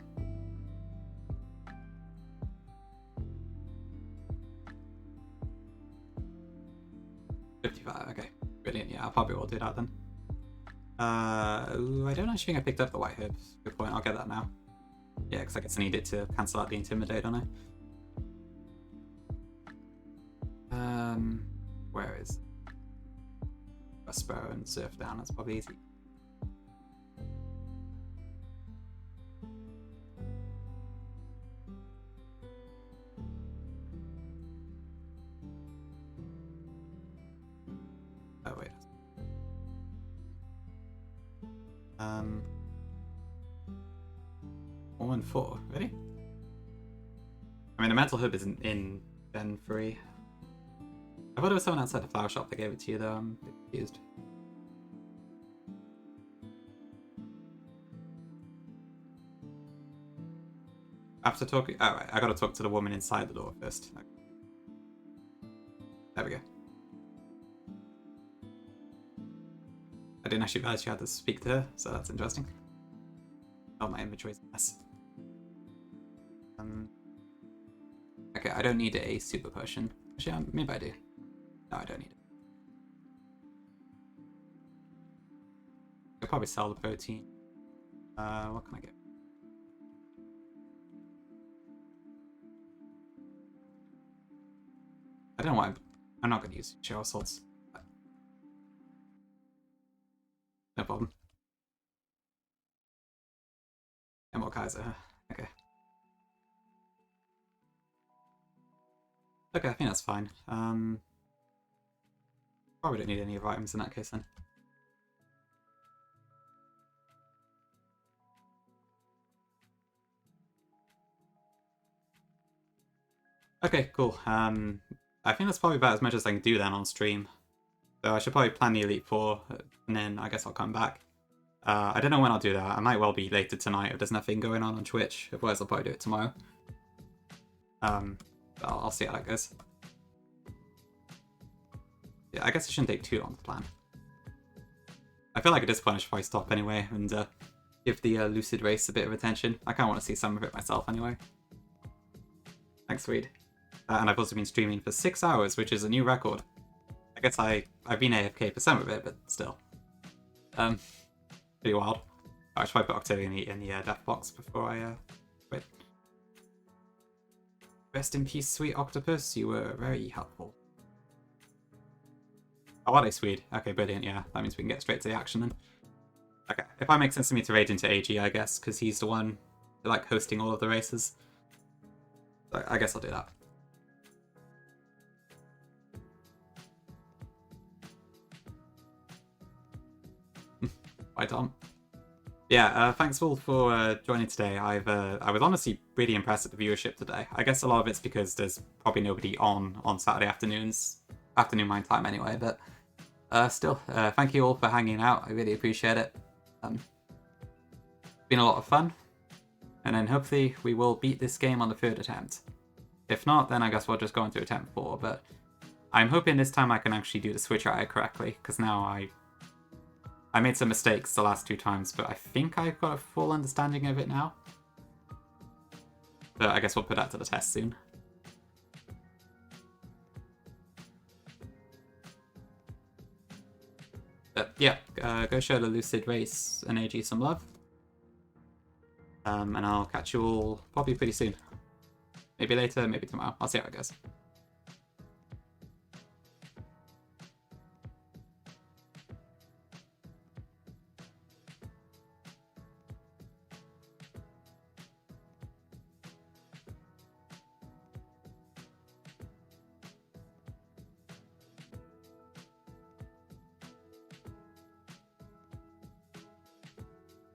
$55, okay. Brilliant, yeah, I probably will do that then. I don't actually think I picked up the White Herbs. Good point, I'll get that now. Yeah, because I guess I need it to cancel out the Intimidate, don't I? Where is Sparrow and Surf Down? That's probably easy. Oh wait. 1-4, really? I mean, the Mental Hub isn't in Gen 3. I thought there was someone outside the flower shop that gave it to you, though. I'm a bit confused. After talking... Oh, right, I gotta talk to the woman inside the door first. Okay. There we go. I didn't actually realize you had to speak to her, so that's interesting. Oh, my inventory's a mess. Okay, I don't need a super potion. Actually, maybe I do. No, I don't need it. I'll probably sell the protein. What can I get? I don't know why I'm not going to use Shell Salts. No problem. Emerald Kaiser. Okay. Okay, I think that's fine. Probably don't need any of our items in that case then. Okay, cool. I think that's probably about as much as I can do then on stream. So I should probably plan the Elite Four, and then I guess I'll come back. I don't know when I'll do that. I might well be later tonight if there's nothing going on Twitch. Otherwise, I'll probably do it tomorrow. I'll see how that goes. Yeah, I guess it shouldn't take too long to plan. I feel like at this point I should probably stop anyway and give the Lucid Race a bit of attention. I kind of want to see some of it myself anyway. Thanks, Reed. And I've also been streaming for 6 hours, which is a new record. I guess I've been AFK for some of it, but still. Pretty wild. I should probably put Octavia in the death box before I quit. Rest in peace, sweet octopus. You were very helpful. Oh, are they sweet? Okay, brilliant, yeah. That means we can get straight to the action then. Okay, if it makes sense to me to raid into AG, I guess, because he's the one like hosting all of the races. So I guess I'll do that. Bye, Tom. Yeah, thanks all for joining today. I was honestly really impressed at the viewership today. I guess a lot of it's because there's probably nobody on Saturday afternoons, afternoon my time anyway. But still, thank you all for hanging out. I really appreciate it. Been a lot of fun, and then hopefully we will beat this game on the third attempt. If not, then I guess we'll just go into attempt 4. But I'm hoping this time I can actually do the switch eye correctly, because now I made some mistakes the last 2 times, but I think I've got a full understanding of it now. But I guess we'll put that to the test soon. But yeah, go show the Lucid Race and AG some love. And I'll catch you all probably pretty soon. Maybe later, maybe tomorrow. I'll see how it goes.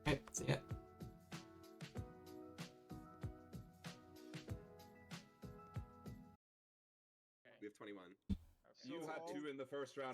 Okay, see ya. We have 21. You had 2 in the first round.